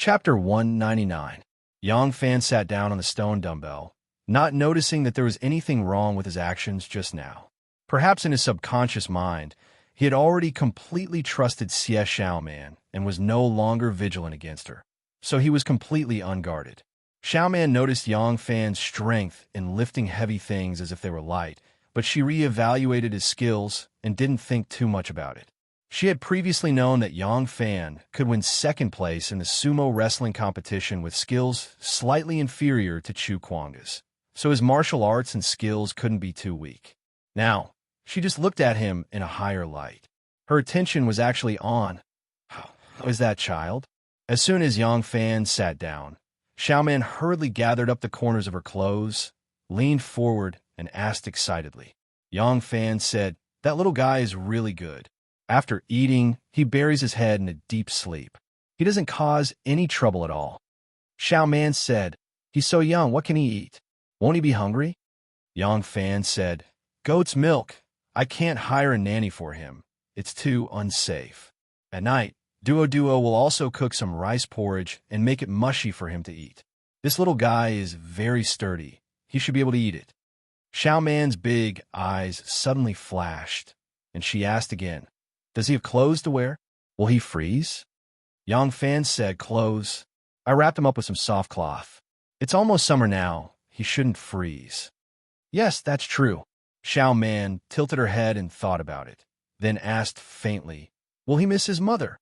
Chapter 199. Yang Fan sat down on the stone dumbbell, not noticing that there was anything wrong with his actions just now. Perhaps in his subconscious mind, he had already completely trusted Xie Xiaoman and was no longer vigilant against her. So he was completely unguarded. Xiaoman noticed Yang Fan's strength in lifting heavy things as if they were light, but she re-evaluated his skills and didn't think too much about it. She had previously known that Yang Fan could win second place in the sumo wrestling competition with skills slightly inferior to Chu Kuanga's, so his martial arts and skills couldn't be too weak. Now, she just looked at him in a higher light. Her attention was actually on, how is that child? As soon as Yang Fan sat down, Xiaoman hurriedly gathered up the corners of her clothes, leaned forward, and asked excitedly. Yang Fan said, "That little guy is really good. After eating, he buries his head in a deep sleep. He doesn't cause any trouble at all." Xiaoman said, "He's so young, what can he eat? Won't he be hungry?" Yang Fan said, "Goat's milk. I can't hire a nanny for him. It's too unsafe. At night, Duo will also cook some rice porridge and make it mushy for him to eat. This little guy is very sturdy. He should be able to eat it." Xiaoman's big eyes suddenly flashed, and she asked again, "Does he have clothes to wear? Will he freeze?" Yang Fan said, "Clothes. I wrapped him up with some soft cloth. It's almost summer now. He shouldn't freeze." "Yes, that's true." Xiaoman tilted her head and thought about it, then asked faintly, "Will he miss his mother?"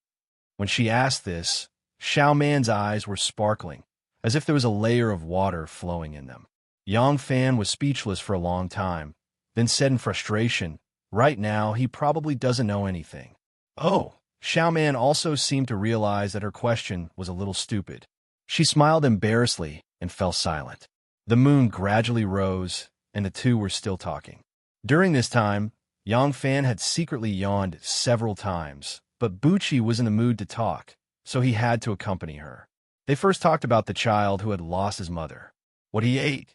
When she asked this, Xiaoman's eyes were sparkling, as if there was a layer of water flowing in them. Yang Fan was speechless for a long time, then said in frustration, "Right now, he probably doesn't know anything." "Oh." Xiaoman also seemed to realize that her question was a little stupid. She smiled embarrassedly and fell silent. The moon gradually rose, and the two were still talking. During this time, Yang Fan had secretly yawned several times, but Buchi was in the mood to talk, so he had to accompany her. They first talked about the child who had lost his mother, what he ate,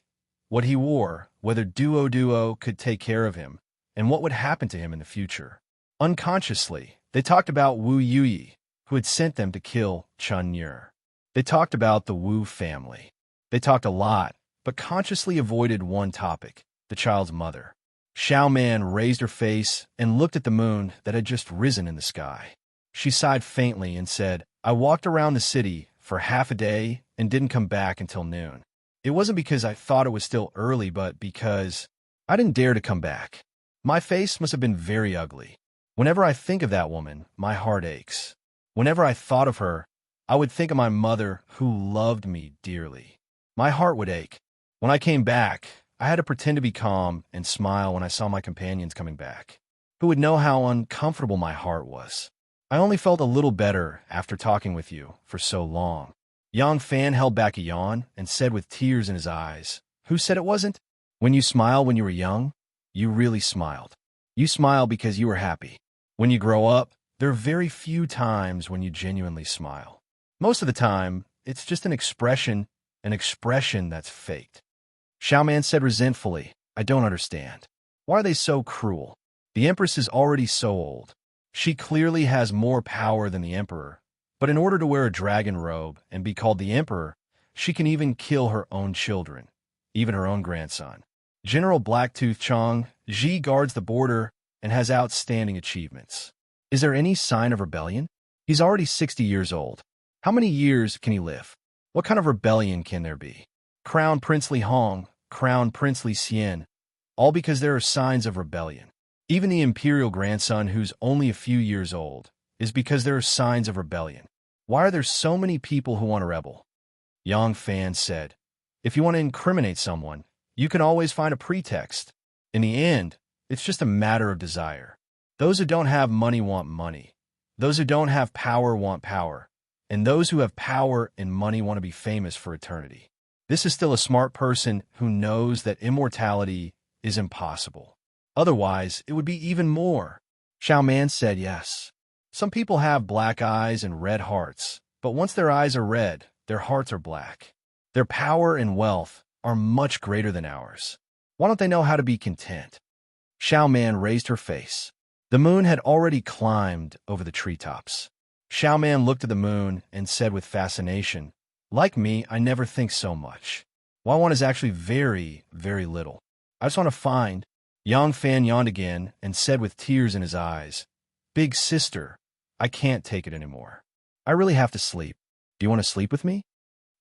what he wore, whether Duo could take care of him, and what would happen to him in the future. Unconsciously, they talked about Wu Yuyi, who had sent them to kill Chun Yer. They talked about the Wu family. They talked a lot, but consciously avoided one topic, the child's mother. Xiaoman raised her face and looked at the moon that had just risen in the sky. She sighed faintly and said, "I walked around the city for half a day and didn't come back until noon. It wasn't because I thought it was still early, but because I didn't dare to come back. My face must have been very ugly. Whenever I think of that woman, my heart aches. Whenever I thought of her, I would think of my mother who loved me dearly. My heart would ache. When I came back, I had to pretend to be calm and smile when I saw my companions coming back. Who would know how uncomfortable my heart was? I only felt a little better after talking with you for so long." Yang Fan held back a yawn and said with tears in his eyes, "Who said it wasn't? When you smiled when you were young, you really smiled. You smile because you were happy. When you grow up, there are very few times when you genuinely smile. Most of the time, it's just an expression that's faked." Xiaoman said resentfully, "I don't understand. Why are they so cruel? The Empress is already so old. She clearly has more power than the Emperor, but in order to wear a dragon robe and be called the Emperor, she can even kill her own children, even her own grandson. General Blacktooth Chong, Ji guards the border and has outstanding achievements. Is there any sign of rebellion? He's already 60 years old. How many years can he live? What kind of rebellion can there be? Crown Prince Li Hong, Crown Prince Li Xian, all because there are signs of rebellion. Even the imperial grandson, who's only a few years old, is because there are signs of rebellion. Why are there so many people who want to rebel?" Yang Fan said, "If you want to incriminate someone, you can always find a pretext. In the end, it's just a matter of desire. Those who don't have money want money. Those who don't have power want power. And those who have power and money want to be famous for eternity. This is still a smart person who knows that immortality is impossible. Otherwise, it would be even more." Xiaoman said yes. "Some people have black eyes and red hearts, but once their eyes are red, their hearts are black. Their power and wealth are much greater than ours. Why don't they know how to be content?" Xiaoman raised her face. The moon had already climbed over the treetops. Xiaoman looked at the moon and said with fascination, "Like me, I never think so much. What I want is actually very, very little. I just want to find." Yang Fan yawned again and said with tears in his eyes, "Big sister, I can't take it anymore. I really have to sleep. Do you want to sleep with me?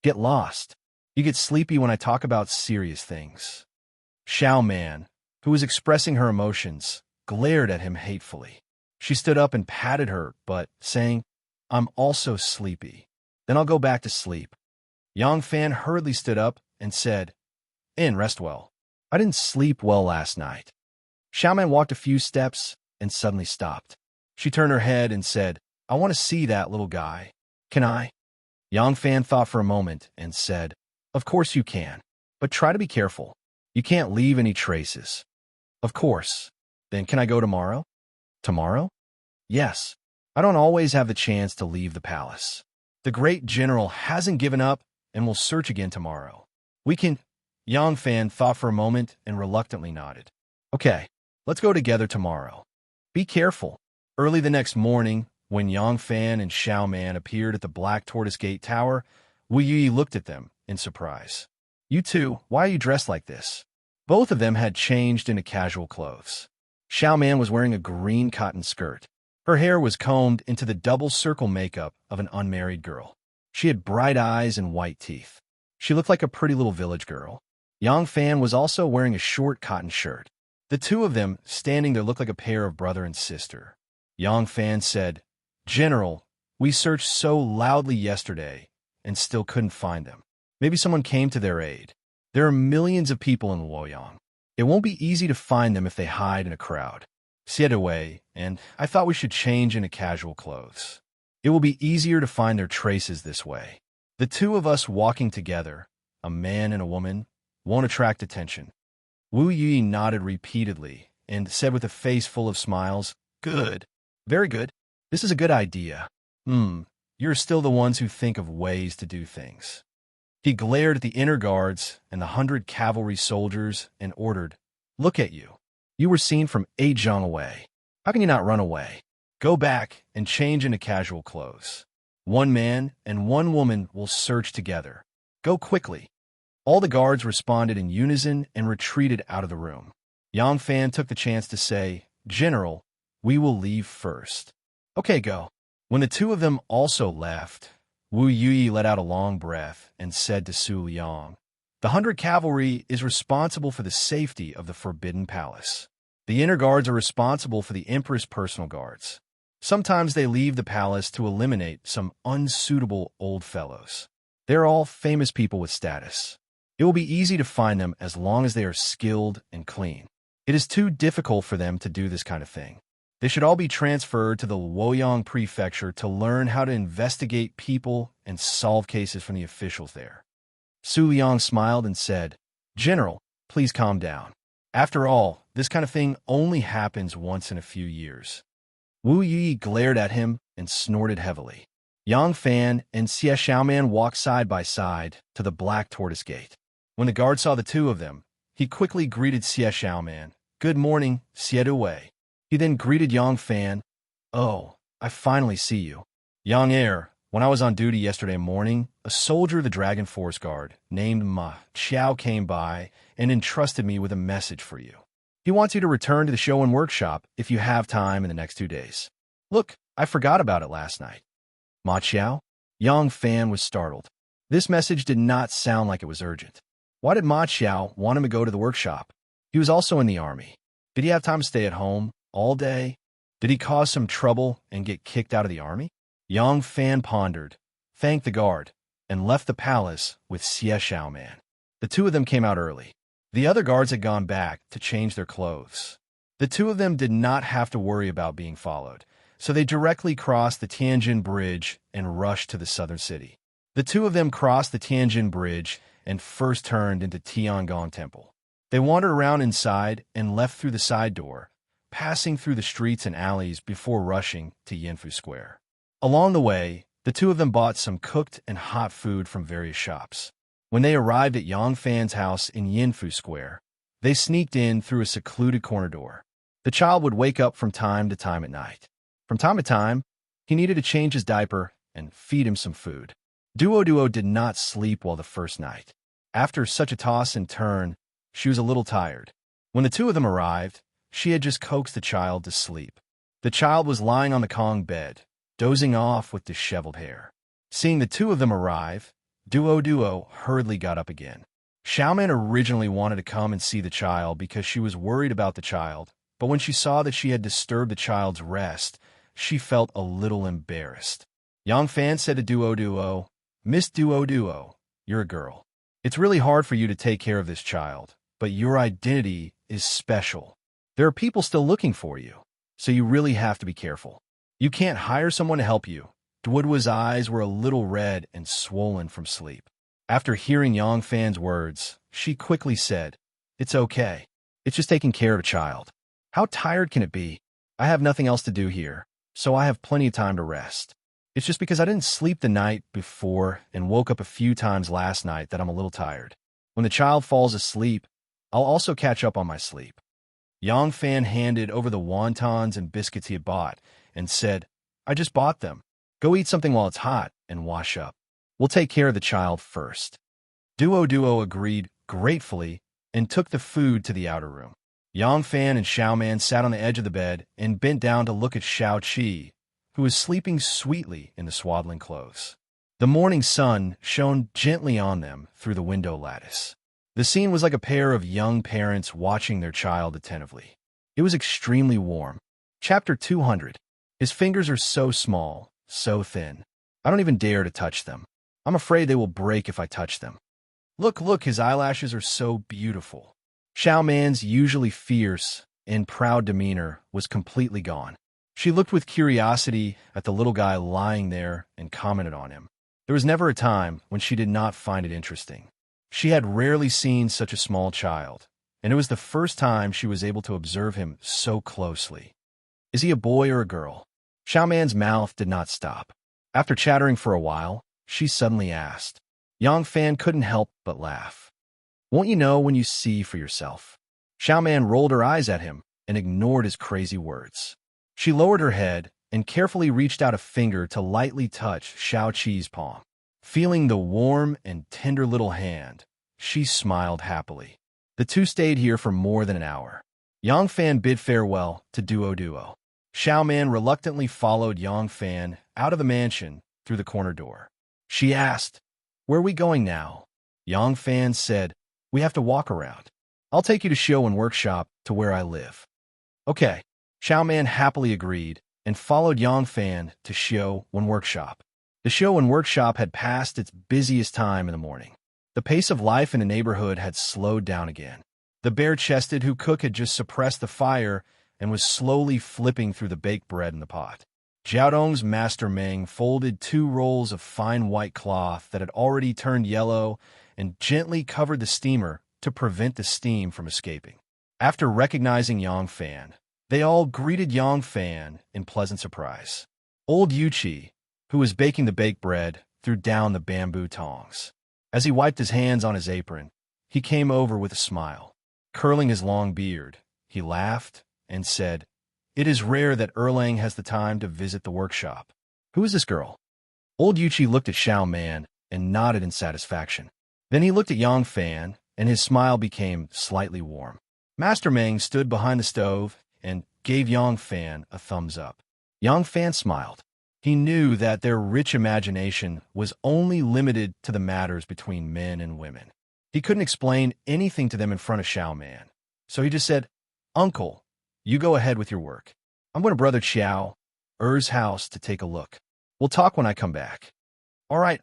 Get lost. You get sleepy when I talk about serious things." Xiaoman, who was expressing her emotions, glared at him hatefully. She stood up and patted her butt, saying, "I'm also sleepy. Then I'll go back to sleep." Yang Fan hurriedly stood up and said, Rest well. I didn't sleep well last night." Xiaoman walked a few steps and suddenly stopped. She turned her head and said, "I want to see that little guy. Can I?" Yang Fan thought for a moment and said, "Of course you can, but try to be careful. You can't leave any traces." "Of course. Then can I go tomorrow?" "Tomorrow?" "Yes. I don't always have the chance to leave the palace. The great general hasn't given up and will search again tomorrow. We can—" Yang Fan thought for a moment and reluctantly nodded. "Okay, let's go together tomorrow. Be careful." Early the next morning, when Yang Fan and Xiaoman appeared at the Black Tortoise Gate Tower, Wu Yi looked at them in surprise. "You two, why are you dressed like this?" Both of them had changed into casual clothes. Xiaoman was wearing a green cotton skirt. Her hair was combed into the double circle makeup of an unmarried girl. She had bright eyes and white teeth. She looked like a pretty little village girl. Yang Fan was also wearing a short cotton shirt. The two of them, standing there, looked like a pair of brother and sister. Yang Fan said, "General, we searched so loudly yesterday and still couldn't find them. Maybe someone came to their aid. There are millions of people in Luoyang. It won't be easy to find them if they hide in a crowd. Siedaway, and I thought we should change into casual clothes. It will be easier to find their traces this way. The two of us walking together, a man and a woman, won't attract attention." Wu Yi nodded repeatedly and said with a face full of smiles, "Good. Very good. This is a good idea. You're still the ones who think of ways to do things." He glared at the inner guards and the 100 cavalry soldiers and ordered, "Look at you. You were seen from 8 zhang away. How can you not run away? Go back and change into casual clothes. One man and one woman will search together. Go quickly." All the guards responded in unison and retreated out of the room. Yang Fan took the chance to say, "General, we will leave first." "Okay, go." When the two of them also left, Wu Yi let out a long breath and said to Su Liang, "The 100 cavalry is responsible for the safety of the Forbidden Palace. The inner guards are responsible for the Empress' personal guards. Sometimes they leave the palace to eliminate some unsuitable old fellows. They're all famous people with status. It will be easy to find them as long as they are skilled and clean. It is too difficult for them to do this kind of thing. They should all be transferred to the Luoyang Prefecture to learn how to investigate people and solve cases from the officials there." Su Liang smiled and said, "General, please calm down. After all, this kind of thing only happens once in a few years." Wu Yi glared at him and snorted heavily. Yang Fan and Xie Xiaoman walked side by side to the Black Tortoise Gate. When the guard saw the two of them, he quickly greeted Xie Xiaoman, "Good morning, Siedaway." He then greeted Yang Fan, "Oh, I finally see you. Yang Heir, when I was on duty yesterday morning, a soldier of the Dragon Force Guard named Ma Qiao came by and entrusted me with a message for you. He wants you to return to the show and workshop if you have time in the next 2 days. Look, I forgot about it last night." "Ma Qiao?" Yang Fan was startled. This message did not sound like it was urgent. Why did Ma Qiao want him to go to the workshop? He was also in the army. Did he have time to stay at home all day? Did he cause some trouble and get kicked out of the army? Yang Fan pondered, thanked the guard, and left the palace with Xie Xiaoman. The two of them came out early. The other guards had gone back to change their clothes. The two of them did not have to worry about being followed, so they directly crossed the Tianjin Bridge and rushed to the southern city. The two of them crossed the Tianjin Bridge and first turned into Tiangong Temple. They wandered around inside and left through the side door, passing through the streets and alleys before rushing to Yanfu Square. Along the way, the two of them bought some cooked and hot food from various shops. When they arrived at Yang Fan's house in Yanfu Square, they sneaked in through a secluded corner door. The child would wake up from time to time at night. From time to time, He needed to change his diaper and feed him some food. Duo did not sleep well the first night. After such a toss and turn, she was a little tired. When the two of them arrived, she had just coaxed the child to sleep. The child was lying on the Kong bed, dozing off with disheveled hair. Seeing the two of them arrive, Duo hurriedly got up again. Xiaoman originally wanted to come and see the child because she was worried about the child, but when she saw that she had disturbed the child's rest, she felt a little embarrassed. Yang Fan said to Duo, "Miss Duo, you're a girl. It's really hard for you to take care of this child, but your identity is special. There are people still looking for you, so you really have to be careful. You can't hire someone to help you." Duo's eyes were a little red and swollen from sleep. After hearing Yang Fan's words, she quickly said, "It's okay. It's just taking care of a child. How tired can it be? I have nothing else to do here, so I have plenty of time to rest. It's just because I didn't sleep the night before and woke up a few times last night that I'm a little tired. When the child falls asleep, I'll also catch up on my sleep." Yang Fan handed over the wontons and biscuits he had bought and said, "I just bought them. Go eat something while it's hot and wash up. We'll take care of the child first." Duo agreed gratefully and took the food to the outer room. Yang Fan and Xiaoman sat on the edge of the bed and bent down to look at Xiao Qi, who was sleeping sweetly in the swaddling clothes. The morning sun shone gently on them through the window lattice. The scene was like a pair of young parents watching their child attentively. It was extremely warm. Chapter 200. His fingers are so small, so thin. I don't even dare to touch them. I'm afraid they will break if I touch them. Look, his eyelashes are so beautiful. Xiaoman's usually fierce and proud demeanor was completely gone. She looked with curiosity at the little guy lying there and commented on him. There was never a time when she did not find it interesting. She had rarely seen such a small child, and it was the first time she was able to observe him so closely. Is he a boy or a girl? Xiaoman's mouth did not stop. After chattering for a while, she suddenly asked. Yang Fan couldn't help but laugh. "Won't you know when you see for yourself?" Xiaoman rolled her eyes at him and ignored his crazy words. She lowered her head and carefully reached out a finger to lightly touch Xiao Qi's palm. Feeling the warm and tender little hand, she smiled happily. The two stayed here for more than an hour. Yang Fan bid farewell to Duo. Xiaoman reluctantly followed Yang Fan out of the mansion through the corner door. She asked, "Where are we going now?" Yang Fan said, "We have to walk around. I'll take you to show and workshop to where I live." "Okay." Xiaoman happily agreed and followed Yang Fan to show and workshop. The show and workshop had passed its busiest time in the morning. The pace of life in the neighborhood had slowed down again. The bare-chested who cook had just suppressed the fire and was slowly flipping through the baked bread in the pot. Jiaodong's master Meng folded 2 rolls of fine white cloth that had already turned yellow and gently covered the steamer to prevent the steam from escaping. After recognizing Yang Fan, they all greeted Yang Fan in pleasant surprise. Old Yuqi, who was baking the baked bread, threw down the bamboo tongs. As he wiped his hands on his apron, he came over with a smile. Curling his long beard, he laughed and said, "It is rare that Erlang has the time to visit the workshop. Who is this girl?" Old Yuqi looked at Xiaoman and nodded in satisfaction. Then he looked at Yang Fan, and his smile became slightly warm. Master Meng stood behind the stove and gave Yang Fan a thumbs up. Yang Fan smiled. He knew that their rich imagination was only limited to the matters between men and women. He couldn't explain anything to them in front of Xiaoman, so he just said, "Uncle, you go ahead with your work. I'm going to Brother Qiao, Er's house to take a look. We'll talk when I come back." All right.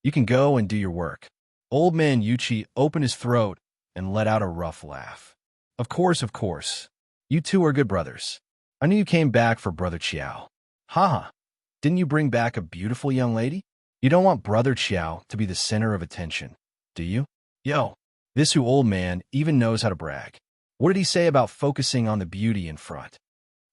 You can go and do your work." Old man Yuqi opened his throat and let out a rough laugh. Of course. You two are good brothers. I knew you came back for Brother Qiao." "Haha. Didn't you bring back a beautiful young lady? You don't want Brother Qiao to be the center of attention, do you?" Yo, this old man even knows how to brag. What did he say about focusing on the beauty in front?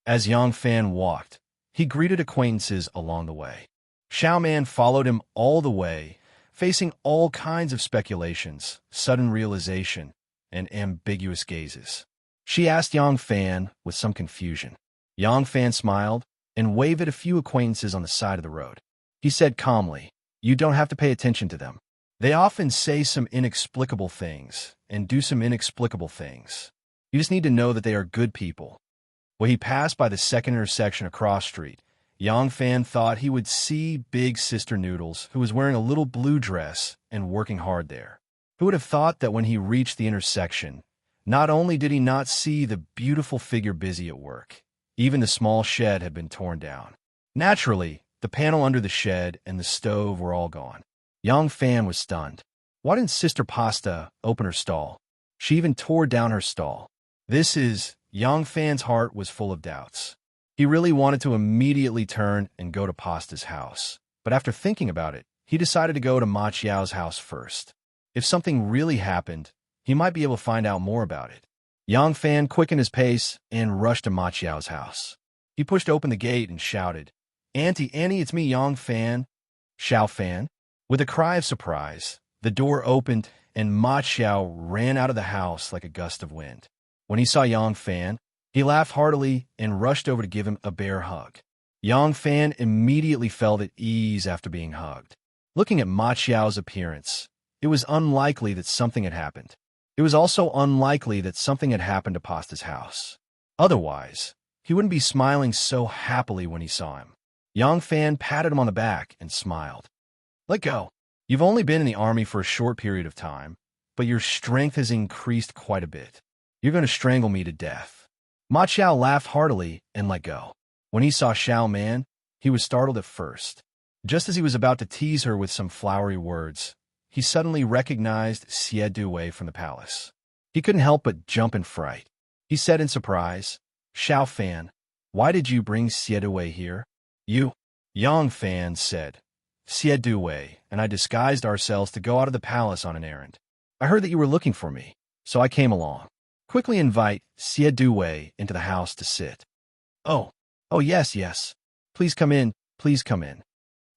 As Yang Fan walked, he greeted acquaintances along the way. Xiaoman followed him all the way, facing all kinds of speculations, sudden realization, and ambiguous gazes. She asked Yang Fan with some confusion. Yang Fan smiled and wave at a few acquaintances on the side of the road. He said calmly, "You don't have to pay attention to them. They often say some inexplicable things and do some inexplicable things. You just need to know that they are good people." When he passed by the second intersection across street, Yang Fan thought he would see Big Sister Noodles, who was wearing a little blue dress and working hard there. Who would have thought that when he reached the intersection, not only did he not see the beautiful figure busy at work, even the small shed had been torn down. Naturally, the panel under the shed and the stove were all gone. Yang Fan was stunned. Why didn't Sister Pasta open her stall? She even tore down her stall. Yang Fan's heart was full of doubts. He really wanted to immediately turn and go to Pasta's house. But after thinking about it, he decided to go to Ma Chiao's house first. If something really happened, he might be able to find out more about it. Yang Fan quickened his pace and rushed to Ma Chiao's house. He pushed open the gate and shouted, Auntie, it's me, Yang Fan." "Xiao Fan?" With a cry of surprise, the door opened and Ma Chiao ran out of the house like a gust of wind. When he saw Yang Fan, he laughed heartily and rushed over to give him a bear hug. Yang Fan immediately felt at ease after being hugged. Looking at Ma Chiao's appearance, it was unlikely that something had happened. It was also unlikely that something had happened to Pasta's house. Otherwise, he wouldn't be smiling so happily when he saw him. Yang Fan patted him on the back and smiled. "Let go. You've only been in the army for a short period of time, but your strength has increased quite a bit. You're going to strangle me to death." Ma Chiao laughed heartily and let go. When he saw Xiao Man, he was startled at first. Just as he was about to tease her with some flowery words, he suddenly recognized Xie Duwei from the palace. He couldn't help but jump in fright. He said in surprise, "Xiao Fan, why did you bring Xie Duwei here?" "You," Yang Fan said, "Xie Duwei and I disguised ourselves to go out of the palace on an errand. I heard that you were looking for me, so I came along. Quickly invite Xie Duwei into the house to sit." Oh, yes. Please come in, please come in."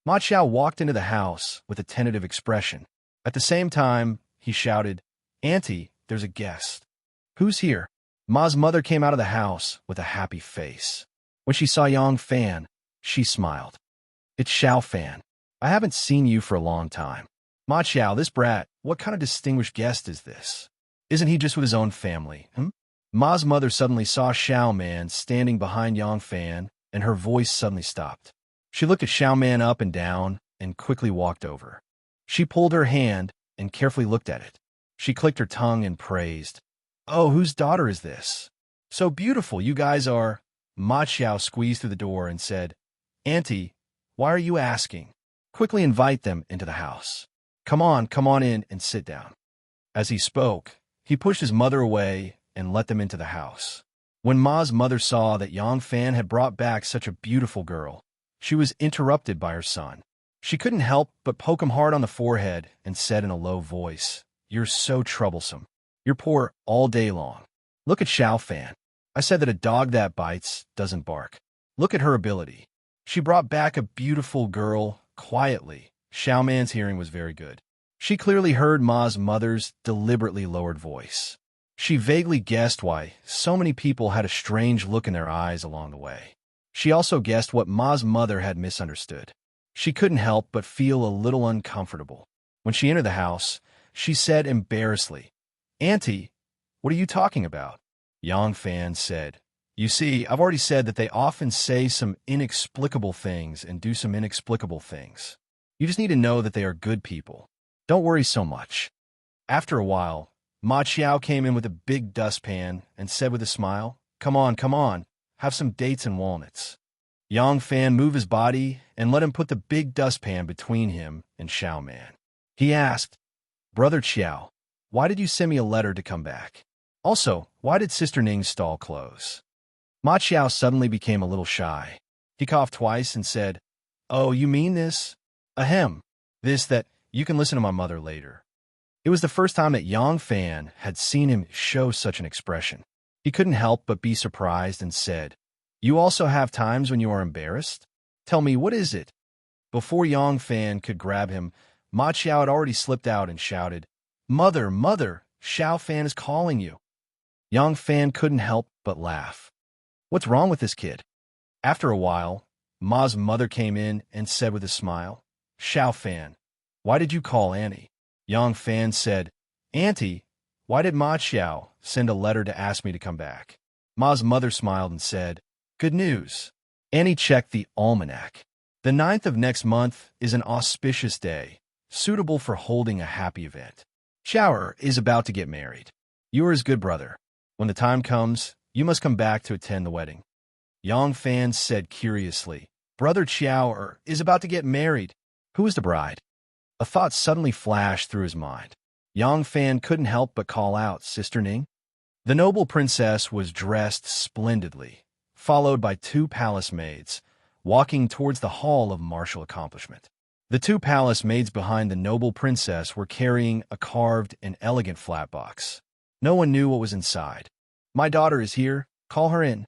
Ma Chiao walked into the house with a tentative expression. At the same time, he shouted, "Auntie, there's a guest." "Who's here?" Ma's mother came out of the house with a happy face. When she saw Yang Fan, she smiled. "It's Xiao Fan. I haven't seen you for a long time." "Ma Chiao, this brat, what kind of distinguished guest is this? Isn't he just with his own family, Ma's mother suddenly saw Xiao Man standing behind Yang Fan, and her voice suddenly stopped. She looked at Xiao Man up and down and quickly walked over. She pulled her hand and carefully looked at it. She clicked her tongue and praised, "Oh, whose daughter is this? So beautiful, you guys are." Ma Chiao squeezed through the door and said, "Auntie, why are you asking? Quickly invite them into the house. Come on in and sit down." As he spoke, he pushed his mother away and let them into the house. When Ma's mother saw that Yang Fan had brought back such a beautiful girl, she was interrupted by her son. She couldn't help but poke him hard on the forehead and said in a low voice, "You're so troublesome. You're poor all day long. Look at Xiao Fan. I said that a dog that bites doesn't bark. Look at her ability. She brought back a beautiful girl quietly." Xiao Man's hearing was very good. She clearly heard Ma's mother's deliberately lowered voice. She vaguely guessed why so many people had a strange look in their eyes along the way. She also guessed what Ma's mother had misunderstood. She couldn't help but feel a little uncomfortable. When she entered the house, she said embarrassedly, "Auntie, what are you talking about?" Yang Fan said, "You see, I've already said that they often say some inexplicable things and do some inexplicable things. You just need to know that they are good people. Don't worry so much." After a while, Ma Chiao came in with a big dustpan and said with a smile, come on, have some dates and walnuts." Yang Fan moved his body and let him put the big dustpan between him and Xiao Man. He asked, "Brother Chiao, why did you send me a letter to come back? Also, why did Sister Ning's stall close?" Ma Chiao suddenly became a little shy. He coughed twice and said, "Oh, you mean this? Ahem. That, you can listen to my mother later." It was the first time that Yang Fan had seen him show such an expression. He couldn't help but be surprised and said, "You also have times when you are embarrassed? Tell me, what is it?" Before Yang Fan could grab him, Ma Chiao had already slipped out and shouted, Mother, Xiao Fan is calling you." Yang Fan couldn't help but laugh. What's wrong with this kid? After a while, Ma's mother came in and said with a smile, "Xiao Fan, why did you call Annie?" Yang Fan said, "Auntie, why did Ma Xiao send a letter to ask me to come back?" Ma's mother smiled and said, "Good news." Annie checked the almanac. The 9th of next month is an auspicious day, suitable for holding a happy event. Xiao is about to get married. You are his good brother. When the time comes, you must come back to attend the wedding. Yang Fan said curiously, "Brother Xiao is about to get married. Who is the bride?" A thought suddenly flashed through his mind. Yang Fan couldn't help but call out, "Sister Ning?" The noble princess was dressed splendidly, followed by 2 palace maids, walking towards the hall of martial accomplishment. The 2 palace maids behind the noble princess were carrying a carved and elegant flat box. No one knew what was inside. "My daughter is here. Call her in."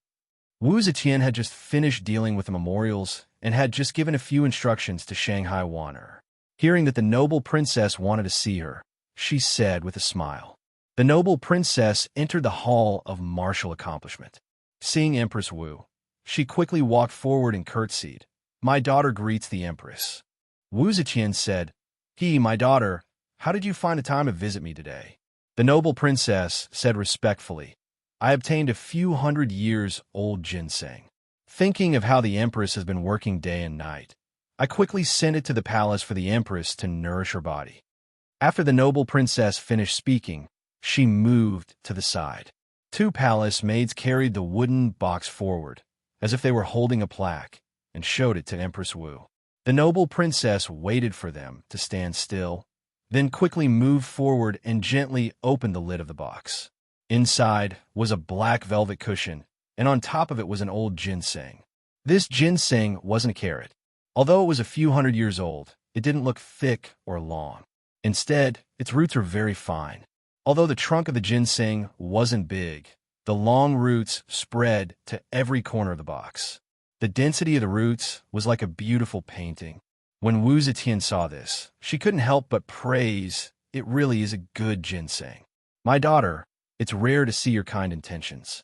Wu Zetian had just finished dealing with the memorials and had just given a few instructions to Shanghai Wanner. Hearing that the noble princess wanted to see her, she said with a smile. The noble princess entered the hall of martial accomplishment. Seeing Empress Wu, she quickly walked forward and curtsied. "My daughter greets the Empress." Wu Zetian said, My daughter, how did you find the time to visit me today?" The noble princess said respectfully, "I obtained a few hundred years old ginseng. Thinking of how the Empress has been working day and night, I quickly sent it to the palace for the Empress to nourish her body." After the noble princess finished speaking, she moved to the side. 2 palace maids carried the wooden box forward, as if they were holding a plaque, and showed it to Empress Wu. The noble princess waited for them to stand still, then quickly moved forward and gently opened the lid of the box. Inside was a black velvet cushion, and on top of it was an old ginseng. This ginseng wasn't a carrot. Although it was a few hundred years old, it didn't look thick or long. Instead, its roots were very fine. Although the trunk of the ginseng wasn't big, the long roots spread to every corner of the box. The density of the roots was like a beautiful painting. When Wu Zetian saw this, she couldn't help but praise, "It really is a good ginseng. My daughter, it's rare to see your kind intentions."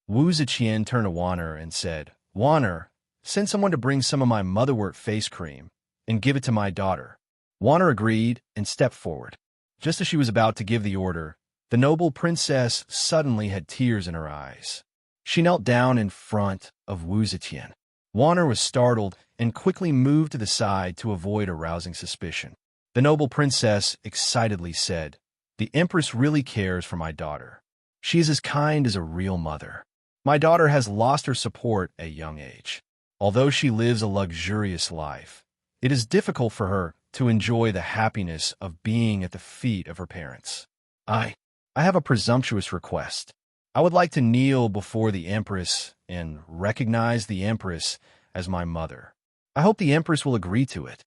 Wu Zetian turned to Wanner and said, "Wanner, send someone to bring some of my motherwort face cream and give it to my daughter." Wanner agreed and stepped forward. Just as she was about to give the order, the noble princess suddenly had tears in her eyes. She knelt down in front of Wu Zetian. Wanner was startled and quickly moved to the side to avoid arousing suspicion. The noble princess excitedly said, "The Empress really cares for my daughter. She is as kind as a real mother. My daughter has lost her support at a young age. Although she lives a luxurious life, it is difficult for her to enjoy the happiness of being at the feet of her parents. I have a presumptuous request. I would like to kneel before the Empress and recognize the Empress as my mother. I hope the Empress will agree to it."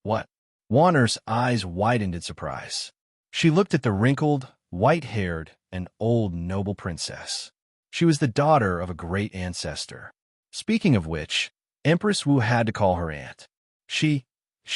"What?" Wanner's eyes widened in surprise. She looked at the wrinkled, white-haired, and old noble princess. She was the daughter of a great ancestor. Speaking of which, Empress Wu had to call her aunt. She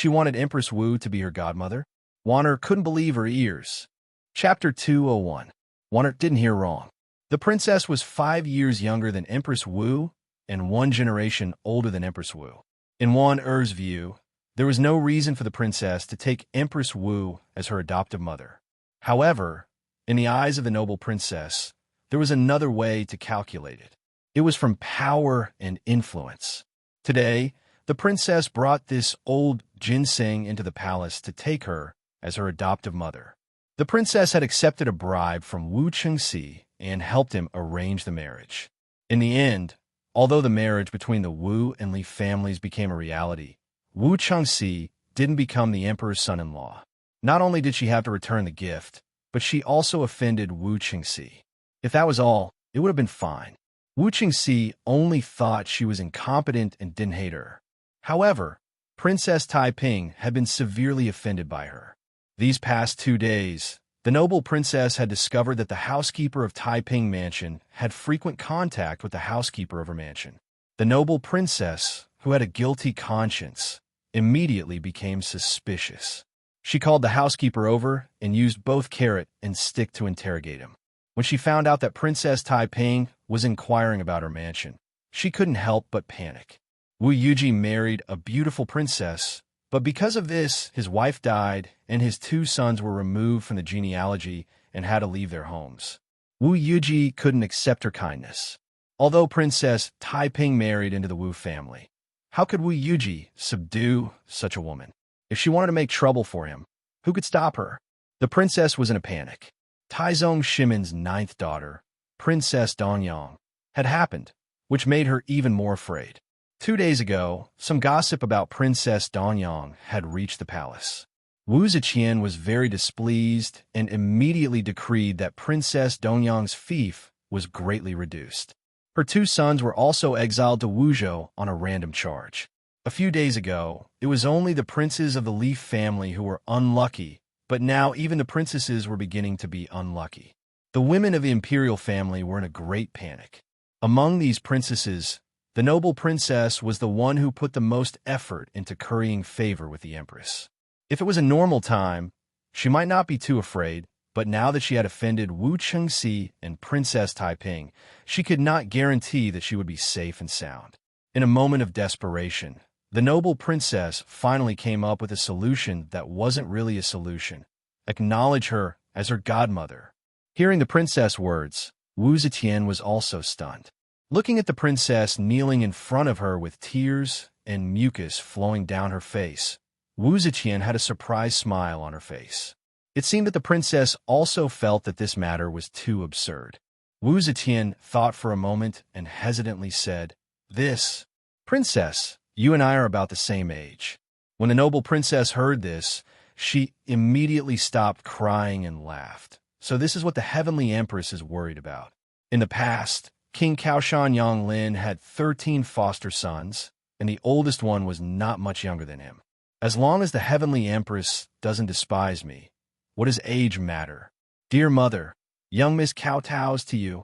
wanted Empress Wu to be her godmother? Wanner couldn't believe her ears. Chapter 201. Wanner didn't hear wrong. The princess was 5 years younger than Empress Wu and 1 generation older than Empress Wu. In Wanner's view, there was no reason for the princess to take Empress Wu as her adoptive mother. However, in the eyes of the noble princess, there was another way to calculate it. It was from power and influence. Today, the princess brought this old ginseng into the palace to take her as her adoptive mother. The princess had accepted a bribe from Wu Chengxi and helped him arrange the marriage. In the end, although the marriage between the Wu and Li families became a reality, Wu Chengxi didn't become the emperor's son-in-law. Not only did she have to return the gift, but she also offended Wu Chengxi. If that was all, it would have been fine. Wu Chengxi only thought she was incompetent and didn't hate her. However, Princess Taiping had been severely offended by her. These past 2 days, the noble princess had discovered that the housekeeper of Taiping Mansion had frequent contact with the housekeeper of her mansion. The noble princess, who had a guilty conscience, immediately became suspicious. She called the housekeeper over and used both carrot and stick to interrogate him. When she found out that Princess Taiping was inquiring about her mansion, she couldn't help but panic. Wu Yuji married a beautiful princess, but because of this, his wife died and his 2 sons were removed from the genealogy and had to leave their homes. Wu Yuji couldn't accept her kindness. Although Princess Taiping married into the Wu family, how could Wu Yuji subdue such a woman? If she wanted to make trouble for him, who could stop her? The princess was in a panic. Taizong Shimon's 9th daughter, Princess Dongyang, had happened, which made her even more afraid. 2 days ago, some gossip about Princess Dongyang had reached the palace. Wu Ziqian was very displeased and immediately decreed that Princess Dongyang's fief was greatly reduced. Her 2 sons were also exiled to Wuzhou on a random charge. A few days ago, it was only the princes of the Leaf family who were unlucky, but now even the princesses were beginning to be unlucky. The women of the imperial family were in a great panic. Among these princesses, the noble princess was the one who put the most effort into currying favor with the empress. If it was a normal time, she might not be too afraid, but now that she had offended Wu Chengxi and Princess Taiping, she could not guarantee that she would be safe and sound. In a moment of desperation, the noble princess finally came up with a solution that wasn't really a solution. Acknowledge her as her godmother. Hearing the princess' words, Wu Zetian was also stunned. Looking at the princess kneeling in front of her with tears and mucus flowing down her face, Wu Zetian had a surprised smile on her face. It seemed that the princess also felt that this matter was too absurd. Wu Zetian thought for a moment and hesitantly said, "This, princess, you and I are about the same age." When the noble princess heard this, she immediately stopped crying and laughed. So this is what the heavenly empress is worried about. In the past, King Kaoshan Yonglin had 13 foster sons, and the oldest one was not much younger than him. As long as the heavenly empress doesn't despise me, what does age matter? Dear mother, young Miss kowtows to you.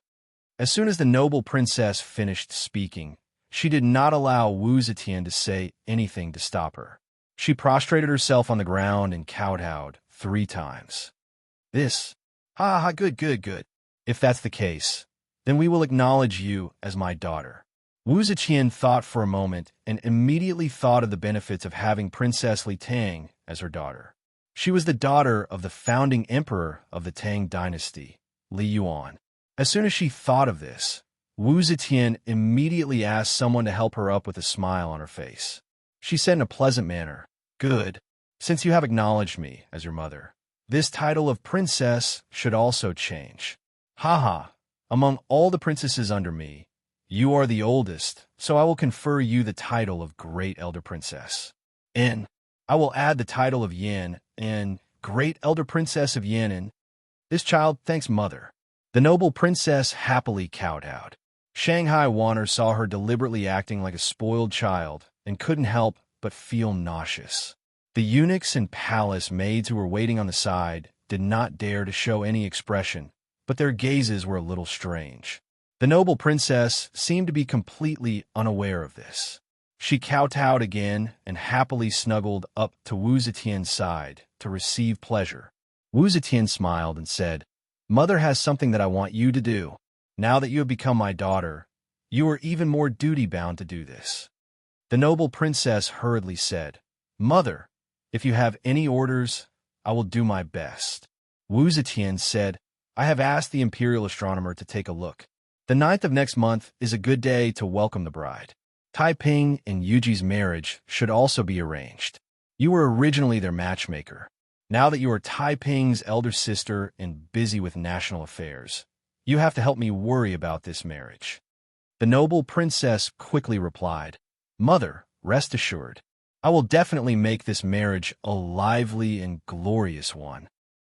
As soon as the noble princess finished speaking, she did not allow Wu Zetian to say anything to stop her. She prostrated herself on the ground and kowtowed 3 times. This, good. If that's the case, then we will acknowledge you as my daughter. Wu Ziqian thought for a moment and immediately thought of the benefits of having Princess Li Tang as her daughter. She was the daughter of the founding emperor of the Tang dynasty, Li Yuan. As soon as she thought of this, Wu Zetian immediately asked someone to help her up with a smile on her face. She said in a pleasant manner, "Good. Since you have acknowledged me as your mother, this title of princess should also change. Haha. Among all the princesses under me, you are the oldest, so I will confer you the title of Great Elder Princess. And I will add the title of Yin and Great Elder Princess of Yin and this child thanks mother." The noble princess happily kowtowed. Shanghai Wanner saw her deliberately acting like a spoiled child and couldn't help but feel nauseous. The eunuchs and palace maids who were waiting on the side did not dare to show any expression, but their gazes were a little strange. The noble princess seemed to be completely unaware of this. She kowtowed again and happily snuggled up to Wu Zetian's side to receive pleasure. Wu Zetian smiled and said, "Mother has something that I want you to do. Now that you have become my daughter, you are even more duty-bound to do this." The noble princess hurriedly said, "Mother, if you have any orders, I will do my best." Wu Zetian said, "I have asked the imperial astronomer to take a look. The 9th of next month is a good day to welcome the bride. Taiping and Yuji's marriage should also be arranged. You were originally their matchmaker. Now that you are Taiping's elder sister and busy with national affairs, you have to help me worry about this marriage." The noble princess quickly replied, "Mother, rest assured, I will definitely make this marriage a lively and glorious one.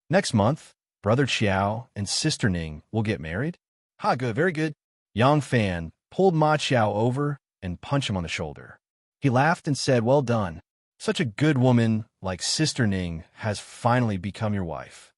Next month, Brother Qiao and Sister Ning will get married." Good, very good. Yang Fan pulled Ma Qiao over and punched him on the shoulder. He laughed and said, "Well done. Such a good woman like Sister Ning has finally become your wife."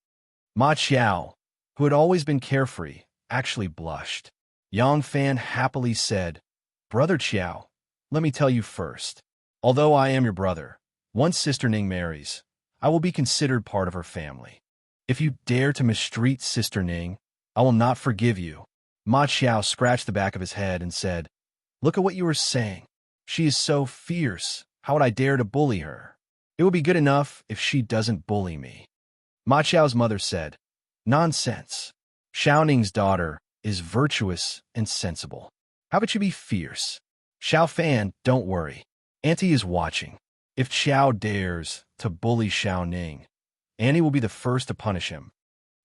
Ma Qiao, who had always been carefree, actually blushed. Yang Fan happily said, "Brother Qiao, let me tell you first. Although I am your brother, once Sister Ning marries, I will be considered part of her family. If you dare to mistreat Sister Ning, I will not forgive you." Ma Qiao scratched the back of his head and said, "Look at what you were saying. She is so fierce. How would I dare to bully her? It will be good enough if she doesn't bully me. Ma Xiao's mother said, Nonsense. Xiao Ning's daughter is virtuous and sensible. How about you be fierce? Xiao Fan, don't worry. Auntie is watching. If Xiao dares to bully Xiao Ning, Annie will be the first to punish him.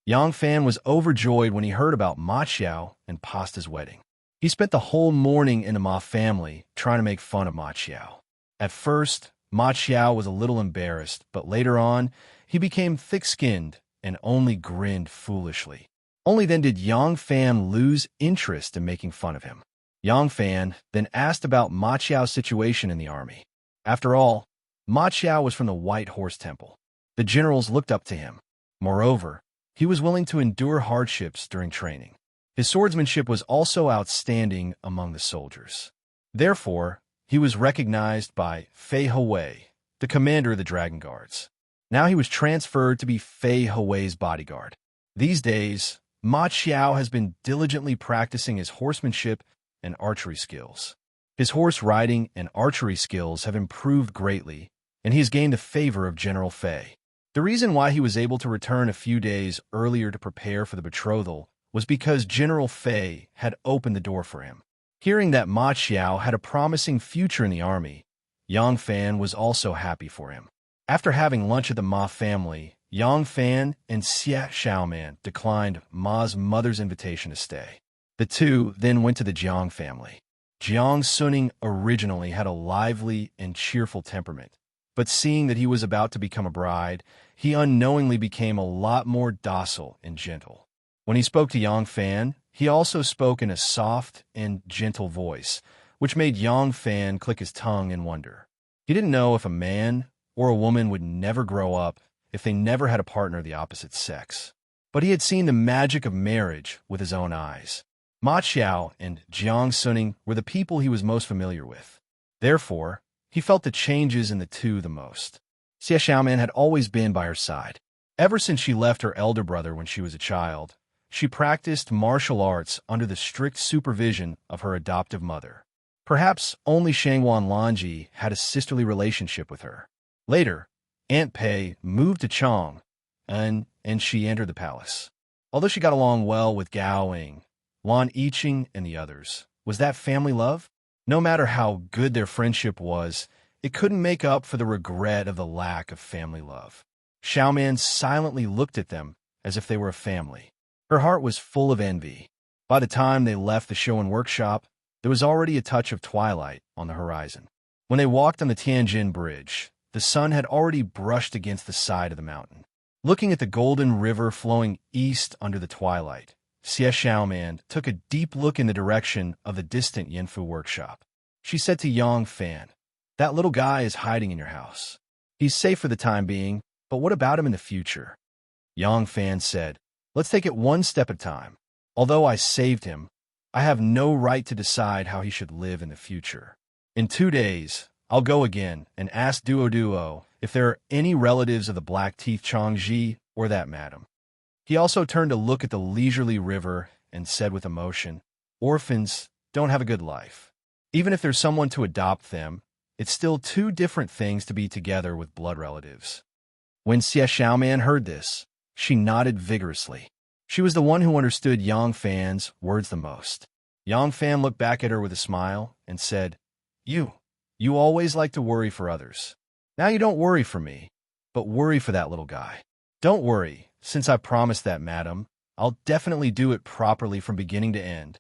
Yang Fan was overjoyed when he heard about Ma Xiao and Pasta's wedding. He spent the whole morning in the Ma family trying to make fun of Ma Xiao. At first, Ma Xiao was a little embarrassed, but later on, he became thick-skinned and only grinned foolishly. Only then did Yang Fan lose interest in making fun of him. Yang Fan then asked about Ma Xiao's situation in the army. After all, Ma Xiao was from the White Horse Temple. The generals looked up to him. Moreover, he was willing to endure hardships during training. His swordsmanship was also outstanding among the soldiers. Therefore, he was recognized by Fei Hui, the commander of the Dragon Guards. Now he was transferred to be Fei Hui's bodyguard. These days, Ma Xiao has been diligently practicing his horsemanship and archery skills. His horse riding and archery skills have improved greatly, and he has gained the favor of General Fei. The reason why he was able to return a few days earlier to prepare for the betrothal was because General Fei had opened the door for him. Hearing that Ma Xiao had a promising future in the army, Yang Fan was also happy for him. After having lunch at the Ma family, Yang Fan and Xia Xiaoman declined Ma's mother's invitation to stay. The two then went to the Jiang family. Jiang Suning originally had a lively and cheerful temperament, but seeing that he was about to become a bride, he unknowingly became a lot more docile and gentle. When he spoke to Yang Fan, he also spoke in a soft and gentle voice, which made Yang Fan click his tongue in wonder. He didn't know if a man or a woman would never grow up if they never had a partner of the opposite sex. But he had seen the magic of marriage with his own eyes. Ma Xiao and Jiang Suning were the people he was most familiar with. Therefore, he felt the changes in the two the most. Xia Xiaoman had always been by her side. Ever since she left her elder brother when she was a child, she practiced martial arts under the strict supervision of her adoptive mother. Perhaps only Shangwan Lanji had a sisterly relationship with her. Later, Aunt Pei moved to Chong, and she entered the palace. Although she got along well with Gao Ying, Lan Yiqing, and the others, was that family love? No matter how good their friendship was, it couldn't make up for the regret of the lack of family love. Xiaoman silently looked at them as if they were a family. Her heart was full of envy. By the time they left the show and workshop, there was already a touch of twilight on the horizon. When they walked on the Tianjin Bridge, the sun had already brushed against the side of the mountain. Looking at the golden river flowing east under the twilight, Xia Xiaoman took a deep look in the direction of the distant Yanfu workshop. She said to Yang Fan, "That little guy is hiding in your house. He's safe for the time being, but what about him in the future?" Yang Fan said, "Let's take it one step at a time. Although I saved him, I have no right to decide how he should live in the future. In 2 days, I'll go again and ask Duo if there are any relatives of the Black Teeth Changji or that madam." He also turned to look at the leisurely river and said with emotion, "Orphans don't have a good life. Even if there's someone to adopt them, it's still two different things to be together with blood relatives." When Xia Xiaoman heard this, she nodded vigorously. She was the one who understood Yang Fan's words the most. Yang Fan looked back at her with a smile and said, You always like to worry for others. Now you don't worry for me, but worry for that little guy. Don't worry, since I promised that, madam, I'll definitely do it properly from beginning to end."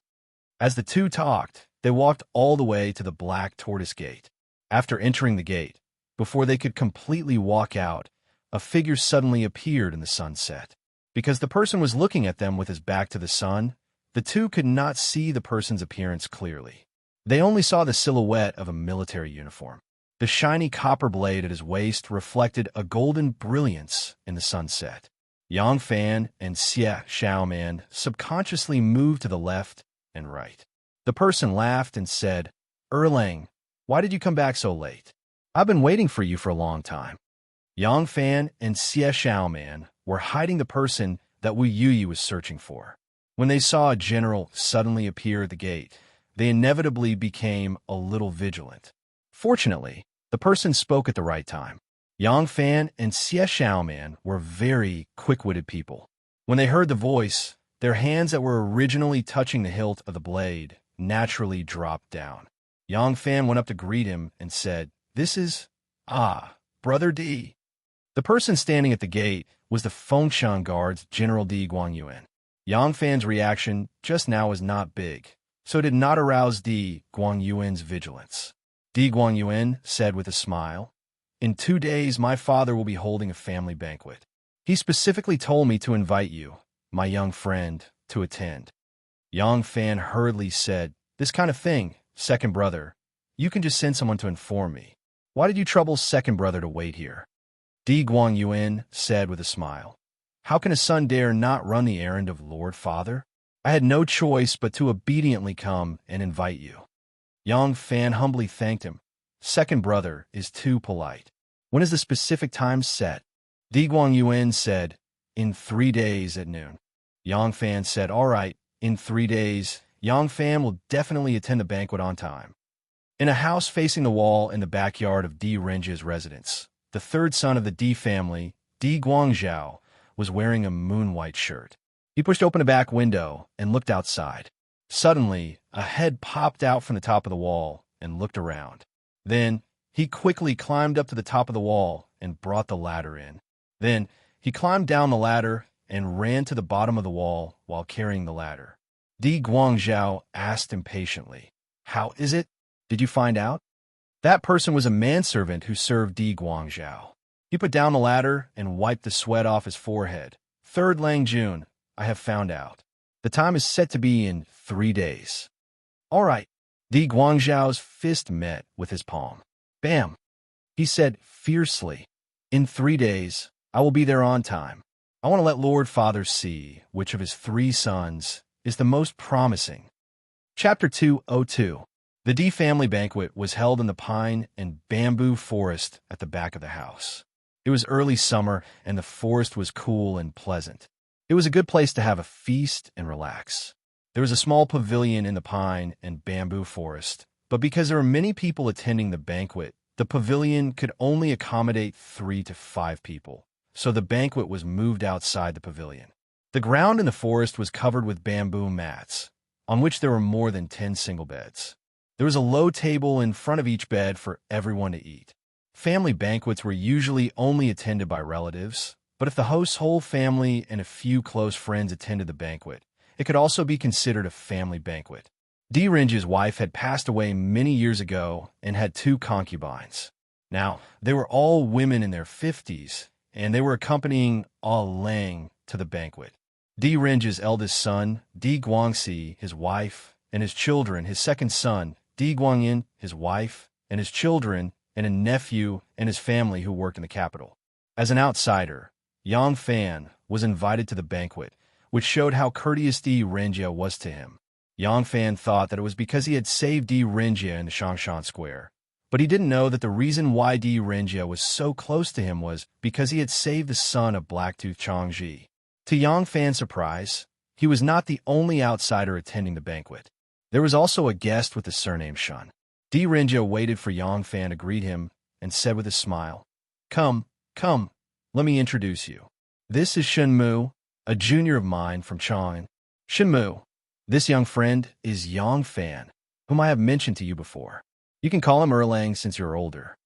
As the two talked, they walked all the way to the Black Tortoise Gate. After entering the gate, before they could completely walk out, a figure suddenly appeared in the sunset. Because the person was looking at them with his back to the sun, the two could not see the person's appearance clearly. They only saw the silhouette of a military uniform. The shiny copper blade at his waist reflected a golden brilliance in the sunset. Yang Fan and Xia Xiaoman subconsciously moved to the left and right. The person laughed and said, "Erlang, why did you come back so late? I've been waiting for you for a long time." Yang Fan and Xia Xiaoman were hiding the person that Wu Yuyi was searching for. When they saw a general suddenly appear at the gate, they inevitably became a little vigilant. Fortunately, the person spoke at the right time. Yang Fan and Xie Xiaoman were very quick-witted people. When they heard the voice, their hands that were originally touching the hilt of the blade naturally dropped down. Yang Fan went up to greet him and said, "This is, Brother D." The person standing at the gate was the Fengshan Guard's General Di Guangyuan. Yang Fan's reaction just now was not big, so it did not arouse Di Guangyuan's vigilance. Di Guangyuan said with a smile, "In 2 days, my father will be holding a family banquet. He specifically told me to invite you, my young friend, to attend." Yang Fan hurriedly said, "This kind of thing, second brother, you can just send someone to inform me. Why did you trouble second brother to wait here?" Di Guangyuan said with a smile, "How can a son dare not run the errand of Lord Father? I had no choice but to obediently come and invite you." Yang Fan humbly thanked him. "Second brother is too polite. When is the specific time set?" Di Guangyuan said, "In 3 days at noon." Yang Fan said, "All right, in 3 days, Yang Fan will definitely attend the banquet on time." In a house facing the wall in the backyard of Di Renjia's residence, the third son of the Di family, Di Guangzhao, was wearing a moon-white shirt. He pushed open a back window and looked outside. Suddenly, a head popped out from the top of the wall and looked around. Then, he quickly climbed up to the top of the wall and brought the ladder in. Then, he climbed down the ladder and ran to the bottom of the wall while carrying the ladder. Di Guangzhao asked impatiently, "How is it? Did you find out?" That person was a manservant who served Di Guangzhao. He put down the ladder and wiped the sweat off his forehead. "3rd Lang June, I have found out. The time is set to be in 3 days." "All right." Di Guangzhao's fist met with his palm. "Bam!" He said fiercely, "In 3 days, I will be there on time. I want to let Lord Father see which of his 3 sons is the most promising." Chapter 202. The Di family banquet was held in the pine and bamboo forest at the back of the house. It was early summer, and the forest was cool and pleasant. It was a good place to have a feast and relax. There was a small pavilion in the pine and bamboo forest, but because there were many people attending the banquet, the pavilion could only accommodate 3 to 5 people, so the banquet was moved outside the pavilion. The ground in the forest was covered with bamboo mats, on which there were more than 10 single beds. There was a low table in front of each bed for everyone to eat. Family banquets were usually only attended by relatives, but if the host's whole family and a few close friends attended the banquet, it could also be considered a family banquet. Di Renji's wife had passed away many years ago and had 2 concubines. Now, they were all women in their 50s, and they were accompanying A Lang to the banquet. Di Renji's eldest son, Di Guangxi, his wife, and his children, his second son, Di Guangyin, his wife, and his children, and a nephew and his family who worked in the capital. As an outsider, Yang Fan was invited to the banquet, which showed how courteous Di Renjia was to him. Yang Fan thought that it was because he had saved Di Renjia in the Shangshan Square, but he didn't know that the reason why Di Renjia was so close to him was because he had saved the son of Blacktooth Changji. To Yang Fan's surprise, he was not the only outsider attending the banquet. There was also a guest with the surname Shun. Di Renjia waited for Yang Fan to greet him and said with a smile, Come, let me introduce you. This is Shenmu, a junior of mine from Chang'an. Shenmu, this young friend is Yang Fan, whom I have mentioned to you before. You can call him Erlang since you're older.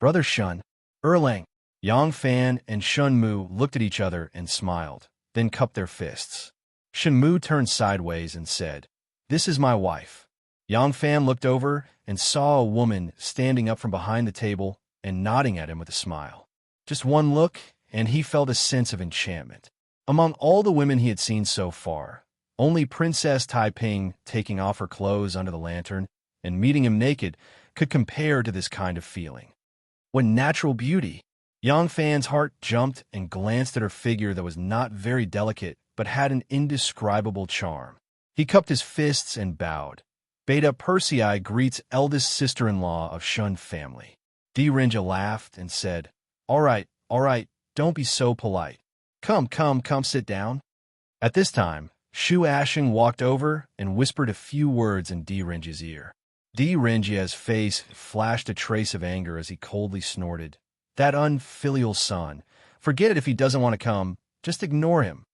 Brother Shun, Erlang." Yang Fan and Shenmu looked at each other and smiled, then cupped their fists. Shenmu turned sideways and said, "This is my wife." Yang Fan looked over and saw a woman standing up from behind the table and nodding at him with a smile. Just one look, and he felt a sense of enchantment. Among all the women he had seen so far, only Princess Taiping taking off her clothes under the lantern and meeting him naked could compare to this kind of feeling. What natural beauty! Yang Fan's heart jumped and glanced at her figure that was not very delicate but had an indescribable charm. He cupped his fists and bowed. Beta Persei greets eldest sister-in-law of Shun family. Di Renjia laughed and said, All right, don't be so polite. Come, sit down." At this time, Shu Ashing walked over and whispered a few words in Di Renjia's ear. Di Renjia's face flashed a trace of anger as he coldly snorted. That unfilial son. Forget it if he doesn't want to come. Just ignore him.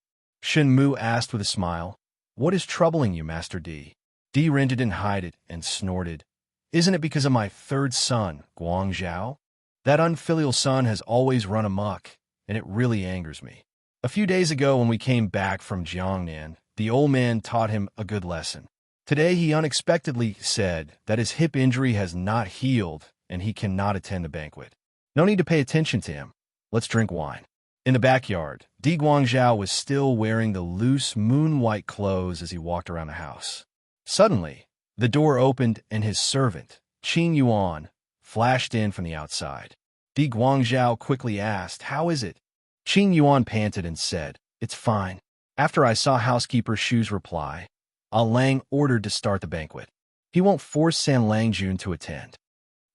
Shen Mu asked with a smile. What is troubling you, Master Di? Di Renjia didn't hide it and snorted. Isn't it because of my third son, Guangzhou? That unfilial son has always run amok, and it really angers me. A few days ago when we came back from Jiangnan, the old man taught him a good lesson. Today he unexpectedly said that his hip injury has not healed and he cannot attend the banquet. No need to pay attention to him. Let's drink wine. In the backyard, Di Guangzhou was still wearing the loose moon-white clothes as he walked around the house. Suddenly, the door opened and his servant, Qing Yuan, flashed in from the outside. Di Guangzhou quickly asked, How is it? Qing Yuan panted and said, It's fine. After I saw housekeeper Shu's reply, Lang ordered to start the banquet. He won't force San Langjun to attend.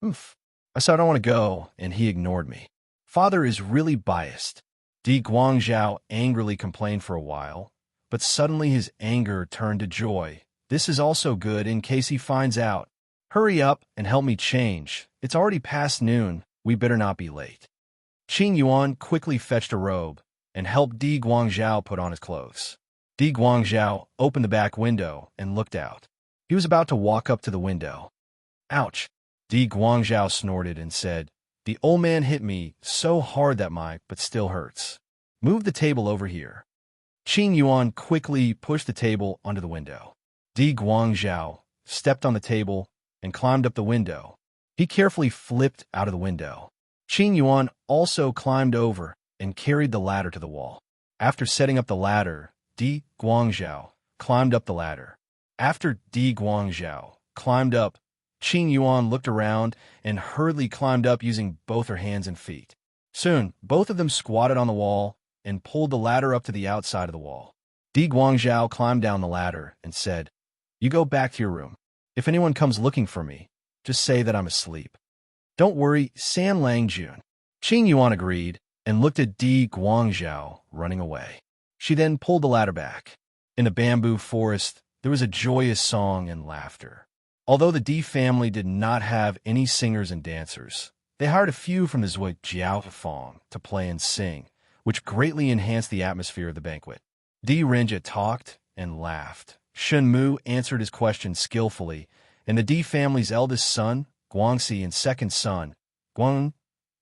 Oof. I said I don't want to go, and he ignored me. Father is really biased. Di Guangzhou angrily complained for a while, but suddenly his anger turned to joy. This is also good in case he finds out. Hurry up and help me change. It's already past noon. We better not be late. Qing Yuan quickly fetched a robe and helped Di Guangzhou put on his clothes. Di Guangzhou opened the back window and looked out. He was about to walk up to the window. Ouch! Di Guangzhou snorted and said, The old man hit me so hard that but still hurts. Move the table over here. Qing Yuan quickly pushed the table onto the window. Di Guangzhou stepped on the table and climbed up the window. He carefully flipped out of the window. Qing Yuan also climbed over and carried the ladder to the wall. After setting up the ladder, Di Guangzhou climbed up the ladder. After Di Guangzhou climbed up, Qing Yuan looked around and hurriedly climbed up using both her hands and feet. Soon, both of them squatted on the wall and pulled the ladder up to the outside of the wall. Di Guangzhou climbed down the ladder and said, You go back to your room. If anyone comes looking for me, just say that I'm asleep. Don't worry, San Langjun. Qing Yuan agreed and looked at Di Guangzhou running away. She then pulled the ladder back. In the bamboo forest, there was a joyous song and laughter. Although the Di family did not have any singers and dancers, they hired a few from the Zhui Jiaofeng to play and sing, which greatly enhanced the atmosphere of the banquet. Di Renjia talked and laughed. Shen Mu answered his questions skillfully, and the Di family's eldest son, Guangxi, and second son, Guang,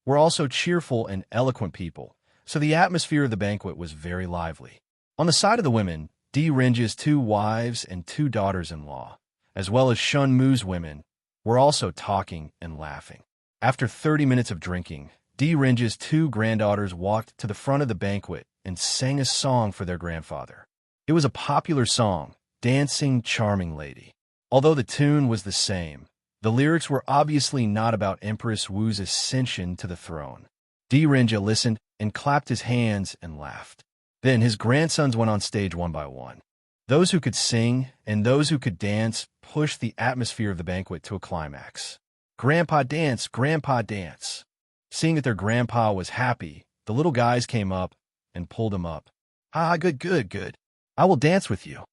were also cheerful and eloquent people, so the atmosphere of the banquet was very lively. On the side of the women, Di Renjia's 2 wives and 2 daughters-in-law, as well as Shen Mu's women, were also talking and laughing. After 30 minutes of drinking, Di Renjia's 2 granddaughters walked to the front of the banquet and sang a song for their grandfather. It was a popular song, Dancing Charming Lady. Although the tune was the same, the lyrics were obviously not about Empress Wu's ascension to the throne. Di Renjia listened and clapped his hands and laughed. Then his grandsons went on stage one by one. Those who could sing and those who could dance pushed the atmosphere of the banquet to a climax. Grandpa dance, Grandpa dance. Seeing that their grandpa was happy, the little guys came up and pulled him up. Good, good, good. I will dance with you.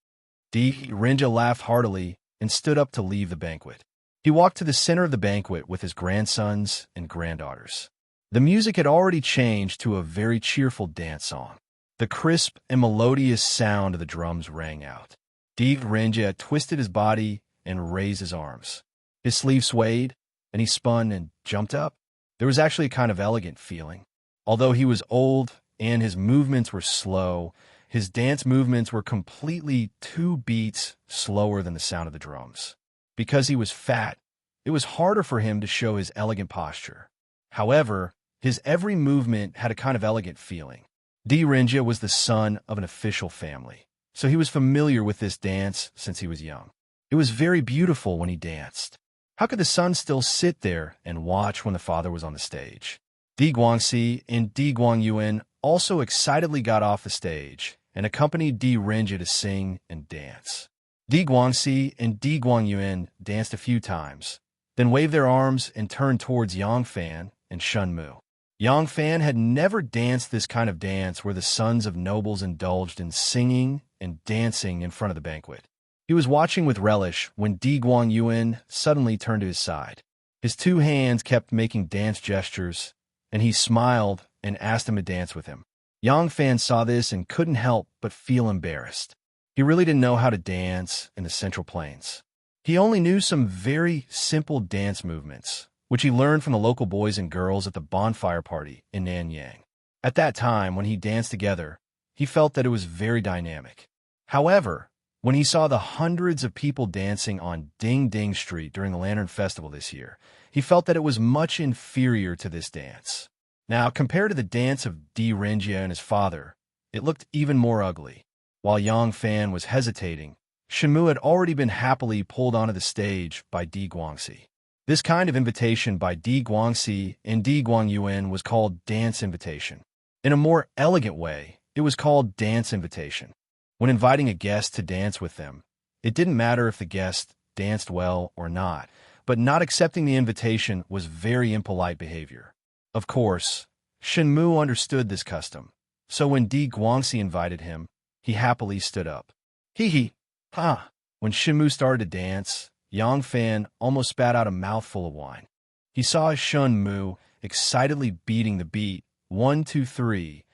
Di Renjia laughed heartily and stood up to leave the banquet. He walked to the center of the banquet with his grandsons and granddaughters. The music had already changed to a very cheerful dance song. The crisp and melodious sound of the drums rang out. Di Renjia twisted his body and raised his arms. His sleeve swayed, and he spun and jumped up. There was actually a kind of elegant feeling. Although he was old and his movements were slow, his dance movements were completely 2 beats slower than the sound of the drums. Because he was fat, it was harder for him to show his elegant posture. However, his every movement had a kind of elegant feeling. Di Renjia was the son of an official family, so he was familiar with this dance since he was young. It was very beautiful when he danced. How could the son still sit there and watch when the father was on the stage? Di Guangxi and Di Guangyuan also excitedly got off the stage and accompanied Di Renjia to sing and dance. Di Guangxi and Di Guangyuan danced a few times, then waved their arms and turned towards Yang Fan and Shen Mu. Yang Fan had never danced this kind of dance where the sons of nobles indulged in singing and dancing in front of the banquet. He was watching with relish when Di Guangyuan suddenly turned to his side. His two hands kept making dance gestures, and he smiled and asked him to dance with him. Yang Fan saw this and couldn't help but feel embarrassed. He really didn't know how to dance in the Central Plains. He only knew some very simple dance movements, which he learned from the local boys and girls at the bonfire party in Nanyang. At that time, when he danced together, he felt that it was very dynamic. However, when he saw the hundreds of people dancing on Ding Ding Street during the Lantern Festival this year, he felt that it was much inferior to this dance. Now, compared to the dance of Di Renjia and his father, it looked even more ugly. While Yang Fan was hesitating, Shenmu had already been happily pulled onto the stage by Di Guangxi. This kind of invitation by Di Guangxi and Di Guangyuan was called dance invitation. In a more elegant way, it was called dance invitation. When inviting a guest to dance with them, it didn't matter if the guest danced well or not, but not accepting the invitation was very impolite behavior. Of course, Shenmu understood this custom, so when Di Guangxi invited him, he happily stood up. Hee ha! When Shenmu started to dance, Yang Fan almost spat out a mouthful of wine. He saw Shenmu excitedly beating the beat, 1, 2, 3,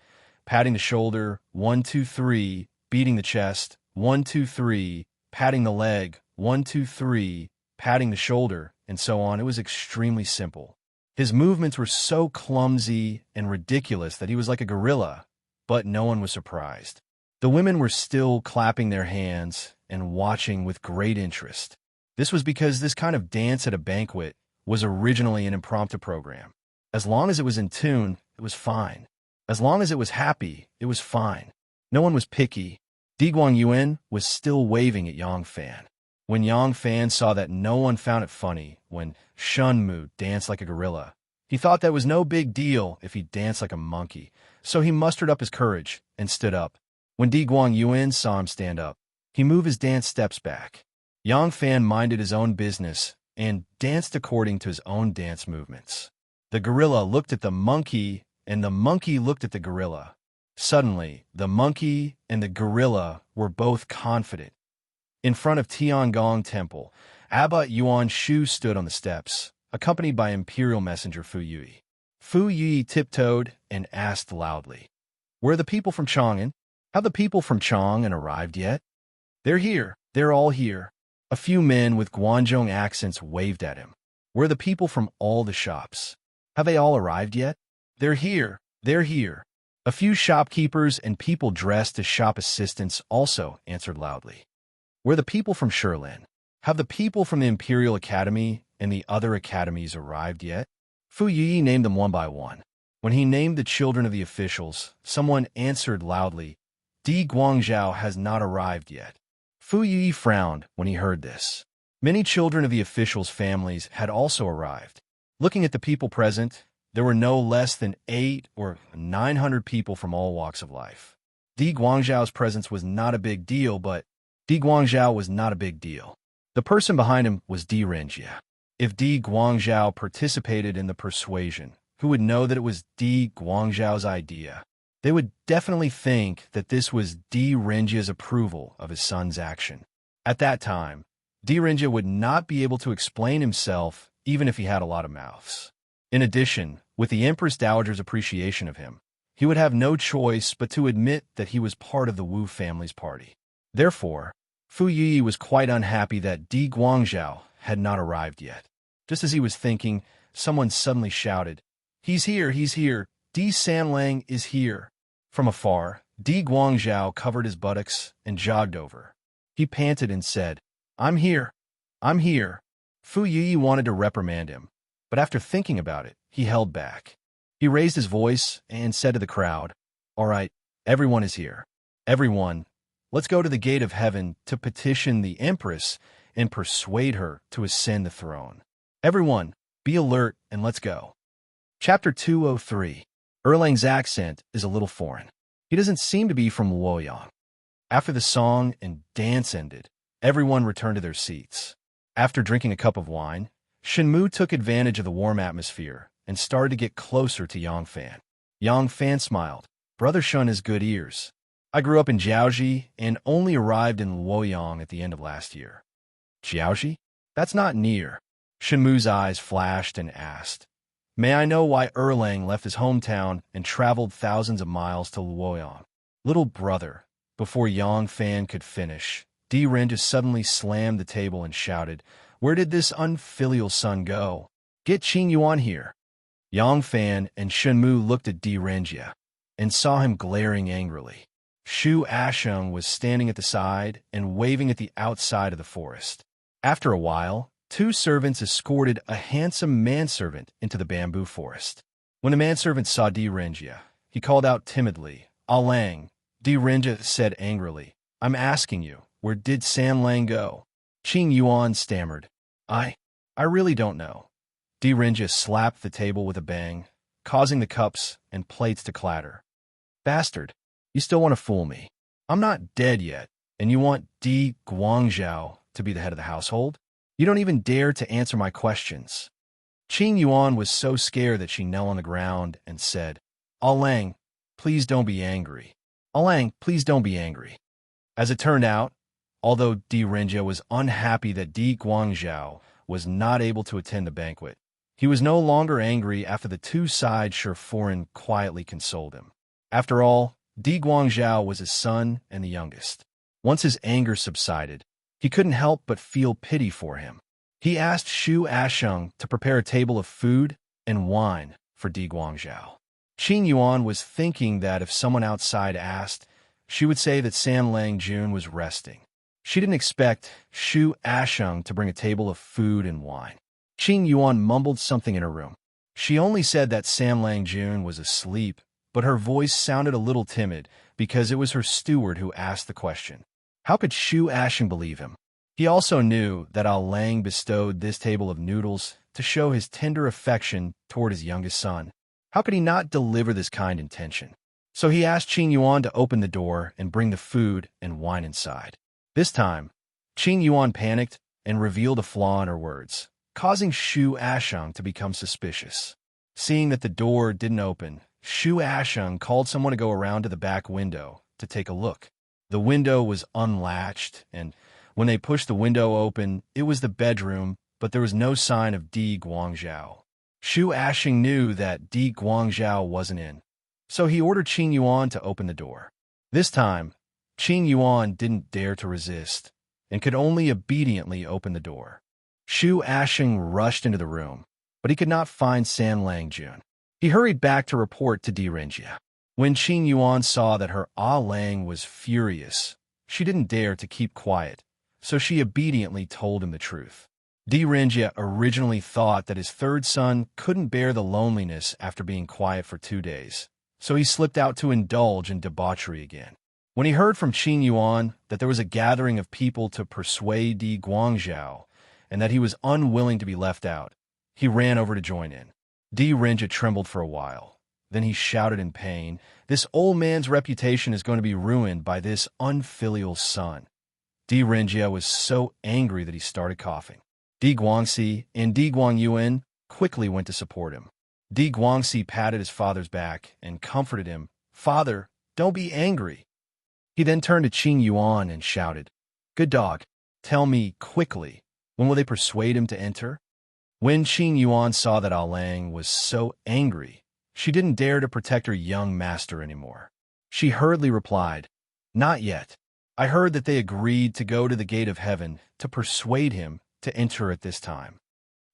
patting the shoulder, 1, 2, 3, beating the chest, 1, 2, 3, patting the leg, 1, 2, 3, patting the shoulder, and so on. It was extremely simple. His movements were so clumsy and ridiculous that he was like a gorilla, but no one was surprised. The women were still clapping their hands and watching with great interest. This was because this kind of dance at a banquet was originally an impromptu program. As long as it was in tune, it was fine. As long as it was happy, it was fine. No one was picky. Di Guangyuan was still waving at Yang Fan. When Yang Fan saw that no one found it funny when Shenmu danced like a gorilla, he thought that was no big deal if he danced like a monkey, so he mustered up his courage and stood up. When Di Guangyuan saw him stand up, he moved his dance steps back. Yang Fan minded his own business and danced according to his own dance movements. The gorilla looked at the monkey, and the monkey looked at the gorilla. Suddenly, the monkey and the gorilla were both confident. In front of Tiangong Temple, Abbot Yuan Shu stood on the steps, accompanied by Imperial Messenger Fu Yui. Fu Yui tiptoed and asked loudly, "Where are the people from Chang'an? Have the people from Chang'an arrived yet?" "They're here. They're all here." A few men with Guangzhou accents waved at him. "Where are the people from all the shops? Have they all arrived yet?" "They're here. They're here." A few shopkeepers and people dressed as shop assistants also answered loudly. "Where are the people from Shilin? Have the people from the Imperial Academy and the other academies arrived yet?" Fu Yi named them one by one. When he named the children of the officials, someone answered loudly, "Di Guangzhou has not arrived yet." Fu Yi frowned when he heard this. Many children of the officials' families had also arrived. Looking at the people present, there were no less than 800 or 900 people from all walks of life. Di Guangzhou's presence was not a big deal, but Di Guangzhou was not a big deal. The person behind him was Di Renjia. If Di Guangzhou participated in the persuasion, who would know that it was Di Guangzhou's idea? They would definitely think that this was Di Renjia's approval of his son's action. At that time, Di Renjia would not be able to explain himself even if he had a lot of mouths. In addition, with the Empress Dowager's appreciation of him, he would have no choice but to admit that he was part of the Wu family's party. Therefore, Fu Yi was quite unhappy that Di Guangzhou had not arrived yet. Just as he was thinking, someone suddenly shouted, "He's here, he's here! Di Sanlang is here!" From afar, Di Guangzhou covered his buttocks and jogged over. He panted and said, "I'm here! I'm here!" Fu Yi wanted to reprimand him, but after thinking about it, he held back. He raised his voice and said to the crowd, "All right, everyone is here. Everyone, let's go to the gate of heaven to petition the Empress and persuade her to ascend the throne. Everyone, be alert and let's go." Chapter 203. Erlang's accent is a little foreign. He doesn't seem to be from Luoyang. After the song and dance ended, everyone returned to their seats. After drinking a cup of wine, Shenmu took advantage of the warm atmosphere and started to get closer to Yang Fan. Yang Fan smiled. "Brother Shun has good ears. I grew up in Jiaoji and only arrived in Luoyang at the end of last year. Jiaoji? That's not near. Shenmu's eyes flashed and asked, May I know why Erlang left his hometown and traveled thousands of miles to Luoyang? Little brother. Before Yang Fan could finish, Di Ren just suddenly slammed the table and shouted, Where did this unfilial son go? Get Qing Yuan here. Yang Fan and Shenmu looked at Di Renjia and saw him glaring angrily. Shu Ashung was standing at the side and waving at the outside of the forest. After a while, two servants escorted a handsome manservant into the bamboo forest. When the manservant saw Di Renjia, he called out timidly, Lang. Di Renjia said angrily, I'm asking you, where did San Lang go? Qing Yuan stammered, I really don't know. Di Renjia slapped the table with a bang, causing the cups and plates to clatter. Bastard, you still want to fool me. I'm not dead yet, and you want Di Guangzhou to be the head of the household? You don't even dare to answer my questions. Qing Yuan was so scared that she knelt on the ground and said, Lang, please don't be angry. Lang, please don't be angry. As it turned out, although Di Renjia was unhappy that Di Guangzhou was not able to attend the banquet, he was no longer angry after the two-side Shiforan quietly consoled him. After all, Di Guangzhou was his son and the youngest. Once his anger subsided, he couldn't help but feel pity for him. He asked Shu Ashung to prepare a table of food and wine for Di Guangzhou. Qing Yuan was thinking that if someone outside asked, she would say that San Lang Jun was resting. She didn't expect Shu Ashung to bring a table of food and wine. Qing Yuan mumbled something in her room. She only said that San Lang Jun was asleep, but her voice sounded a little timid because it was her steward who asked the question. How could Shu Ashung believe him? He also knew that Lang bestowed this table of noodles to show his tender affection toward his youngest son. How could he not deliver this kind intention? So he asked Qing Yuan to open the door and bring the food and wine inside. This time, Qing Yuan panicked and revealed a flaw in her words, causing Shu Ashung to become suspicious. Seeing that the door didn't open, Shu Ashung called someone to go around to the back window to take a look. The window was unlatched, and when they pushed the window open, it was the bedroom, but there was no sign of Di Guangzhou. Shu Ashung knew that Di Guangzhou wasn't in, so he ordered Qing Yuan to open the door. This time, Qing Yuan didn't dare to resist and could only obediently open the door. Shu Ashung rushed into the room, but he could not find San Lang Jun. He hurried back to report to Di Renjia. When Qing Yuan saw that her Lang was furious, she didn't dare to keep quiet, so she obediently told him the truth. Di Renjia originally thought that his third son couldn't bear the loneliness after being quiet for 2 days, so he slipped out to indulge in debauchery again. When he heard from Qing Yuan that there was a gathering of people to persuade Di Guangzhou and that he was unwilling to be left out, he ran over to join in. Di Renjia trembled for a while. Then he shouted in pain, This old man's reputation is going to be ruined by this unfilial son. Di Renjia was so angry that he started coughing. Di Guangxi and Di Guangyuan quickly went to support him. Di Guangxi patted his father's back and comforted him, Father, don't be angry. He then turned to Qing Yuan and shouted, Good dog, tell me quickly, when will they persuade him to enter? When Qing Yuan saw that Lang was so angry, she didn't dare to protect her young master anymore. She hurriedly replied, Not yet. I heard that they agreed to go to the gate of heaven to persuade him to enter at this time.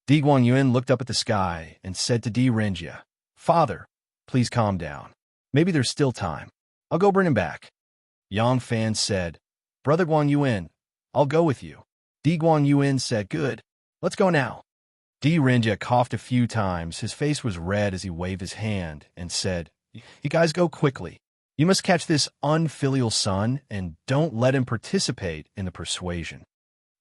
Di Guangyuan looked up at the sky and said to Di Renjia, Father, please calm down. Maybe there's still time. I'll go bring him back. Yang Fan said, Brother Guangyuan, I'll go with you. Di Guangyuan said, Good. Let's go now. Di Renjia coughed a few times. His face was red as he waved his hand and said, You guys go quickly. You must catch this unfilial son and don't let him participate in the persuasion.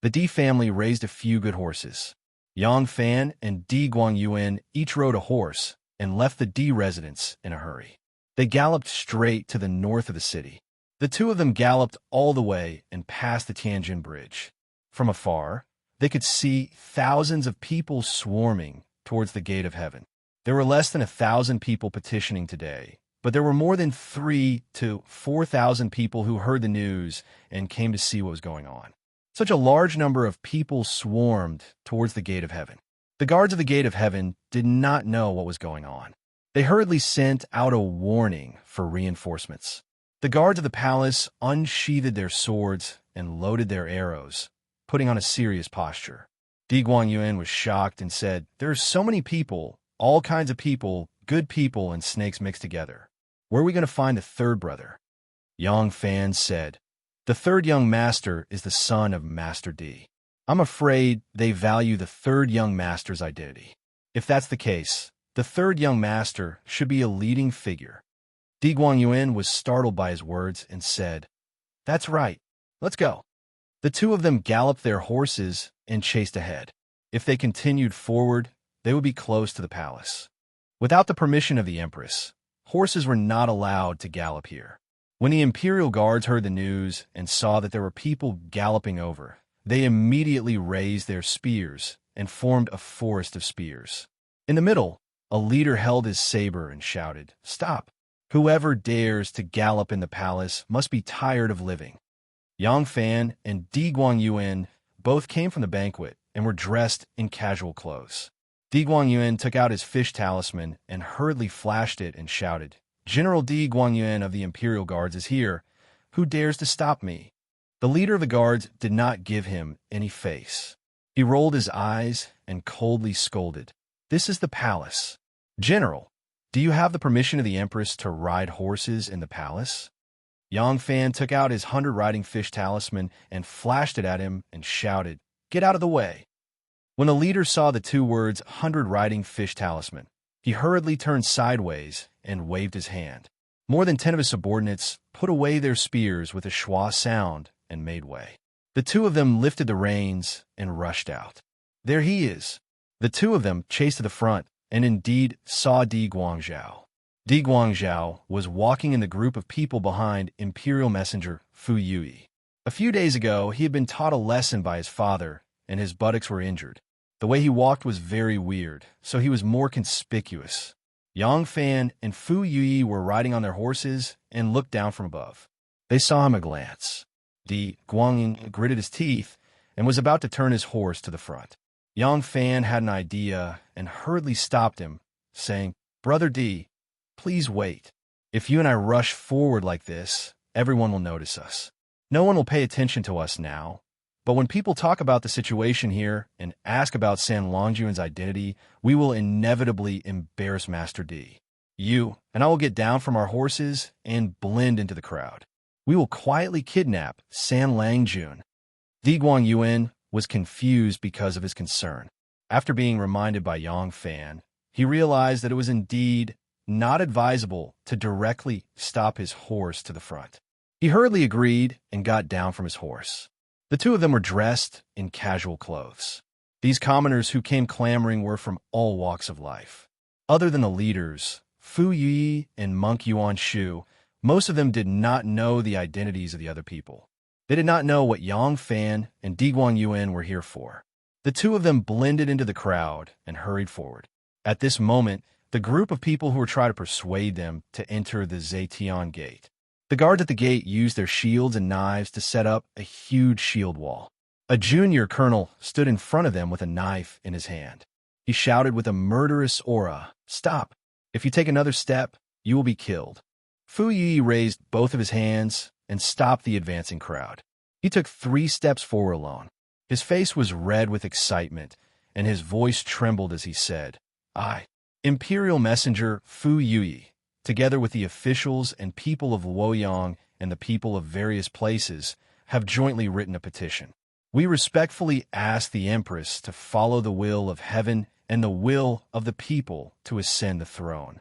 The Di family raised a few good horses. Yang Fan and Di Guangyuan each rode a horse and left the Di residence in a hurry. They galloped straight to the north of the city. The two of them galloped all the way and passed the Tianjin Bridge. From afar, they could see thousands of people swarming towards the gate of heaven. There were less than 1,000 people petitioning today, but there were more than 3,000 to 4,000 people who heard the news and came to see what was going on. Such a large number of people swarmed towards the gate of heaven. The guards of the gate of heaven did not know what was going on. They hurriedly sent out a warning for reinforcements. The guards of the palace unsheathed their swords and loaded their arrows, putting on a serious posture. Di Guangyuan was shocked and said, "There are so many people, all kinds of people, good people and snakes mixed together. Where are we going to find the third brother?" Yang Fan said, "The third young master is the son of Master Di. I'm afraid they value the third young master's identity. If that's the case, the third young master should be a leading figure." Di Guangyuan was startled by his words and said, "That's right. Let's go." The two of them galloped their horses and chased ahead. If they continued forward, they would be close to the palace. Without the permission of the empress, horses were not allowed to gallop here. When the imperial guards heard the news and saw that there were people galloping over, they immediately raised their spears and formed a forest of spears. In the middle, a leader held his saber and shouted, "Stop! Whoever dares to gallop in the palace must be tired of living." Yang Fan and Di Guangyuan both came from the banquet and were dressed in casual clothes. Di Guangyuan took out his fish talisman and hurriedly flashed it and shouted, "General Di Guangyuan of the Imperial Guards is here. Who dares to stop me?" The leader of the guards did not give him any face. He rolled his eyes and coldly scolded, "This is the palace. General, do you have the permission of the Empress to ride horses in the palace?" Yang Fan took out his 100 riding fish talisman and flashed it at him and shouted, "Get out of the way." When the leader saw the two words 100 riding fish talisman, he hurriedly turned sideways and waved his hand. More than 10 of his subordinates put away their spears with a schwa sound and made way. The two of them lifted the reins and rushed out. "There he is." The two of them chased to the front and indeed saw Di Guangzhou. Di Guangzhou was walking in the group of people behind Imperial Messenger Fu Yui. A few days ago, he had been taught a lesson by his father, and his buttocks were injured. The way he walked was very weird, so he was more conspicuous. Yang Fan and Fu Yui were riding on their horses and looked down from above. They saw him a glance. Di Guangyuan gritted his teeth and was about to turn his horse to the front. Yang Fan had an idea and hurriedly stopped him, saying, "Brother Di, please wait. If you and I rush forward like this, everyone will notice us. No one will pay attention to us now. But when people talk about the situation here and ask about San Longjuan's identity, we will inevitably embarrass Master Di. You and I will get down from our horses and blend into the crowd. We will quietly kidnap San Langjun." Di Guangyuan was confused because of his concern. After being reminded by Yang Fan, he realized that it was indeed not advisable to directly stop his horse to the front. He hurriedly agreed and got down from his horse. The two of them were dressed in casual clothes. These commoners who came clamoring were from all walks of life. Other than the leaders, Fu Yi and Monk Yuan Shu, most of them did not know the identities of the other people. They did not know what Yang Fan and Di Guangyuan were here for. The two of them blended into the crowd and hurried forward. At this moment, the group of people who were trying to persuade them to enter the Zetian gate. The guards at the gate used their shields and knives to set up a huge shield wall. A junior colonel stood in front of them with a knife in his hand. He shouted with a murderous aura, "Stop! If you take another step, you will be killed." Fu Yi raised both of his hands and stopped the advancing crowd. He took 3 steps forward alone. His face was red with excitement, and his voice trembled as he said, "I, Imperial Messenger Fu Yui, together with the officials and people of Luoyang and the people of various places, have jointly written a petition. We respectfully ask the Empress to follow the will of heaven and the will of the people to ascend the throne."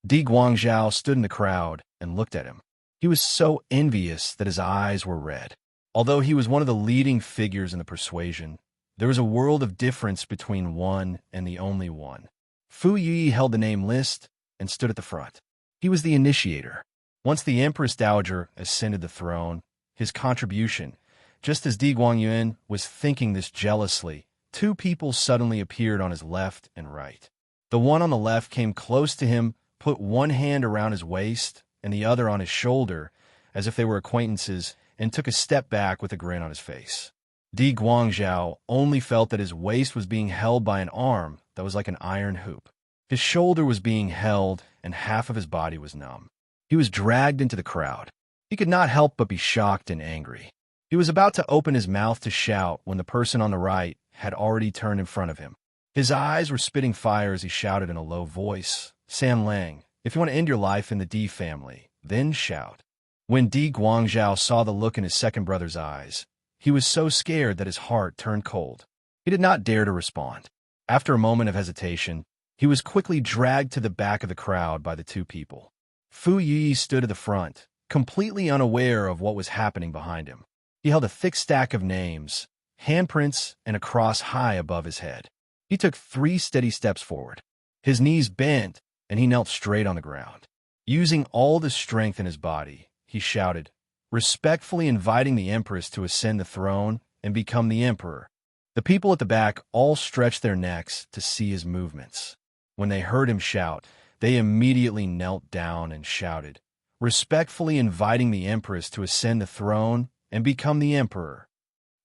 Di Guangzhou stood in the crowd and looked at him. He was so envious that his eyes were red. Although he was one of the leading figures in the persuasion, there was a world of difference between one and the only one. Fu Yi held the name list and stood at the front. He was the initiator. Once the Empress Dowager ascended the throne, his contribution, just as Di Guangyuan was thinking this jealously, 2 people suddenly appeared on his left and right. The one on the left came close to him put one hand around his waist and the other on his shoulder, as if they were acquaintances, and took a step back with a grin on his face. Di Guangzhou only felt that his waist was being held by an arm that was like an iron hoop. His shoulder was being held, and half of his body was numb. He was dragged into the crowd. He could not help but be shocked and angry. He was about to open his mouth to shout when the person on the right had already turned in front of him. His eyes were spitting fire as he shouted in a low voice, "San Lang, if you want to end your life in the Di family, then shout." When Di Guangzhou saw the look in his second brother's eyes, he was so scared that his heart turned cold. He did not dare to respond. After a moment of hesitation, he was quickly dragged to the back of the crowd by the two people. Fu Yi stood at the front, completely unaware of what was happening behind him. He held a thick stack of names, handprints, and a cross high above his head. He took 3 steady steps forward. His knees bent, and he knelt straight on the ground. Using all the strength in his body, he shouted, respectfully inviting the Empress to ascend the throne and become the Emperor. The people at the back all stretched their necks to see his movements. When they heard him shout, they immediately knelt down and shouted, respectfully inviting the Empress to ascend the throne and become the Emperor.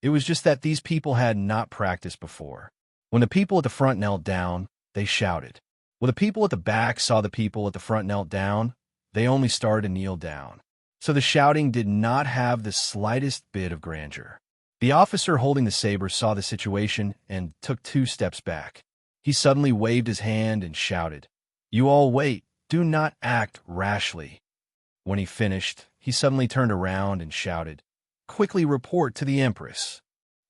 It was just that these people had not practiced before. When the people at the front knelt down, they shouted. When the people at the back saw the people at the front knelt down, they only started to kneel down. So the shouting did not have the slightest bit of grandeur. The officer holding the saber saw the situation and took 2 steps back. He suddenly waved his hand and shouted, "You all wait, do not act rashly." When he finished, he suddenly turned around and shouted, "Quickly report to the Empress."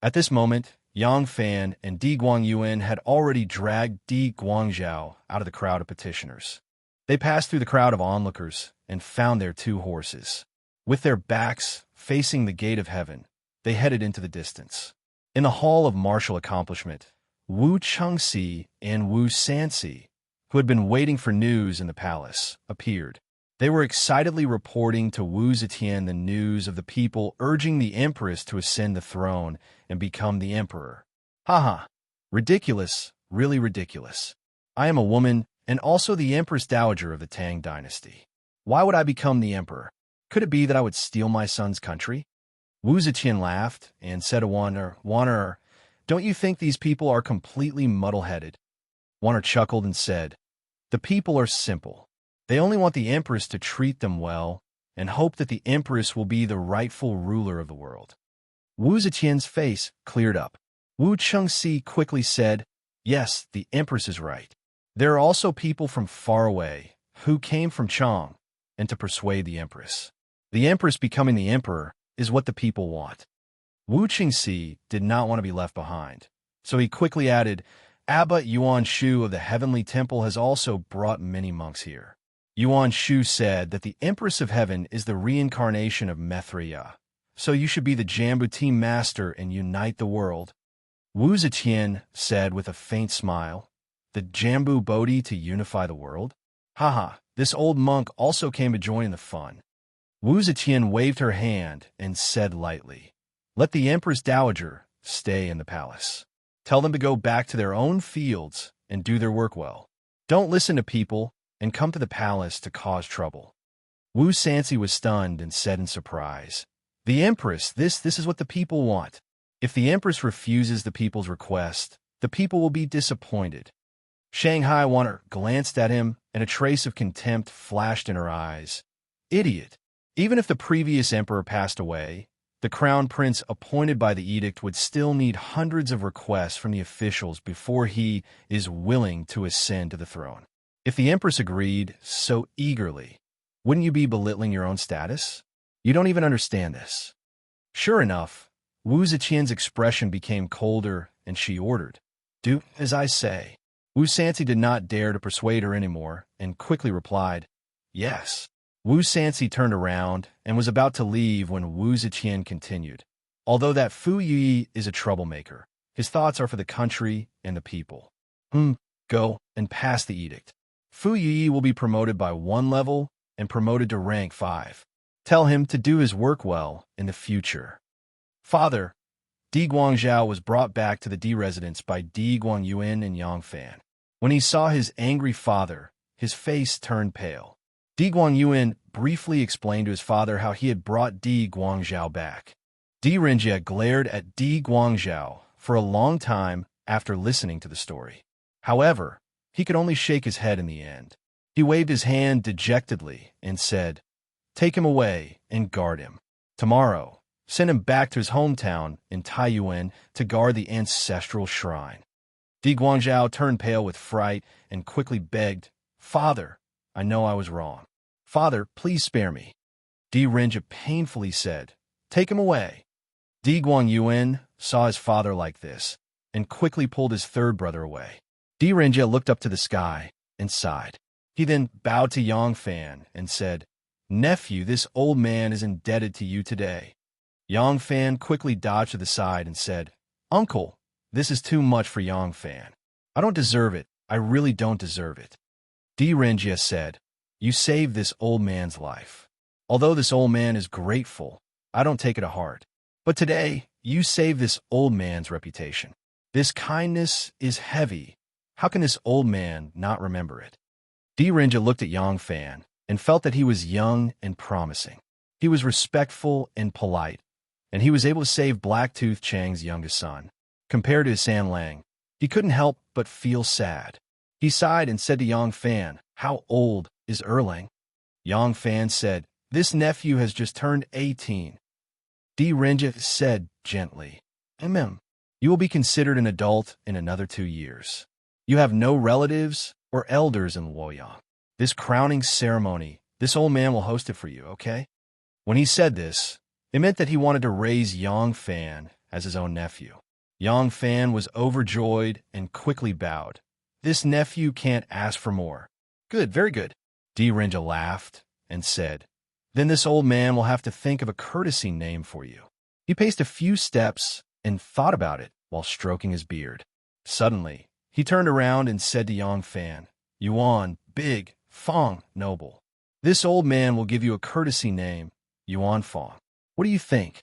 At this moment, Yang Fan and Di Guangyuan had already dragged Di Guangzhou out of the crowd of petitioners. They passed through the crowd of onlookers and found their 2 horses. With their backs facing the gate of heaven, they headed into the distance. In the hall of martial accomplishment, Wu Chengxi and Wu Sanxi, who had been waiting for news in the palace, appeared. They were excitedly reporting to Wu Zetian the news of the people urging the Empress to ascend the throne and become the Emperor. Haha, ridiculous, really ridiculous. I am a woman and also the Empress Dowager of the Tang dynasty. Why would I become the Emperor? Could it be that I would steal my son's country? Wu Zetian laughed and said to Wanner, don't you think these people are completely muddle-headed? Wanner chuckled and said, the people are simple. They only want the Empress to treat them well and hope that the Empress will be the rightful ruler of the world. Wu Zetian's face cleared up. Wu Chengxi quickly said, yes, the Empress is right. There are also people from far away who came from Chang and to persuade the Empress. The Empress becoming the Emperor is what the people want. Wu Chengxi did not want to be left behind, so he quickly added, Abbot Yuan Shu of the Heavenly Temple has also brought many monks here. Yuan Shu said that the Empress of Heaven is the reincarnation of Mithriya, so you should be the Jambu team master and unite the world. Wu Zetian said with a faint smile, the Jambu Bodhi to unify the world? Haha, this old monk also came to join in the fun. Wu Zetian waved her hand and said lightly, let the Empress Dowager stay in the palace. Tell them to go back to their own fields and do their work well. Don't listen to people and come to the palace to cause trouble. Wu Sanxi was stunned and said in surprise, the Empress, this is what the people want. If the Empress refuses the people's request, the people will be disappointed. Shanghai Wanner glanced at him, and a trace of contempt flashed in her eyes. Idiot! Even if the previous emperor passed away, the crown prince appointed by the edict would still need hundreds of requests from the officials before he is willing to ascend to the throne. If the Empress agreed so eagerly, wouldn't you be belittling your own status? You don't even understand this. Sure enough, Wu Zetian's expression became colder, and she ordered, do as I say. Wu Sanxi did not dare to persuade her anymore, and quickly replied, yes. Wu Sanxi turned around and was about to leave when Wu Zetian continued. Although that Fu Yi is a troublemaker, his thoughts are for the country and the people. Go and pass the edict. Fu Yi will be promoted by 1 level and promoted to rank 5. Tell him to do his work well in the future. Father, Di Guangzhou was brought back to the Di residence by Di Guangyuan and Yang Fan. When he saw his angry father, his face turned pale. Di Guangyuan briefly explained to his father how he had brought Di Guangzhao back. Di Renjie glared at Di Guangzhao for a long time after listening to the story. However, he could only shake his head in the end. He waved his hand dejectedly and said, "Take him away and guard him. Tomorrow, send him back to his hometown in Taiyuan to guard the ancestral shrine." Di Guangzhao turned pale with fright and quickly begged, "Father, I know I was wrong. Father, please spare me." Di Renjie painfully said, "Take him away." Di Guangyuan saw his father like this and quickly pulled his third brother away. Di Renjie looked up to the sky and sighed. He then bowed to Yang Fan and said, "Nephew, this old man is indebted to you today." Yang Fan quickly dodged to the side and said, "Uncle, this is too much for Yang Fan. I don't deserve it. I really don't deserve it." Di Renjie said, "You saved this old man's life. Although this old man is grateful, I don't take it to heart. But today, you saved this old man's reputation. This kindness is heavy. How can this old man not remember it?" Di Renjie looked at Yang Fan and felt that he was young and promising. He was respectful and polite, and he was able to save Blacktooth Chang's youngest son. Compared to San Lang, he couldn't help but feel sad. He sighed and said to Yang Fan, "How old is Erlang?" Yang Fan said, "This nephew has just turned 18. Di Renjie said gently, "You will be considered an adult in another 2 years. You have no relatives or elders in Luoyang. This crowning ceremony, this old man will host it for you, okay?" When he said this, it meant that he wanted to raise Yang Fan as his own nephew. Yang Fan was overjoyed and quickly bowed. "This nephew can't ask for more." "Good, very good." Di Renjie laughed and said, "Then this old man will have to think of a courtesy name for you." He paced a few steps and thought about it while stroking his beard. Suddenly, he turned around and said to Yang Fan, "Yuan, big, Fong, noble. This old man will give you a courtesy name, Yuan Fong. What do you think?"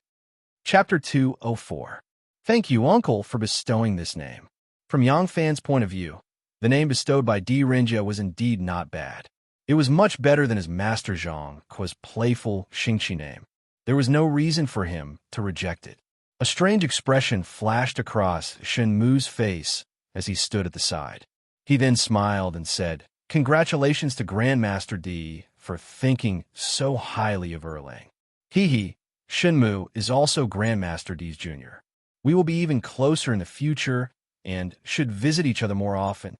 Chapter 204. Thank you, Uncle, for bestowing this name. From Yang Fan's point of view, the name bestowed by Di Renjie was indeed not bad. It was much better than his master Zhang's playful Xingqi name. There was no reason for him to reject it. A strange expression flashed across Shen Mu's face as he stood at the side. He then smiled and said, "Congratulations to Grandmaster Di for thinking so highly of Erlang. He, Shenmu, is also Grandmaster Di's junior. We will be even closer in the future and should visit each other more often."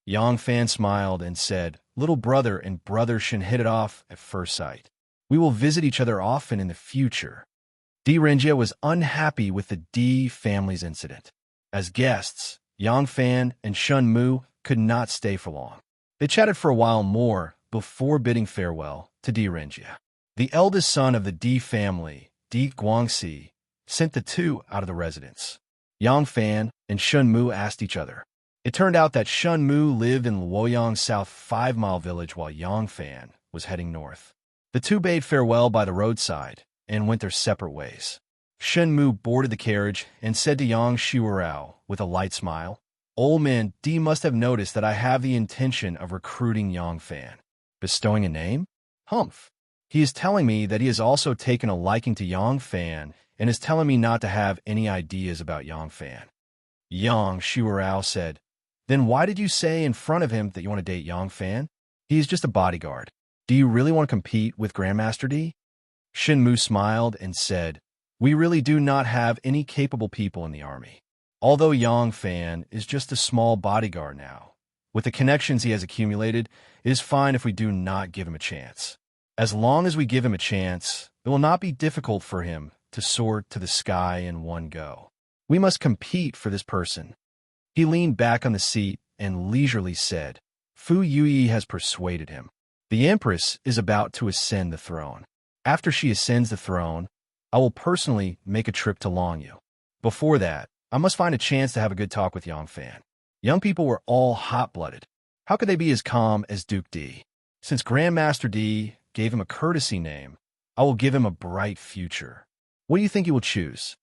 Yang Fan smiled and said, "Little brother and brother Shen hit it off at first sight. We will visit each other often in the future." Di Renjie was unhappy with the Di family's incident. As guests, Yang Fan and Shen Mu could not stay for long. They chatted for a while more before bidding farewell to Di Renjie. The eldest son of the Di family, Di Guangxi, sent the two out of the residence. Yang Fan and Shen Mu asked each other. It turned out that Shen Mu lived in Luoyang's South 5-mile village while Yang Fan was heading north. The two bade farewell by the roadside and went their separate ways. Shen Mu boarded the carriage and said to Yang Shiwarao with a light smile, "Old man, Di must have noticed that I have the intention of recruiting Yang Fan. Bestowing a name? Humph. He is telling me that he has also taken a liking to Yang Fan and is telling me not to have any ideas about Yang Fan." Yang Shiwarao said, "Then why did you say in front of him that you want to date Yang Fan? He is just a bodyguard. Do you really want to compete with Grandmaster Di?" Shen Mu smiled and said, "We really do not have any capable people in the army. Although Yang Fan is just a small bodyguard now, with the connections he has accumulated, it is fine if we do not give him a chance. As long as we give him a chance, it will not be difficult for him to soar to the sky in one go. We must compete for this person." He leaned back on the seat and leisurely said, "Fu Yuyi has persuaded him. The Empress is about to ascend the throne. After she ascends the throne, I will personally make a trip to Longyu. Before that, I must find a chance to have a good talk with Yang Fan." Young people were all hot-blooded. How could they be as calm as Duke Di? Since Grandmaster Di gave him a courtesy name, I will give him a bright future. What do you think he will choose?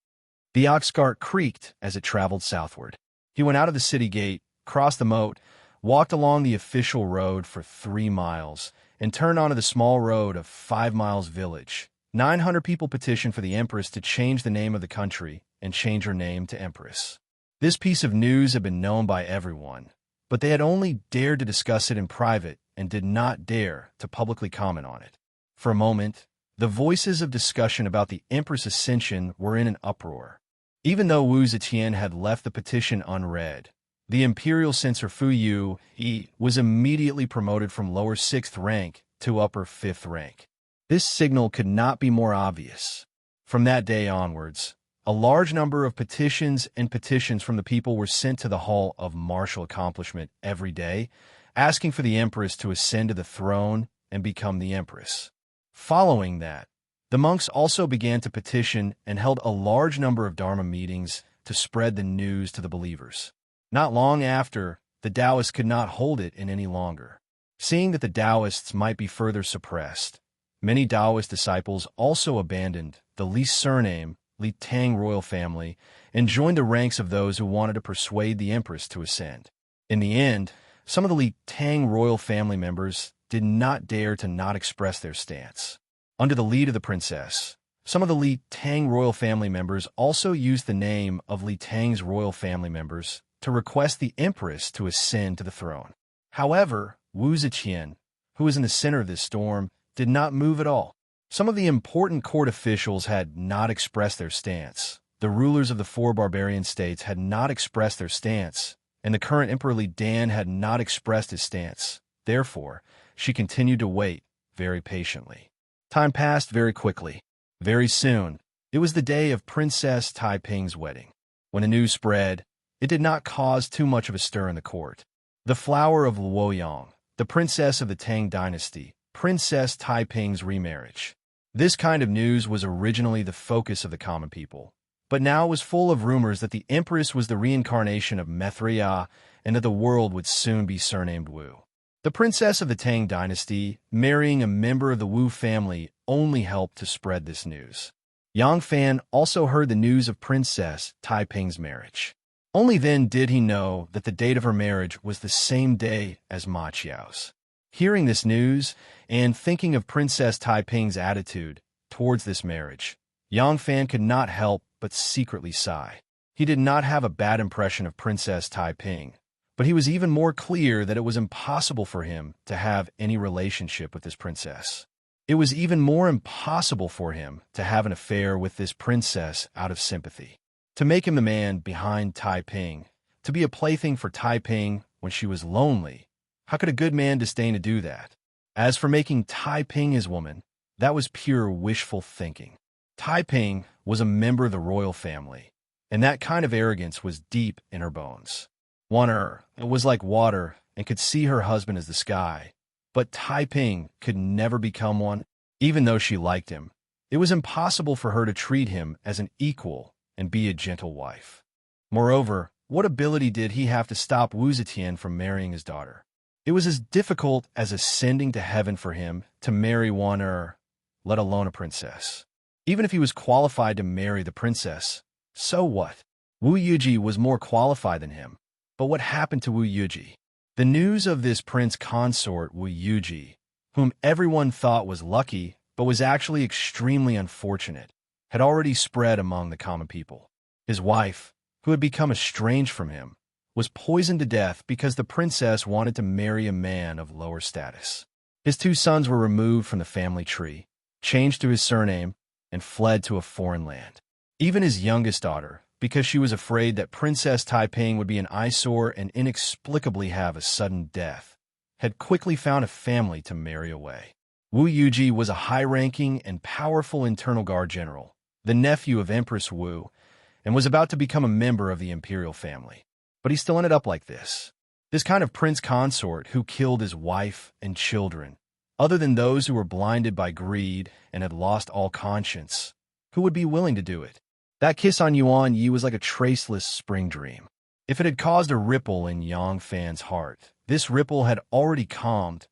The ox cart creaked as it traveled southward. He went out of the city gate, crossed the moat, walked along the official road for 3 miles, and turned onto the small road of 5 Miles Village. 900 people petitioned for the Empress to change the name of the country and change her name to Empress. This piece of news had been known by everyone, but they had only dared to discuss it in private and did not dare to publicly comment on it. For a moment, the voices of discussion about the Empress' ascension were in an uproar. Even though Wu Zetian had left the petition unread, the imperial censor Fu Yu was immediately promoted from lower 6th rank to upper 5th rank. This signal could not be more obvious. From that day onwards, a large number of petitions from the people were sent to the Hall of Martial Accomplishment every day, asking for the Empress to ascend to the throne and become the Empress. Following that, the monks also began to petition and held a large number of Dharma meetings to spread the news to the believers. Not long after, the Taoists could not hold it in any longer. Seeing that the Taoists might be further suppressed, many Taoist disciples also abandoned the Li surname, Li Tang royal family, and joined the ranks of those who wanted to persuade the Empress to ascend. In the end, some of the Li Tang royal family members did not dare to not express their stance. Under the lead of the princess, some of the Li Tang royal family members also used the name of Li Tang's royal family members to request the Empress to ascend to the throne. However, Wu Zetian, who was in the center of this storm, did not move at all. Some of the important court officials had not expressed their stance. The rulers of the 4 barbarian states had not expressed their stance, and the current Emperor Li Dan had not expressed his stance. Therefore, she continued to wait very patiently. Time passed very quickly. Very soon, it was the day of Princess Taiping's wedding. When the news spread, it did not cause too much of a stir in the court. The flower of Luoyang, the princess of the Tang dynasty, Princess Taiping's remarriage. This kind of news was originally the focus of the common people, but now it was full of rumors that the Empress was the reincarnation of Mithria and that the world would soon be surnamed Wu. The princess of the Tang dynasty marrying a member of the Wu family only helped to spread this news. Yang Fan also heard the news of Princess Taiping's marriage. Only then did he know that the date of her marriage was the same day as Ma Qiao's. Hearing this news and thinking of Princess Taiping's attitude towards this marriage, Yang Fan could not help but secretly sigh. He did not have a bad impression of Princess Taiping, but he was even more clear that it was impossible for him to have any relationship with this princess. It was even more impossible for him to have an affair with this princess out of sympathy. To make him the man behind Taiping, to be a plaything for Taiping when she was lonely, how could a good man disdain to do that? As for making Taiping his woman, that was pure wishful thinking. Taiping was a member of the royal family, and that kind of arrogance was deep in her bones. It was like water and could see her husband as the sky, but Taiping could never become one, even though she liked him. It was impossible for her to treat him as an equal and be a gentle wife. Moreover, what ability did he have to stop Wu Zetian from marrying his daughter? It was as difficult as ascending to heaven for him to marry let alone a princess. Even if he was qualified to marry the princess, so what? Wu Yuji was more qualified than him. But what happened to Wu Yuji? The news of this prince consort Wu Yuji, whom everyone thought was lucky but was actually extremely unfortunate, had already spread among the common people. His wife, who had become estranged from him, was poisoned to death because the princess wanted to marry a man of lower status. His 2 sons were removed from the family tree, changed to his surname, and fled to a foreign land. Even his youngest daughter, because she was afraid that Princess Taiping would be an eyesore and inexplicably have a sudden death, had quickly found a family to marry away. Wu Yuji was a high-ranking and powerful internal guard general, the nephew of Empress Wu, and was about to become a member of the imperial family. But he still ended up like this. This kind of prince consort who killed his wife and children, other than those who were blinded by greed and had lost all conscience, who would be willing to do it? That kiss on Yuan Yi was like a traceless spring dream. If it had caused a ripple in Yang Fan's heart, this ripple had already calmed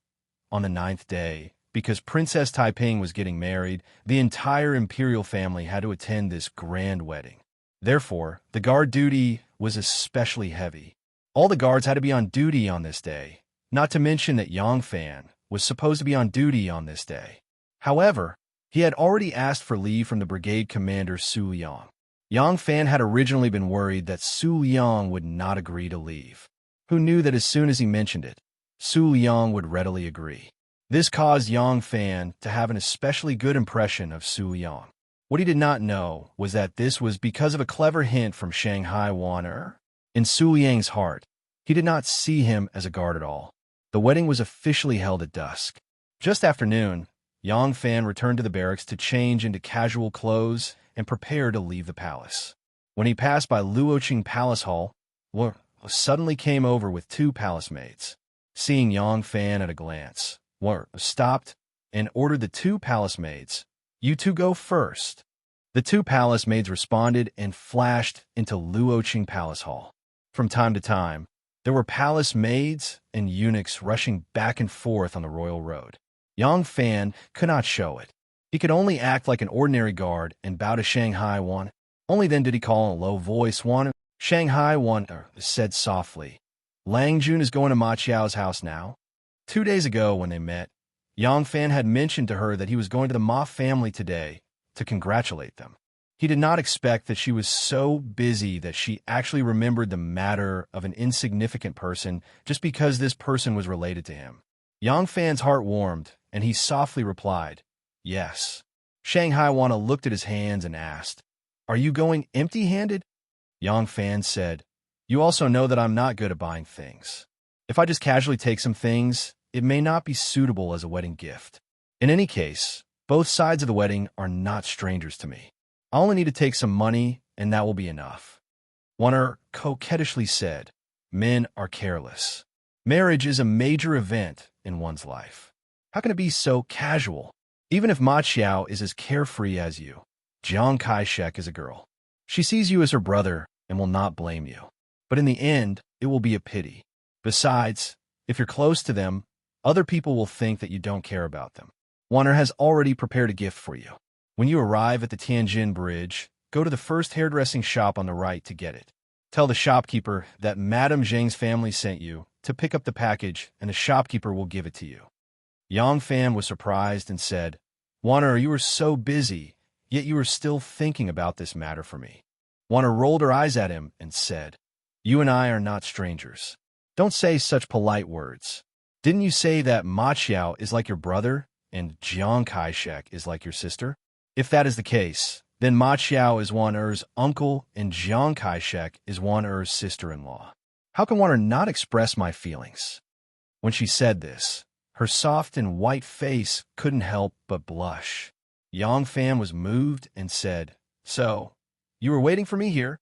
on the 9th day. Because Princess Taiping was getting married, the entire imperial family had to attend this grand wedding. Therefore, the guard duty was especially heavy. All the guards had to be on duty on this day, not to mention that Yang Fan was supposed to be on duty on this day. However, he had already asked for leave from the brigade commander Su Liang. Yang Fan had originally been worried that Su Liang would not agree to leave. Who knew that as soon as he mentioned it, Su Liang would readily agree. This caused Yang Fan to have an especially good impression of Su Liang. What he did not know was that this was because of a clever hint from Shanghai Wan. In Su Liang's heart, he did not see him as a guard at all. The wedding was officially held at dusk. Just after noon, Yang Fan returned to the barracks to change into casual clothes and prepare to leave the palace. When he passed by Luoqing Palace Hall, Wu suddenly came over with two palace maids. Seeing Yang Fan at a glance, Wu stopped and ordered the two palace maids, "You two go first." The two palace maids responded and flashed into Luoqing Palace Hall. From time to time, there were palace maids and eunuchs rushing back and forth on the royal road. Yang Fan could not show it. He could only act like an ordinary guard and bow to Shanghai Wan. Only then did he call in a low voice. "Wan." Shanghai Wan said softly, "Lang Jun is going to Ma Qiao's house now." 2 days ago when they met, Yang Fan had mentioned to her that he was going to the Ma family today to congratulate them. He did not expect that she was so busy that she actually remembered the matter of an insignificant person just because this person was related to him. Yang Fan's heart warmed, and he softly replied, "Yes." Shanghai Wana looked at his hands and asked, "Are you going empty-handed?" Yang Fan said, "You also know that I'm not good at buying things. If I just casually take some things, it may not be suitable as a wedding gift. In any case, both sides of the wedding are not strangers to me. I only need to take some money, and that will be enough." Warner coquettishly said, "Men are careless. Marriage is a major event in one's life. How can it be so casual? Even if Ma Qiao is as carefree as you, Jiang Kai-shek is a girl. She sees you as her brother and will not blame you. But in the end, it will be a pity. Besides, if you're close to them, other people will think that you don't care about them. Warner has already prepared a gift for you. When you arrive at the Tianjin Bridge, go to the first hairdressing shop on the right to get it. Tell the shopkeeper that Madame Zhang's family sent you to pick up the package, and the shopkeeper will give it to you." Yang Fan was surprised and said, "Warner, you are so busy, yet you are still thinking about this matter for me." Warner rolled her eyes at him and said, "You and I are not strangers. Don't say such polite words. Didn't you say that Ma Qiao is like your brother and Jiang Kai-shek is like your sister? If that is the case, then Ma Qiao is Warner's uncle and Jiang Kai-shek is Warner's sister-in-law. How can Warner not express my feelings?" When she said this, her soft and white face couldn't help but blush. Yang Fan was moved and said, "So, you were waiting for me here?"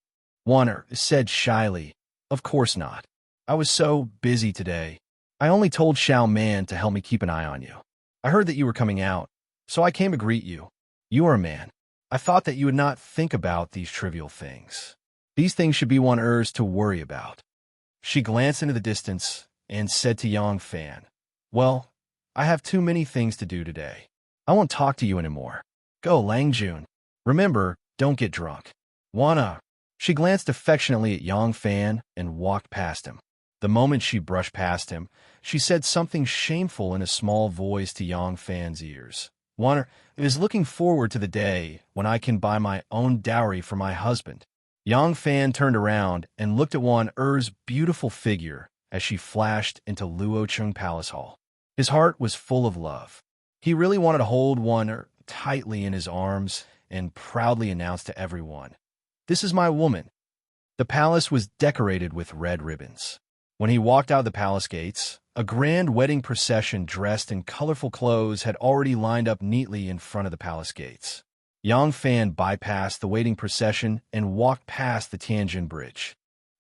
Warner said shyly, "Of course not. I was so busy today. I only told Xiao Man to help me keep an eye on you. I heard that you were coming out, so I came to greet you. You are a man. I thought that you would not think about these trivial things. These things should be one's to worry about." She glanced into the distance and said to Yang Fan, "Well, I have too many things to do today. I won't talk to you anymore. Go, Lang Jun. Remember, don't get drunk." "Wanna." She glanced affectionately at Yang Fan and walked past him. The moment she brushed past him, she said something shameful in a small voice to Yang Fan's ears. "Wanna is looking forward to the day when I can buy my own dowry for my husband." Yang Fan turned around and looked at Wan's beautiful figure as she flashed into Luoqing Palace Hall. His heart was full of love. He really wanted to hold Wan tightly in his arms and proudly announce to everyone, "This is my woman." The palace was decorated with red ribbons. When he walked out of the palace gates, a grand wedding procession dressed in colorful clothes had already lined up neatly in front of the palace gates. Yang Fan bypassed the waiting procession and walked past the Tianjin Bridge.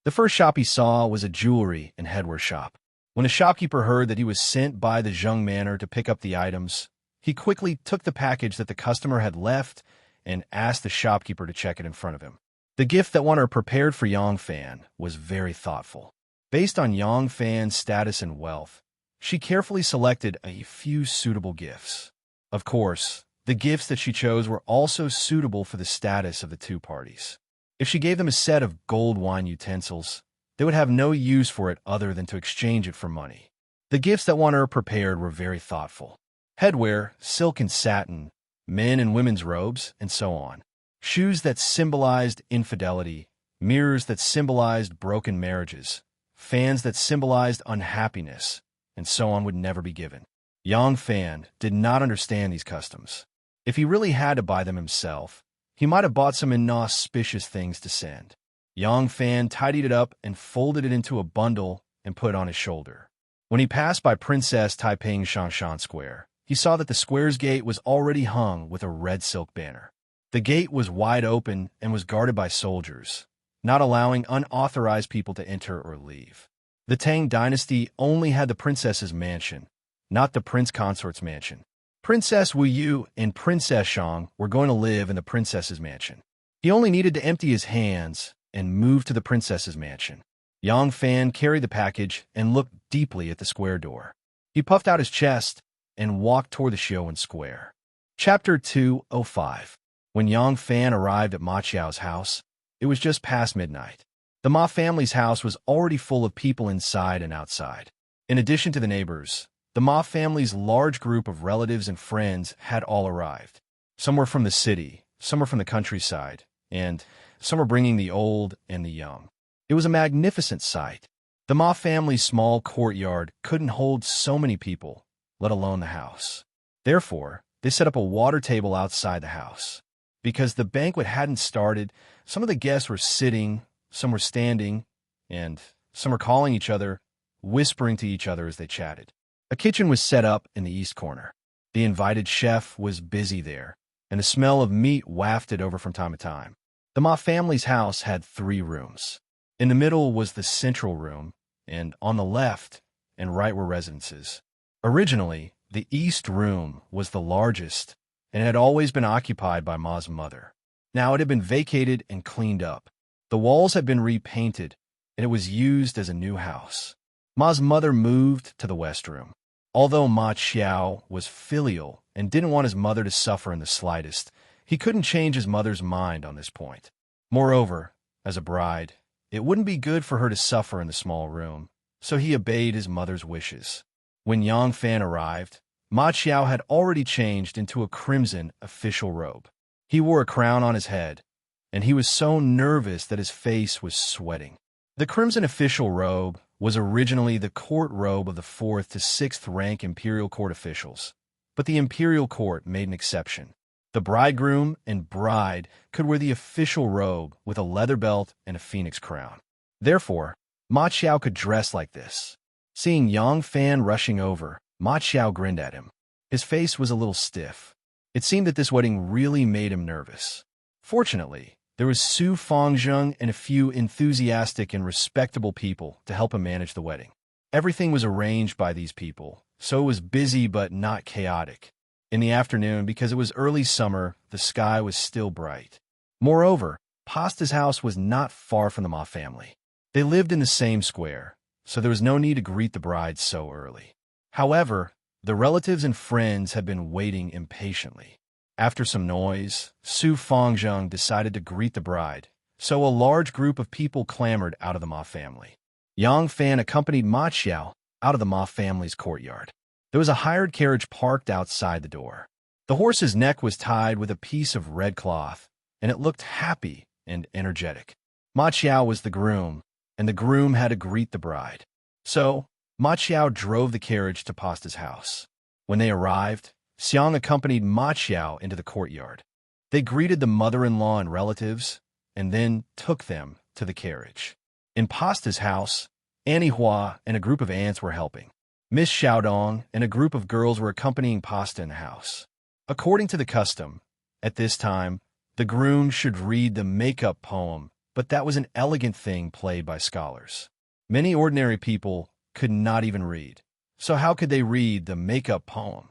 The first shop he saw was a jewelry and headwear shop. When the shopkeeper heard that he was sent by the Zheng Manor to pick up the items, he quickly took the package that the customer had left and asked the shopkeeper to check it in front of him. The gift that Warner prepared for Yang Fan was very thoughtful. Based on Yang Fan's status and wealth, she carefully selected a few suitable gifts. Of course, the gifts that she chose were also suitable for the status of the two parties. If she gave them a set of gold wine utensils, They would have no use for it other than to exchange it for money. The gifts that Wanner prepared were very thoughtful. Headwear, silk and satin, men and women's robes, and so on. Shoes that symbolized infidelity, mirrors that symbolized broken marriages, fans that symbolized unhappiness, and so on would never be given. Yang Fan did not understand these customs. If he really had to buy them himself, he might have bought some inauspicious things to send. Yang Fan tidied it up and folded it into a bundle and put it on his shoulder. When he passed by Princess Taiping Shanshan Square, he saw that the square's gate was already hung with a red silk banner. The gate was wide open and was guarded by soldiers, not allowing unauthorized people to enter or leave. The Tang dynasty only had the princess's mansion, not the prince consort's mansion. Princess Wu Yu and Princess Shang were going to live in the princess's mansion. He only needed to empty his hands and move to the princess's mansion. Yang Fan carried the package and looked deeply at the square door. He puffed out his chest and walked toward the Xiaowen Square. Chapter 205. When Yang Fan arrived at Ma Qiao's house, it was just past midnight. The Ma family's house was already full of people inside and outside. In addition to the neighbors, the Ma family's large group of relatives and friends had all arrived. Some were from the city, some were from the countryside, and some were bringing the old and the young. It was a magnificent sight. The Ma family's small courtyard couldn't hold so many people, let alone the house. Therefore, they set up a water table outside the house. Because the banquet hadn't started, some of the guests were sitting, some were standing, and some were calling each other, whispering to each other as they chatted. A kitchen was set up in the east corner. The invited chef was busy there, and the smell of meat wafted over from time to time. The Ma family's house had 3 rooms. In the middle was the central room, and on the left and right were residences. Originally, the east room was the largest, and it had always been occupied by Ma's mother. Now it had been vacated and cleaned up. The walls had been repainted, and it was used as a new house. Ma's mother moved to the west room. Although Ma Qiao was filial and didn't want his mother to suffer in the slightest, he couldn't change his mother's mind on this point. Moreover, as a bride, it wouldn't be good for her to suffer in the small room, so he obeyed his mother's wishes. When Yang Fan arrived, Ma Qiao had already changed into a crimson official robe. He wore a crown on his head, and he was so nervous that his face was sweating. The crimson official robe was originally the court robe of the 4th to 6th rank imperial court officials, but the imperial court made an exception. The bridegroom and bride could wear the official robe with a leather belt and a phoenix crown. Therefore, Ma Qiao could dress like this. Seeing Yang Fan rushing over, Ma Qiao grinned at him. His face was a little stiff. It seemed that this wedding really made him nervous. Fortunately, there was Su Fangzheng and a few enthusiastic and respectable people to help him manage the wedding. Everything was arranged by these people, so it was busy but not chaotic. In the afternoon, because it was early summer, the sky was still bright. Moreover, Pasta's house was not far from the Ma family. They lived in the same square, so there was no need to greet the bride so early. However, the relatives and friends had been waiting impatiently. After some noise, Su Fangzheng decided to greet the bride, so a large group of people clamored out of the Ma family. Yang Fan accompanied Ma Qiao out of the Ma family's courtyard. There was a hired carriage parked outside the door. The horse's neck was tied with a piece of red cloth, and it looked happy and energetic. Ma Qiao was the groom, and the groom had to greet the bride. So, Ma Qiao drove the carriage to Pasta's house. When they arrived, Xiang accompanied Ma Qiao into the courtyard. They greeted the mother-in-law and relatives, and then took them to the carriage. In Pasta's house, Annie Hua and a group of aunts were helping. Miss Xiaodong and a group of girls were accompanying Pasta in the house. According to the custom, at this time, the groom should read the make-up poem, but that was an elegant thing played by scholars. Many ordinary people could not even read, so how could they read the make-up poem?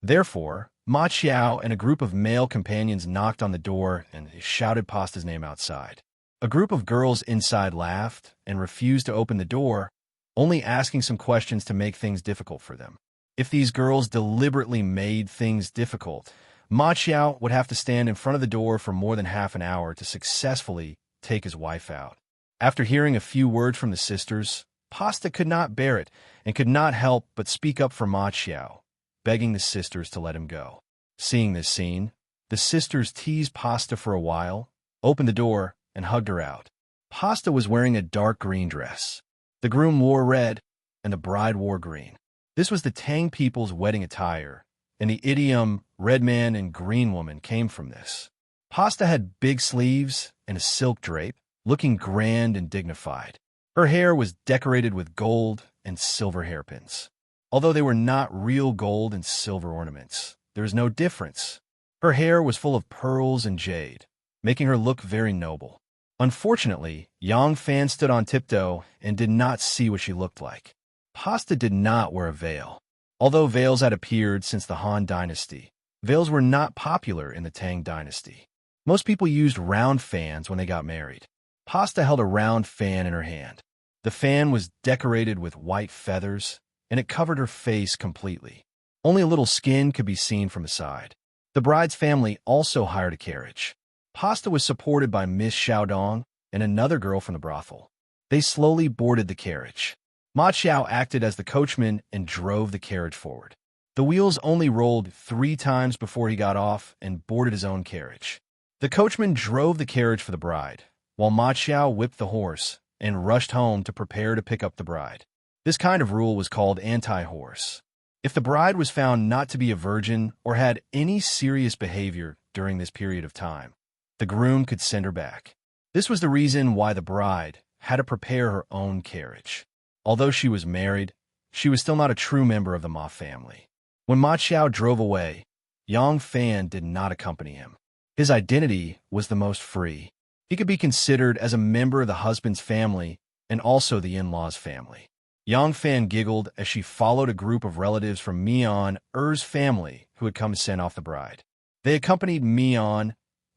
Therefore, Ma Qiao and a group of male companions knocked on the door and shouted Pasta's name outside. A group of girls inside laughed and refused to open the door, only asking some questions to make things difficult for them. If these girls deliberately made things difficult, Ma Qiao would have to stand in front of the door for more than half an hour to successfully take his wife out. After hearing a few words from the sisters, Pasta could not bear it and could not help but speak up for Ma Xiao, begging the sisters to let him go. Seeing this scene, the sisters teased Pasta for a while, opened the door, and hugged her out. Pasta was wearing a dark green dress. The groom wore red, and the bride wore green. This was the Tang people's wedding attire, and the idiom red man and green woman came from this. Pasta had big sleeves and a silk drape, looking grand and dignified. Her hair was decorated with gold and silver hairpins. Although they were not real gold and silver ornaments, there was no difference. Her hair was full of pearls and jade, making her look very noble. Unfortunately, Yang Fan stood on tiptoe and did not see what she looked like. Pasta did not wear a veil. Although veils had appeared since the Han Dynasty, veils were not popular in the Tang Dynasty. Most people used round fans when they got married. Pasta held a round fan in her hand. The fan was decorated with white feathers, and it covered her face completely. Only a little skin could be seen from the side. The bride's family also hired a carriage. Pasta was supported by Miss Xiaodong and another girl from the brothel. They slowly boarded the carriage. Ma Xiao acted as the coachman and drove the carriage forward. The wheels only rolled 3 times before he got off and boarded his own carriage. The coachman drove the carriage for the bride, while Ma Xiao whipped the horse and rushed home to prepare to pick up the bride. This kind of rule was called anti-horse. If the bride was found not to be a virgin or had any serious behavior during this period of time, the groom could send her back. This was the reason why the bride had to prepare her own carriage. Although she was married, she was still not a true member of the Ma family. When Ma Xiao drove away, Yang Fan did not accompany him. His identity was the most free. He could be considered as a member of the husband's family and also the in-law's family. Yang Fan giggled as she followed a group of relatives from Mian, Er's family who had come to send off the bride. They accompanied Mian,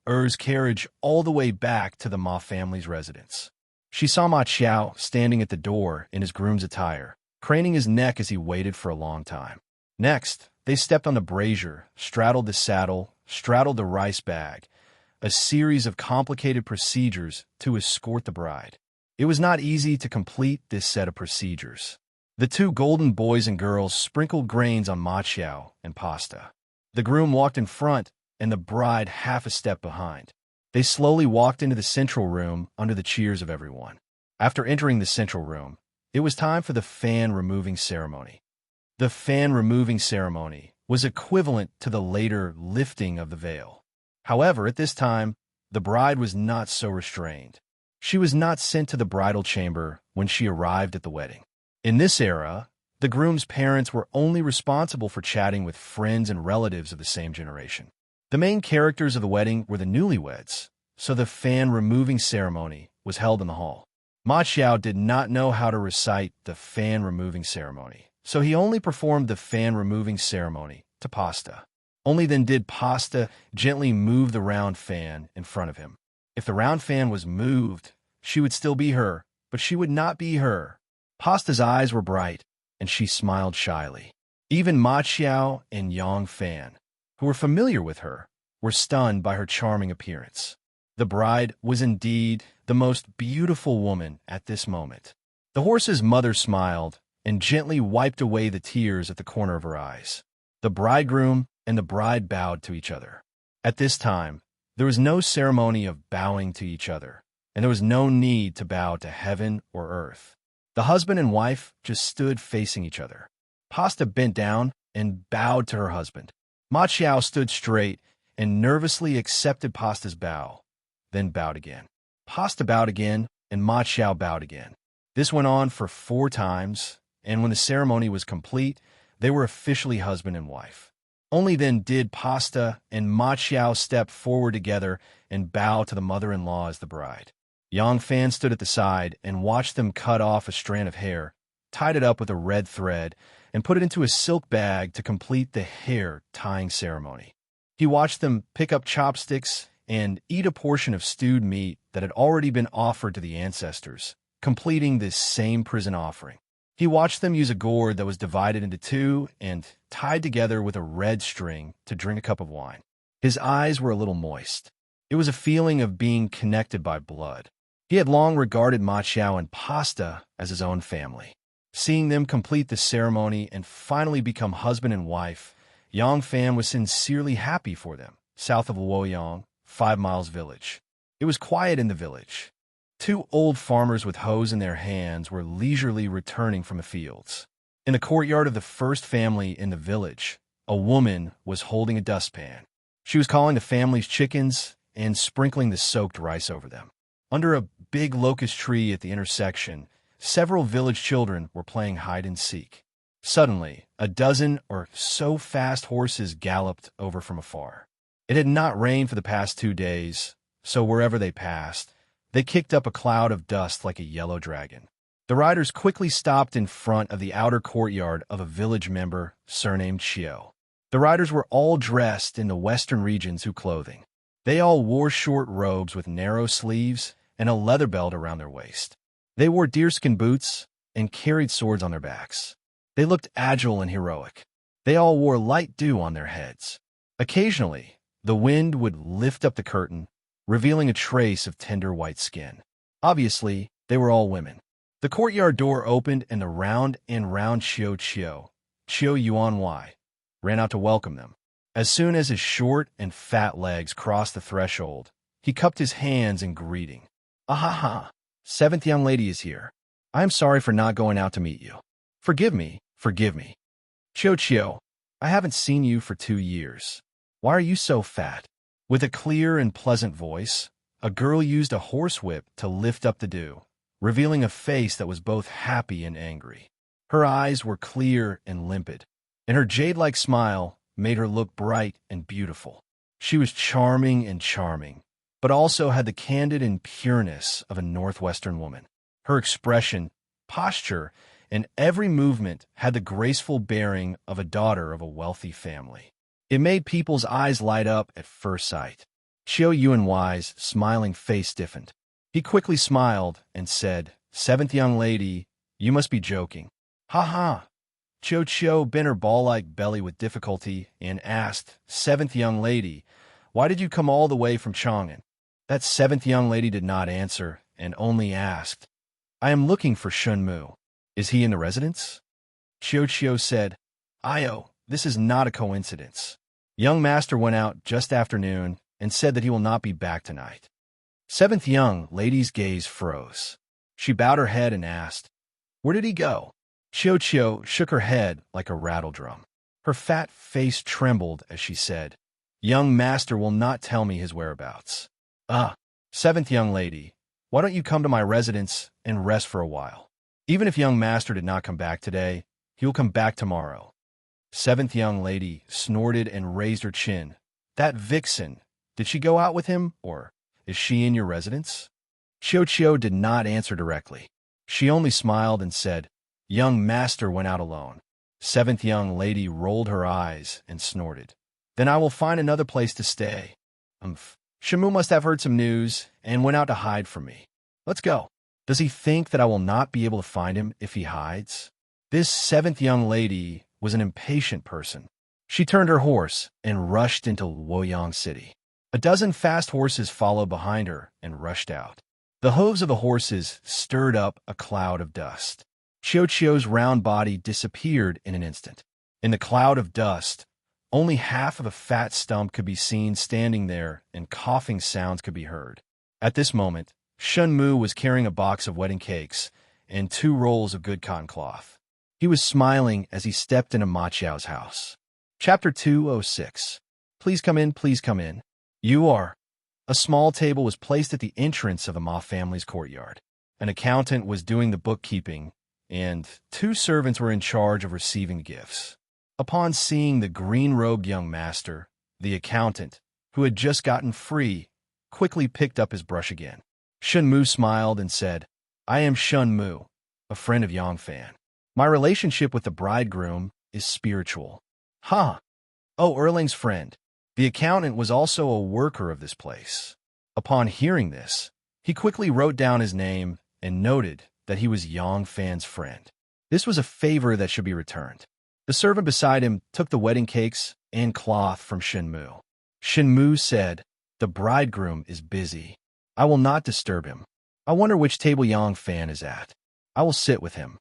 Er's carriage all the way back to the Ma family's residence. She saw Ma Xiao standing at the door in his groom's attire, craning his neck as he waited for a long time. Next, they stepped on the brazier, straddled the saddle, straddled the rice bag, a series of complicated procedures to escort the bride. It was not easy to complete this set of procedures. The 2 golden boys and girls sprinkled grains on Ma Xiao and Pasta. The groom walked in front and the bride half a step behind. They slowly walked into the central room under the cheers of everyone. After entering the central room, it was time for the fan removing ceremony. The fan removing ceremony was equivalent to the later lifting of the veil. However, at this time, the bride was not so restrained. She was not sent to the bridal chamber when she arrived at the wedding. In this era, the groom's parents were only responsible for chatting with friends and relatives of the same generation. The main characters of the wedding were the newlyweds, so the fan removing ceremony was held in the hall. Ma Xiao did not know how to recite the fan removing ceremony, so he only performed the fan removing ceremony to Pasta. Only then did Pasta gently move the round fan in front of him. If the round fan was moved, she would still be her, but she would not be her. Pasta's eyes were bright, and she smiled shyly. Even Ma Xiao and Yang Fan, who were familiar with her, were stunned by her charming appearance. The bride was indeed the most beautiful woman at this moment. The horse's mother smiled and gently wiped away the tears at the corner of her eyes. The bridegroom and the bride bowed to each other. At this time, there was no ceremony of bowing to each other, and there was no need to bow to heaven or earth. The husband and wife just stood facing each other. Pasta bent down and bowed to her husband. Ma Xiao stood straight and nervously accepted Pasta's bow, then bowed again. Pasta bowed again, and Ma Xiao bowed again. This went on for 4 times, and when the ceremony was complete, they were officially husband and wife. Only then did Pasta and Ma Xiao step forward together and bow to the mother-in-law as the bride. Yang Fan stood at the side and watched them cut off a strand of hair, tied it up with a red thread, and put it into a silk bag to complete the hair-tying ceremony. He watched them pick up chopsticks and eat a portion of stewed meat that had already been offered to the ancestors, completing this same prison offering. He watched them use a gourd that was divided into 2 and tied together with a red string to drink a cup of wine. His eyes were a little moist. It was a feeling of being connected by blood. He had long regarded Ma Qiao and Pasta as his own family. Seeing them complete the ceremony and finally become husband and wife, Yang Fan was sincerely happy for them. South of Luoyang, 5 miles village. It was quiet in the village. 2 old farmers with hoes in their hands were leisurely returning from the fields. In the courtyard of the first family in the village, a woman was holding a dustpan. She was calling the family's chickens and sprinkling the soaked rice over them. Under a big locust tree at the intersection, several village children were playing hide-and-seek. Suddenly, a dozen or so fast horses galloped over from afar. It had not rained for the past 2 days, so wherever they passed, they kicked up a cloud of dust like a yellow dragon. The riders quickly stopped in front of the outer courtyard of a village member surnamed Qiu. The riders were all dressed in the Western region's clothing. They all wore short robes with narrow sleeves and a leather belt around their waist. They wore deerskin boots and carried swords on their backs. They looked agile and heroic. They all wore light dew on their heads. Occasionally, the wind would lift up the curtain, revealing a trace of tender white skin. Obviously, they were all women. The courtyard door opened and the round Qiu Yuan Wai, ran out to welcome them. As soon as his short and fat legs crossed the threshold, he cupped his hands in greeting. "Ahaha, 7th young lady is here. I am sorry for not going out to meet you. Forgive me, forgive me. Qiu, I haven't seen you for 2 years. Why are you so fat?" With a clear and pleasant voice, a girl used a horsewhip to lift up the dew, revealing a face that was both happy and angry. Her eyes were clear and limpid, and her jade-like smile made her look bright and beautiful. She was charming, but also had the candid and pureness of a Northwestern woman. Her expression, posture, and every movement had the graceful bearing of a daughter of a wealthy family. It made people's eyes light up at first sight. Qiu Yuanwai's smiling face stiffened. He quickly smiled and said, "7th young lady, you must be joking." "Ha ha." Qiu bent her ball-like belly with difficulty and asked, "7th young lady, why did you come all the way from Chang'an?" That 7th young lady did not answer and only asked, "I am looking for Shunmu. Is he in the residence?" Qiu said, "Io, this is not a coincidence. Young master went out just afternoon and said that he will not be back tonight." 7th young lady's gaze froze. She bowed her head and asked, "Where did he go?" Qiu shook her head like a rattledrum. Her fat face trembled as she said, "Young master will not tell me his whereabouts." "Ah, 7th young lady, why don't you come to my residence and rest for a while? Even if young master did not come back today, he will come back tomorrow." 7th young lady snorted and raised her chin. "That vixen, did she go out with him, or is she in your residence?" Qiu did not answer directly. She only smiled and said, "Young master went out alone." 7th young lady rolled her eyes and snorted. "Then I will find another place to stay. Shunmu must have heard some news and went out to hide from me. Let's go. Does he think that I will not be able to find him if he hides?" This 7th young lady was an impatient person. She turned her horse and rushed into Luoyang City. A dozen fast horses followed behind her and rushed out. The hooves of the horses stirred up a cloud of dust. Qiu's round body disappeared in an instant. In the cloud of dust, only half of a fat stump could be seen standing there, and coughing sounds could be heard. At this moment, Shunmu was carrying a box of wedding cakes and 2 rolls of good cotton cloth. He was smiling as he stepped into Ma Qiao's house. Chapter 206. Please come in, please come in. You are. A small table was placed at the entrance of the Ma family's courtyard. An accountant was doing the bookkeeping, and 2 servants were in charge of receiving gifts. Upon seeing the green-robed young master, the accountant, who had just gotten free, quickly picked up his brush again. Shunmu smiled and said, "I am Shunmu, a friend of Yang Fan. My relationship with the bridegroom is spiritual." "Ha! Oh, Erling's friend." The accountant was also a worker of this place. Upon hearing this, he quickly wrote down his name and noted that he was Yang Fan's friend. This was a favor that should be returned. The servant beside him took the wedding cakes and cloth from Shunmu. Shunmu said, "The bridegroom is busy. I will not disturb him. I wonder which table Yang Fan is at. I will sit with him.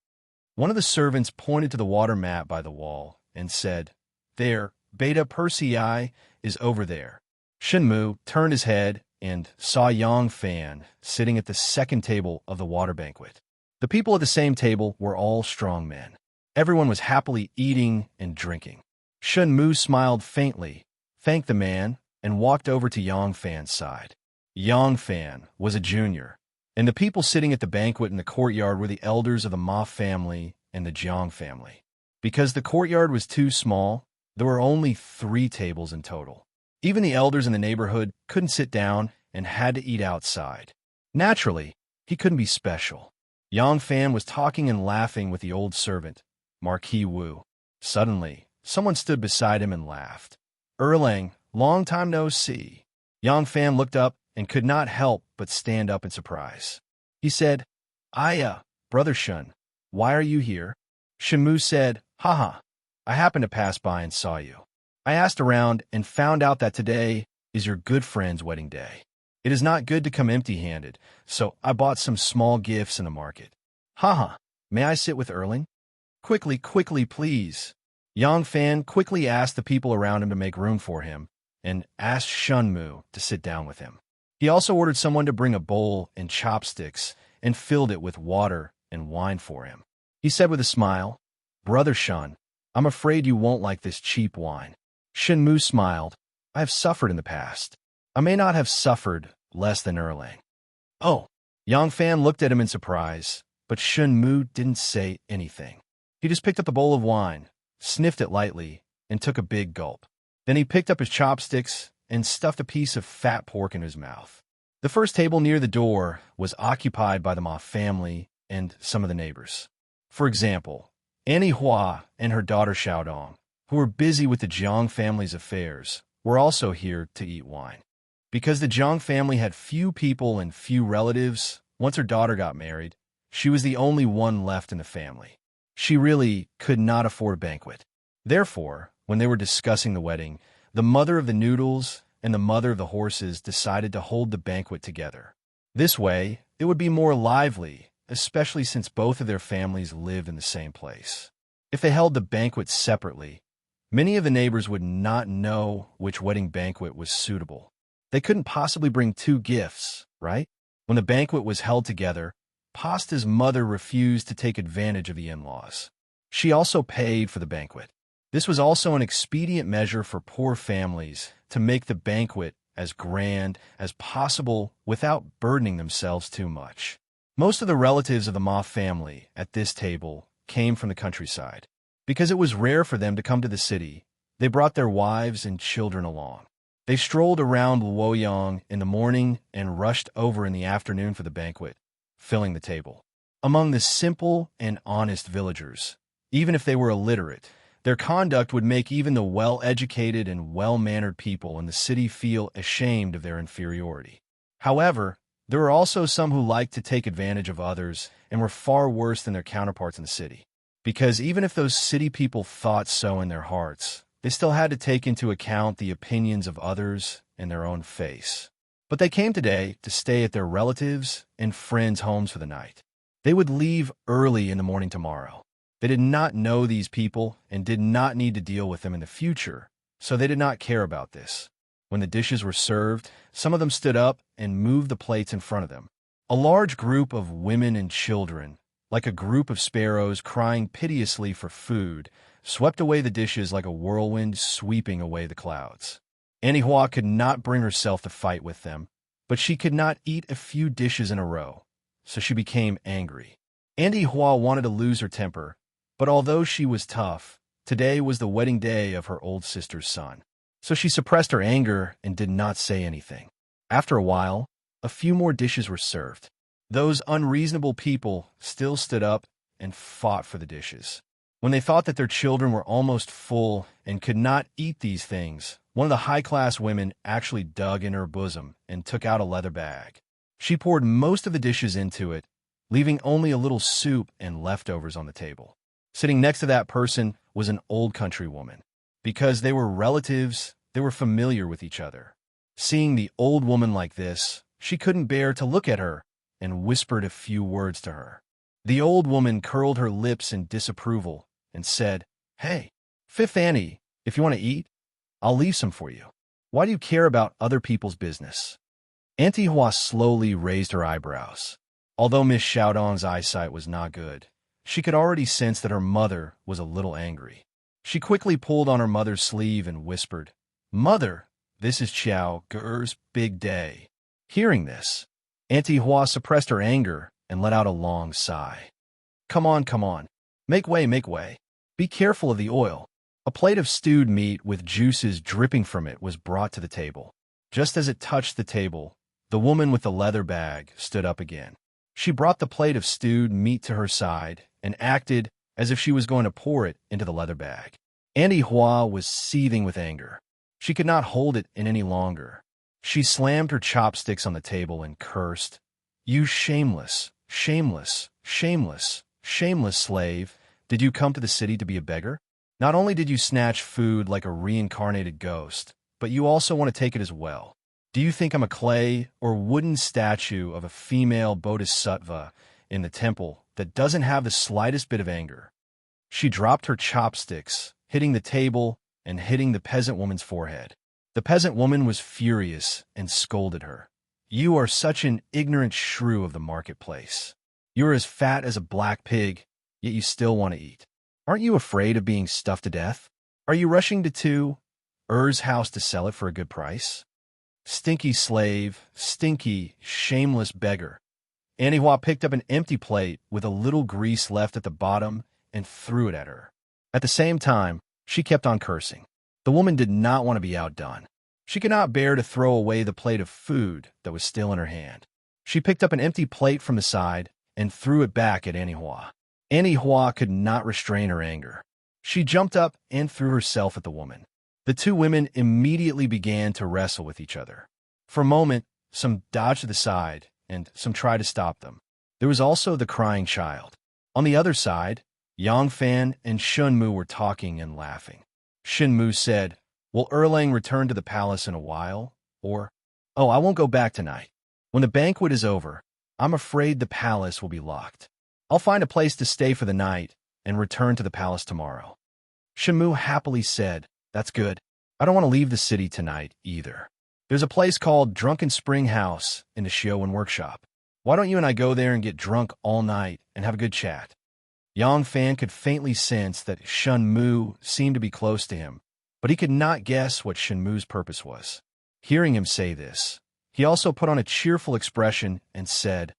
One of the servants pointed to the water mat by the wall and said, "There, Beta Persei is over there." Shenmu turned his head and saw Yang Fan sitting at the second table of the water banquet. The people at the same table were all strong men. Everyone was happily eating and drinking. Shenmu smiled faintly, thanked the man, and walked over to Yang Fan's side. Yang Fan was a junior, and the people sitting at the banquet in the courtyard were the elders of the Ma family and the Jiang family. Because the courtyard was too small, there were only 3 tables in total. Even the elders in the neighborhood couldn't sit down and had to eat outside. Naturally, he couldn't be special. Yang Fan was talking and laughing with the old servant, Marquis Wu. Suddenly, someone stood beside him and laughed. "Erlang, long time no see." Yang Fan looked up and could not help but stand up in surprise. He said, Brother Shun, why are you here?" Shenmu said, "Haha, I happened to pass by and saw you. I asked around and found out that today is your good friend's wedding day. It is not good to come empty-handed, so I bought some small gifts in the market. Haha, may I sit with Erlang?" Quickly, please." Yang Fan quickly asked the people around him to make room for him and asked Shenmu to sit down with him. He also ordered someone to bring a bowl and chopsticks and filled it with water and wine for him. He said with a smile, "Brother Shun, I'm afraid you won't like this cheap wine." Shenmu smiled. "I have suffered in the past. I may not have suffered less than Erlang." "Oh." Yang Fan looked at him in surprise, but Shenmu didn't say anything. He just picked up the bowl of wine, sniffed it lightly, and took a big gulp. Then he picked up his chopsticks and stuffed a piece of fat pork in his mouth. The first table near the door was occupied by the Ma family and some of the neighbors. For example, Annie Hua and her daughter Xiaodong, who were busy with the Jiang family's affairs, were also here to eat wine. Because the Jiang family had few people and few relatives, once her daughter got married, she was the only one left in the family. She really could not afford a banquet. Therefore, when they were discussing the wedding, the mother of the noodles and the mother of the horses decided to hold the banquet together. This way, it would be more lively, especially since both of their families lived in the same place. If they held the banquet separately, many of the neighbors would not know which wedding banquet was suitable. They couldn't possibly bring 2 gifts, right? When the banquet was held together, Pasta's mother refused to take advantage of the in-laws. She also paid for the banquet. This was also an expedient measure for poor families to make the banquet as grand as possible without burdening themselves too much. Most of the relatives of the Ma family at this table came from the countryside. Because it was rare for them to come to the city, they brought their wives and children along. They strolled around Luoyang in the morning and rushed over in the afternoon for the banquet, filling the table. Among the simple and honest villagers, even if they were illiterate, their conduct would make even the well-educated and well-mannered people in the city feel ashamed of their inferiority. However, there were also some who liked to take advantage of others and were far worse than their counterparts in the city. Because even if those city people thought so in their hearts, they still had to take into account the opinions of others and their own face. But they came today to stay at their relatives' and friends' homes for the night. They would leave early in the morning tomorrow. They did not know these people and did not need to deal with them in the future, so they did not care about this. When the dishes were served, some of them stood up and moved the plates in front of them. A large group of women and children, like a group of sparrows crying piteously for food, swept away the dishes like a whirlwind sweeping away the clouds. Annie Hua could not bring herself to fight with them, but she could not eat a few dishes in a row, so she became angry. Annie Hua wanted to lose her temper, but although she was tough, today was the wedding day of her old sister's son. So she suppressed her anger and did not say anything. After a while, a few more dishes were served. Those unreasonable people still stood up and fought for the dishes. When they thought that their children were almost full and could not eat these things, one of the high-class women actually dug in her bosom and took out a leather bag. She poured most of the dishes into it, leaving only a little soup and leftovers on the table. Sitting next to that person was an old country woman. Because they were relatives, they were familiar with each other. Seeing the old woman like this, she couldn't bear to look at her and whispered a few words to her. The old woman curled her lips in disapproval and said, "Hey, Fifth Annie, if you want to eat, I'll leave some for you. Why do you care about other people's business?" Auntie Hua slowly raised her eyebrows. Although Miss Xiaodong's eyesight was not good, she could already sense that her mother was a little angry. She quickly pulled on her mother's sleeve and whispered, "Mother, this is Xiao Ge's big day." Hearing this, Auntie Hua suppressed her anger and let out a long sigh. Come on. Make way, make way. Be careful of the oil." A plate of stewed meat with juices dripping from it was brought to the table. Just as it touched the table, the woman with the leather bag stood up again. She brought the plate of stewed meat to her side and acted as if she was going to pour it into the leather bag. Auntie Hua was seething with anger. She could not hold it in any longer. She slammed her chopsticks on the table and cursed, "You shameless slave. Did you come to the city to be a beggar? Not only did you snatch food like a reincarnated ghost, but you also want to take it as well. Do you think I'm a clay or wooden statue of a female bodhisattva in the temple that doesn't have the slightest bit of anger?" She dropped her chopsticks, hitting the table and hitting the peasant woman's forehead. The peasant woman was furious and scolded her. "You are such an ignorant shrew of the marketplace. You're as fat as a black pig, yet you still want to eat. Aren't you afraid of being stuffed to death? Are you rushing to Er's house to sell it for a good price? Stinky slave, stinky, shameless beggar." Auntie Hua picked up an empty plate with a little grease left at the bottom and threw it at her. At the same time, she kept on cursing. The woman did not want to be outdone. She could not bear to throw away the plate of food that was still in her hand. She picked up an empty plate from the side and threw it back at Auntie Hua. Auntie Hua could not restrain her anger. She jumped up and threw herself at the woman. The two women immediately began to wrestle with each other. For a moment, some dodged to the side, and some tried to stop them. There was also the crying child. On the other side, Yang Fan and Shun Mu were talking and laughing. Shin Mu said, "Will Erlang return to the palace in a while? Or, oh, I won't go back tonight. When the banquet is over, I'm afraid the palace will be locked. I'll find a place to stay for the night and return to the palace tomorrow." Shin Mu happily said, "That's good. I don't want to leave the city tonight either. There's a place called Drunken Spring House in the Shiowen workshop. Why don't you and I go there and get drunk all night and have a good chat?" Yang Fan could faintly sense that Shun Mu seemed to be close to him, but he could not guess what Shin Mu's purpose was. Hearing him say this, he also put on a cheerful expression and said,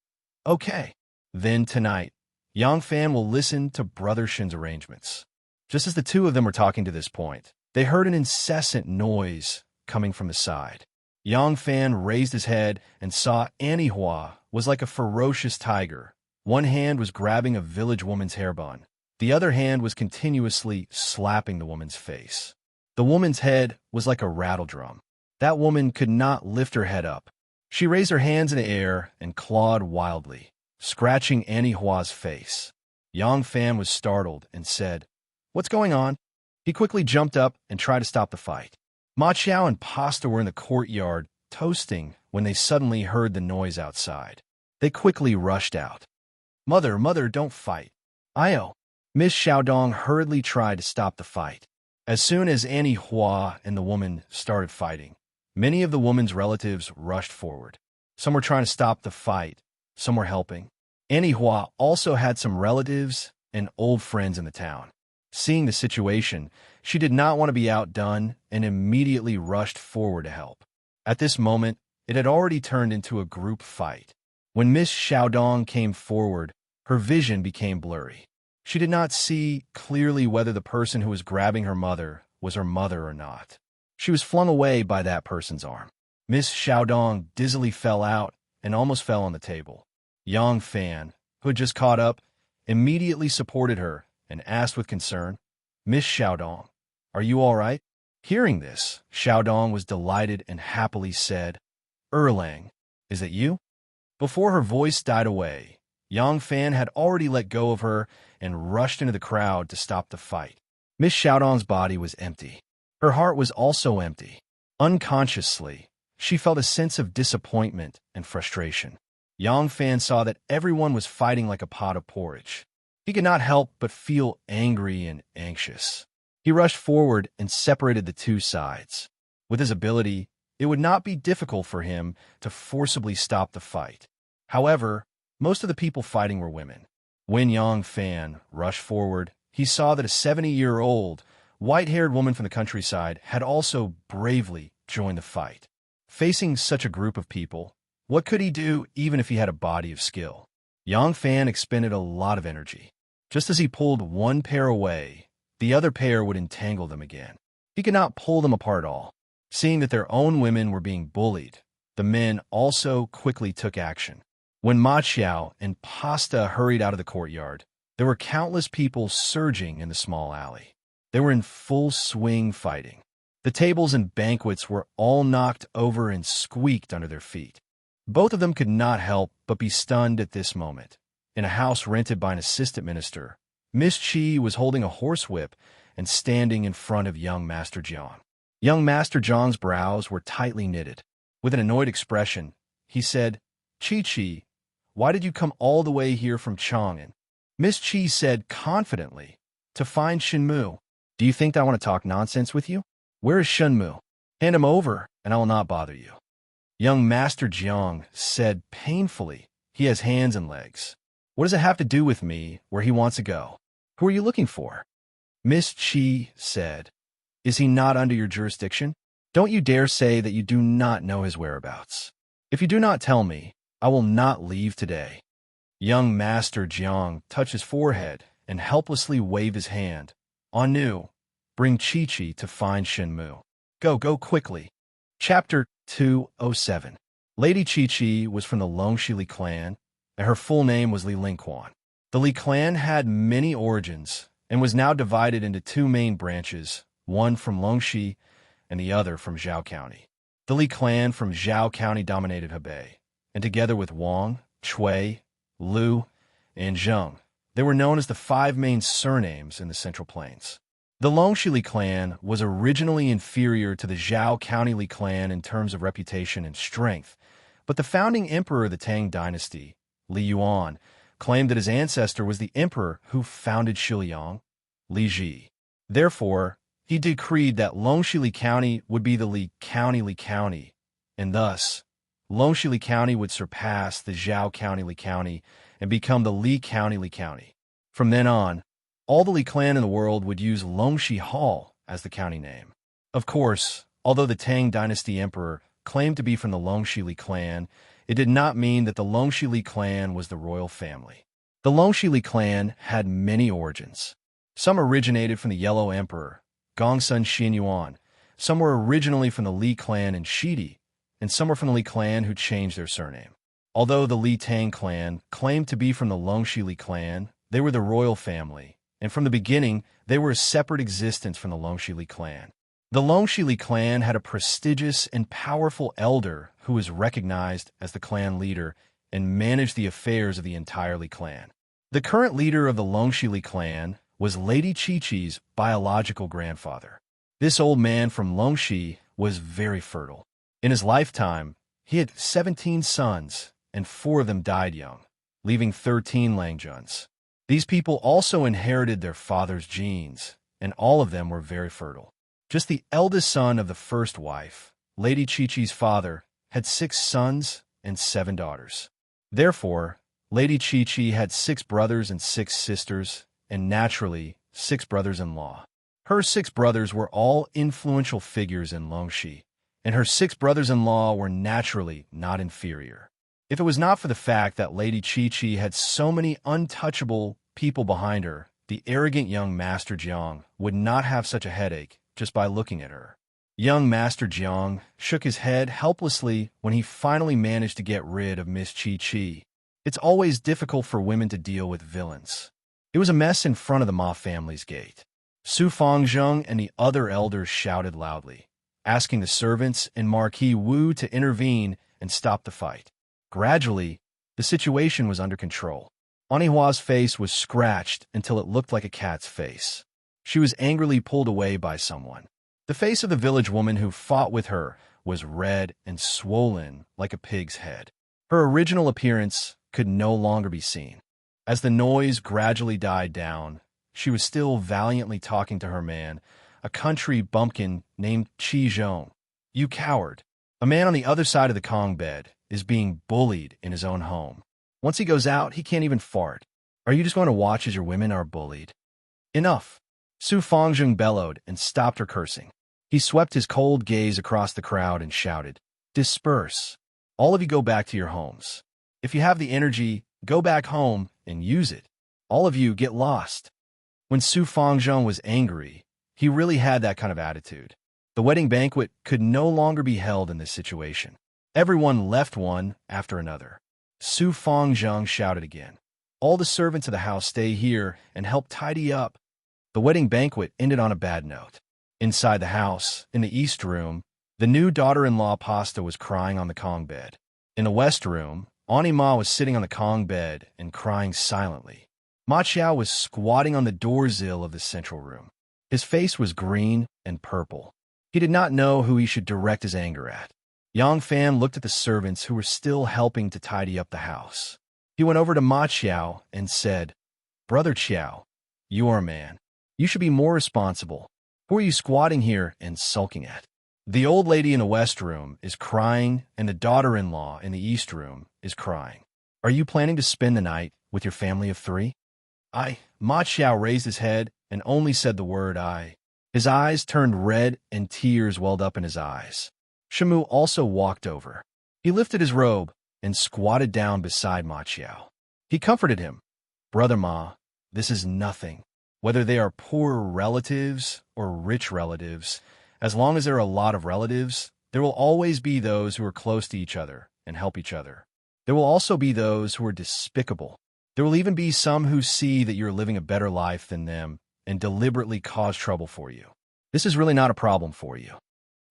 "Okay, then tonight, Yang Fan will listen to Brother Shin's arrangements." Just as the two of them were talking to this point, they heard an incessant noise coming from the side. Yang Fan raised his head and saw Auntie Hua was like a ferocious tiger. One hand was grabbing a village woman's hairbun. The other hand was continuously slapping the woman's face. The woman's head was like a rattle drum. That woman could not lift her head up. She raised her hands in the air and clawed wildly, scratching Auntie Hua's face. Yang Fan was startled and said, "What's going on?" He quickly jumped up and tried to stop the fight. Ma Qiao and Pasta were in the courtyard toasting when they suddenly heard the noise outside. They quickly rushed out. Mother, don't fight." "Io." Miss Xiaodong hurriedly tried to stop the fight. As soon as Auntie Hua and the woman started fighting, many of the woman's relatives rushed forward. Some were trying to stop the fight, some were helping. Auntie Hua also had some relatives and old friends in the town. Seeing the situation, she did not want to be outdone and immediately rushed forward to help. At this moment, it had already turned into a group fight. When Miss Xiaodong came forward, her vision became blurry. She did not see clearly whether the person who was grabbing her mother was her mother or not. She was flung away by that person's arm. Miss Xiaodong dizzily fell out and almost fell on the table. Yang Fan, who had just caught up, immediately supported her and asked with concern, "Miss Xiaodong, are you all right?" Hearing this, Xiaodong was delighted and happily said, "Erlang, is it you?" Before her voice died away, Yang Fan had already let go of her and rushed into the crowd to stop the fight. Miss Xiaodong's body was empty. Her heart was also empty. Unconsciously, she felt a sense of disappointment and frustration. Yang Fan saw that everyone was fighting like a pot of porridge. He could not help but feel angry and anxious. He rushed forward and separated the two sides. With his ability, it would not be difficult for him to forcibly stop the fight. However, most of the people fighting were women. When Yang Fan rushed forward, he saw that a 70-year-old, white-haired woman from the countryside had also bravely joined the fight. Facing such a group of people, what could he do even if he had a body of skill? Yang Fan expended a lot of energy. Just as he pulled one pair away, the other pair would entangle them again. He could not pull them apart all. Seeing that their own women were being bullied, the men also quickly took action. When Ma Xiao and Pasta hurried out of the courtyard, there were countless people surging in the small alley. They were in full swing fighting. The tables and banquets were all knocked over and squeaked under their feet. Both of them could not help but be stunned at this moment. In a house rented by an assistant minister, Miss Chi was holding a horsewhip and standing in front of young Master Jiang. Young Master Jiang's brows were tightly knitted. With an annoyed expression, he said, "Chi, why did you come all the way here from Chang'an?" Miss Chi said confidently, "To find Shenmu." "Do you think that I want to talk nonsense with you? Where is Shenmu? Hand him over, and I will not bother you." Young Master Jiang said painfully, "He has hands and legs. What does it have to do with me where he wants to go? Who are you looking for?" Miss Chi said, "Is he not under your jurisdiction? Don't you dare say that you do not know his whereabouts. If you do not tell me, I will not leave today." Young Master Jiang touched his forehead and helplessly waved his hand. "Anu, bring Chi to find Shenmu. Go quickly." Chapter 207. Lady Chi was from the Longxi Li clan, and her full name was Li Lingquan. The Li clan had many origins and was now divided into two main branches, one from Longxi and the other from Zhao County. The Li clan from Zhao County dominated Hebei, and together with Wang, Chui, Lu, and Zheng, they were known as the five main surnames in the Central Plains. The Longxi Li clan was originally inferior to the Zhao County Li clan in terms of reputation and strength, but the founding emperor of the Tang dynasty, Li Yuan, claimed that his ancestor was the emperor who founded Shiliang, Li Ji. Therefore, he decreed that Longxi Li County would be the Li County, and thus, Longxi Li County would surpass the Zhao County Li County and become the Li County. From then on, all the Li clan in the world would use Longxi Hall as the county name. Of course, although the Tang dynasty emperor claimed to be from the Longxi Li clan, it did not mean that the Longxi Li clan was the royal family. The Longxi Li clan had many origins. Some originated from the Yellow Emperor, Gongsun Xinyuan. Some were originally from the Li clan in Shidi, and some were from the Li clan who changed their surname. Although the Li Tang clan claimed to be from the Longxi Li clan, they were the royal family, and from the beginning, they were a separate existence from the Longxi Li clan. The Longxi Li clan had a prestigious and powerful elder who was recognized as the clan leader and managed the affairs of the entire Li clan. The current leader of the Longxi Li clan was Lady Chi-Chi's biological grandfather. This old man from Longxi was very fertile. In his lifetime, he had 17 sons, and 4 of them died young, leaving 13 Langjuns. These people also inherited their father's genes, and all of them were very fertile. Just the eldest son of the first wife, Lady Chi-Chi's father, had 6 sons and 7 daughters. Therefore, Lady Chi-Chi had 6 brothers and 6 sisters, and naturally, 6 brothers-in-law. Her 6 brothers were all influential figures in Longxi, and her 6 brothers-in-law were naturally not inferior. If it was not for the fact that Lady Chi-Chi had so many untouchable people behind her, the arrogant young Master Jiang would not have such a headache just by looking at her. Young Master Jiang shook his head helplessly when he finally managed to get rid of Miss Chi-Chi. It's always difficult for women to deal with villains. It was a mess in front of the Ma family's gate. Su Fangzheng and the other elders shouted loudly, asking the servants and Marquis Wu to intervene and stop the fight. Gradually, the situation was under control. Anihua's face was scratched until it looked like a cat's face. She was angrily pulled away by someone. The face of the village woman who fought with her was red and swollen like a pig's head. Her original appearance could no longer be seen. As the noise gradually died down, she was still valiantly talking to her man, a country bumpkin named Chi Zhong. You coward. A man on the other side of the Kong bed is being bullied in his own home. Once he goes out, he can't even fart. Are you just going to watch as your women are bullied? Enough. Su Fangzheng bellowed and stopped her cursing. He swept his cold gaze across the crowd and shouted, Disperse. All of you go back to your homes. If you have the energy, go back home and use it. All of you get lost. When Su Fangzheng was angry, he really had that kind of attitude. The wedding banquet could no longer be held in this situation. Everyone left one after another. Su Fangzheng shouted again. All the servants of the house stay here and help tidy up. The wedding banquet ended on a bad note. Inside the house, in the east room, the new daughter-in-law Pasta was crying on the Kong bed. In the west room, Ani Ma was sitting on the Kong bed and crying silently. Ma Qiao was squatting on the doorsill of the central room. His face was green and purple. He did not know who he should direct his anger at. Yang Fan looked at the servants who were still helping to tidy up the house. He went over to Ma Qiao and said, Brother Qiao, you are a man. You should be more responsible. Who are you squatting here and sulking at? The old lady in the west room is crying, and the daughter-in-law in the east room is crying. Are you planning to spend the night with your family of 3? Ma Qiao raised his head and only said the word I. His eyes turned red and tears welled up in his eyes. Shamu also walked over. He lifted his robe and squatted down beside Ma Qiao. He comforted him. Brother Ma, this is nothing. Whether they are poor relatives or rich relatives, as long as there are a lot of relatives, there will always be those who are close to each other and help each other. There will also be those who are despicable. There will even be some who see that you're living a better life than them and deliberately cause trouble for you. This is really not a problem for you.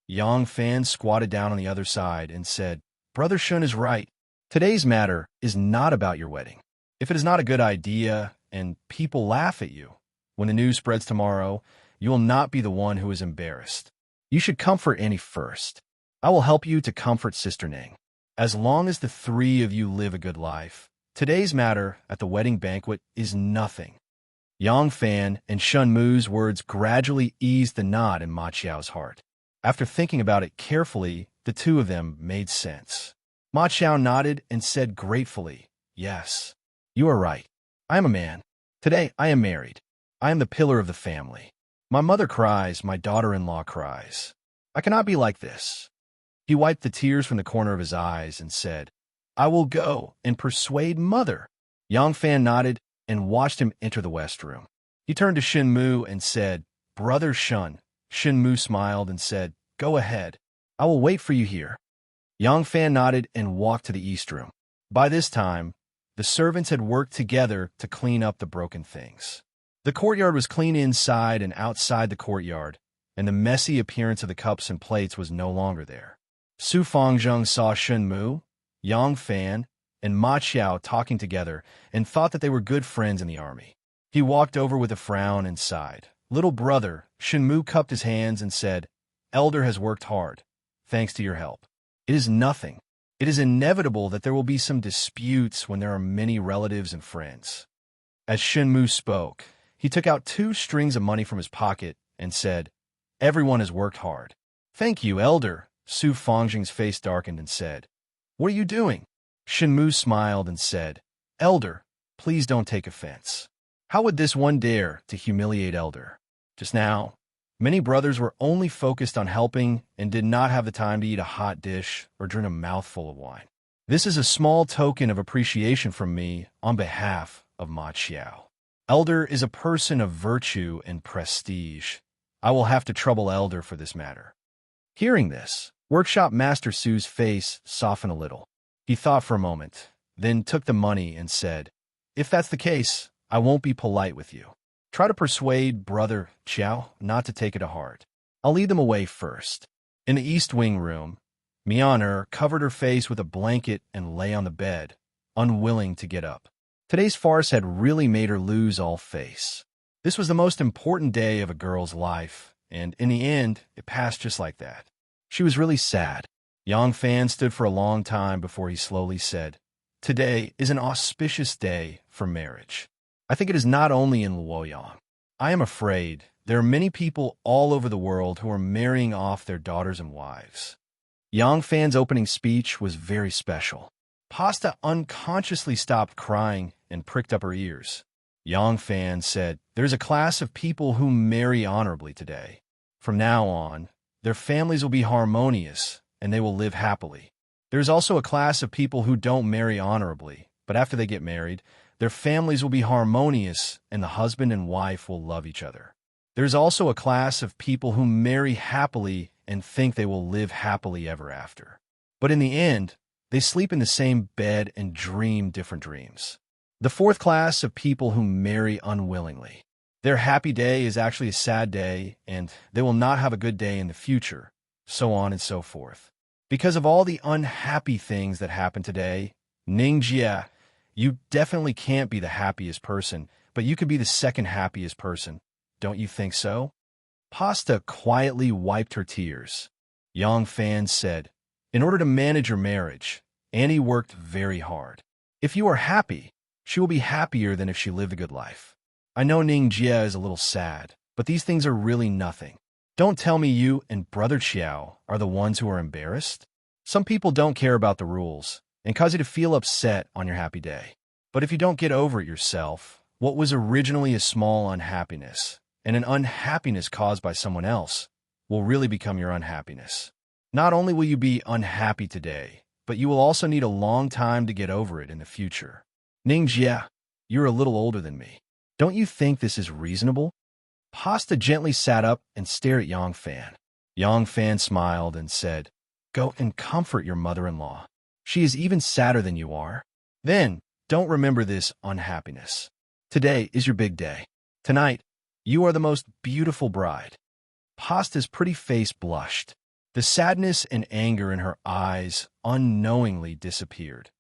Yang Fan squatted down on the other side and said, Brother Shun is right. Today's matter is not about your wedding. If it is not a good idea and people laugh at you, when the news spreads tomorrow, you will not be the one who is embarrassed. You should comfort Annie first. I will help you to comfort Sister Ning. As long as the 3 of you live a good life, today's matter at the wedding banquet is nothing. Yang Fan and Shun Mu's words gradually eased the knot in Ma Qiao's heart. After thinking about it carefully, the 2 of them made sense. Ma Qiao nodded and said gratefully, Yes, you are right. I am a man. Today I am married. I am the pillar of the family. My mother cries, my daughter-in-law cries. I cannot be like this. He wiped the tears from the corner of his eyes and said, I will go and persuade Mother. Yang Fan nodded and watched him enter the west room. He turned to Shin Mu and said, Brother Shun. Shin Mu smiled and said, Go ahead. I will wait for you here. Yang Fan nodded and walked to the east room. By this time, the servants had worked together to clean up the broken things. The courtyard was clean inside and outside the courtyard, and the messy appearance of the cups and plates was no longer there. Su Fangzheng saw Shin Mu, Yang Fan, and Ma Qiao talking together and thought that they were good friends in the army. He walked over with a frown and sighed. Little brother, Shin Mu cupped his hands and said, Elder has worked hard, thanks to your help. It is nothing. It is inevitable that there will be some disputes when there are many relatives and friends. As Shin Mu spoke, he took out 2 strings of money from his pocket and said, Everyone has worked hard. Thank you, Elder. Su Fangzheng's face darkened and said, What are you doing? Shin Mu smiled and said, Elder, please don't take offense. How would this one dare to humiliate Elder? Just now, many brothers were only focused on helping and did not have the time to eat a hot dish or drink a mouthful of wine. This is a small token of appreciation from me on behalf of Ma Qiao. Elder is a person of virtue and prestige. I will have to trouble Elder for this matter. Hearing this, Workshop Master Su's face softened a little. He thought for a moment, then took the money and said, If that's the case, I won't be polite with you. Try to persuade Brother Qiao not to take it to heart. I'll lead them away first. In the East Wing room, Mianer covered her face with a blanket and lay on the bed, unwilling to get up. Today's farce had really made her lose all face. This was the most important day of a girl's life, and in the end, it passed just like that. She was really sad. Yang Fan stood for a long time before he slowly said, "Today is an auspicious day for marriage. I think it is not only in Luoyang. I am afraid there are many people all over the world who are marrying off their daughters and wives." Yang Fan's opening speech was very special. Pasta unconsciously stopped crying and pricked up her ears. Yang Fan said, "There's a class of people who marry honorably today. From now on, their families will be harmonious and they will live happily. There's also a class of people who don't marry honorably, but after they get married, their families will be harmonious and the husband and wife will love each other. There's also a class of people who marry happily and think they will live happily ever after. But in the end, they sleep in the same bed and dream different dreams. The fourth class of people who marry unwillingly. Their happy day is actually a sad day, and they will not have a good day in the future, so on and so forth. Because of all the unhappy things that happen today, Ningjia, you definitely can't be the happiest person, but you could be the second happiest person. Don't you think so?" Pasta quietly wiped her tears. Yang Fan said, "In order to manage your marriage, Annie worked very hard. If you are happy, she will be happier than if she lived a good life. I know Ningjia is a little sad, but these things are really nothing. Don't tell me you and Brother Qiao are the ones who are embarrassed. Some people don't care about the rules and cause you to feel upset on your happy day. But if you don't get over it yourself, what was originally a small unhappiness and an unhappiness caused by someone else will really become your unhappiness. Not only will you be unhappy today, but you will also need a long time to get over it in the future. Ningjia, you're a little older than me. Don't you think this is reasonable?" Pasta gently sat up and stared at Yang Fan. Yang Fan smiled and said, "Go and comfort your mother-in-law. She is even sadder than you are. Then, don't remember this unhappiness. Today is your big day. Tonight, you are the most beautiful bride." Pasta's pretty face blushed. The sadness and anger in her eyes unknowingly disappeared.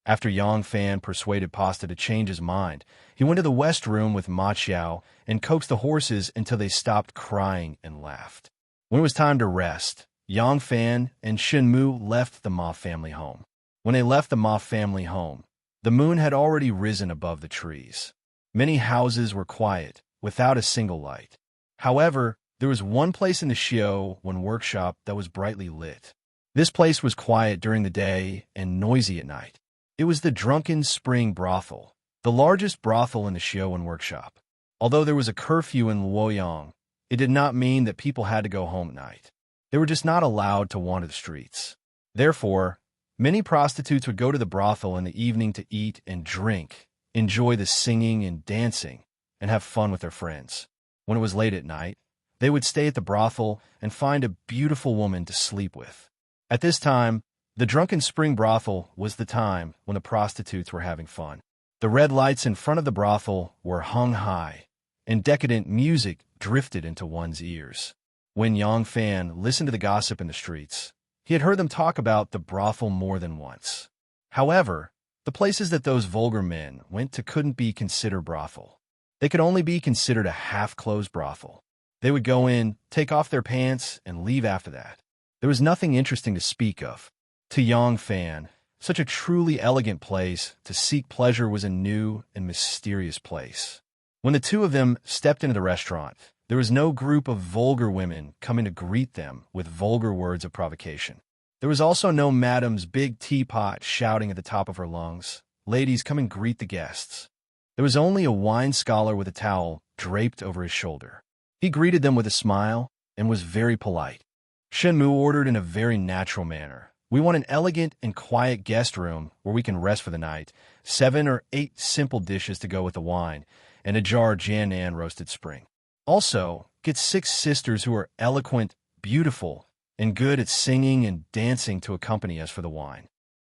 After Yang Fan persuaded Pasta to change his mind, he went to the west room with Ma Qiao and coaxed the horses until they stopped crying and laughed. When it was time to rest, Yang Fan and Shenmu left the Ma family home. When they left the Ma family home, the moon had already risen above the trees. Many houses were quiet, without a single light. However, there was one place in the Xiaowen workshop that was brightly lit. This place was quiet during the day and noisy at night. It was the Drunken Spring Brothel, the largest brothel in the Xiaowen workshop. Although there was a curfew in Luoyang, it did not mean that people had to go home at night. They were just not allowed to wander the streets. Therefore, many prostitutes would go to the brothel in the evening to eat and drink, enjoy the singing and dancing, and have fun with their friends. When it was late at night, they would stay at the brothel and find a beautiful woman to sleep with. At this time, the Drunken Spring Brothel was the time when the prostitutes were having fun. The red lights in front of the brothel were hung high, and decadent music drifted into one's ears. When Yang Fan listened to the gossip in the streets, he had heard them talk about the brothel more than once. However, the places that those vulgar men went to couldn't be considered brothel. They could only be considered a half-closed brothel. They would go in, take off their pants, and leave after that. There was nothing interesting to speak of. To Yang Fan, such a truly elegant place to seek pleasure was a new and mysterious place. When the two of them stepped into the restaurant, there was no group of vulgar women coming to greet them with vulgar words of provocation. There was also no madam's big teapot shouting at the top of her lungs, "Ladies, come and greet the guests." There was only a wine scholar with a towel draped over his shoulder. He greeted them with a smile and was very polite. Shenmu ordered in a very natural manner, "We want an elegant and quiet guest room where we can rest for the night, 7 or 8 simple dishes to go with the wine, and a jar of Jianan roasted spring. Also, get 6 sisters who are eloquent, beautiful, and good at singing and dancing to accompany us for the wine."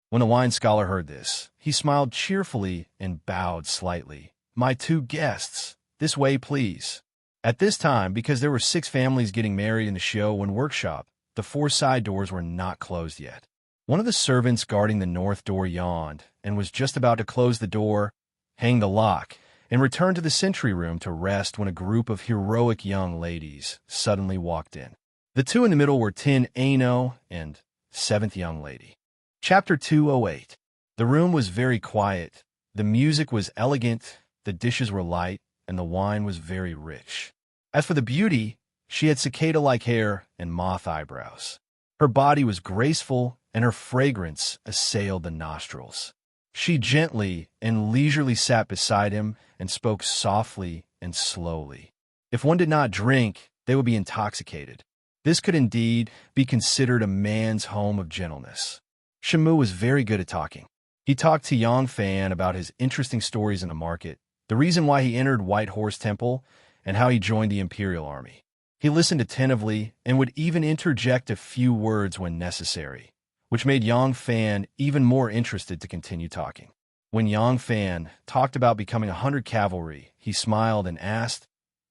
When the wine scholar heard this, he smiled cheerfully and bowed slightly. "My 2 guests, this way please." At this time, because there were 6 families getting married in the Xiaowen workshop, the 4 side doors were not closed yet. One of the servants guarding the north door yawned and was just about to close the door, hang the lock, and return to the sentry room to rest when a group of heroic young ladies suddenly walked in. The 2 in the middle were Tin Ano and Seventh Young Lady. Chapter 208. The room was very quiet. The music was elegant, the dishes were light, and the wine was very rich. As for the beauty, she had cicada-like hair and moth eyebrows. Her body was graceful, and her fragrance assailed the nostrils. She gently and leisurely sat beside him and spoke softly and slowly. If one did not drink, they would be intoxicated. This could indeed be considered a man's home of gentleness. Shenmue was very good at talking. He talked to Yang Fan about his interesting stories in the market, the reason why he entered White Horse Temple, and how he joined the Imperial Army. He listened attentively and would even interject a few words when necessary, which made Yang Fan even more interested to continue talking. When Yang Fan talked about becoming 100 cavalry, he smiled and asked,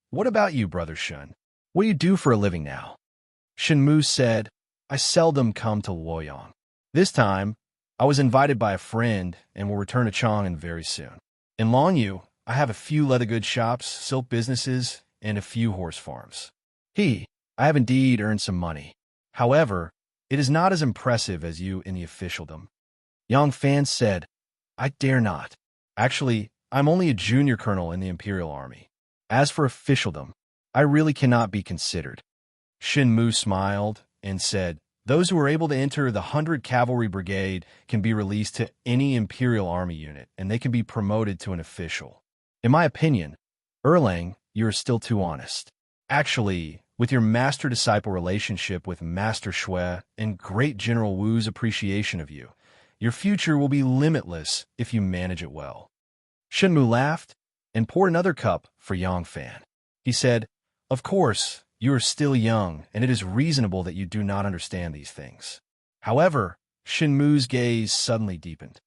"What about you, Brother Shun? What do you do for a living now?" Shenmue said, "I seldom come to Luoyang. This time, I was invited by a friend and will return to Chang'an very soon. In Longyu, I have a few leather goods shops, silk businesses, and a few horse farms. I have indeed earned some money. However, it is not as impressive as you in the officialdom." Yang Fan said, "I dare not. Actually, I'm only a junior colonel in the Imperial Army. As for officialdom, I really cannot be considered." Shenmue smiled and said, "Those who are able to enter the 100 Cavalry Brigade can be released to any Imperial Army unit, and they can be promoted to an official. In my opinion, Erlang, you are still too honest. Actually, with your master-disciple relationship with Master Shui and Great General Wu's appreciation of you, your future will be limitless if you manage it well." Shenmue laughed and poured another cup for Yang Fan. He said, "Of course, you are still young, and it is reasonable that you do not understand these things." However, Shenmue's gaze suddenly deepened.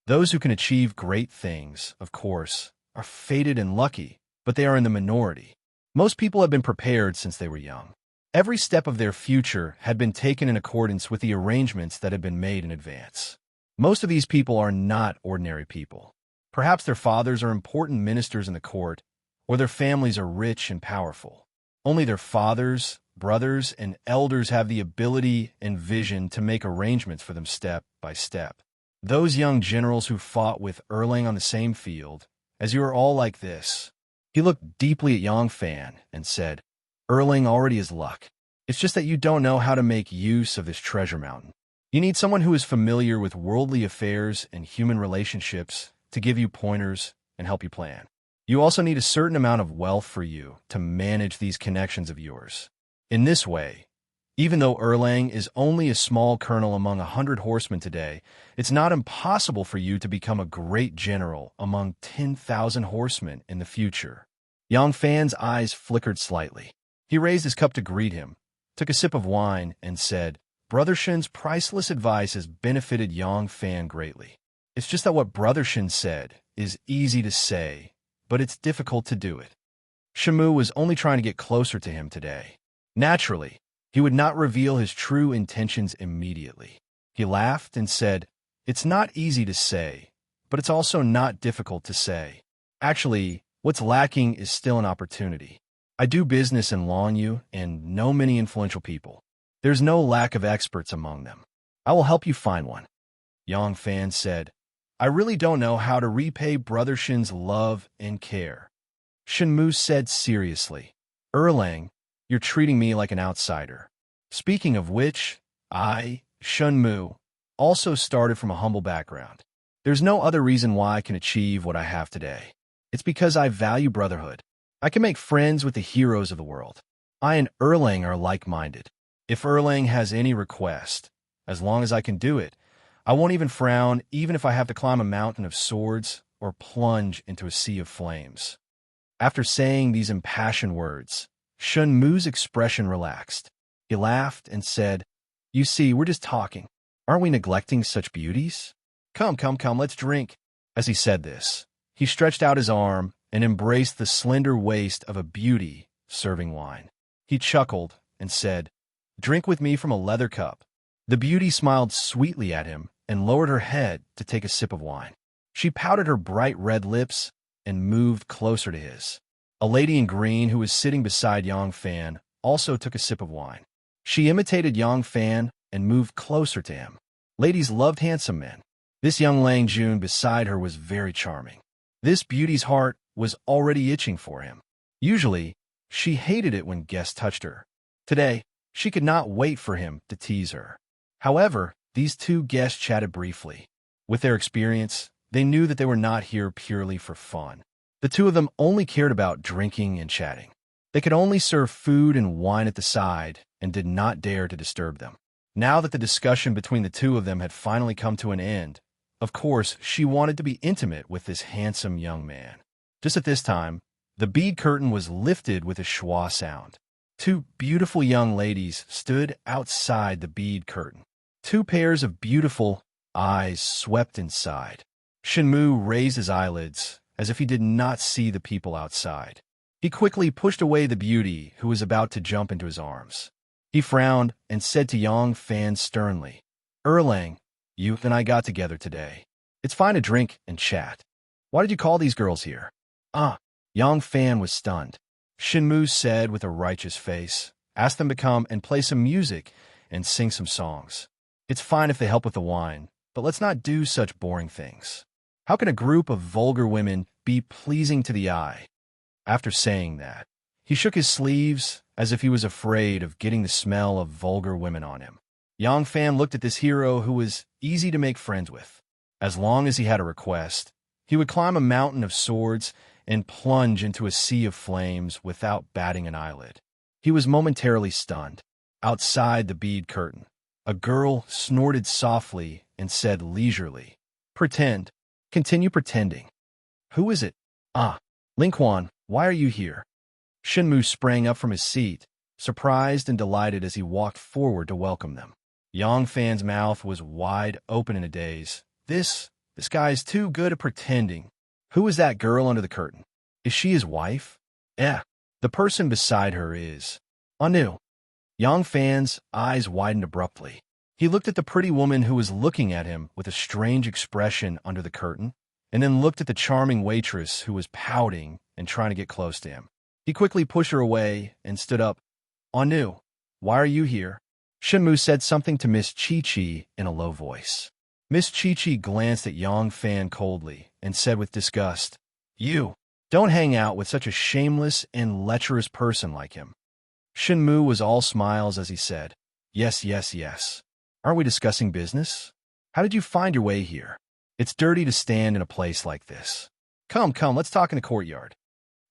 Those who can achieve great things, of course, are fated and lucky, but they are in the minority. Most people have been prepared since they were young. Every step of their future had been taken in accordance with the arrangements that had been made in advance. Most of these people are not ordinary people. Perhaps their fathers are important ministers in the court, or their families are rich and powerful. Only their fathers, brothers, and elders have the ability and vision to make arrangements for them step by step. Those young generals who fought with Erlang on the same field, as you are all like this. He looked deeply at Yang Fan and said, "Erlang already has luck. It's just that you don't know how to make use of this treasure mountain. You need someone who is familiar with worldly affairs and human relationships to give you pointers and help you plan. You also need a certain amount of wealth for you to manage these connections of yours. In this way, even though Erlang is only a small colonel among 100 horsemen today, it's not impossible for you to become a great general among 10,000 horsemen in the future." Yang Fan's eyes flickered slightly. He raised his cup to greet him, took a sip of wine, and said, "Brother Shin's priceless advice has benefited Yang Fan greatly. It's just that what Brother Shin said is easy to say, but it's difficult to do it." Shenmue was only trying to get closer to him today. Naturally, he would not reveal his true intentions immediately. He laughed and said, "It's not easy to say, but it's also not difficult to say. Actually, what's lacking is still an opportunity. I do business in Longyu and know many influential people. There's no lack of experts among them. I will help you find one." Yang Fan said, "I really don't know how to repay Brother Shin's love and care." Shenmue said seriously, "Erlang, you're treating me like an outsider. Speaking of which, I, Shenmue, also started from a humble background. There's no other reason why I can achieve what I have today. It's because I value brotherhood. I can make friends with the heroes of the world. I and Erlang are like-minded. If Erlang has any request, as long as I can do it, I won't even frown, even if I have to climb a mountain of swords or plunge into a sea of flames." After saying these impassioned words, Shenmue's expression relaxed. He laughed and said, "You see, we're just talking. Aren't we neglecting such beauties? Come, let's drink." As he said this, he stretched out his arm and embraced the slender waist of a beauty serving wine. He chuckled and said, "Drink with me from a leather cup." The beauty smiled sweetly at him and lowered her head to take a sip of wine. She pouted her bright red lips and moved closer to his. A lady in green who was sitting beside Yang Fan also took a sip of wine. She imitated Yang Fan and moved closer to him. Ladies loved handsome men. This young Lang Jun beside her was very charming. This beauty's heart was already itching for him. Usually, she hated it when guests touched her. Today, she could not wait for him to tease her. However, these two guests chatted briefly. With their experience, they knew that they were not here purely for fun. The two of them only cared about drinking and chatting. They could only serve food and wine at the side and did not dare to disturb them. Now that the discussion between the two of them had finally come to an end, of course, she wanted to be intimate with this handsome young man. Just at this time, the bead curtain was lifted with a schwa sound. Two beautiful young ladies stood outside the bead curtain. Two pairs of beautiful eyes swept inside. Shenmu raised his eyelids as if he did not see the people outside. He quickly pushed away the beauty who was about to jump into his arms. He frowned and said to Yang Fan sternly, "Erlang, you and I got together today. It's fine to drink and chat. Why did you call these girls here?" Yang Fan was stunned. Shenmu said with a righteous face, "Ask them to come and play some music and sing some songs. It's fine if they help with the wine, but let's not do such boring things. How can a group of vulgar women be pleasing to the eye?" After saying that, he shook his sleeves as if he was afraid of getting the smell of vulgar women on him. Yang Fan looked at this hero who was easy to make friends with. As long as he had a request, he would climb a mountain of swords and plunge into a sea of flames without batting an eyelid. He was momentarily stunned. Outside the bead curtain, a girl snorted softly and said leisurely, "Pretend. Continue pretending." "Who is it?" Lingquan, why are you here?" Shenmu sprang up from his seat, surprised and delighted as he walked forward to welcome them. Yang Fan's mouth was wide open in a daze. This guy's too good at pretending. Who is that girl under the curtain? Is she his wife? The person beside her is. Anu. Yang Fan's eyes widened abruptly. He looked at the pretty woman who was looking at him with a strange expression under the curtain, and then looked at the charming waitress who was pouting and trying to get close to him. He quickly pushed her away and stood up. "Anu, why are you here?" Shenmu said something to Miss Chi-Chi in a low voice. Miss Chi-Chi glanced at Yang Fan coldly and said with disgust, "You, don't hang out with such a shameless and lecherous person like him." Shenmu was all smiles as he said, Yes. Aren't we discussing business? How did you find your way here? It's dirty to stand in a place like this. Come, let's talk in the courtyard."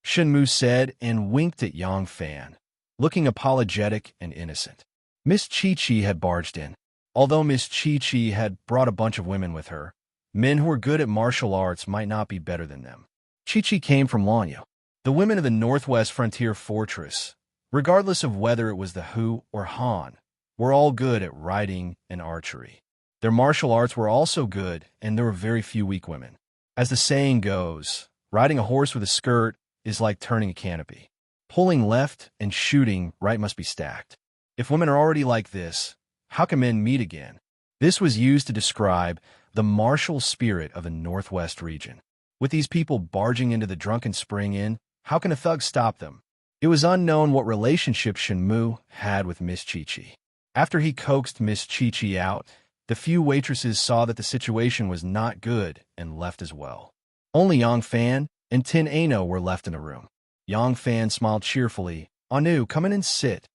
Shenmu said and winked at Yang Fan, looking apologetic and innocent. Miss Chi-Chi had barged in. Although Miss Chi-Chi had brought a bunch of women with her, men who were good at martial arts might not be better than them. Chi-Chi came from Lanyu, the women of the Northwest Frontier Fortress, regardless of whether it was the Hu or Han, were all good at riding and archery. Their martial arts were also good, and there were very few weak women. As the saying goes, riding a horse with a skirt is like turning a canopy. Pulling left and shooting right must be stacked. If women are already like this, how can men meet again? This was used to describe the martial spirit of the Northwest region. With these people barging into the Drunken Spring Inn, how can a thug stop them? It was unknown what relationship Shenmu had with Miss Chi-Chi. After he coaxed Miss Chi-Chi out, the few waitresses saw that the situation was not good and left as well. Only Yang Fan and Tin Ano were left in the room. Yang Fan smiled cheerfully. "Anu, come in and sit."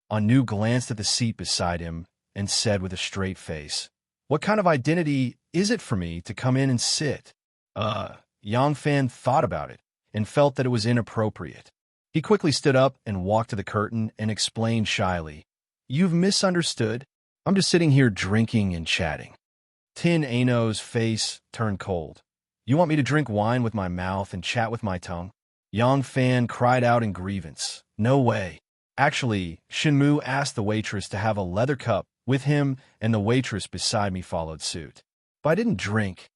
Anu glanced at the seat beside him and said with a straight face, "What kind of identity is it for me to come in and sit?" Yang Fan thought about it and felt that it was inappropriate. He quickly stood up and walked to the curtain and explained shyly, "You've misunderstood. I'm just sitting here drinking and chatting." Tin Ano's face turned cold. "You want me to drink wine with my mouth and chat with my tongue?" Yang Fan cried out in grievance, "No way." Actually, Shenmu asked the waitress to have a leather cup with him, and the waitress beside me followed suit. "But I didn't drink."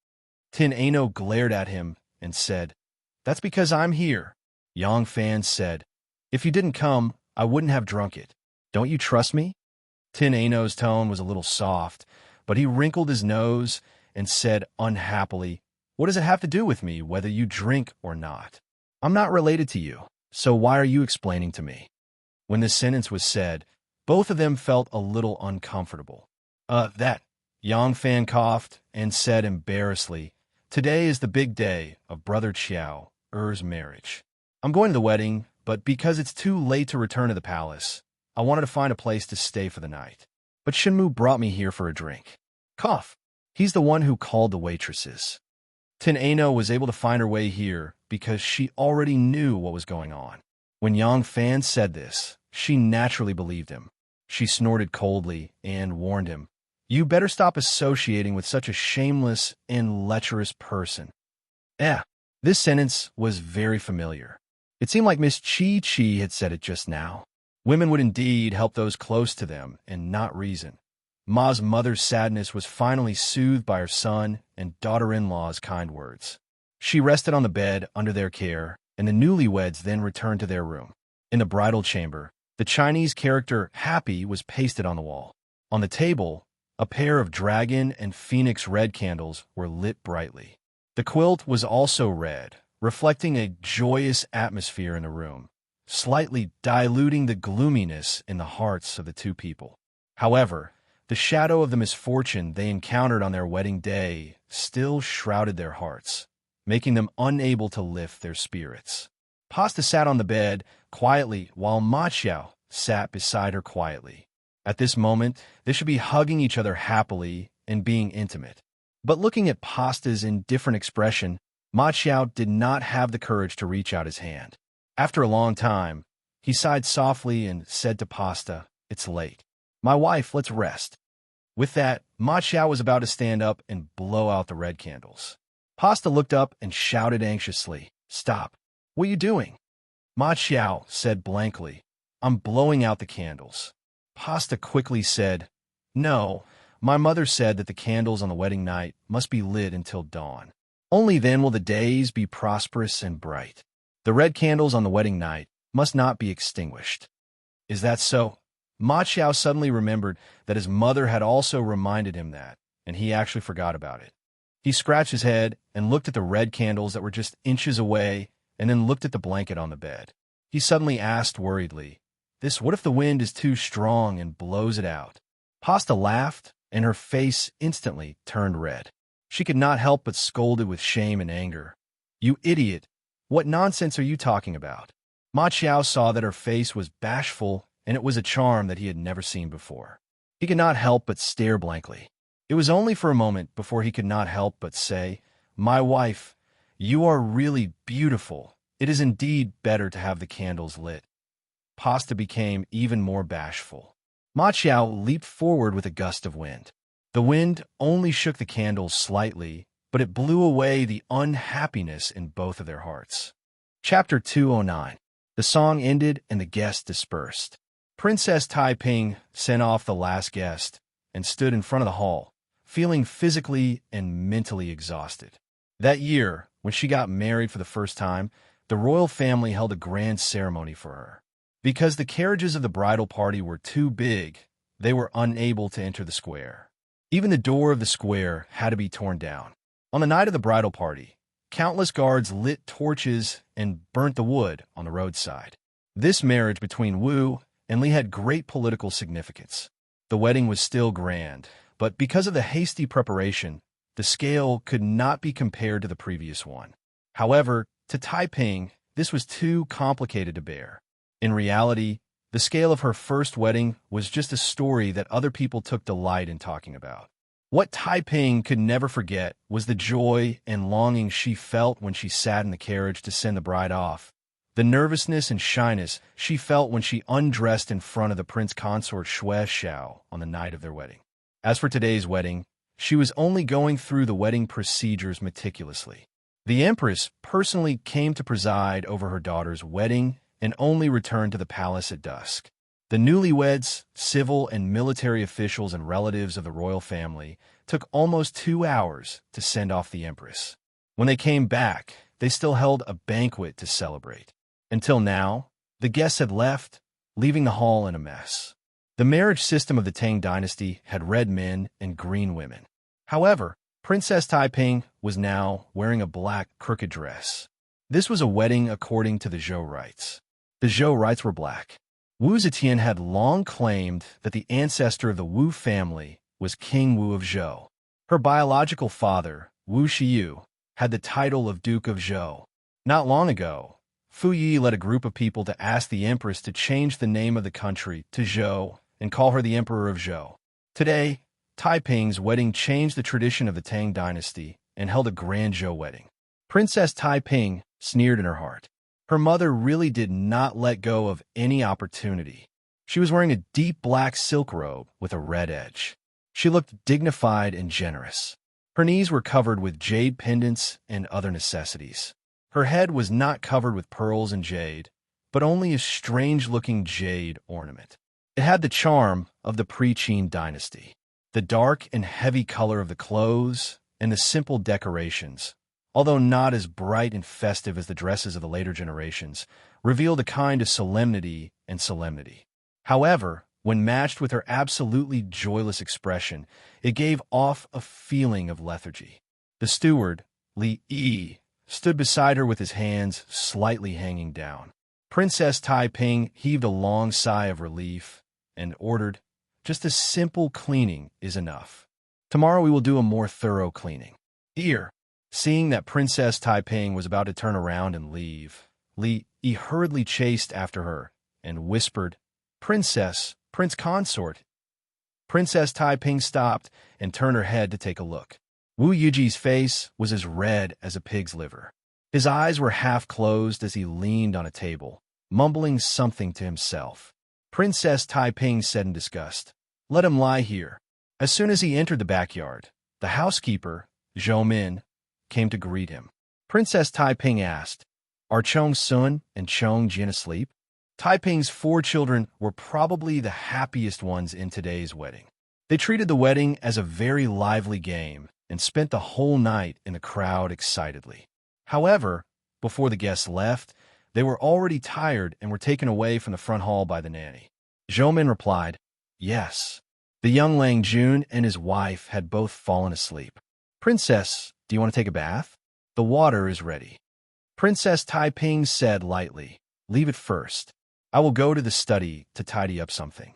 Tin Ano glared at him and said, "That's because I'm here." Yang Fan said, "If you didn't come, I wouldn't have drunk it. Don't you trust me?" Tin Ano's tone was a little soft, but he wrinkled his nose and said unhappily, "What does it have to do with me whether you drink or not? I'm not related to you, so why are you explaining to me?" When this sentence was said, both of them felt a little uncomfortable. That. Yang Fan coughed and said embarrassedly, "Today is the big day of Brother Chiao Er's marriage. I'm going to the wedding, but because it's too late to return to the palace, I wanted to find a place to stay for the night. But Shinmu brought me here for a drink." Cough. He's the one who called the waitresses. Tin Ano was able to find her way here because she already knew what was going on. When Yang Fan said this, she naturally believed him. She snorted coldly and warned him, "You better stop associating with such a shameless and lecherous person." This sentence was very familiar. It seemed like Miss Chi Chi had said it just now. Women would indeed help those close to them and not reason. Ma's mother's sadness was finally soothed by her son and daughter-in-law's kind words. She rested on the bed under their care, and the newlyweds then returned to their room. In the bridal chamber, the Chinese character Happy was pasted on the wall. On the table, a pair of dragon and phoenix red candles were lit brightly. The quilt was also red, reflecting a joyous atmosphere in the room, slightly diluting the gloominess in the hearts of the two people. However, the shadow of the misfortune they encountered on their wedding day still shrouded their hearts, making them unable to lift their spirits. Pasta sat on the bed quietly while Ma Xiao sat beside her quietly. At this moment, they should be hugging each other happily and being intimate. But looking at Pasta's indifferent expression, Ma Xiao did not have the courage to reach out his hand. After a long time, he sighed softly and said to Pasta, "It's late. My wife, let's rest." With that, Ma Xiao was about to stand up and blow out the red candles. Pasta looked up and shouted anxiously, "Stop. What are you doing?" Ma Xiao said blankly, "I'm blowing out the candles." Pasta quickly said, "No, my mother said that the candles on the wedding night must be lit until dawn. Only then will the days be prosperous and bright. The red candles on the wedding night must not be extinguished." "Is that so?" Ma Xiao suddenly remembered that his mother had also reminded him that, and he actually forgot about it. He scratched his head and looked at the red candles that were just inches away, and then looked at the blanket on the bed. He suddenly asked worriedly, What if the wind is too strong and blows it out?" Pasta laughed, and her face instantly turned red. She could not help but scolded with shame and anger. "You idiot! What nonsense are you talking about?" Ma Xiao saw that her face was bashful, and it was a charm that he had never seen before. He could not help but stare blankly. It was only for a moment before he could not help but say, "My wife, you are really beautiful. It is indeed better to have the candles lit." Pasta became even more bashful. Ma Xiao leaped forward with a gust of wind. The wind only shook the candles slightly, but it blew away the unhappiness in both of their hearts. Chapter 209. The song ended and the guests dispersed. Princess Taiping sent off the last guest and stood in front of the hall, feeling physically and mentally exhausted. That year, when she got married for the first time, the royal family held a grand ceremony for her. Because the carriages of the bridal party were too big, they were unable to enter the square. Even the door of the square had to be torn down. On the night of the bridal party, countless guards lit torches and burnt the wood on the roadside. This marriage between Wu and Li had great political significance. The wedding was still grand, but because of the hasty preparation, the scale could not be compared to the previous one. However, to Taiping, this was too complicated to bear. In reality, the scale of her first wedding was just a story that other people took delight in talking about. What Taiping could never forget was the joy and longing she felt when she sat in the carriage to send the bride off, the nervousness and shyness she felt when she undressed in front of the prince consort Xue Xiao on the night of their wedding. As for today's wedding, she was only going through the wedding procedures meticulously. The empress personally came to preside over her daughter's wedding and only returned to the palace at dusk. The newlyweds, civil and military officials and relatives of the royal family took almost 2 hours to send off the empress. When they came back, they still held a banquet to celebrate. Until now, the guests had left, leaving the hall in a mess. The marriage system of the Tang dynasty had red men and green women. However, Princess Taiping was now wearing a black crooked dress. This was a wedding according to the Zhou rites. The Zhou rites were black. Wu Zetian had long claimed that the ancestor of the Wu family was King Wu of Zhou. Her biological father, Wu Shiyu, had the title of Duke of Zhou. Not long ago, Fu Yi led a group of people to ask the empress to change the name of the country to Zhou and call her the Emperor of Zhou. Today, Taiping's wedding changed the tradition of the Tang dynasty and held a grand Zhou wedding. Princess Taiping sneered in her heart. Her mother really did not let go of any opportunity. She was wearing a deep black silk robe with a red edge. She looked dignified and generous. Her knees were covered with jade pendants and other necessities. Her head was not covered with pearls and jade, but only a strange-looking jade ornament. It had the charm of the pre-Qin dynasty. The dark and heavy color of the clothes and the simple decorations, although not as bright and festive as the dresses of the later generations, revealed a kind of solemnity and solemnity. However, when matched with her absolutely joyless expression, it gave off a feeling of lethargy. The steward, Li Yi, stood beside her with his hands slightly hanging down. Princess Taiping heaved a long sigh of relief and ordered, "Just a simple cleaning is enough. Tomorrow we will do a more thorough cleaning." Here, seeing that Princess Taiping was about to turn around and leave, Li Yi hurriedly chased after her and whispered, "Princess, Prince Consort." Princess Taiping stopped and turned her head to take a look. Wu Yuji's face was as red as a pig's liver. His eyes were half closed as he leaned on a table, mumbling something to himself. Princess Taiping said in disgust, "Let him lie here." As soon as he entered the backyard, the housekeeper, Zhou Min, came to greet him. Princess Taiping asked, "Are Chong Sun and Chong Jin asleep?" Taiping's 4 children were probably the happiest ones in today's wedding. They treated the wedding as a very lively game and spent the whole night in the crowd excitedly. However, before the guests left, they were already tired and were taken away from the front hall by the nanny. Zhou Min replied, "Yes." The young Lang Jun and his wife had both fallen asleep. "Princess, do you want to take a bath? The water is ready." Princess Taiping said lightly, "Leave it first. I will go to the study to tidy up something."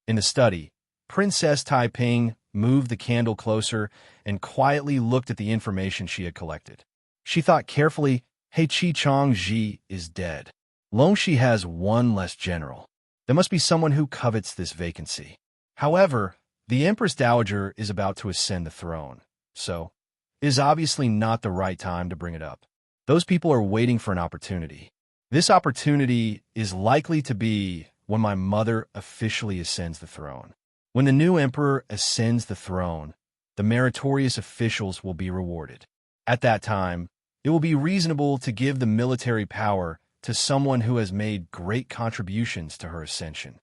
In the study, Princess Taiping moved the candle closer and quietly looked at the information she had collected. She thought carefully, Chi Chong Ji is dead. Longxi has 1 less general. There must be someone who covets this vacancy. However, the Empress Dowager is about to ascend the throne, so it is obviously not the right time to bring it up. Those people are waiting for an opportunity. This opportunity is likely to be when my mother officially ascends the throne. When the new emperor ascends the throne, the meritorious officials will be rewarded. At that time, it will be reasonable to give the military power to someone who has made great contributions to her ascension.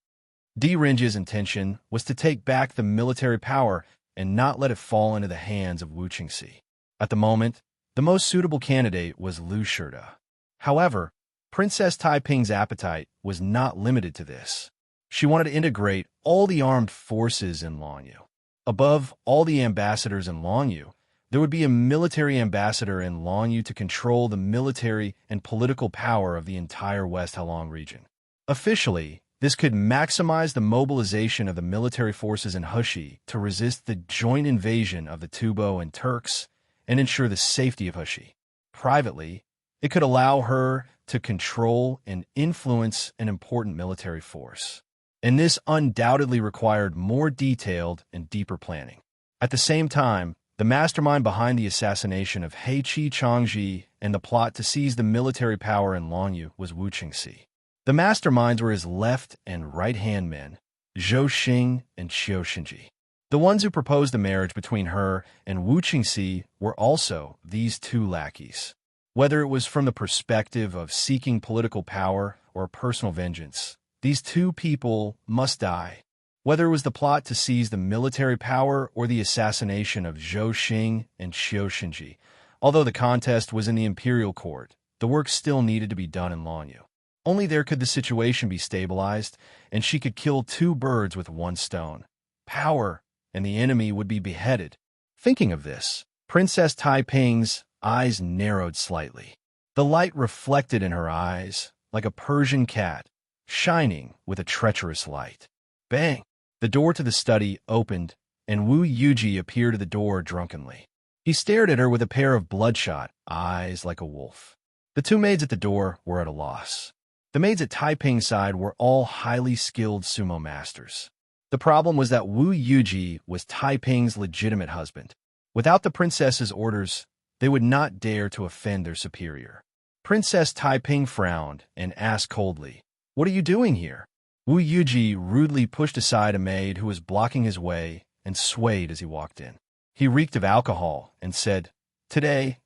Di Renge's intention was to take back the military power and not let it fall into the hands of Wu Qingxi. At the moment, the most suitable candidate was Lu Shida. However, Princess Taiping's appetite was not limited to this. She wanted to integrate all the armed forces in Longyu. Above all the ambassadors in Longyu, there would be a military ambassador in Longyu to control the military and political power of the entire West Halong region. Officially, this could maximize the mobilization of the military forces in Hushi to resist the joint invasion of the Tubo and Turks and ensure the safety of Hushi. Privately, it could allow her to control and influence an important military force. And this undoubtedly required more detailed and deeper planning. At the same time, the mastermind behind the assassination of Chi Chongji and the plot to seize the military power in Longyu was Wu Qingxi. The masterminds were his left and right-hand men, Zhou Xing and Qiu Xinji. The ones who proposed the marriage between her and Wu Qingxi were also these 2 lackeys. Whether it was from the perspective of seeking political power or personal vengeance, these 2 people must die. Whether it was the plot to seize the military power or the assassination of Zhou Xing and Qiu Xinji, although the contest was in the imperial court, the work still needed to be done in Longyu. Only there could the situation be stabilized, and she could kill 2 birds with 1 stone. Power, and the enemy would be beheaded. Thinking of this, Princess Taiping's eyes narrowed slightly. The light reflected in her eyes like a Persian cat, shining with a treacherous light. Bang! The door to the study opened, and Wu Yuji appeared at the door drunkenly. He stared at her with a pair of bloodshot eyes like a wolf. The two maids at the door were at a loss. The maids at Taiping's side were all highly skilled sumo masters. The problem was that Wu Yuji was Taiping's legitimate husband. Without the princess's orders, they would not dare to offend their superior. Princess Taiping frowned and asked coldly, "What are you doing here?" Wu Yuji rudely pushed aside a maid who was blocking his way and swayed as he walked in. He reeked of alcohol and said, Today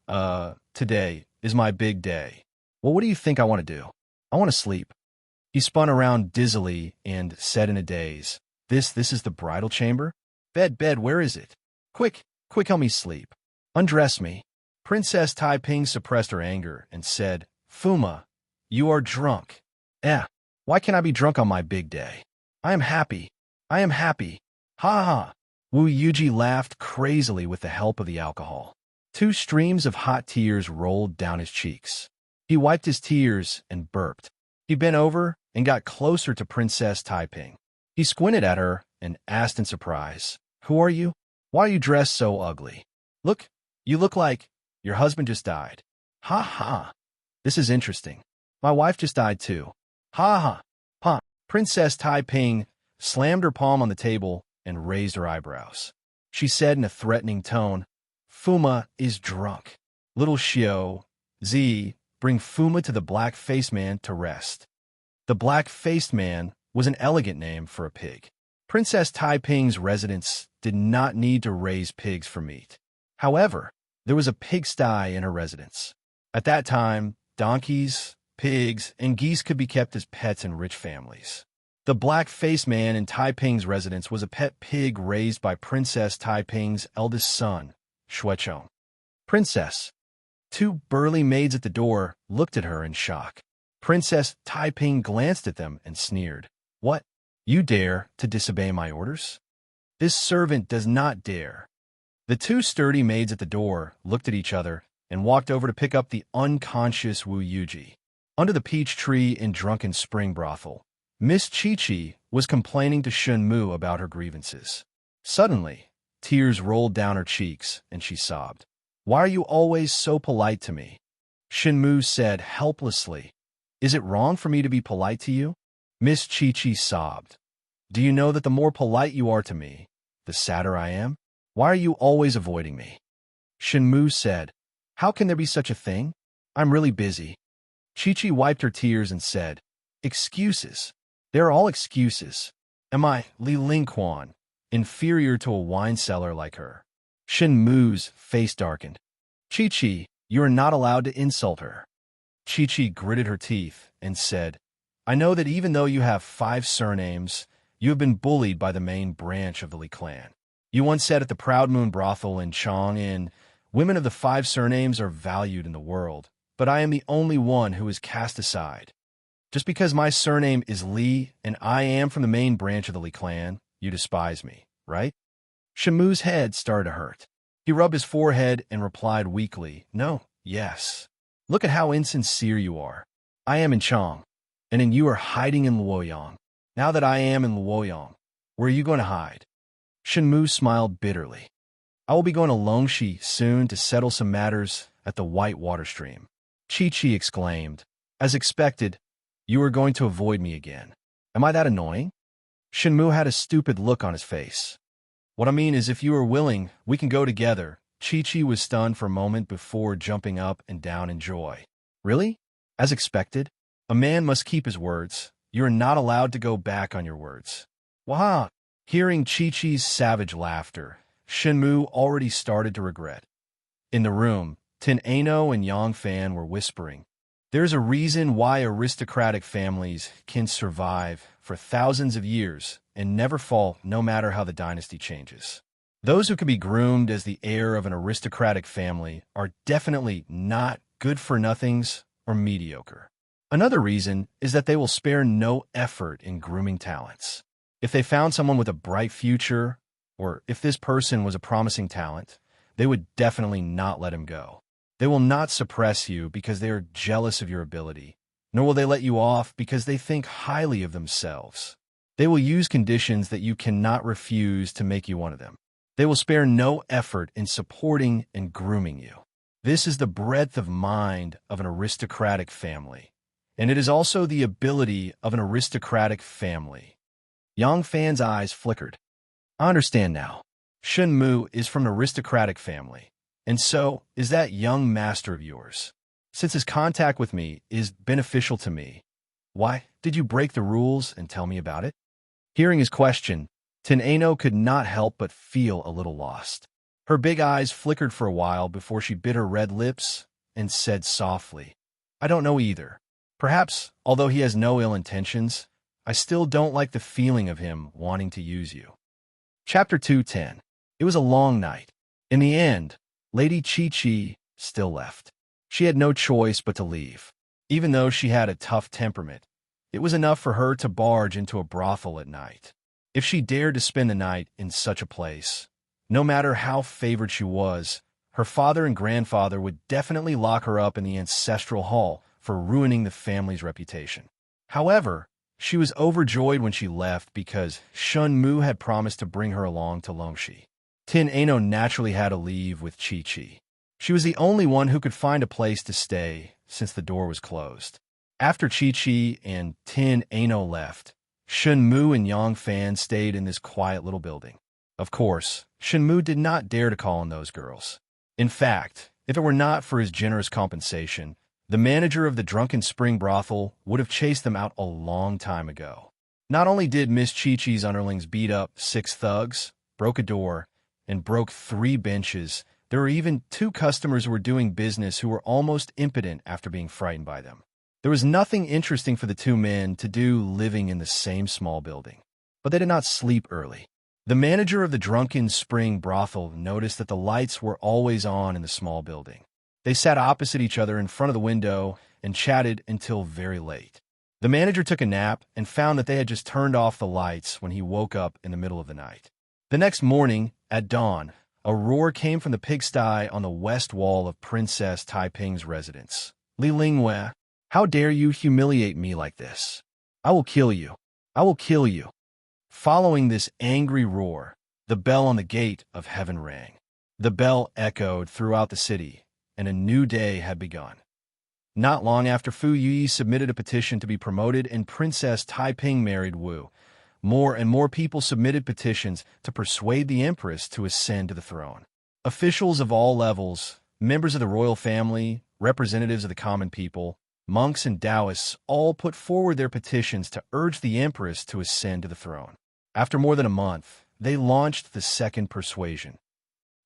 is my big day. Well, what do you think I want to do? I want to sleep." He spun around dizzily and said in a daze, This is the bridal chamber? Bed, where is it? Quick, help me sleep. Undress me." Princess Taiping suppressed her anger and said, "Fuma, you are drunk." Why can't I be drunk on my big day? I am happy. Ha ha. Wu Yuji laughed crazily with the help of the alcohol. 2 streams of hot tears rolled down his cheeks. He wiped his tears and burped. He bent over and got closer to Princess Taiping. He squinted at her and asked in surprise, "Who are you? Why are you dressed so ugly? You look like your husband just died." "Ha ha. This is interesting. My wife just died too." "Ha ha. Pa." Princess Taiping slammed her palm on the table and raised her eyebrows. She said in a threatening tone, "Fuma is drunk. Little Xiao, Z, bring Fuma to the black-faced man to rest." The black-faced man was an elegant name for a pig. Princess Taiping's residence did not need to raise pigs for meat. However, there was a pigsty in her residence. At that time, donkeys, pigs, and geese could be kept as pets in rich families. The black-faced man in Taiping's residence was a pet pig raised by Princess Taiping's eldest son, Shuechong. "Princess." 2 burly maids at the door looked at her in shock. Princess Taiping glanced at them and sneered. "What? You dare to disobey my orders? This servant does not dare." The 2 sturdy maids at the door looked at each other and walked over to pick up the unconscious Wu Yuji. Under the peach tree in Drunken spring brothel, Miss Chi-Chi was complaining to Shunmu about her grievances. Suddenly, tears rolled down her cheeks, and she sobbed. "Why are you always so polite to me?" Shunmu said helplessly. "Is it wrong for me to be polite to you?" Miss Chi-Chi sobbed. "Do you know that the more polite you are to me, the sadder I am? Why are you always avoiding me?" Shunmu said, "How can there be such a thing? I'm really busy." Chi-Chi wiped her tears and said, "Excuses. They're all excuses. Am I, Li Lingquan, inferior to a wine cellar like her?" Shunmu's face darkened. "Chi-Chi, you are not allowed to insult her." Chi-Chi gritted her teeth and said, "I know that even though you have 5 surnames, you have been bullied by the main branch of the Li clan. You once said at the Proud Moon brothel in Chang'an, women of the 5 surnames are valued in the world, but I am the only one who is cast aside. Just because my surname is Li and I am from the main branch of the Li clan, you despise me, right?" Shunmu's head started to hurt. He rubbed his forehead and replied weakly, "No, yes. Look at how insincere you are. I am in Chang, and you are hiding in Luoyang. Now that I am in Luoyang, where are you going to hide?" Shunmu smiled bitterly. "I will be going to Longxi soon to settle some matters at the White Water Stream." Chi-Chi exclaimed, "As expected, you are going to avoid me again. Am I that annoying?" Shunmu had a stupid look on his face. "What I mean is if you are willing, we can go together." Chi-Chi was stunned for a moment before jumping up and down in joy. "Really? As expected? A man must keep his words. You are not allowed to go back on your words." "Wah!" Hearing Chi-Chi's savage laughter, Shunmu already started to regret. In the room, Tin Ano and Yang Fan were whispering, "There's a reason why aristocratic families can survive for thousands of years and never fall no matter how the dynasty changes. Those who can be groomed as the heir of an aristocratic family are definitely not good-for-nothings or mediocre. Another reason is that they will spare no effort in grooming talents. If they found someone with a bright future, or if this person was a promising talent, they would definitely not let him go. They will not suppress you because they are jealous of your ability, nor will they let you off because they think highly of themselves. They will use conditions that you cannot refuse to make you one of them. They will spare no effort in supporting and grooming you. This is the breadth of mind of an aristocratic family, and it is also the ability of an aristocratic family. Yang Fan's eyes flickered. I understand now. Shun Mu is from an aristocratic family, and so is that young master of yours. Since his contact with me is beneficial to me, why did you break the rules and tell me about it? Hearing his question, Tenano could not help but feel a little lost. Her big eyes flickered for a while before she bit her red lips and said softly, I don't know either. Perhaps, although he has no ill intentions, I still don't like the feeling of him wanting to use you. Chapter 210. It was a long night. In the end, Lady Chi-Chi still left. She had no choice but to leave. Even though she had a tough temperament, it was enough for her to barge into a brothel at night. If she dared to spend the night in such a place, no matter how favored she was, her father and grandfather would definitely lock her up in the ancestral hall for ruining the family's reputation. However, she was overjoyed when she left because Shun Mu had promised to bring her along to Longxi. Tin Ano naturally had to leave with Chi-Chi. She was the only one who could find a place to stay since the door was closed. After Chi-Chi and Tin Ano left, Shun Mu and Yang Fan stayed in this quiet little building. Of course, Shun Mu did not dare to call on those girls. In fact, if it were not for his generous compensation, the manager of the Drunken Spring brothel would have chased them out a long time ago. Not only did Miss Chi-Chi's underlings beat up 6 thugs, broke a door, and broke 3 benches, there were even 2 customers who were doing business who were almost impotent after being frightened by them. There was nothing interesting for the 2 men to do living in the same small building, but they did not sleep early. The manager of the Drunken Spring brothel noticed that the lights were always on in the small building. They sat opposite each other in front of the window and chatted until very late. The manager took a nap and found that they had just turned off the lights when he woke up in the middle of the night. The next morning, at dawn, a roar came from the pigsty on the west wall of Princess Taiping's residence. Li Lingwei, how dare you humiliate me like this? I will kill you. I will kill you. Following this angry roar, the bell on the gate of heaven rang. The bell echoed throughout the city, and a new day had begun. Not long after Fu Yi submitted a petition to be promoted and Princess Taiping married Wu, more and more people submitted petitions to persuade the empress to ascend to the throne. Officials of all levels, members of the royal family, representatives of the common people, monks and Taoists all put forward their petitions to urge the empress to ascend to the throne. After more than a month, they launched the second persuasion.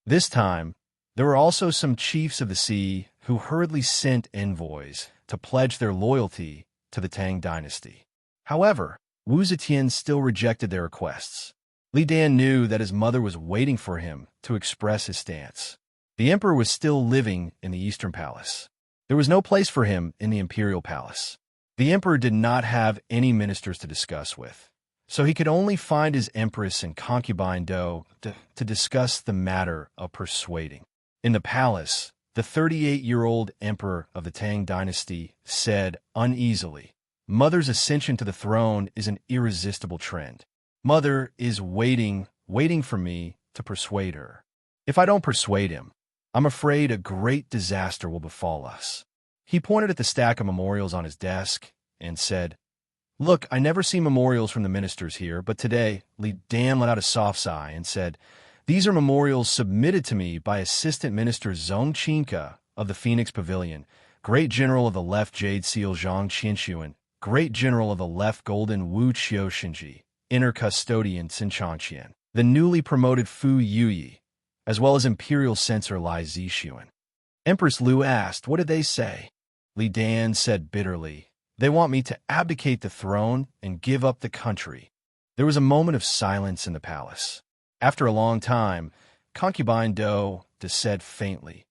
This time, there were also some chiefs of the sea who hurriedly sent envoys to pledge their loyalty to the Tang dynasty. However, Wu Zetian still rejected their requests. Li Dan knew that his mother was waiting for him to express his stance. The emperor was still living in the Eastern Palace. There was no place for him in the Imperial Palace. The emperor did not have any ministers to discuss with, so he could only find his empress and concubine Do to discuss the matter of persuading. In the palace, the 38-year-old emperor of the Tang dynasty said uneasily, Mother's ascension to the throne is an irresistible trend. Mother is waiting for me to persuade her. If I don't persuade him, I'm afraid a great disaster will befall us. He pointed at the stack of memorials on his desk and said, Look, I never see memorials from the ministers here, but today, Li Dan let out a soft sigh and said, These are memorials submitted to me by Assistant Minister Zhong Qinka of the Phoenix Pavilion, Great General of the Left Jade Seal Zhang Qinshuan, Great General of the Left Golden Wu Qiu Shinji, Inner Custodian Xin Changqian, the newly promoted Fu Yuyi, as well as Imperial Censor Lai Zixuan. Empress Lu asked, What did they say? Li Dan said bitterly, They want me to abdicate the throne and give up the country. There was a moment of silence in the palace. After a long time, concubine Do said faintly,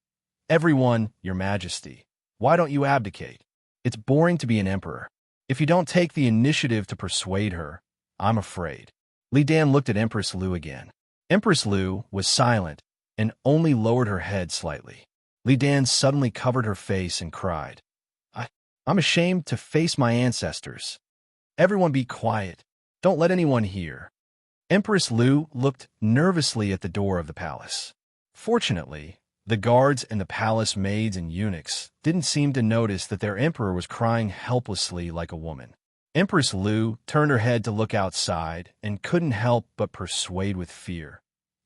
Everyone, your majesty, why don't you abdicate? It's boring to be an emperor. If you don't take the initiative to persuade her, I'm afraid. Li Dan looked at Empress Lu again. Empress Lu was silent and only lowered her head slightly. Li Dan suddenly covered her face and cried, I'm ashamed to face my ancestors. Everyone be quiet. Don't let anyone hear." Empress Lu looked nervously at the door of the palace. Fortunately, the guards and the palace maids and eunuchs didn't seem to notice that their emperor was crying helplessly like a woman. Empress Lu turned her head to look outside and couldn't help but persuade with fear.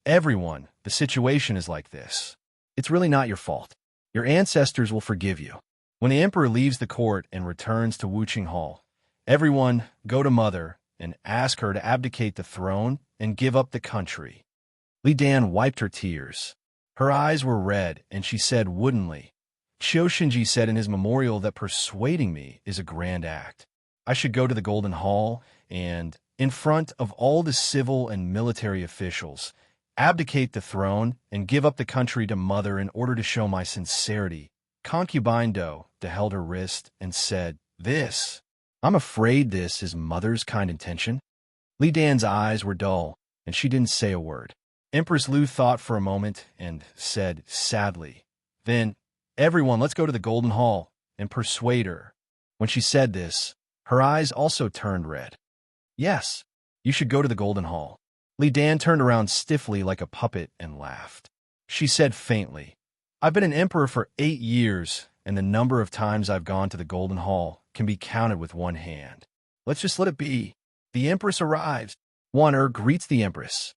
"Everyone, the situation is like this. It's really not your fault. Your ancestors will forgive you." When the emperor leaves the court and returns to Wuqing Hall, everyone go to Mother and ask her to abdicate the throne and give up the country. Li Dan wiped her tears. Her eyes were red, and she said woodenly, "Qiu Shinji said in his memorial that persuading me is a grand act. I should go to the Golden Hall and, in front of all the civil and military officials, abdicate the throne and give up the country to Mother in order to show my sincerity." Concubine Do held her wrist and said, I'm afraid this is Mother's kind intention." Li Dan's eyes were dull, and she didn't say a word. Empress Lu thought for a moment and said sadly, "Then, everyone, let's go to the Golden Hall and persuade her." When she said this, her eyes also turned red. "Yes, you should go to the Golden Hall." Li Dan turned around stiffly like a puppet and laughed. She said faintly, "I've been an emperor for 8 years, and the number of times I've gone to the Golden Hall can be counted with one hand. Let's just let it be." The Empress arrives. Wan greets the Empress.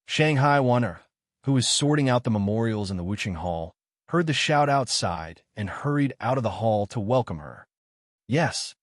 Shanghai Wan, who was sorting out the memorials in the Wuqing Hall, heard the shout outside and hurried out of the hall to welcome her. Yes.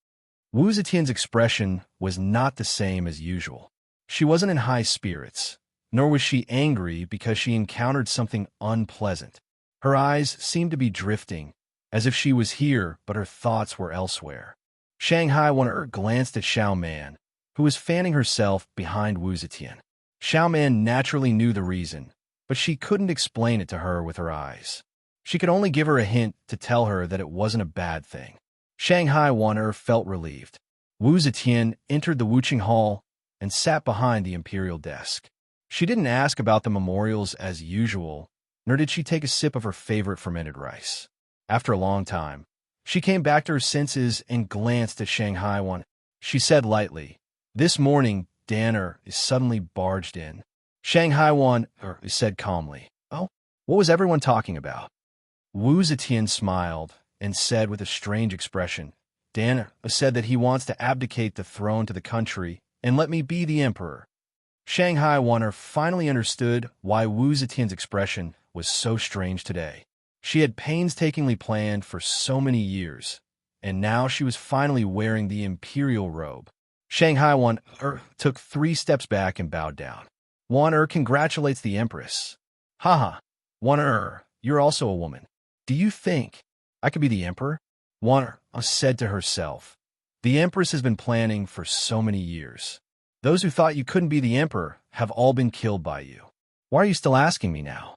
Wu Zetian's expression was not the same as usual. She wasn't in high spirits, nor was she angry because she encountered something unpleasant. Her eyes seemed to be drifting, as if she was here but her thoughts were elsewhere. Shanghai Wan glanced at Xiao Man, who was fanning herself behind Wu Zetian. Xiao Man naturally knew the reason, but she couldn't explain it to her with her eyes. She could only give her a hint to tell her that it wasn't a bad thing. Shanghai Wan felt relieved. Wu Zetian entered the Wuqing Hall and sat behind the imperial desk. She didn't ask about the memorials as usual, nor did she take a sip of her favorite fermented rice. After a long time, she came back to her senses and glanced at Shanghai Wan. She said lightly, "This morning, Danner is suddenly barged in." Shanghai Wan said calmly, "Oh, what was everyone talking about?" Wu Zetian smiled and said with a strange expression, "Danner said that he wants to abdicate the throne to the country and let me be the emperor." Shanghai Wan finally understood why Wu Zetian's expression was so strange today. She had painstakingly planned for so many years, and now she was finally wearing the imperial robe. Shanghai Wan took 3 steps back and bowed down. Wan congratulates the Empress. "Haha, Wan you're also a woman. Do you think I could be the emperor?" Wan said to herself, "The Empress has been planning for so many years. Those who thought you couldn't be the emperor have all been killed by you. Why are you still asking me now?"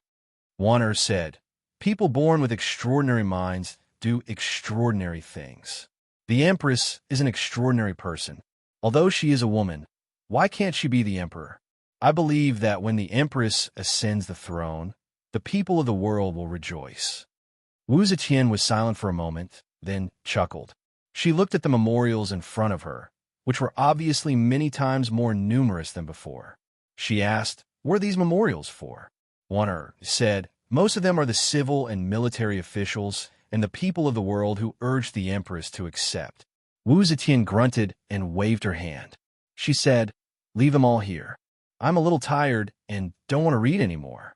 Wan said, "People born with extraordinary minds do extraordinary things. The Empress is an extraordinary person. Although she is a woman, why can't she be the emperor? I believe that when the Empress ascends the throne, the people of the world will rejoice." Wu Zetian was silent for a moment, then chuckled. She looked at the memorials in front of her, which were obviously many times more numerous than before. She asked, "What are these memorials for?" Wan said, "Most of them are the civil and military officials and the people of the world who urged the Empress to accept." Wu Zetian grunted and waved her hand. She said, "Leave them all here. I'm a little tired and don't want to read anymore."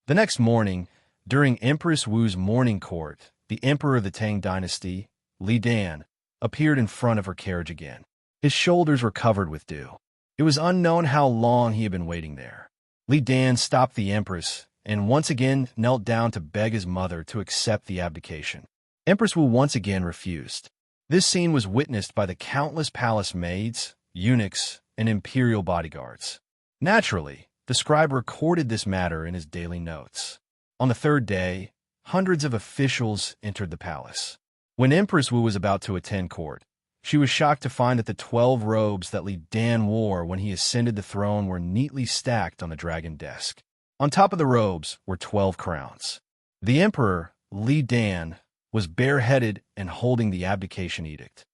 The next morning, during Empress Wu's morning court, the emperor of the Tang dynasty, Li Dan, appeared in front of her carriage again. His shoulders were covered with dew. It was unknown how long he had been waiting there. Li Dan stopped the Empress and once again knelt down to beg his mother to accept the abdication. Empress Wu once again refused. This scene was witnessed by the countless palace maids, eunuchs, and imperial bodyguards. Naturally, the scribe recorded this matter in his daily notes. On the 3rd day, hundreds of officials entered the palace. When Empress Wu was about to attend court, she was shocked to find that the 12 robes that Li Dan wore when he ascended the throne were neatly stacked on the dragon desk. On top of the robes were 12 crowns. The emperor, Li Dan, was bareheaded and holding the abdication edict.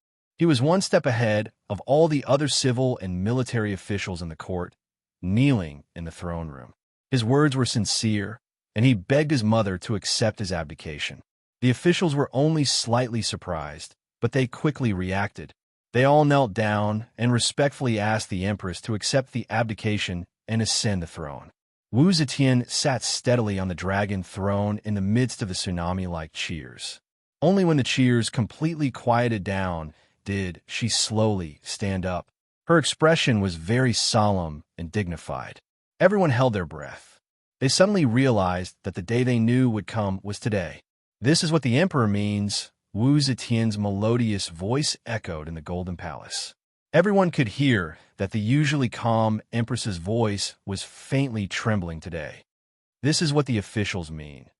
He was one step ahead of all the other civil and military officials in the court, kneeling in the throne room. His words were sincere, and he begged his mother to accept his abdication. The officials were only slightly surprised, but they quickly reacted. They all knelt down and respectfully asked the empress to accept the abdication and ascend the throne. Wu Zetian sat steadily on the dragon throne in the midst of the tsunami-like cheers. Only when the cheers completely quieted down did she slowly stand up. Her expression was very solemn and dignified. Everyone held their breath. They suddenly realized that the day they knew would come was today. "This is what the emperor means," Wu Zetian's melodious voice echoed in the Golden Palace. Everyone could hear that the usually calm empress's voice was faintly trembling today. "This is what the officials mean.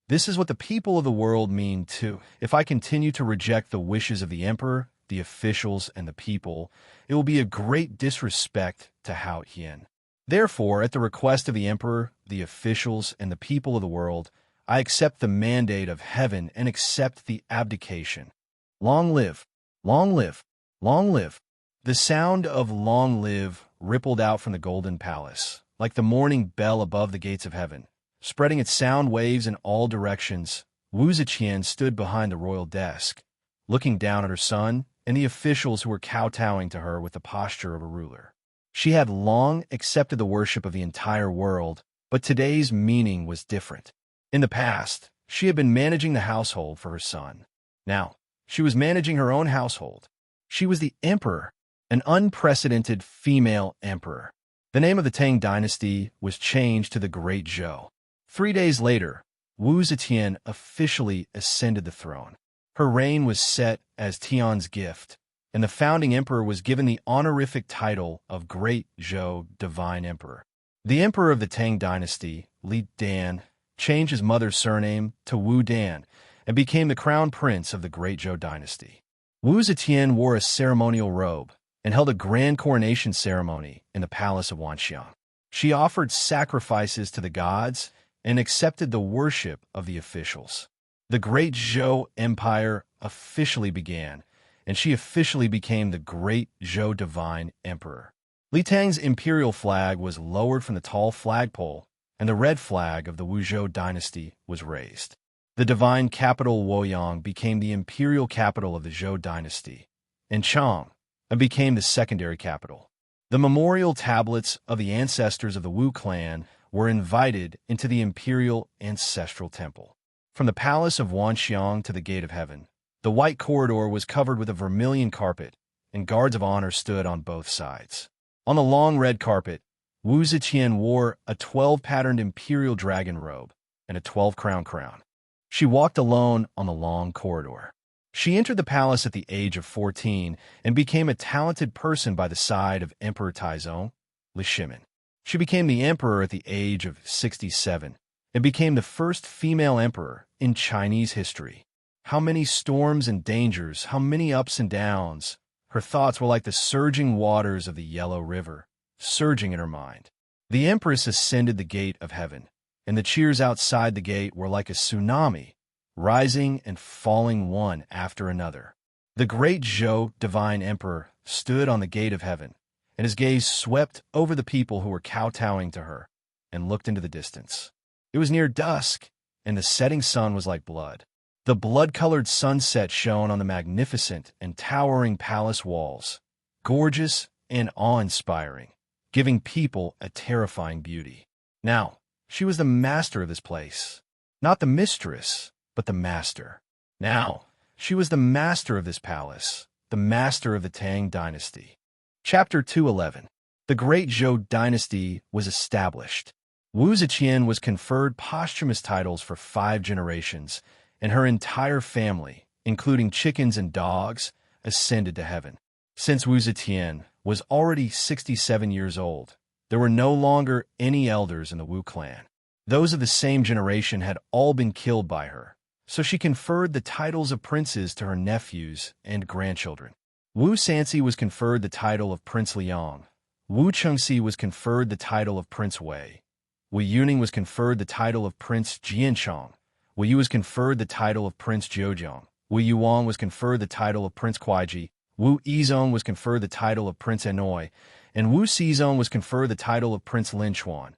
This is what the people of the world mean too. If I continue to reject the wishes of the emperor, the officials, and the people, it will be a great disrespect to Hao Qian. Therefore, at the request of the emperor, the officials, and the people of the world, I accept the mandate of heaven and accept the abdication. Long live! Long live! Long live!" The sound of "long live" rippled out from the Golden Palace, like the morning bell above the gates of heaven. Spreading its sound waves in all directions, Wu Zetian stood behind the royal desk, looking down at her son and the officials who were kowtowing to her with the posture of a ruler. She had long accepted the worship of the entire world, but today's meaning was different. In the past, she had been managing the household for her son. Now, she was managing her own household. She was the emperor, an unprecedented female emperor. The name of the Tang dynasty was changed to the Great Zhou. 3 days later, Wu Zetian officially ascended the throne. Her reign was set as Tian's gift, and the founding emperor was given the honorific title of Great Zhou Divine Emperor. The emperor of the Tang dynasty, Li Dan, changed his mother's surname to Wu Dan and became the crown prince of the Great Zhou dynasty. Wu Zetian wore a ceremonial robe and held a grand coronation ceremony in the palace of Wanxiang. She offered sacrifices to the gods and accepted the worship of the officials. The Great Zhou Empire officially began, and she officially became the Great Zhou Divine Emperor. Li Tang's imperial flag was lowered from the tall flagpole, and the red flag of the Wuzhou dynasty was raised. The divine capital Luoyang became the imperial capital of the Zhou dynasty, and Chang became the secondary capital. The memorial tablets of the ancestors of the Wu clan were invited into the imperial ancestral temple. From the palace of Wanxiang to the gate of heaven, the white corridor was covered with a vermilion carpet, and guards of honor stood on both sides. On the long red carpet, Wu Zetian wore a 12-patterned imperial dragon robe and a 12-crown crown. She walked alone on the long corridor. She entered the palace at the age of 14 and became a talented person by the side of Emperor Taizong, Li Shimin. She became the emperor at the age of 67 and became the first female emperor in Chinese history. How many storms and dangers, how many ups and downs. Her thoughts were like the surging waters of the Yellow River, surging in her mind. The empress ascended the gate of heaven, and the cheers outside the gate were like a tsunami, rising and falling one after another. The Great Zhou Divine Emperor stood on the gate of heaven, and his gaze swept over the people who were kowtowing to her and looked into the distance. It was near dusk, and the setting sun was like blood. The blood-colored sunset shone on the magnificent and towering palace walls, gorgeous and awe-inspiring, giving people a terrifying beauty. Now, she was the master of this place. Not the mistress, but the master. Now, she was the master of this palace, the master of the Tang dynasty. Chapter 211. The Great Zhou dynasty was established. Wu Zetian was conferred posthumous titles for 5 generations, and her entire family, including chickens and dogs, ascended to heaven. Since Wu Zetian was already 67 years old, there were no longer any elders in the Wu clan. Those of the same generation had all been killed by her, so she conferred the titles of princes to her nephews and grandchildren. Wu Sanxi was conferred the title of Prince Liang. Wu Chengxi was conferred the title of Prince Wei. Wu Yuning was conferred the title of Prince Jianchong. Wu Yu was conferred the title of Prince Jiujiang. Wu Yuang was conferred the title of Prince Kuaiji. Wu Yizong was conferred the title of Prince Anoi, and Wu Xizong was conferred the title of Prince Lin Chuan.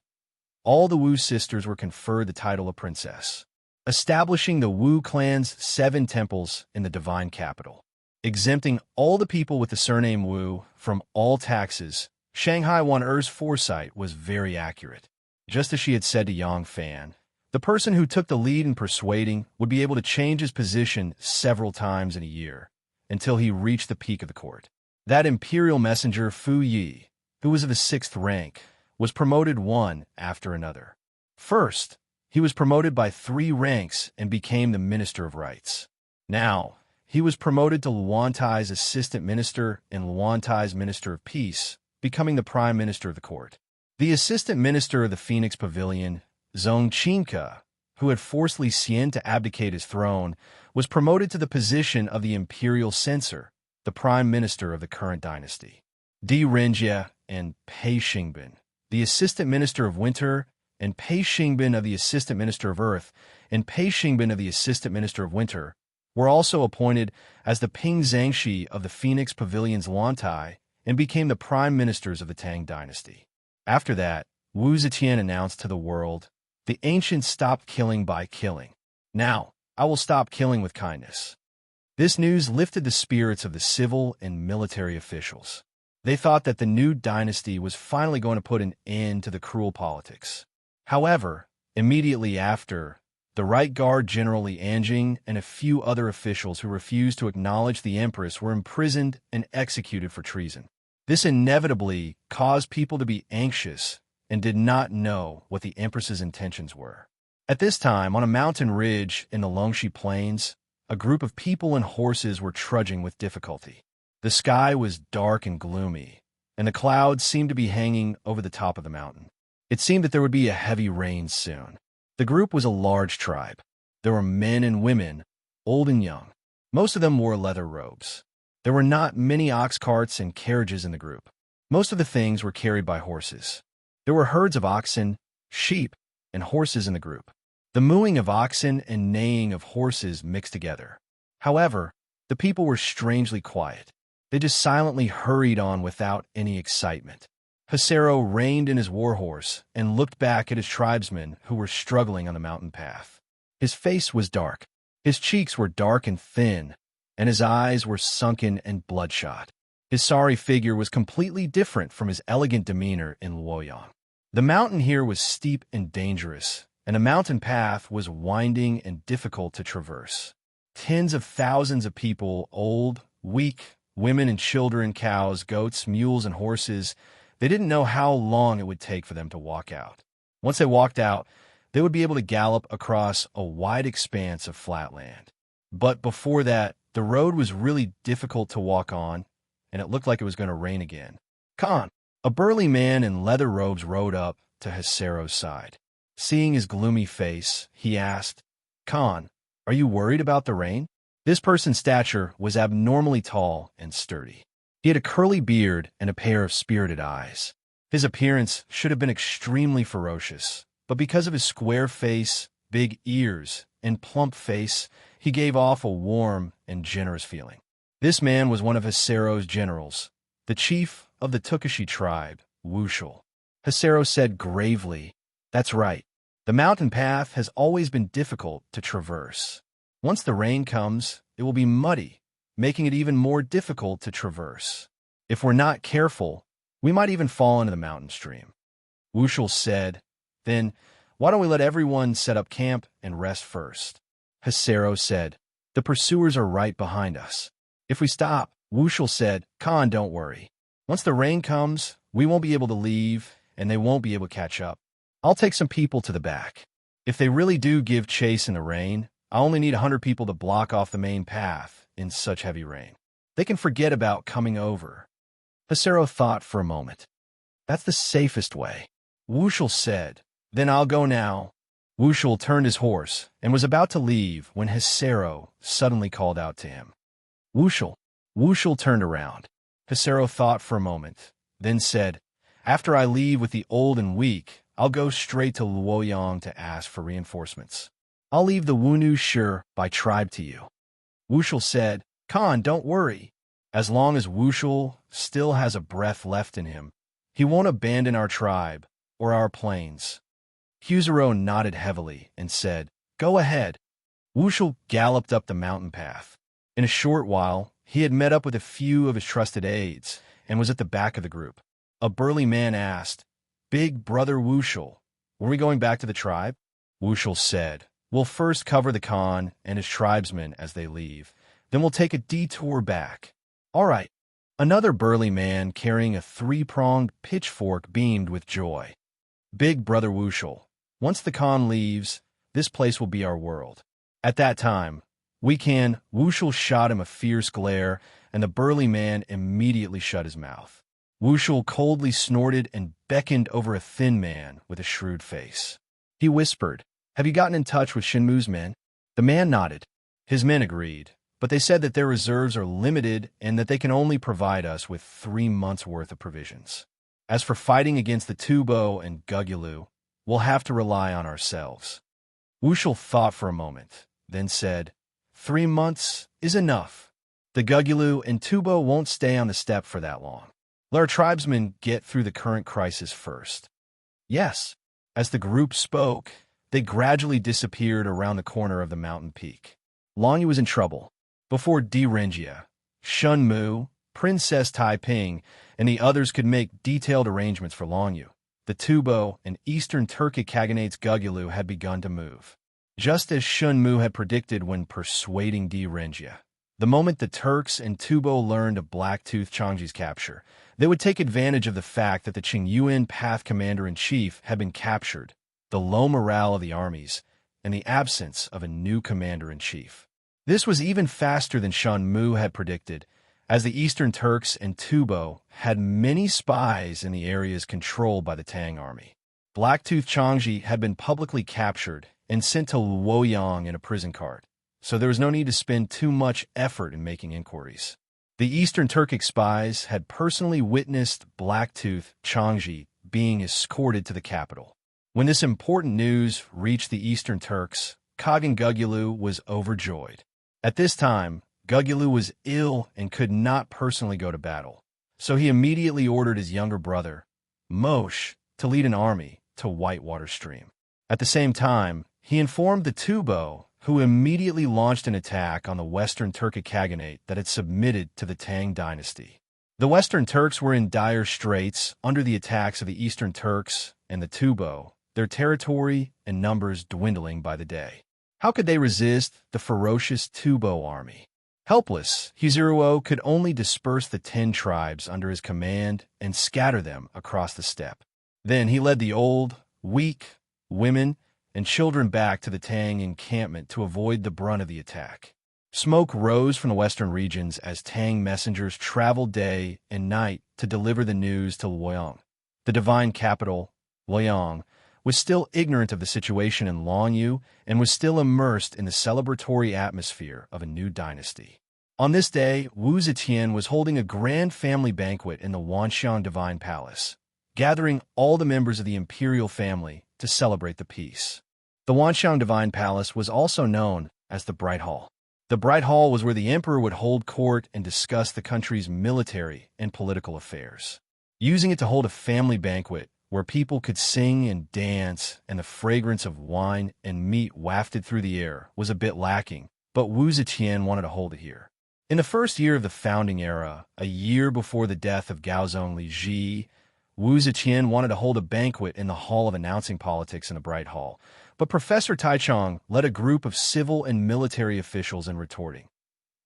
All the Wu sisters were conferred the title of princess, establishing the Wu clan's 7 temples in the divine capital. Exempting all the people with the surname Wu from all taxes, Shanghai Wan-er's foresight was very accurate. Just as she had said to Yang Fan, the person who took the lead in persuading would be able to change his position several times in a year, until he reached the peak of the court. That imperial messenger Fu Yi, who was of the 6th rank, was promoted one after another. First, he was promoted by 3 ranks and became the Minister of Rights. Now, he was promoted to Luantai's Assistant Minister and Luantai's Minister of Peace, becoming the Prime Minister of the court. The Assistant Minister of the Phoenix Pavilion, Zhong Qinke, who had forced Li Xian to abdicate his throne, was promoted to the position of the Imperial Censor, the Prime Minister of the current dynasty. Di Renjie and Pei Xingbin, the Assistant Minister of Winter, and Pei Xingbin of the Assistant Minister of Earth, and Pei Xingbin of the Assistant Minister of Winter, were also appointed as the Ping Zhangxi of the Phoenix Pavilion's Luantai and became the prime ministers of the Tang dynasty. After that, Wu Zetian announced to the world, "The ancients stopped killing by killing. Now, I will stop killing with kindness." This news lifted the spirits of the civil and military officials. They thought that the new dynasty was finally going to put an end to the cruel politics. However, immediately after, the Right Guard General Li Anjing and a few other officials who refused to acknowledge the Empress were imprisoned and executed for treason. This inevitably caused people to be anxious and did not know what the Empress's intentions were. At this time, on a mountain ridge in the Longxi Plains, a group of people and horses were trudging with difficulty. The sky was dark and gloomy, and the clouds seemed to be hanging over the top of the mountain. It seemed that there would be a heavy rain soon. The group was a large tribe. There were men and women, old and young. Most of them wore leather robes. There were not many ox carts and carriages in the group. Most of the things were carried by horses. There were herds of oxen, sheep, and horses in the group. The mooing of oxen and neighing of horses mixed together. However, the people were strangely quiet. They just silently hurried on without any excitement. Hasero reined in his warhorse and looked back at his tribesmen who were struggling on the mountain path. His face was dark. His cheeks were dark and thin, and his eyes were sunken and bloodshot. His sorry figure was completely different from his elegant demeanor in Luoyang. The mountain here was steep and dangerous, and the mountain path was winding and difficult to traverse. Tens of thousands of people, old, weak, women and children, cows, goats, mules, and horses, they didn't know how long it would take for them to walk out. Once they walked out, they would be able to gallop across a wide expanse of flat land. But before that, the road was really difficult to walk on, and it looked like it was going to rain again. Khan, a burly man in leather robes, rode up to Hasero's side. Seeing his gloomy face, he asked, "Khan, are you worried about the rain?" This person's stature was abnormally tall and sturdy. He had a curly beard and a pair of spirited eyes. His appearance should have been extremely ferocious, but because of his square face, big ears, and plump face, he gave off a warm and generous feeling. This man was one of Hasero's generals, the chief of the Tukashi tribe, Wushul. Hasero said gravely, "That's right. The mountain path has always been difficult to traverse. Once the rain comes, it will be muddy, making it even more difficult to traverse. If we're not careful, we might even fall into the mountain stream." Wushul said, "Then, why don't we let everyone set up camp and rest first?" Hasero said, "The pursuers are right behind us. If we stop," Wushul said, "Khan, don't worry. Once the rain comes, we won't be able to leave, and they won't be able to catch up. I'll take some people to the back. If they really do give chase in the rain, I only need 100 people to block off the main path in such heavy rain. They can forget about coming over." Hasero thought for a moment. "That's the safest way." Wushul said, "Then I'll go now." Wushul turned his horse and was about to leave when Hasero suddenly called out to him, "Wushul." Wushul turned around. Hasero thought for a moment, then said, "After I leave with the old and weak, I'll go straight to Luoyang to ask for reinforcements. I'll leave the Wunu Shi by tribe to you." Wushul said, "Khan, don't worry. As long as Wushul still has a breath left in him, he won't abandon our tribe or our plains. Huzuro nodded heavily and said, "Go ahead." Wushul galloped up the mountain path. In a short while, he had met up with a few of his trusted aides and was at the back of the group. A burly man asked, "Big brother Wushul, were we going back to the tribe?" Wushul said, "We'll first cover the Khan and his tribesmen as they leave. Then we'll take a detour back." "All right." Another burly man carrying a three-pronged pitchfork beamed with joy. "Big brother Wushul, once the Khan leaves, this place will be our world. At that time, we can—" Wushul shot him a fierce glare, and the burly man immediately shut his mouth. Wushul coldly snorted and beckoned over a thin man with a shrewd face. He whispered, "Have you gotten in touch with Shinmu's men?" The man nodded. His men agreed, but they said that their reserves are limited and that they can only provide us with 3 months' worth of provisions. As for fighting against the Tubo and Gugulu, we'll have to rely on ourselves. Wushul thought for a moment, then said, 3 months is enough. The Gugulu and Tubo won't stay on the steppe for that long. Let our tribesmen get through the current crisis first. Yes. As the group spoke, they gradually disappeared around the corner of the mountain peak. Longyu was in trouble. Before Direnjia, Shunmu, Princess Taiping, and the others could make detailed arrangements for Longyu, the Tubo and Eastern Turkic Khaganate's Gugulu had begun to move. Just as Shunmu had predicted when persuading Direnjia, the moment the Turks and Tubo learned of Blacktooth Changji's capture, they would take advantage of the fact that the Qingyuan Path Commander-in-Chief had been captured, the low morale of the armies, and the absence of a new commander-in-chief. This was even faster than Shunmu had predicted, as the Eastern Turks and Tubo had many spies in the areas controlled by the Tang army. Blacktooth Changji had been publicly captured and sent to Luoyang in a prison cart, so there was no need to spend too much effort in making inquiries. The Eastern Turkic spies had personally witnessed Blacktooth Changji being escorted to the capital. When this important news reached the Eastern Turks, Khagan Gugulu was overjoyed. At this time, Gugulu was ill and could not personally go to battle, so he immediately ordered his younger brother, Moshe, to lead an army to Whitewater Stream. At the same time, he informed the Tubo, who immediately launched an attack on the Western Turkic Khaganate that had submitted to the Tang dynasty. The Western Turks were in dire straits under the attacks of the Eastern Turks and the Tubo, their territory and numbers dwindling by the day. How could they resist the ferocious Tubo army? Helpless, Huzuro could only disperse the 10 tribes under his command and scatter them across the steppe. Then he led the old, weak, women, and children back to the Tang encampment to avoid the brunt of the attack. Smoke rose from the western regions as Tang messengers traveled day and night to deliver the news to Luoyang. The divine capital, Luoyang, was still ignorant of the situation in Longyu and was still immersed in the celebratory atmosphere of a new dynasty. On this day, Wu Zetian was holding a grand family banquet in the Wanxiang Divine Palace, gathering all the members of the imperial family to celebrate the peace. The Wanxiang Divine Palace was also known as the Bright Hall. The Bright Hall was where the emperor would hold court and discuss the country's military and political affairs. Using it to hold a family banquet where people could sing and dance and the fragrance of wine and meat wafted through the air was a bit lacking, but Wu Zetian wanted to hold it here. In the first year of the founding era, a year before the death of Gaozong Liji, Wu Zetian wanted to hold a banquet in the Hall of Announcing Politics in the Bright Hall, but Professor Taichung led a group of civil and military officials in retorting.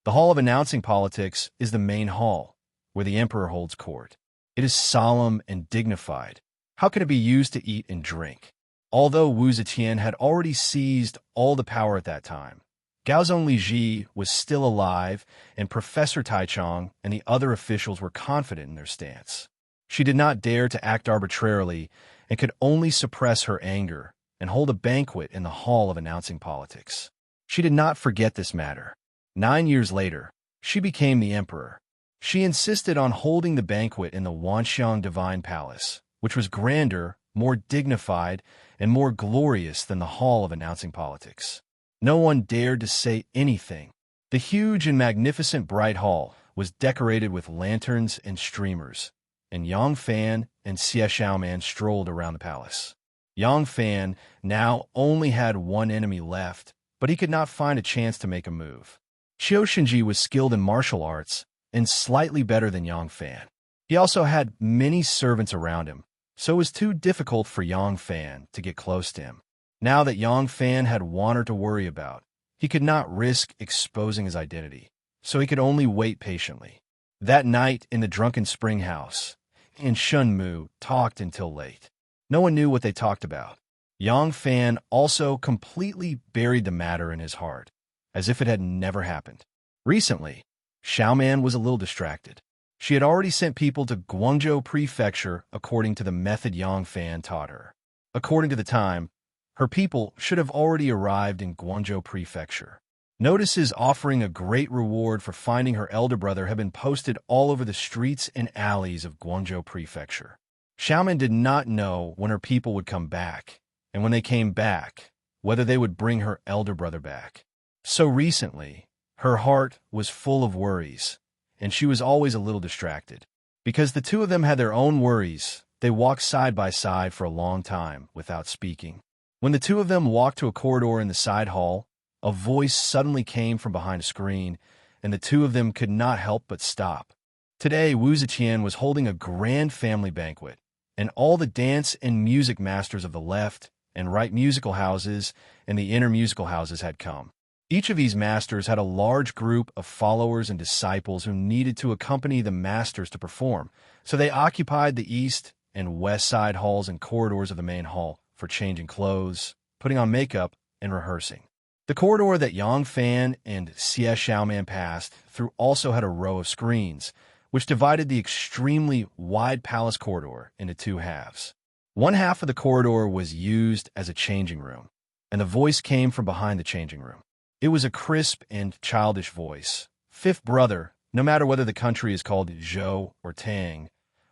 The Hall of Announcing Politics is the main hall, where the emperor holds court. It is solemn and dignified. How can it be used to eat and drink? Although Wu Zetian had already seized all the power at that time, Gaozong Liji was still alive, and Professor Taichung and the other officials were confident in their stance. She did not dare to act arbitrarily and could only suppress her anger and hold a banquet in the Hall of Announcing Politics. She did not forget this matter. 9 years later, she became the emperor. She insisted on holding the banquet in the Wanxiang Divine Palace, which was grander, more dignified, and more glorious than the Hall of Announcing Politics. No one dared to say anything. The huge and magnificent Bright Hall was decorated with lanterns and streamers, and Yang Fan and Xie Xiaoman strolled around the palace. Yang Fan now only had one enemy left, but he could not find a chance to make a move. Qiu Shenji was skilled in martial arts and slightly better than Yang Fan. He also had many servants around him, so it was too difficult for Yang Fan to get close to him. Now that Yang Fan had Wanner to worry about, he could not risk exposing his identity, so he could only wait patiently. That night in the Drunken Spring House, he and Shun Mu talked until late. No one knew what they talked about. Yang Fan also completely buried the matter in his heart, as if it had never happened. Recently, Xiaoman was a little distracted. She had already sent people to Guangzhou Prefecture according to the method Yang Fan taught her. According to the time, her people should have already arrived in Guangzhou Prefecture. Notices offering a great reward for finding her elder brother have been posted all over the streets and alleys of Guangzhou Prefecture. Xiaoman did not know when her people would come back, and when they came back, whether they would bring her elder brother back. So recently, her heart was full of worries, and she was always a little distracted. Because the two of them had their own worries, they walked side by side for a long time without speaking. When the two of them walked to a corridor in the side hall, a voice suddenly came from behind a screen, and the two of them could not help but stop. Today, Wu Zetian was holding a grand family banquet, and all the dance and music masters of the left and right musical houses and the inner musical houses had come. Each of these masters had a large group of followers and disciples who needed to accompany the masters to perform, so they occupied the east and west side halls and corridors of the main hall for changing clothes, putting on makeup, and rehearsing. The corridor that Yang Fan and Xie Xiaoman passed through also had a row of screens, which divided the extremely wide palace corridor into two halves. One half of the corridor was used as a changing room, and the voice came from behind the changing room. It was a crisp and childish voice. Fifth brother, no matter whether the country is called Zhou or Tang,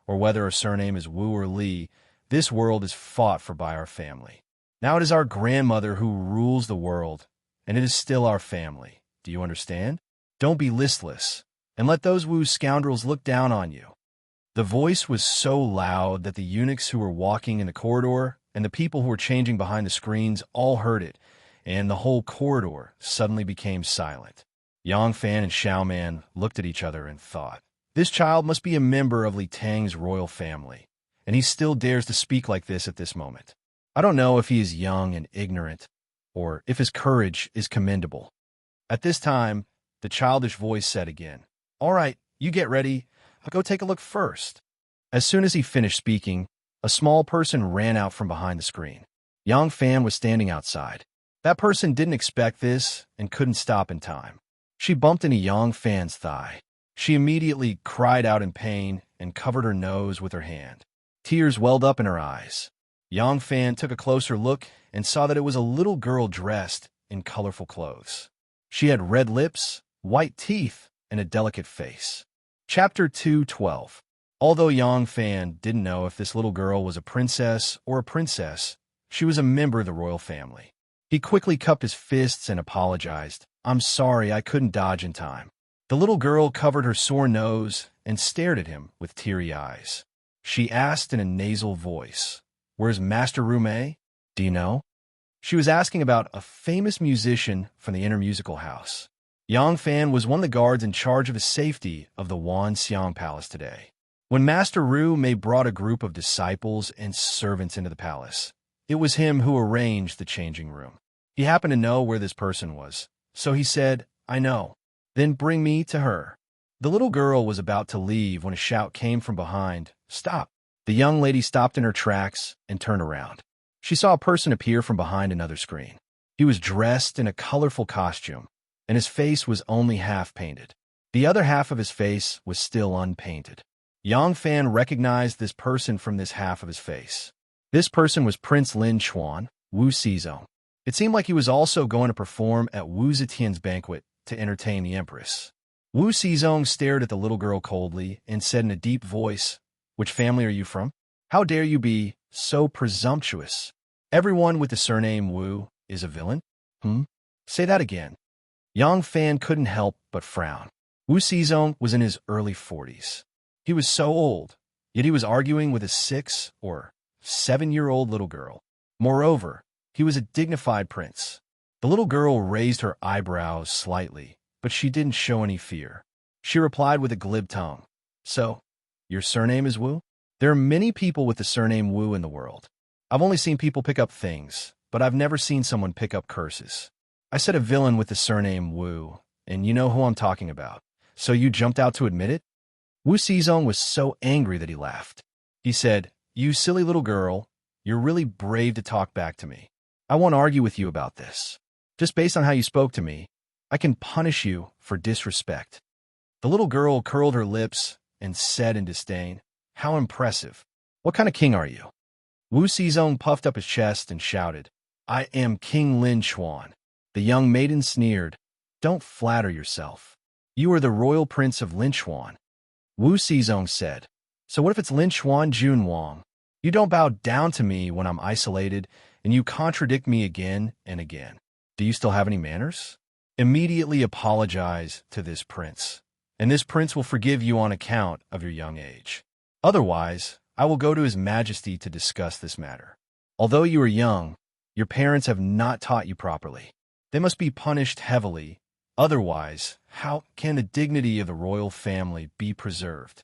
or whether a surname is Wu or Li, this world is fought for by our family. Now it is our grandmother who rules the world, and it is still our family. Do you understand? Don't be listless, and let those Wu scoundrels look down on you. The voice was so loud that the eunuchs who were walking in the corridor and the people who were changing behind the screens all heard it, and the whole corridor suddenly became silent. Yang Fan and Xiaoman looked at each other and thought, this child must be a member of Li Tang's royal family, and he still dares to speak like this at this moment. I don't know if he is young and ignorant, or if his courage is commendable. At this time, the childish voice said again, all right, you get ready. I'll go take a look first. As soon as he finished speaking, a small person ran out from behind the screen. Yang Fan was standing outside. That person didn't expect this and couldn't stop in time. She bumped into Yang Fan's thigh. She immediately cried out in pain and covered her nose with her hand. Tears welled up in her eyes. Yang Fan took a closer look and saw that it was a little girl dressed in colorful clothes. She had red lips, white teeth, and a delicate face. Chapter 2:12. Although Yang Fan didn't know if this little girl was a princess or a princess, she was a member of the royal family. He quickly cupped his fists and apologized. I'm sorry, I couldn't dodge in time. The little girl covered her sore nose and stared at him with teary eyes. She asked in a nasal voice, where's Master Rume? Do you know? She was asking about a famous musician from the inner musical house. Yang Fan was one of the guards in charge of the safety of the Wanxiang Palace today. When Master Rume brought a group of disciples and servants into the palace, it was him who arranged the changing room. He happened to know where this person was, so he said, I know. Then bring me to her. The little girl was about to leave when a shout came from behind. Stop! The young lady stopped in her tracks and turned around. She saw a person appear from behind another screen. He was dressed in a colorful costume, and his face was only half painted. The other half of his face was still unpainted. Yang Fan recognized this person from this half of his face. This person was Prince Lin Chuan, Wu Xizong. It seemed like he was also going to perform at Wu Zetian's banquet to entertain the Empress. Wu Xizong stared at the little girl coldly and said in a deep voice, which family are you from? How dare you be so presumptuous? Everyone with the surname Wu is a villain? Say that again. Yang Fan couldn't help but frown. Wu Xizong was in his early 40s. He was so old, yet he was arguing with a 6 or 7-year-old little girl. Moreover, he was a dignified prince. The little girl raised her eyebrows slightly, but she didn't show any fear. She replied with a glib tongue. So, your surname is Wu? There are many people with the surname Wu in the world. I've only seen people pick up things, but I've never seen someone pick up curses. I said a villain with the surname Wu, and you know who I'm talking about. So you jumped out to admit it? Wu Xizong was so angry that he laughed. He said, "You silly little girl, you're really brave to talk back to me. I won't argue with you about this. Just based on how you spoke to me, I can punish you for disrespect." The little girl curled her lips and said in disdain, "How impressive. What kind of king are you?" Wu Xizong puffed up his chest and shouted, "I am King Lin Xuan." The young maiden sneered, "Don't flatter yourself. You are the royal prince of Lin Xuan." Wu Xizong said, "So what if it's Lin Xuan Jun Wang? You don't bow down to me when I'm isolated, and you contradict me again and again. Do you still have any manners? Immediately apologize to this prince, and this prince will forgive you on account of your young age. Otherwise, I will go to His Majesty to discuss this matter. Although you are young, your parents have not taught you properly. They must be punished heavily. Otherwise, how can the dignity of the royal family be preserved?"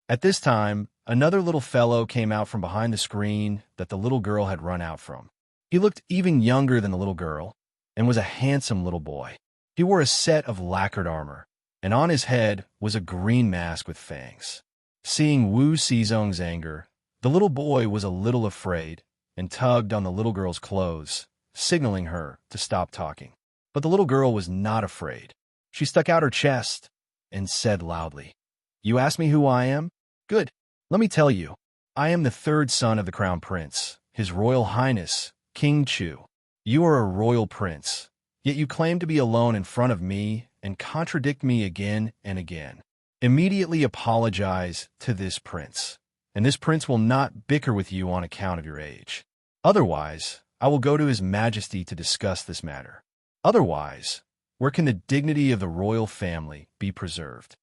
At this time, another little fellow came out from behind the screen that the little girl had run out from. He looked even younger than the little girl and was a handsome little boy. He wore a set of lacquered armor, and on his head was a green mask with fangs. Seeing Wu Xizong's anger, the little boy was a little afraid and tugged on the little girl's clothes, signaling her to stop talking. But the little girl was not afraid. She stuck out her chest and said loudly, "You ask me who I am? Good. Let me tell you. I am the third son of the Crown Prince, His Royal Highness, King Chu. You are a royal prince, yet you claim to be alone in front of me and contradict me again and again. Immediately apologize to this prince, and this prince will not bicker with you on account of your age. Otherwise, I will go to His Majesty to discuss this matter. Otherwise, where can the dignity of the royal family be preserved?"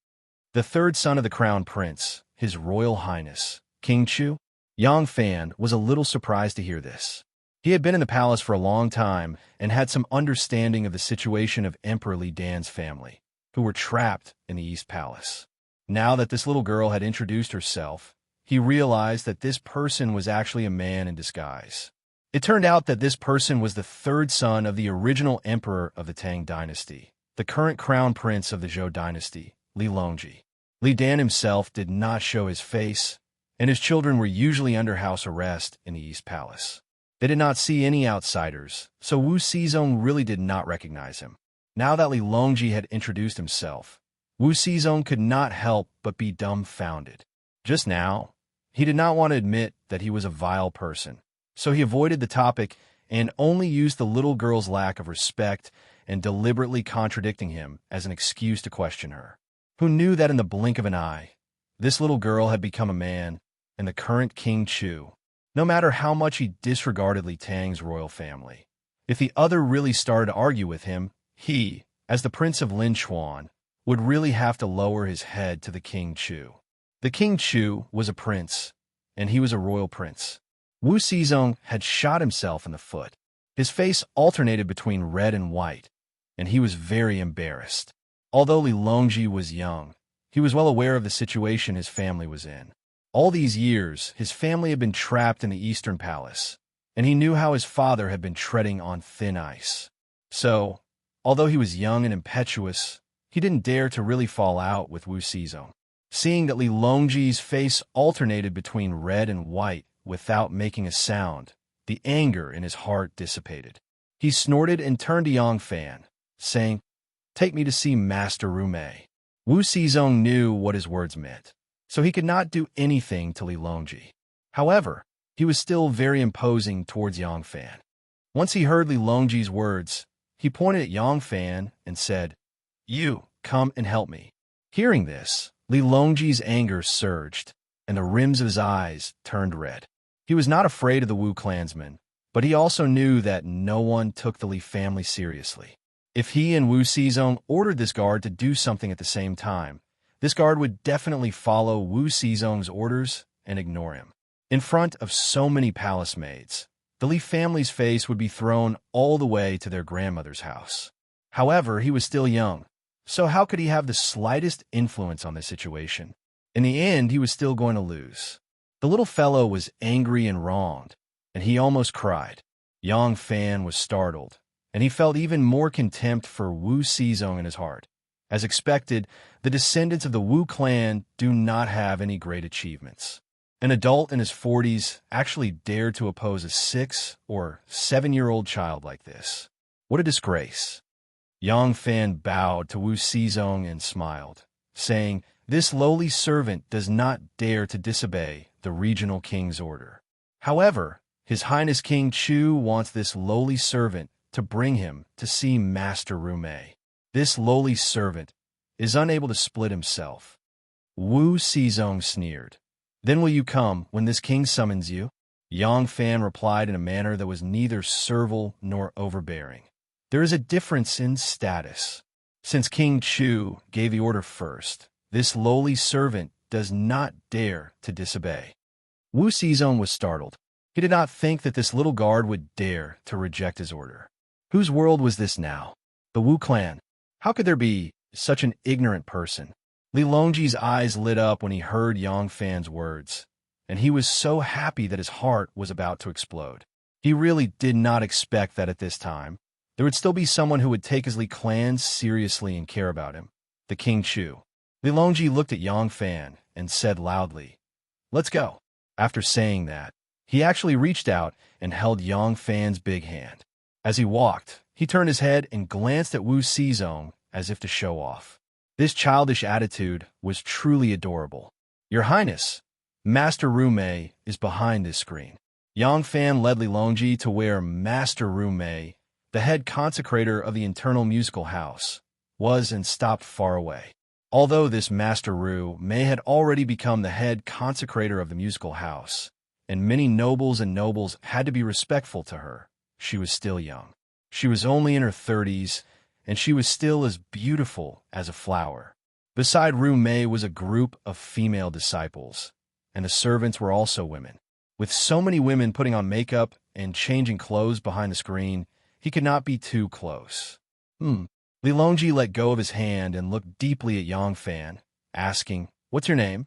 The third son of the Crown Prince, His Royal Highness, King Chu? Yang Fan was a little surprised to hear this. He had been in the palace for a long time and had some understanding of the situation of Emperor Li Dan's family, who were trapped in the East Palace. Now that this little girl had introduced herself, he realized that this person was actually a man in disguise. It turned out that this person was the third son of the original emperor of the Tang dynasty, the current crown prince of the Zhou dynasty, Li Longji. Li Dan himself did not show his face, and his children were usually under house arrest in the East Palace. They did not see any outsiders, so Wu Xizong really did not recognize him. Now that Li Longji had introduced himself, Wu Xizong could not help but be dumbfounded. Just now, he did not want to admit that he was a vile person, so he avoided the topic and only used the little girl's lack of respect and deliberately contradicting him as an excuse to question her. Who knew that in the blink of an eye, this little girl had become a man and the current King Chu, no matter how much he disregarded Li Tang's royal family. If the other really started to argue with him, he, as the Prince of Lin Xuan, would really have to lower his head to the King Chu. The King Chu was a prince, and he was a royal prince. Wu Xizong had shot himself in the foot. His face alternated between red and white, and he was very embarrassed. Although Li Longji was young, he was well aware of the situation his family was in. All these years, his family had been trapped in the Eastern Palace, and he knew how his father had been treading on thin ice. So, although he was young and impetuous, he didn't dare to really fall out with Wu Xizong. Seeing that Li Longji's face alternated between red and white without making a sound, the anger in his heart dissipated. He snorted and turned to Yang Fan, saying, "Take me to see Master Rume." Wu Xizong knew what his words meant, so he could not do anything to Li Longji. However, he was still very imposing towards Yang Fan. Once he heard Li Longji's words, he pointed at Yang Fan and said, "You, come and help me." Hearing this, Li Longji's anger surged, and the rims of his eyes turned red. He was not afraid of the Wu clansmen, but he also knew that no one took the Li family seriously. If he and Wu Xizong ordered this guard to do something at the same time, this guard would definitely follow Wu Xizong's orders and ignore him. In front of so many palace maids, the Li family's face would be thrown all the way to their grandmother's house. However, he was still young, so how could he have the slightest influence on the situation? In the end, he was still going to lose. The little fellow was angry and wronged, and he almost cried. Yang Fan was startled, and he felt even more contempt for Wu Xizong in his heart. As expected, the descendants of the Wu clan do not have any great achievements. An adult in his 40s actually dared to oppose a 6- or 7-year-old child like this. What a disgrace. Yang Fan bowed to Wu Xizong and smiled, saying, "This lowly servant does not dare to disobey the regional king's order. However, His Highness King Chu wants this lowly servant to bring him to see Master Rumei. This lowly servant is unable to split himself." Wu Xizong sneered. "Then will you come when this king summons you?" Yang Fan replied in a manner that was neither servile nor overbearing. "There is a difference in status. Since King Chu gave the order first, this lowly servant does not dare to disobey." Wu Xizong was startled. He did not think that this little guard would dare to reject his order. Whose world was this now? The Wu clan. How could there be such an ignorant person? Li Longji's eyes lit up when he heard Yang Fan's words, and he was so happy that his heart was about to explode. He really did not expect that at this time there would still be someone who would take his Li clan seriously and care about him, the King Chu. Li Longji looked at Yang Fan and said loudly, "Let's go." After saying that, he actually reached out and held Yang Fan's big hand. As he walked, he turned his head and glanced at Wu Xizong as if to show off. This childish attitude was truly adorable. "Your Highness, Master Rumei is behind this screen." Yang Fan led Li Longji to where Master Rumei, the head consecrator of the internal musical house, was and stopped far away. Although this Master Rumei had already become the head consecrator of the musical house, and many nobles and nobles had to be respectful to her, she was still young. She was only in her 30s, and she was still as beautiful as a flower. Beside Rumei was a group of female disciples, and the servants were also women. With so many women putting on makeup and changing clothes behind the screen, he could not be too close. Li Longji let go of his hand and looked deeply at Yang Fan, asking, "What's your name?"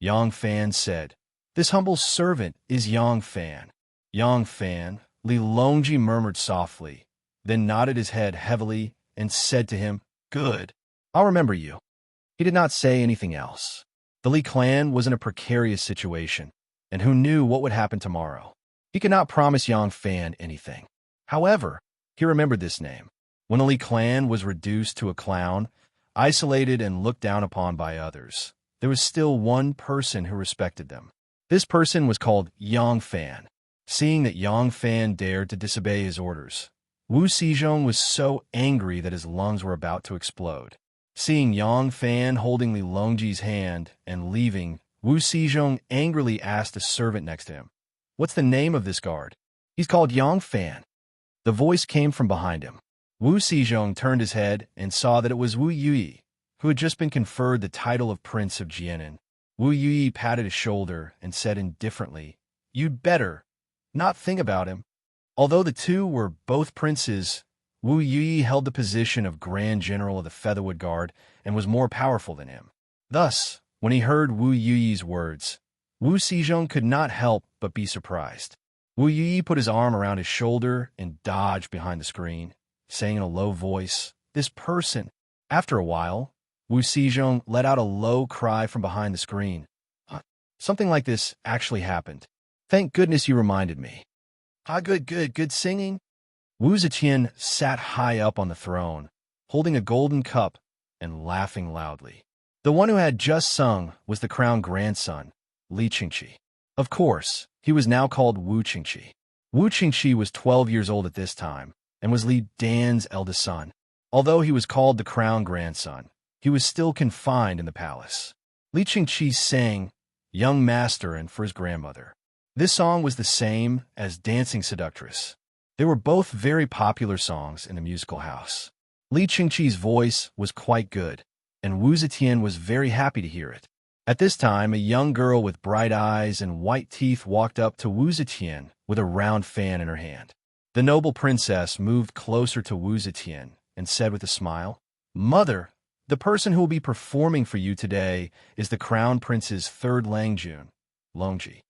Yang Fan said, "This humble servant is Yang Fan." "Yang Fan," Li Longji murmured softly, then nodded his head heavily and said to him, "Good. I'll remember you." He did not say anything else. The Li clan was in a precarious situation, and who knew what would happen tomorrow. He could not promise Yang Fan anything. However, he remembered this name. When the Li clan was reduced to a clown, isolated and looked down upon by others, there was still one person who respected them. This person was called Yang Fan. Seeing that Yang Fan dared to disobey his orders, Wu Xizong was so angry that his lungs were about to explode. Seeing Yang Fan holding Li Longji's hand and leaving, Wu Xizong angrily asked the servant next to him, "What's the name of this guard?" "He's called Yang Fan." The voice came from behind him. Wu Xizong turned his head and saw that it was Wu Yuyi, who had just been conferred the title of Prince of Jianan. Wu Yuyi patted his shoulder and said indifferently, "You'd better not think about him." Although the two were both princes, Wu Yuyi held the position of Grand General of the Featherwood Guard and was more powerful than him. Thus, when he heard Wu Yuyi's words, Wu Xizong could not help but be surprised. Wu Yuyi put his arm around his shoulder and dodged behind the screen, saying in a low voice, "This person." After a while, Wu Xizong let out a low cry from behind the screen. Something like this actually happened. "Thank goodness you reminded me." Good singing." Wu Ziqian sat high up on the throne, holding a golden cup and laughing loudly. The one who had just sung was the crowned grandson, Li Qingqi. Of course, he was now called Wu Qingqi. Wu Qingqi was 12 years old at this time and was Li Dan's eldest son. Although he was called the crowned grandson, he was still confined in the palace. Li Qingqi sang "Young Master" and for his grandmother. This song was the same as "Dancing Seductress." They were both very popular songs in the musical house. Li Qingqi's voice was quite good, and Wu Zetian was very happy to hear it. At this time, a young girl with bright eyes and white teeth walked up to Wu Zetian with a round fan in her hand. The noble princess moved closer to Wu Zetian and said with a smile, "Mother, the person who will be performing for you today is the crown prince's third Langjun, Longji."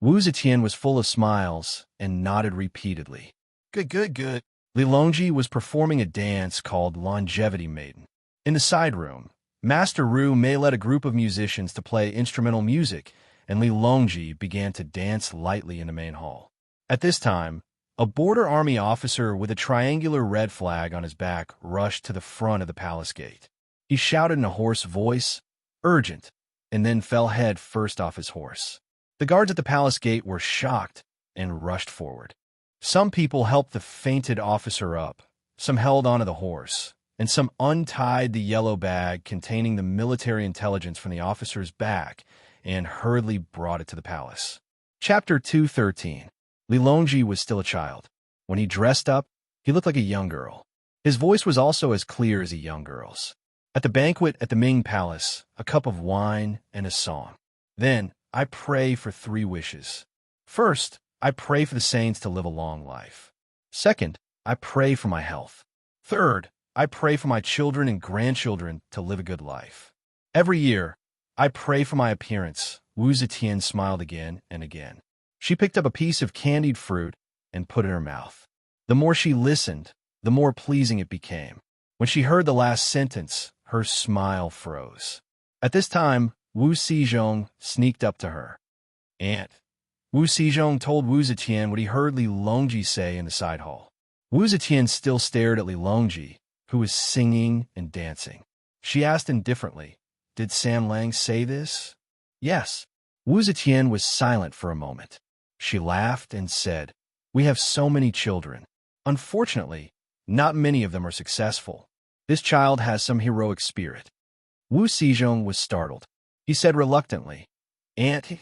Wu Zetian was full of smiles and nodded repeatedly. "Good, good, good." Li Longji was performing a dance called Longevity Maiden. In the side room, Master Ru Mei led a group of musicians to play instrumental music, and Li Longji began to dance lightly in the main hall. At this time, a border army officer with a triangular red flag on his back rushed to the front of the palace gate. He shouted in a hoarse voice, "Urgent," and then fell head first off his horse. The guards at the palace gate were shocked and rushed forward. Some people helped the fainted officer up, some held onto the horse, and some untied the yellow bag containing the military intelligence from the officer's back and hurriedly brought it to the palace. Chapter 213. Li Longji was still a child. When he dressed up, he looked like a young girl. His voice was also as clear as a young girl's. At the banquet at the Ming Palace, a cup of wine and a song. Then, I pray for 3 wishes. First, I pray for the saints to live a long life. Second, I pray for my health. Third, I pray for my children and grandchildren to live a good life. Every year, I pray for my appearance. Wu Zetian smiled again and again. She picked up a piece of candied fruit and put it in her mouth. The more she listened, the more pleasing it became. When she heard the last sentence, her smile froze. At this time, Wu Xizhong sneaked up to her. "Aunt." Wu Xizhong told Wu Zetian what he heard Li Longji say in the side hall. Wu Zetian still stared at Li Longji, who was singing and dancing. She asked indifferently, "Did Sam Lang say this?" "Yes." Wu Zetian was silent for a moment. She laughed and said, "We have so many children. Unfortunately, not many of them are successful. This child has some heroic spirit." Wu Xizhong was startled. He said reluctantly, "Aunt,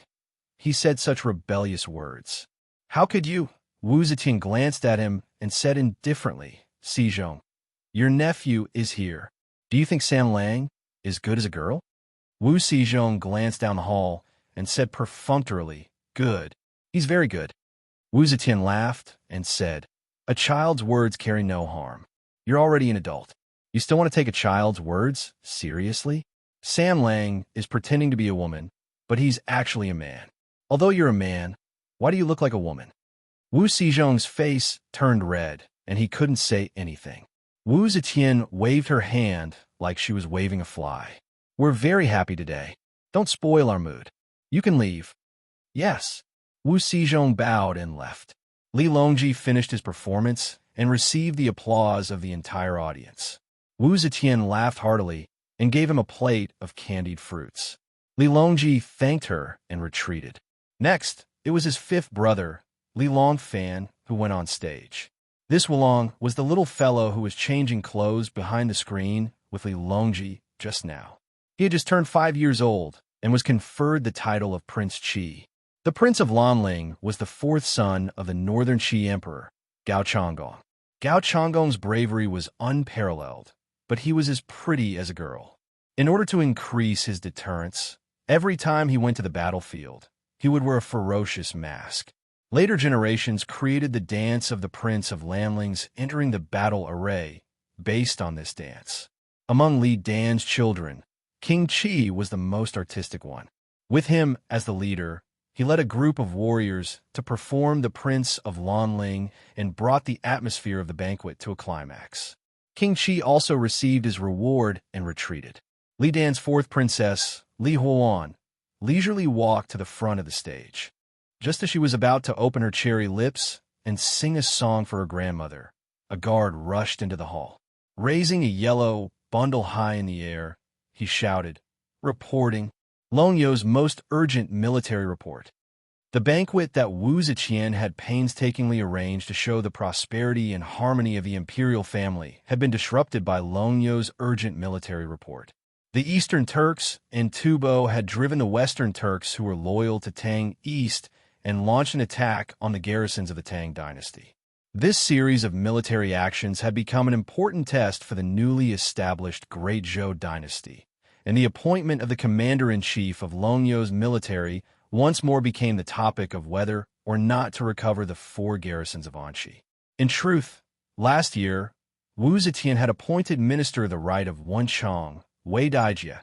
he said such rebellious words." "How could you?" Wu Zetian glanced at him and said indifferently, "Xizhong, your nephew is here. Do you think Sam Lang is good as a girl?" Wu Xizhong glanced down the hall and said perfunctorily, "Good. He's very good." Wu Zetian laughed and said, "A child's words carry no harm. You're already an adult. You still want to take a child's words seriously? Sam Lang is pretending to be a woman, but he's actually a man. Although you're a man, why do you look like a woman?" Wu Xizhong's face turned red, and he couldn't say anything. Wu Zetian waved her hand like she was waving a fly. "We're very happy today. Don't spoil our mood. You can leave." "Yes." Wu Xizhong bowed and left. Li Longji finished his performance and received the applause of the entire audience. Wu Zetian laughed heartily and gave him a plate of candied fruits. Li Longji thanked her and retreated. Next, it was his 5th brother, Li Longfan, who went on stage. This Wulong was the little fellow who was changing clothes behind the screen with Li Longji just now. He had just turned 5 years old and was conferred the title of Prince Qi. The Prince of Lanling was the 4th son of the Northern Qi Emperor, Gao Chonggong. Gao Chonggong's bravery was unparalleled, but he was as pretty as a girl. In order to increase his deterrence, every time he went to the battlefield, he would wear a ferocious mask. Later generations created the dance of the Prince of Lanlings entering the battle array based on this dance. Among Li Dan's children, King Qi was the most artistic one. With him as the leader, he led a group of warriors to perform the Prince of Lanling and brought the atmosphere of the banquet to a climax. King Qi also received his reward and retreated. Li Dan's 4th princess, Li Huan, leisurely walked to the front of the stage. Just as she was about to open her cherry lips and sing a song for her grandmother, a guard rushed into the hall. Raising a yellow bundle high in the air, he shouted, "Reporting. Longyo's most urgent military report." The banquet that Wu Zetian had painstakingly arranged to show the prosperity and harmony of the imperial family had been disrupted by Longyo's urgent military report. The Eastern Turks and Tubo had driven the Western Turks who were loyal to Tang east and launched an attack on the garrisons of the Tang dynasty. This series of military actions had become an important test for the newly established Great Zhou dynasty, and the appointment of the commander-in-chief of Longyou's military once more became the topic of whether or not to recover the 4 garrisons of Anqi. In truth, last year, Wu Zetian had appointed Minister of the Right of Wenchang, Wei Daijie,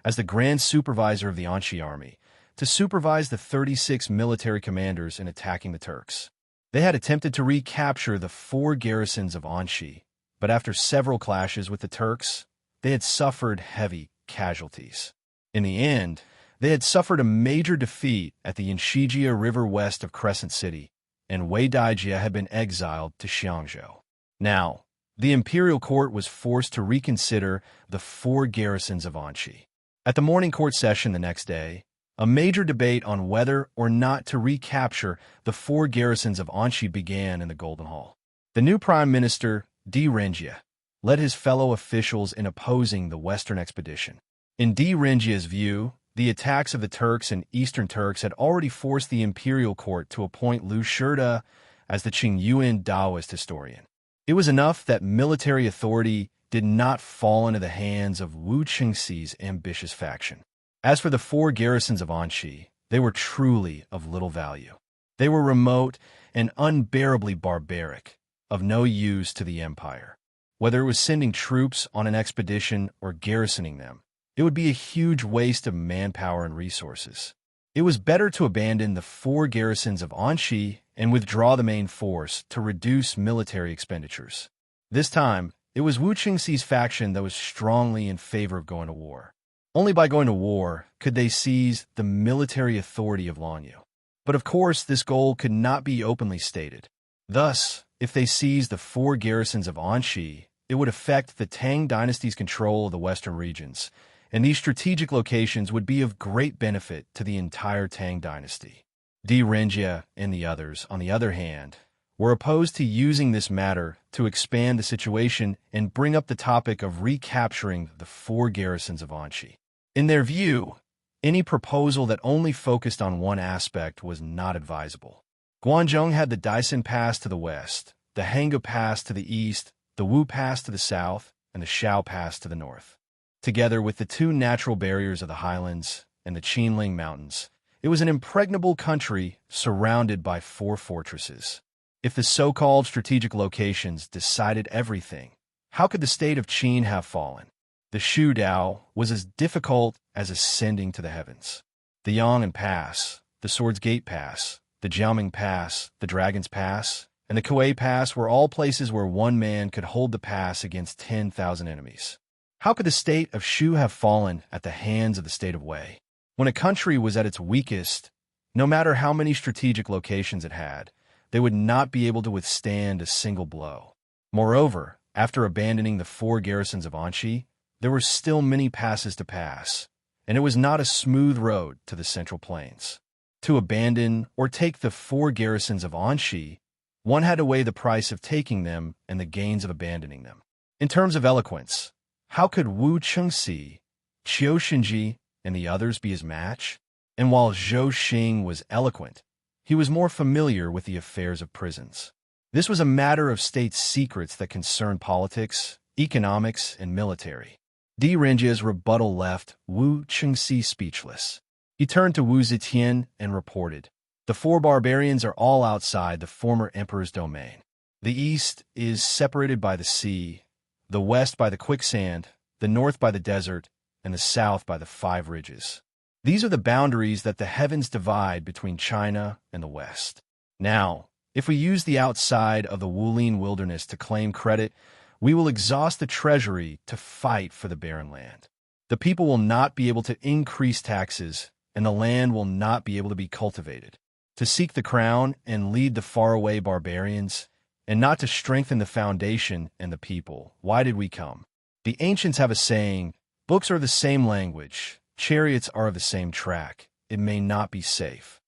as the Grand Supervisor of the Anqi army, to supervise the 36 military commanders in attacking the Turks. They had attempted to recapture the 4 garrisons of Anqi, but after several clashes with the Turks, they had suffered heavy casualties. In the end, they had suffered a major defeat at the Yanshijia River west of Crescent City, and Wei Daijie had been exiled to Xiangzhou. Now, the imperial court was forced to reconsider the 4 garrisons of Anqi. At the morning court session the next day, a major debate on whether or not to recapture the 4 garrisons of Anqi began in the Golden Hall. The new Prime Minister, Di Renjie, led his fellow officials in opposing the Western expedition. In Di Renjie's view, the attacks of the Turks and Eastern Turks had already forced the imperial court to appoint Liu Shida as the Qingyuan Taoist historian. It was enough that military authority did not fall into the hands of Wu Qingxi's ambitious faction. As for the 4 garrisons of Anqi, they were truly of little value. They were remote and unbearably barbaric, of no use to the empire. Whether it was sending troops on an expedition or garrisoning them, it would be a huge waste of manpower and resources. It was better to abandon the 4 garrisons of Anqi and withdraw the main force to reduce military expenditures. This time, it was Wu Qingxi's faction that was strongly in favor of going to war. Only by going to war could they seize the military authority of Longyou. But of course, this goal could not be openly stated. Thus, if they seized the 4 garrisons of Anqi, it would affect the Tang dynasty's control of the western regions, and these strategic locations would be of great benefit to the entire Tang dynasty. Di Renjie and the others, on the other hand, were opposed to using this matter to expand the situation and bring up the topic of recapturing the 4 garrisons of Anqi. In their view, any proposal that only focused on one aspect was not advisable. Guangzhou had the Daisen Pass to the west, the Hangou Pass to the east, the Wu Pass to the south, and the Shao Pass to the north. Together with the 2 natural barriers of the highlands and the Qinling Mountains, it was an impregnable country surrounded by 4 fortresses. If the so-called strategic locations decided everything, how could the state of Qin have fallen? The Shu Dao was as difficult as ascending to the heavens. The Yang'an Pass, the Swords Gate Pass, the Jiaoming Pass, the Dragon's Pass, and the Kuei Pass were all places where one man could hold the pass against 10,000 enemies. How could the state of Shu have fallen at the hands of the state of Wei? When a country was at its weakest, no matter how many strategic locations it had, they would not be able to withstand a single blow. Moreover, after abandoning the 4 garrisons of Anqi, there were still many passes to pass, and it was not a smooth road to the Central Plains. To abandon or take the 4 garrisons of Anqi, one had to weigh the price of taking them and the gains of abandoning them. In terms of eloquence, how could Wu Qingxi, Qiu Xinji, and the others be his match? And while Zhou Xing was eloquent, he was more familiar with the affairs of prisons. This was a matter of state secrets that concerned politics, economics, and military. Di Renjie's rebuttal left Wu Qingxi speechless. He turned to Wu Zetian and reported, "The 4 barbarians are all outside the former emperor's domain. The east is separated by the sea, the west by the quicksand, the north by the desert, and the south by the 5 ridges. These are the boundaries that the heavens divide between China and the west. Now, if we use the outside of the Wulin wilderness to claim credit, we will exhaust the treasury to fight for the barren land. The people will not be able to increase taxes, and the land will not be able to be cultivated. To seek the crown and lead the faraway barbarians, and not to strengthen the foundation and the people, why did we come? The ancients have a saying, books are the same language, chariots are of the same track, it may not be safe.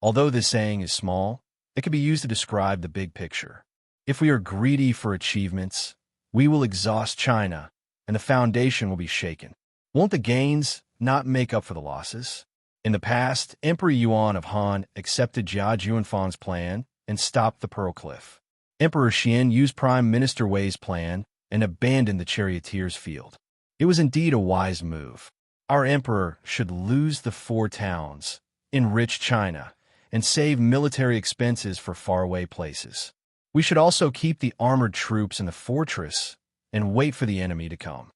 Although this saying is small, it can be used to describe the big picture. If we are greedy for achievements, we will exhaust China, and the foundation will be shaken. Won't the gains not make up for the losses? In the past, Emperor Yuan of Han accepted Jia Juanfan's plan and stopped the Pearl Cliff. Emperor Xian used Prime Minister Wei's plan and abandoned the charioteers' field. It was indeed a wise move. Our emperor should lose the 4 towns, enrich China, and save military expenses for faraway places. We should also keep the armored troops in the fortress and wait for the enemy to come.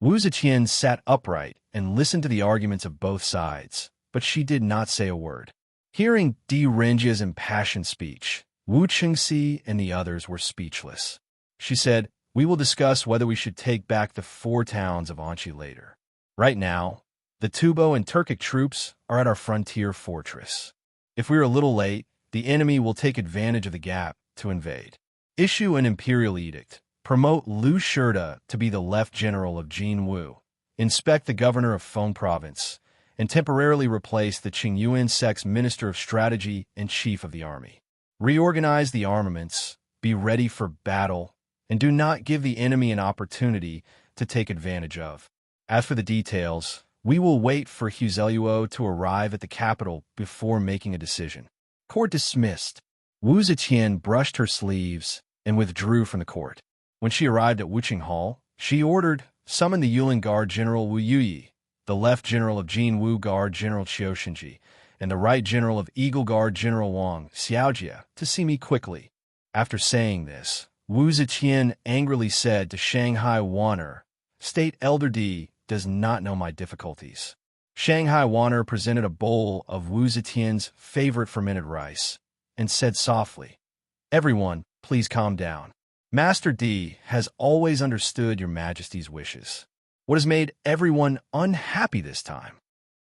Wu Ziqian sat upright and listened to the arguments of both sides, but she did not say a word. Hearing Di Renjia's impassioned speech, Wu Qingxi and the others were speechless. She said, "We will discuss whether we should take back the 4 towns of Anqi later. Right now, the Tubo and Turkic troops are at our frontier fortress. If we are a little late, the enemy will take advantage of the gap to invade. Issue an imperial edict. Promote Liu Shida to be the left general of Jinwu. Inspect the governor of Feng province, and temporarily replace the Qingyuan sect's minister of strategy and chief of the army. Reorganize the armaments, be ready for battle, and do not give the enemy an opportunity to take advantage of. As for the details, we will wait for Huzeluo to arrive at the capital before making a decision." Court dismissed. Wu Ziqian brushed her sleeves and withdrew from the court. When she arrived at Wuqing Hall, she ordered, "Summon the Yulin Guard General Wu Yuyi, the left general of Jinwu Guard General Qiu Shinji, and the right general of Eagle Guard General Wang Xiaojia to see me quickly." After saying this, Wu Ziqian angrily said to Shanghai Wanner, "State Elder D does not know my difficulties." Shanghai Wanner presented a bowl of Wu Ziqian's favorite fermented rice and said softly, "Everyone, please calm down. Master D has always understood your Majesty's wishes. What has made everyone unhappy this time?"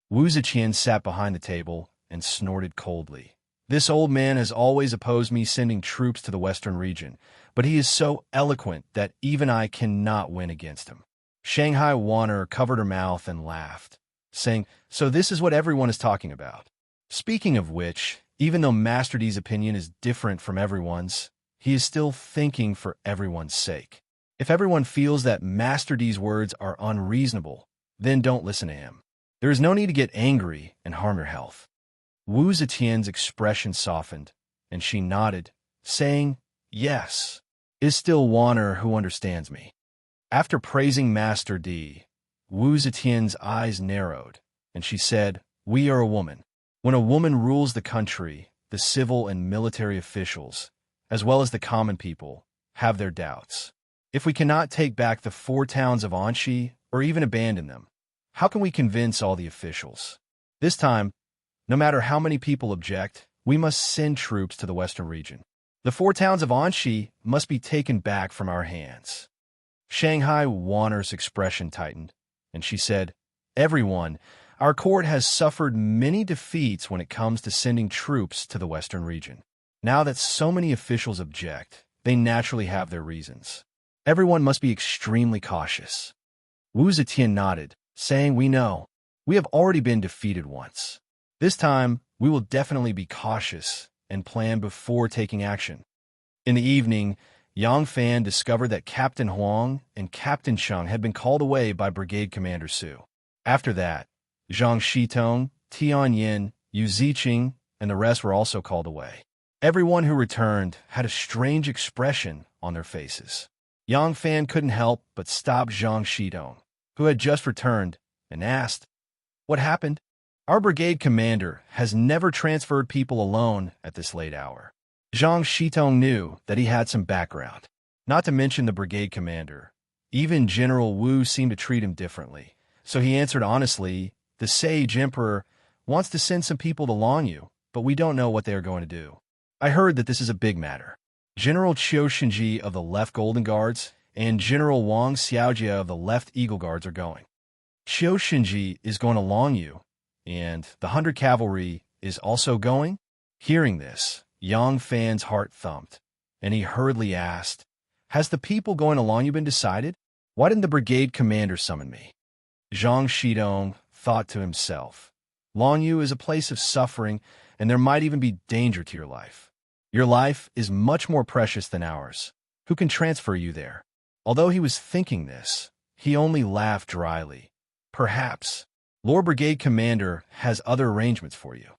Wu Ziqian sat behind the table and snorted coldly. "This old man has always opposed me sending troops to the western region, but he is so eloquent that even I cannot win against him." Shanghai Wanner covered her mouth and laughed, saying, "So this is what everyone is talking about. Speaking of which, even though Master D's opinion is different from everyone's, he is still thinking for everyone's sake. If everyone feels that Master D's words are unreasonable, then don't listen to him. There is no need to get angry and harm your health." Wu Ziqian's expression softened, and she nodded, saying, "Yes, it is still Wanner who understands me." After praising Master D, Wu Ziqian's eyes narrowed, and she said, "We are a woman. When a woman rules the country, the civil and military officials, as well as the common people, have their doubts. If we cannot take back the 4 towns of Anqi or even abandon them, how can we convince all the officials? This time, no matter how many people object, we must send troops to the western region. The 4 towns of Anqi must be taken back from our hands." Shanghai Wanner's expression tightened, and she said, "Everyone, our court has suffered many defeats when it comes to sending troops to the western region. Now that so many officials object, they naturally have their reasons. Everyone must be extremely cautious." Wu Ziqian nodded, saying, "We know. We have already been defeated once. This time, we will definitely be cautious and plan before taking action." In the evening, Yang Fan discovered that Captain Huang and Captain Sheng had been called away by Brigade Commander Su. After that, Zhang Shitong, Tian Yin, Yu Ziqing, and the rest were also called away. Everyone who returned had a strange expression on their faces. Yang Fan couldn't help but stop Zhang Shitong, who had just returned, and asked, "What happened? Our brigade commander has never transferred people alone at this late hour." Zhang Shitong knew that he had some background. Not to mention the brigade commander. Even General Wu seemed to treat him differently. So he answered honestly, "The sage emperor wants to send some people to Longyu, but we don't know what they are going to do. I heard that this is a big matter. General Qiu Shinji of the left Golden Guards and General Wang Xiaojia of the left Eagle Guards are going. Qiu Shinji is going to Longyu, and the 100 Cavalry is also going?" Hearing this, Yang Fan's heart thumped, and he hurriedly asked, "Has the people going to Longyu been decided? Why didn't the brigade commander summon me?" Zhang Shidong thought to himself, "Longyu is a place of suffering, and there might even be danger to your life. Your life is much more precious than ours. Who can transfer you there?" Although he was thinking this, he only laughed dryly. "Perhaps. Lord Brigade Commander has other arrangements for you.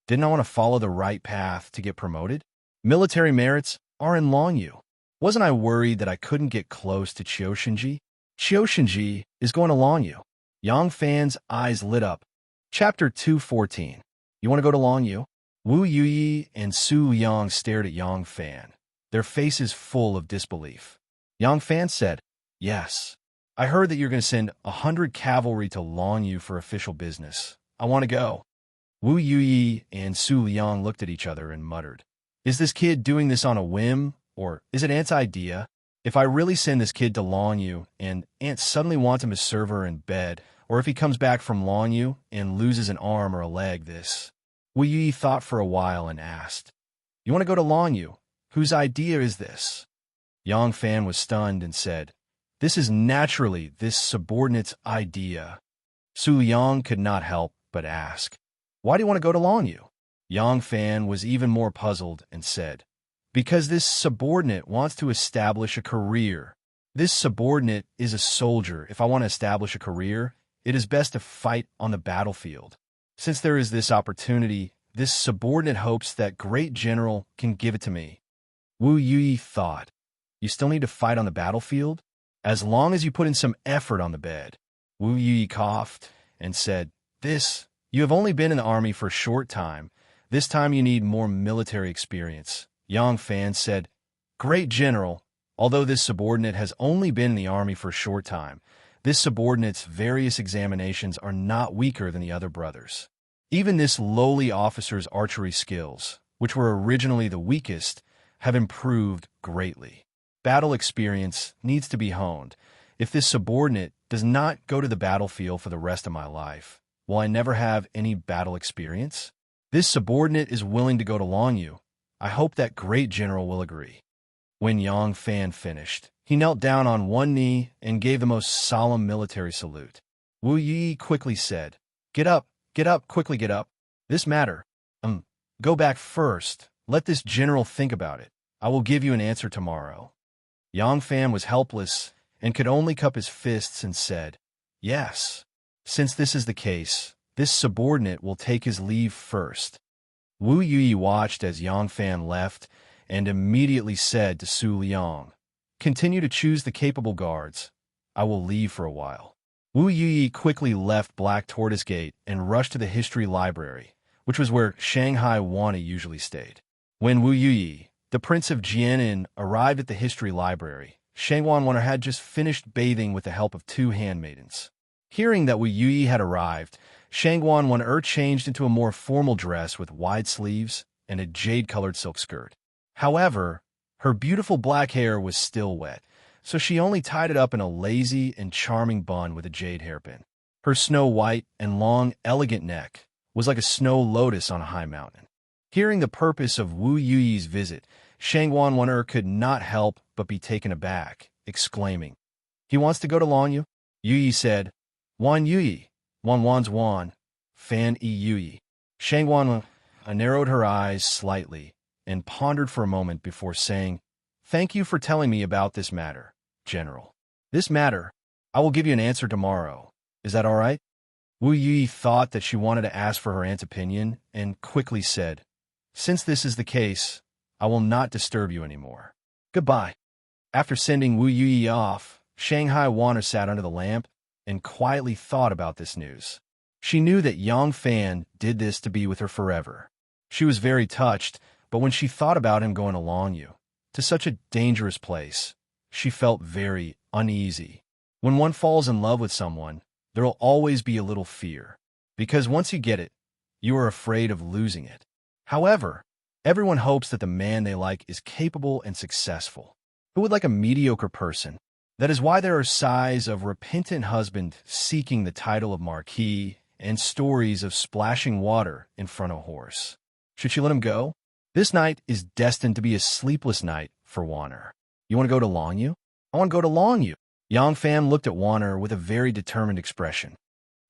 Didn't I want to follow the right path to get promoted? Military merits are in Longyu. Wasn't I worried that I couldn't get close to Chioshinji? Chioshinji is going to Longyu. Yang Fan's eyes lit up. Chapter 214. You want to go to Longyu? Wu Yuyi and Su Yang stared at Yang Fan, their faces full of disbelief. Yang Fan said, "Yes. I heard that you're going to send 100 cavalry to Longyu for official business. I want to go." Wu Yuyi and Su Yang looked at each other and muttered, "Is this kid doing this on a whim, or is it Aunt's idea? If I really send this kid to Longyu and Aunt suddenly wants him to serve her in bed, or if he comes back from Longyu and loses an arm or a leg, this..." Wu Yuyi thought for a while and asked, "You want to go to Longyu? Whose idea is this?" Yang Fan was stunned and said, "This is naturally this subordinate's idea." Su Yang could not help but ask, "Why do you want to go to Longyu?" Yang Fan was even more puzzled and said, "Because this subordinate wants to establish a career. This subordinate is a soldier. If I want to establish a career, it is best to fight on the battlefield. Since there is this opportunity, this subordinate hopes that great general can give it to me." Wu Yuyi thought, "You still need to fight on the battlefield? As long as you put in some effort on the bed." Wu Yuyi coughed and said, You have only been in the army for a short time. This time you need more military experience." Yang Fan said, "Great general, although this subordinate has only been in the army for a short time, this subordinate's various examinations are not weaker than the other brothers. Even this lowly officer's archery skills, which were originally the weakest, have improved greatly. Battle experience needs to be honed. If this subordinate does not go to the battlefield for the rest of my life, will I never have any battle experience? This subordinate is willing to go to Longyu. I hope that great general will agree." When Yang Fan finished, he knelt down on one knee and gave the most solemn military salute. Wu Yi quickly said, get up, quickly get up. This matter, go back first. Let this general think about it. I will give you an answer tomorrow." Yang Fan was helpless and could only cup his fists and said, "Yes. Since this is the case, this subordinate will take his leave first." Wu Yuyi watched as Yang Fan left and immediately said to Su Liang, "Continue to choose the capable guards. I will leave for a while." Wu Yuyi quickly left Black Tortoise Gate and rushed to the history library, which was where Shanghai Wana usually stayed. When Wu Yuyi, the Prince of Jianan, arrived at the history library, Shangwan Wana had just finished bathing with the help of 2 handmaidens. Hearing that Wu Yuyi had arrived, Shangwan Wana changed into a more formal dress with wide sleeves and a jade-colored silk skirt. However, her beautiful black hair was still wet, so she only tied it up in a lazy and charming bun with a jade hairpin. Her snow-white and long, elegant neck was like a snow lotus on a high mountain. Hearing the purpose of Wu Yuyi's visit, Shangwan Wana could not help but be taken aback, exclaiming, "He wants to go to Longyu?" Yuyi said, "Wan Yuyi, Wan's Wan, Fan Yuyi." Shangwan narrowed her eyes slightly and pondered for a moment before saying, "Thank you for telling me about this matter, General. This matter, I will give you an answer tomorrow. Is that all right?" Wu Yuyi thought that she wanted to ask for her aunt's opinion and quickly said, "Since this is the case, I will not disturb you anymore. Goodbye." After sending Wu Yuyi off, Shanghai Wana sat under the lamp and quietly thought about this news. She knew that Yang Fan did this to be with her forever. She was very touched, but when she thought about him going to Longyu, to such a dangerous place, she felt very uneasy. When one falls in love with someone, there will always be a little fear, because once you get it, you are afraid of losing it. However, everyone hopes that the man they like is capable and successful. Who would like a mediocre person? That is why there are sighs of repentant husband seeking the title of marquis and stories of splashing water in front of a horse. Should she let him go? This night is destined to be a sleepless night for Wanner. "You want to go to Longyu?" "I want to go to Longyu." Yang Fan looked at Wanner with a very determined expression.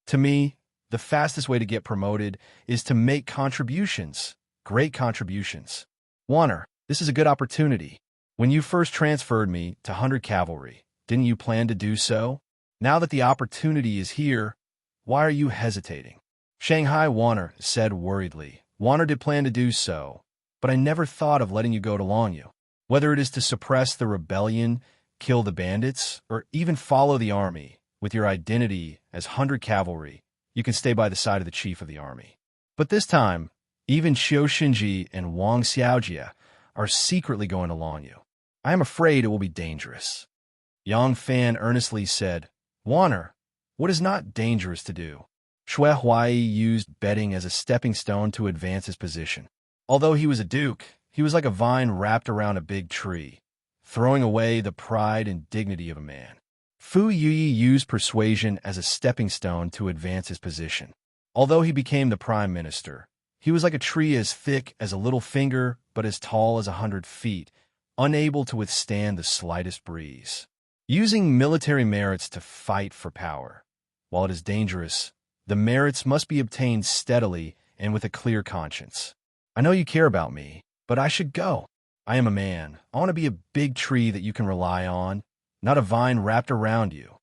"To me, the fastest way to get promoted is to make contributions, great contributions. Wanner, this is a good opportunity. When you first transferred me to 100 Cavalry, didn't you plan to do so? Now that the opportunity is here, why are you hesitating?" Shanghai Wanner said worriedly, "Wanner did plan to do so, but I never thought of letting you go to Longyu." Whether it is to suppress the rebellion, kill the bandits, or even follow the army, with your identity as 100 cavalry, you can stay by the side of the chief of the army. But this time, even Xiao Xinji and Wang Xiaojia are secretly going along you. I am afraid it will be dangerous. Yang Fan earnestly said, Waner, what is not dangerous to do? Shui Huai used betting as a stepping stone to advance his position. Although he was a duke, he was like a vine wrapped around a big tree, throwing away the pride and dignity of a man. Fu Yuyi used persuasion as a stepping stone to advance his position. Although he became the prime minister, he was like a tree as thick as a little finger but as tall as 100 feet, unable to withstand the slightest breeze. Using military merits to fight for power. While it is dangerous, the merits must be obtained steadily and with a clear conscience. I know you care about me, but I should go. I am a man. I want to be a big tree that you can rely on, not a vine wrapped around you.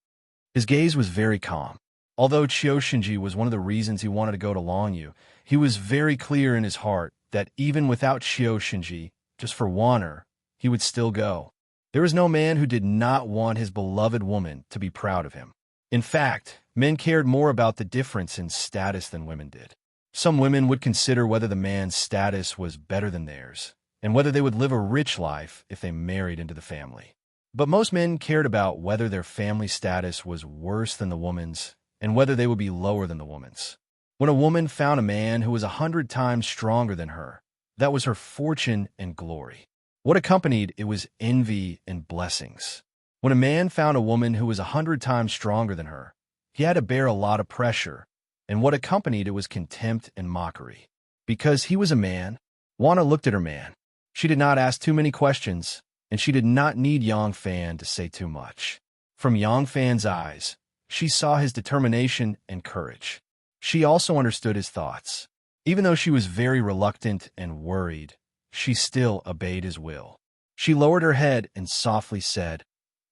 His gaze was very calm. Although Qiu Shinji was one of the reasons he wanted to go to Longyu, he was very clear in his heart that even without Qiu Shinji, just for Waner, he would still go. There was no man who did not want his beloved woman to be proud of him. In fact, men cared more about the difference in status than women did. Some women would consider whether the man's status was better than theirs, and whether they would live a rich life if they married into the family. But most men cared about whether their family status was worse than the woman's, and whether they would be lower than the woman's. When a woman found a man who was 100 times stronger than her, that was her fortune and glory. What accompanied it was envy and blessings. When a man found a woman who was 100 times stronger than her, he had to bear a lot of pressure, and what accompanied it was contempt and mockery. Because he was a man, Wana looked at her man. She did not ask too many questions, and she did not need Yang Fan to say too much. From Yang Fan's eyes, she saw his determination and courage. She also understood his thoughts. Even though she was very reluctant and worried, she still obeyed his will. She lowered her head and softly said,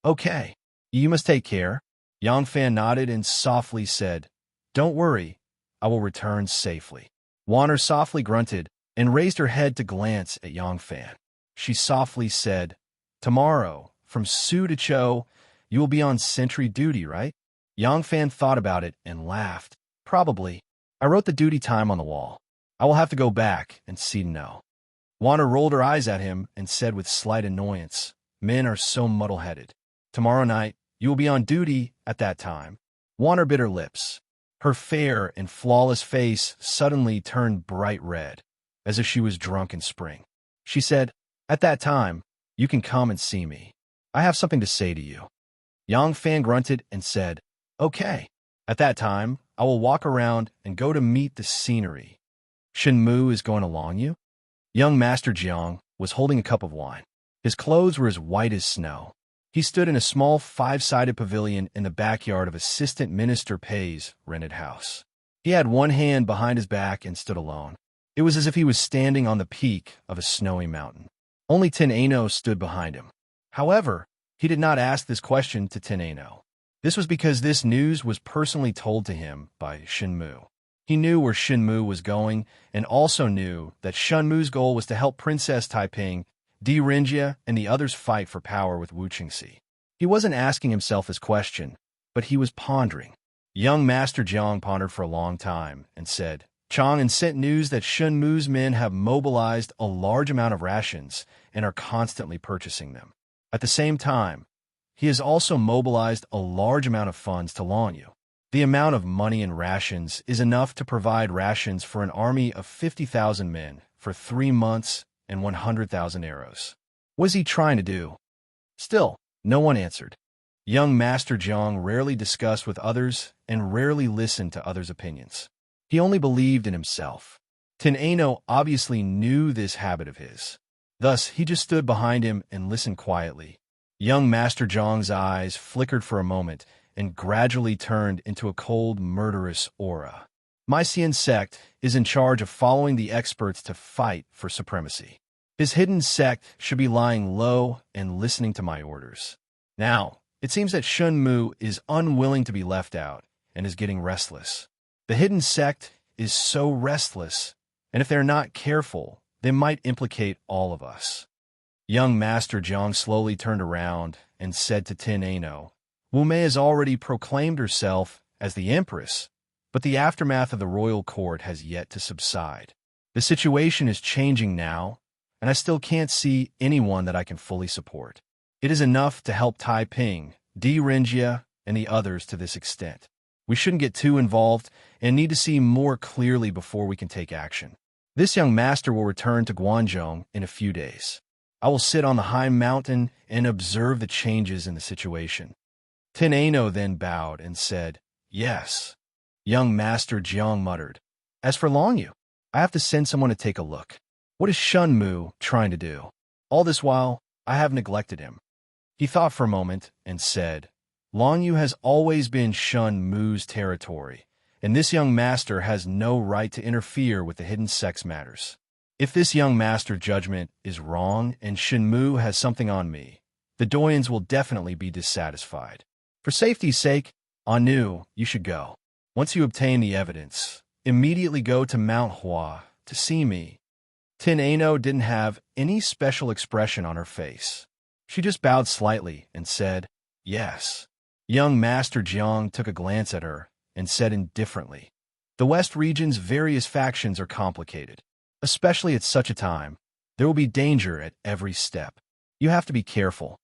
Okay, you must take care. Yang Fan nodded and softly said, Don't worry, I will return safely. Waner softly grunted and raised her head to glance at Yang Fan. She softly said, Tomorrow, from Su to Cho, you will be on sentry duty, right? Yang Fan thought about it and laughed. Probably. I wrote the duty time on the wall. I will have to go back and see to know. Waner rolled her eyes at him and said with slight annoyance, Men are so muddle-headed. Tomorrow night, you will be on duty at that time. Waner bit her lips. Her fair and flawless face suddenly turned bright red, as if she was drunk in spring. She said, At that time, you can come and see me. I have something to say to you. Yang Fan grunted and said, Okay. At that time, I will walk around and go to meet the scenery. Shen Mu is going along you? Young Master Jiang was holding a cup of wine. His clothes were as white as snow. He stood in a small 5-sided pavilion in the backyard of Assistant Minister Pei's rented house. He had one hand behind his back and stood alone. It was as if he was standing on the peak of a snowy mountain. Only Ten Ano stood behind him. However, he did not ask this question to Ten Ano. This was because this news was personally told to him by Shen Mu. He knew where Shen Mu was going and also knew that Shen Mu's goal was to help Princess Taiping, Di Renjia, and the others fight for power with Wu Qingxi. He wasn't asking himself this question, but he was pondering. Young Master Jiang pondered for a long time and said, Chang'an sent news that Shen Mu's men have mobilized a large amount of rations and are constantly purchasing them. At the same time, he has also mobilized a large amount of funds to Longyu. The amount of money and rations is enough to provide rations for an army of 50,000 men for 3 months and 100,000 arrows. What is he trying to do? Still, no one answered. Young Master Jiang rarely discussed with others and rarely listened to others' opinions. He only believed in himself. Ten Ano obviously knew this habit of his. Thus, he just stood behind him and listened quietly. Young Master Jiang's eyes flickered for a moment and gradually turned into a cold, murderous aura. My Xian sect is in charge of following the experts to fight for supremacy. His hidden sect should be lying low and listening to my orders. Now, it seems that Shen Mu is unwilling to be left out and is getting restless. The hidden sect is so restless, and if they're not careful, they might implicate all of us. Young Master Jiang slowly turned around and said to Tin Ano, Wu Mei has already proclaimed herself as the Empress, but the aftermath of the royal court has yet to subside. The situation is changing now, and I still can't see anyone that I can fully support. It is enough to help Taiping, Di Renjia, and the others to this extent. We shouldn't get too involved and need to see more clearly before we can take action. This young master will return to Guangzhou in a few days. I will sit on the high mountain and observe the changes in the situation. Tin Ano then bowed and said, Yes. Young Master Jiang muttered, As for Long Yu, I have to send someone to take a look. What is Shun Mu trying to do? All this while, I have neglected him. He thought for a moment and said, Long Yu has always been Shun Mu's territory, and this young master has no right to interfere with the hidden sex matters. If this young master judgment is wrong and Shen Mu has something on me, the Doyens will definitely be dissatisfied. For safety's sake, Anu, you should go. Once you obtain the evidence, immediately go to Mount Hua to see me. Tin Ano didn't have any special expression on her face. She just bowed slightly and said, Yes. Young Master Jiang took a glance at her and said indifferently, The West region's various factions are complicated. Especially at such a time, there will be danger at every step. You have to be careful.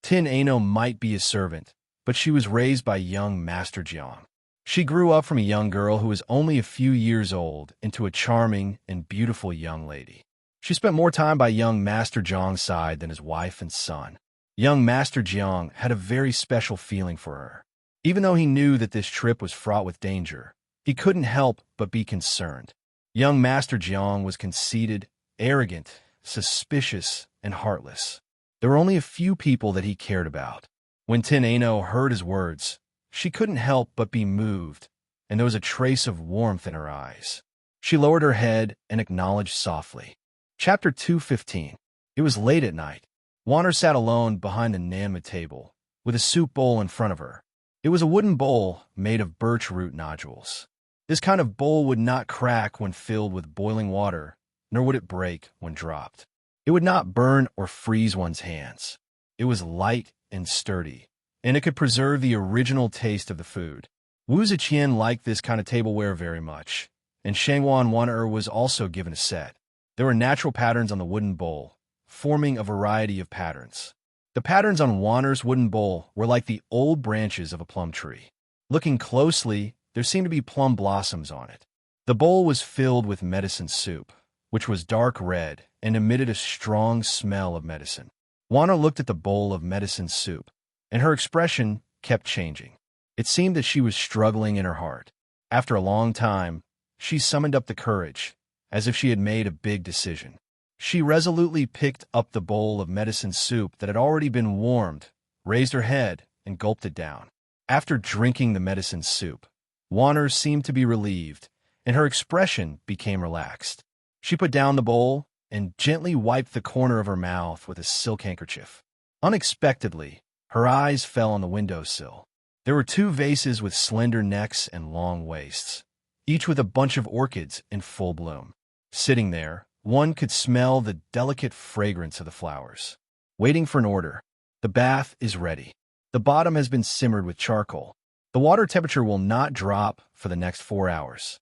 Tin Ano might be a servant, but she was raised by young Master Jiang. She grew up from a young girl who was only a few years old into a charming and beautiful young lady. She spent more time by young Master Jiang's side than his wife and son. Young Master Jiang had a very special feeling for her. Even though he knew that this trip was fraught with danger, he couldn't help but be concerned. Young Master Jiang was conceited, arrogant, suspicious, and heartless. There were only a few people that he cared about. When Tin Ano heard his words, she couldn't help but be moved, and there was a trace of warmth in her eyes. She lowered her head and acknowledged softly. Chapter 215. It was late at night. Warner sat alone behind the Namma table, with a soup bowl in front of her. It was a wooden bowl made of birch root nodules. This kind of bowl would not crack when filled with boiling water, nor would it break when dropped. It would not burn or freeze one's hands. It was light and sturdy, and it could preserve the original taste of the food. Wu Ziqian liked this kind of tableware very much, and Shangwan Wan'er was also given a set. There were natural patterns on the wooden bowl, forming a variety of patterns. The patterns on Wan'er's wooden bowl were like the old branches of a plum tree. Looking closely, there seemed to be plum blossoms on it. The bowl was filled with medicine soup, which was dark red and emitted a strong smell of medicine. Wan'er looked at the bowl of medicine soup, and her expression kept changing. It seemed that she was struggling in her heart. After a long time, she summoned up the courage, as if she had made a big decision. She resolutely picked up the bowl of medicine soup that had already been warmed, raised her head, and gulped it down. After drinking the medicine soup, Wan'er seemed to be relieved, and her expression became relaxed. She put down the bowl and gently wiped the corner of her mouth with a silk handkerchief. Unexpectedly, her eyes fell on the windowsill. There were two vases with slender necks and long waists, each with a bunch of orchids in full bloom. Sitting there, one could smell the delicate fragrance of the flowers. Waiting for an order. The bath is ready. The bottom has been simmered with charcoal. The water temperature will not drop for the next 4 hours.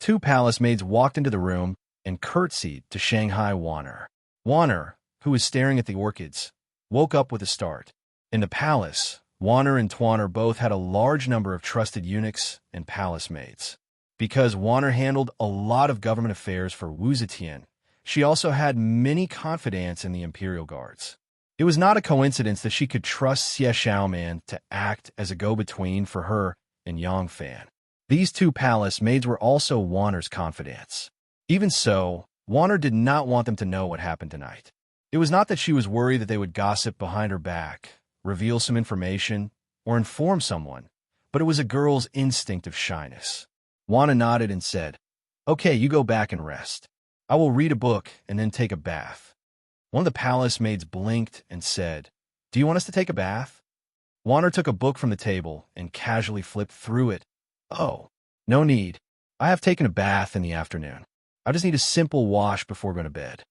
Two palace maids walked into the room and curtsied to Shanghai Wan'er. Wan'er, who was staring at the orchids, woke up with a start. In the palace, Wan'er and Twan'er both had a large number of trusted eunuchs and palace maids. Because Wan'er handled a lot of government affairs for Wu Zetian, she also had many confidants in the imperial guards. It was not a coincidence that she could trust Xie Xiaoman to act as a go-between for her and Yang Fan. These two palace maids were also Wan'er's confidants. Even so, Wan'er did not want them to know what happened tonight. It was not that she was worried that they would gossip behind her back, reveal some information, or inform someone, but it was a girl's instinct of shyness. Wan'er nodded and said, Okay, you go back and rest. I will read a book and then take a bath. One of the palace maids blinked and said, Do you want us to take a bath? Wan'er took a book from the table and casually flipped through it. Oh, no need. I have taken a bath in the afternoon. I just need a simple wash before going to bed.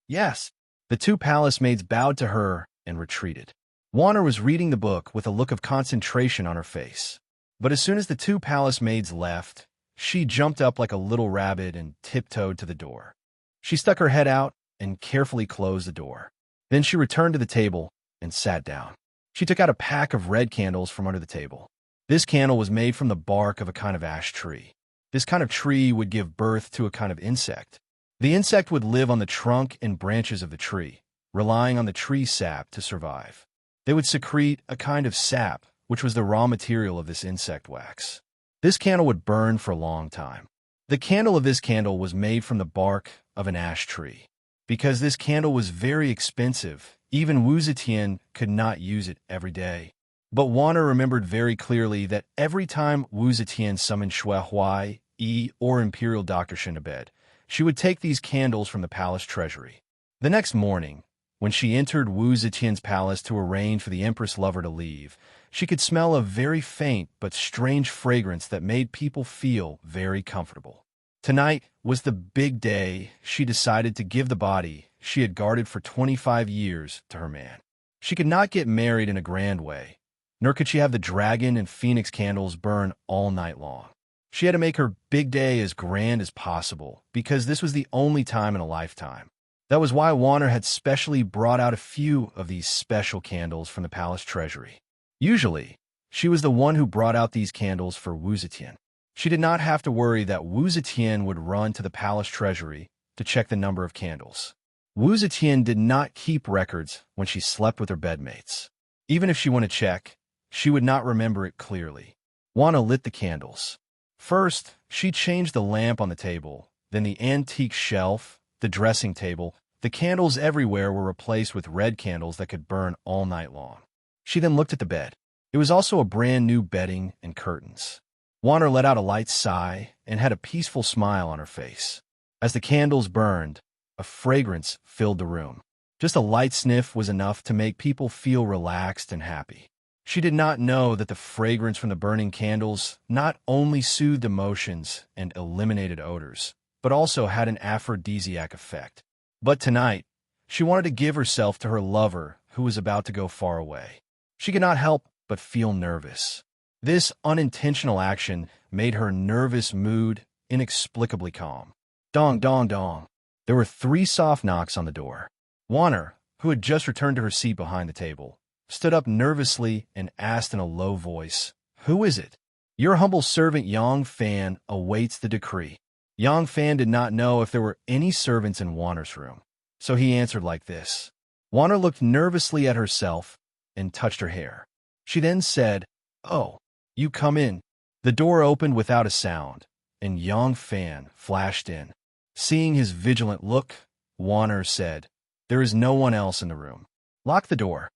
Yes, The two palace maids bowed to her and retreated. Warner was reading the book with a look of concentration on her face. But as soon as the two palace maids left, she jumped up like a little rabbit and tiptoed to the door. She stuck her head out and carefully closed the door. Then she returned to the table and sat down. She took out a pack of red candles from under the table. This candle was made from the bark of a kind of ash tree. This kind of tree would give birth to a kind of insect. The insect would live on the trunk and branches of the tree, relying on the tree sap to survive. They would secrete a kind of sap, which was the raw material of this insect wax. This candle would burn for a long time. The candle of this candle was made from the bark of an ash tree. Because this candle was very expensive, even Wu Zetian could not use it every day. But Warner remembered very clearly that every time Wu Zetian summoned Shui Huai, or Imperial Dr. Shen to bed, she would take these candles from the palace treasury. The next morning, when she entered Wu Zetian's palace to arrange for the Empress lover to leave, she could smell a very faint but strange fragrance that made people feel very comfortable. Tonight was the big day she decided to give the body she had guarded for 25 years to her man. She could not get married in a grand way, nor could she have the dragon and phoenix candles burn all night long. She had to make her big day as grand as possible, because this was the only time in a lifetime. That was why Warner had specially brought out a few of these special candles from the palace treasury. Usually, she was the one who brought out these candles for Wu Zetian. She did not have to worry that Wu Zetian would run to the palace treasury to check the number of candles. Wu Zetian did not keep records when she slept with her bedmates. Even if she went to check, she would not remember it clearly. Warner lit the candles. First, she changed the lamp on the table, then the antique shelf, the dressing table. The candles everywhere were replaced with red candles that could burn all night long. She then looked at the bed. It was also a brand new bedding and curtains. Warner let out a light sigh and had a peaceful smile on her face. As the candles burned, a fragrance filled the room. Just a light sniff was enough to make people feel relaxed and happy. She did not know that the fragrance from the burning candles not only soothed emotions and eliminated odors, but also had an aphrodisiac effect. But tonight, she wanted to give herself to her lover who was about to go far away. She could not help but feel nervous. This unintentional action made her nervous mood inexplicably calm. Dong, dong, dong. There were 3 soft knocks on the door. Warner, who had just returned to her seat behind the table, stood up nervously and asked in a low voice, "Who is it?" "Your humble servant Yang Fan awaits the decree." Yang Fan did not know if there were any servants in Warner's room, so he answered like this. Warner looked nervously at herself and touched her hair. She then said, "Oh, you come in." The door opened without a sound, and Yang Fan flashed in. Seeing his vigilant look, Warner said, "There is no one else in the room. Lock the door."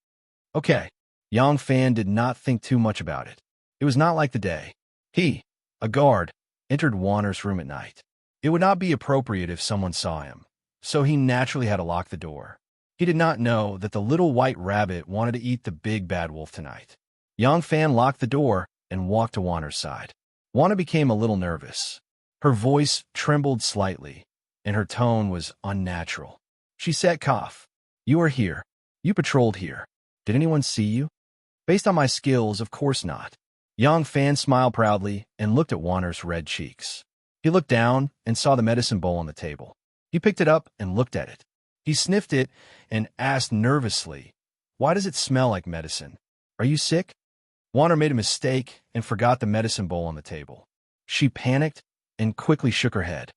"Okay." Yang Fan did not think too much about it. It was not like the day. He, a guard, entered Warner's room at night. It would not be appropriate if someone saw him, so he naturally had to lock the door. He did not know that the little white rabbit wanted to eat the big bad wolf tonight. Yang Fan locked the door and walked to Warner's side. Warner became a little nervous. Her voice trembled slightly, and her tone was unnatural. She said, "Cough. You are here. You patrolled here. Did anyone see you?" "Based on my skills, of course not." Yang Fan smiled proudly and looked at Warner's red cheeks. He looked down and saw the medicine bowl on the table. He picked it up and looked at it. He sniffed it and asked nervously, "Why does it smell like medicine? Are you sick?" Warner made a mistake and forgot the medicine bowl on the table. She panicked and quickly shook her head.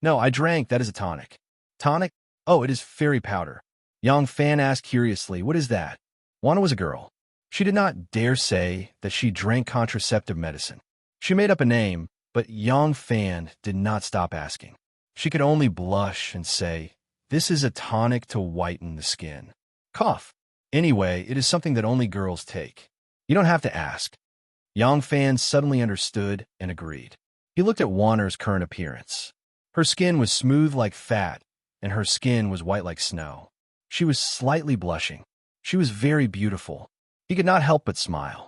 "No, I drank. That is a tonic." "Tonic? Oh, it is fairy powder." Yang Fan asked curiously, "What is that?" Warner was a girl. She did not dare say that she drank contraceptive medicine. She made up a name, but Yang Fan did not stop asking. She could only blush and say, "This is a tonic to whiten the skin." Cough. "Anyway, it is something that only girls take. You don't have to ask." Yang Fan suddenly understood and agreed. He looked at Warner's current appearance. Her skin was smooth like fat, and her skin was white like snow. She was slightly blushing. She was very beautiful. He could not help but smile.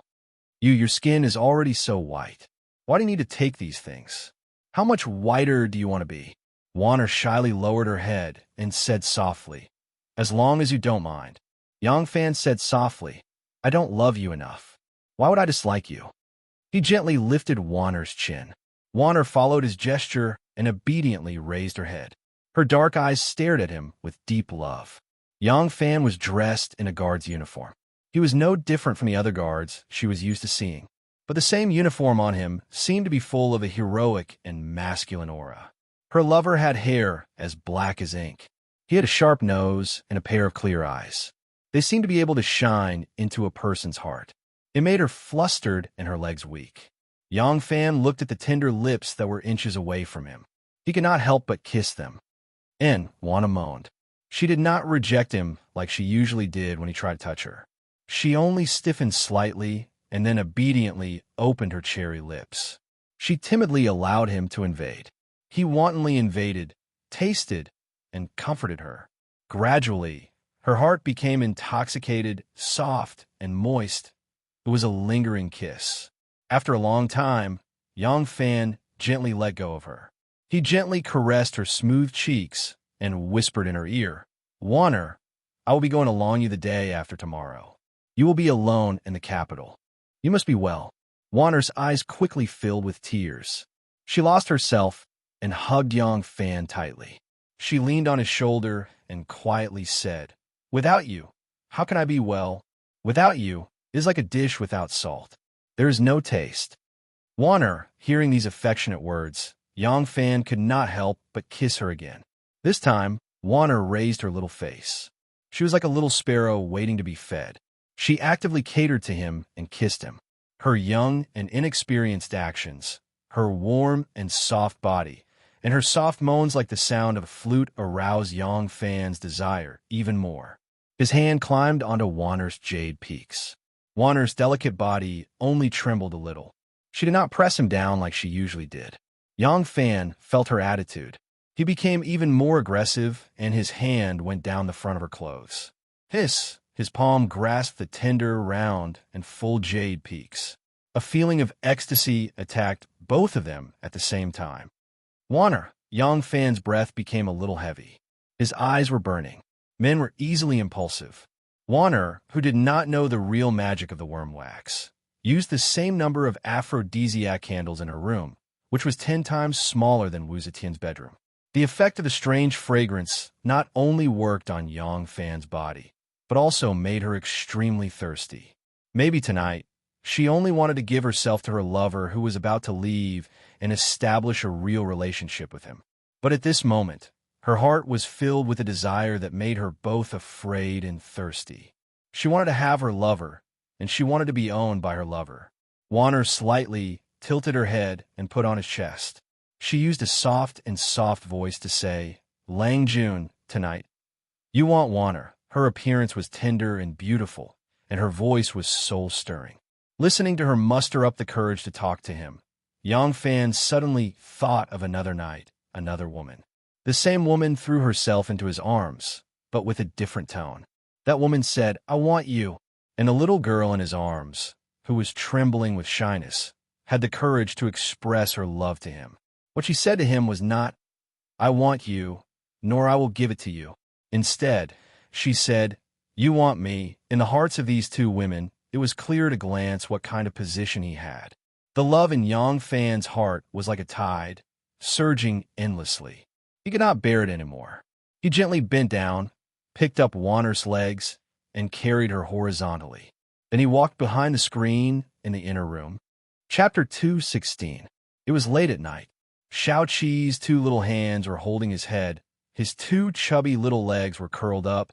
Your skin is already so white. Why do you need to take these things? How much whiter do you want to be?" Warner shyly lowered her head and said softly, As long as you don't mind. Yang Fan said softly, I don't love you enough. Why would I dislike you? He gently lifted Wanner's chin. Wanner followed his gesture and obediently raised her head. Her dark eyes stared at him with deep love. Yang Fan was dressed in a guard's uniform. He was no different from the other guards she was used to seeing, but the same uniform on him seemed to be full of a heroic and masculine aura. Her lover had hair as black as ink. He had a sharp nose and a pair of clear eyes. They seemed to be able to shine into a person's heart. It made her flustered and her legs weak. Yang Fan looked at the tender lips that were inches away from him. He could not help but kiss them. And Wanna moaned. She did not reject him like she usually did when he tried to touch her. She only stiffened slightly and then obediently opened her cherry lips. She timidly allowed him to invade. He wantonly invaded, tasted, and comforted her. Gradually, her heart became intoxicated, soft, and moist. It was a lingering kiss. After a long time, Yang Fan gently let go of her. He gently caressed her smooth cheeks and whispered in her ear, Wanner, I will be going along you the day after tomorrow. You will be alone in the capital. You must be well. Wanner's eyes quickly filled with tears. She lost herself and hugged Yang Fan tightly. She leaned on his shoulder and quietly said, Without you, how can I be well? Without you is like a dish without salt. There is no taste. Wanner, hearing these affectionate words, Yang Fan could not help but kiss her again. This time, Wanner raised her little face. She was like a little sparrow waiting to be fed. She actively catered to him and kissed him. Her young and inexperienced actions, her warm and soft body, and her soft moans like the sound of a flute aroused Yang Fan's desire even more. His hand climbed onto Wanner's jade peaks. Wanner's delicate body only trembled a little. She did not press him down like she usually did. Yang Fan felt her attitude. He became even more aggressive, and his hand went down the front of her clothes. His palm grasped the tender, round, and full jade peaks. A feeling of ecstasy attacked both of them at the same time. Wanner, Yang Fan's breath became a little heavy. His eyes were burning. Men were easily impulsive. Wanner, who did not know the real magic of the worm wax, used the same number of aphrodisiac candles in her room, which was 10 times smaller than Wu Zetian's bedroom. The effect of the strange fragrance not only worked on Yang Fan's body, but also made her extremely thirsty. Maybe tonight, she only wanted to give herself to her lover who was about to leave and establish a real relationship with him. But at this moment, her heart was filled with a desire that made her both afraid and thirsty. She wanted to have her lover, and she wanted to be owned by her lover. Wanner slightly tilted her head and put on his chest. She used a soft voice to say, Lang Jun, tonight. You want Wanner. Her appearance was tender and beautiful, and her voice was soul-stirring. Listening to her muster up the courage to talk to him, Yang Fan suddenly thought of another night, another woman. The same woman threw herself into his arms, but with a different tone. That woman said, I want you. And the little girl in his arms, who was trembling with shyness, had the courage to express her love to him. What she said to him was not, I want you, nor I will give it to you. Instead, she said, You want me. In the hearts of these two women, it was clear at a glance what kind of position he had. The love in Yang Fan's heart was like a tide, surging endlessly. He could not bear it anymore. He gently bent down, picked up Wanner's legs, and carried her horizontally. Then he walked behind the screen in the inner room. Chapter 2:16. It was late at night. Shao Qi's 2 little hands were holding his head, his 2 chubby little legs were curled up,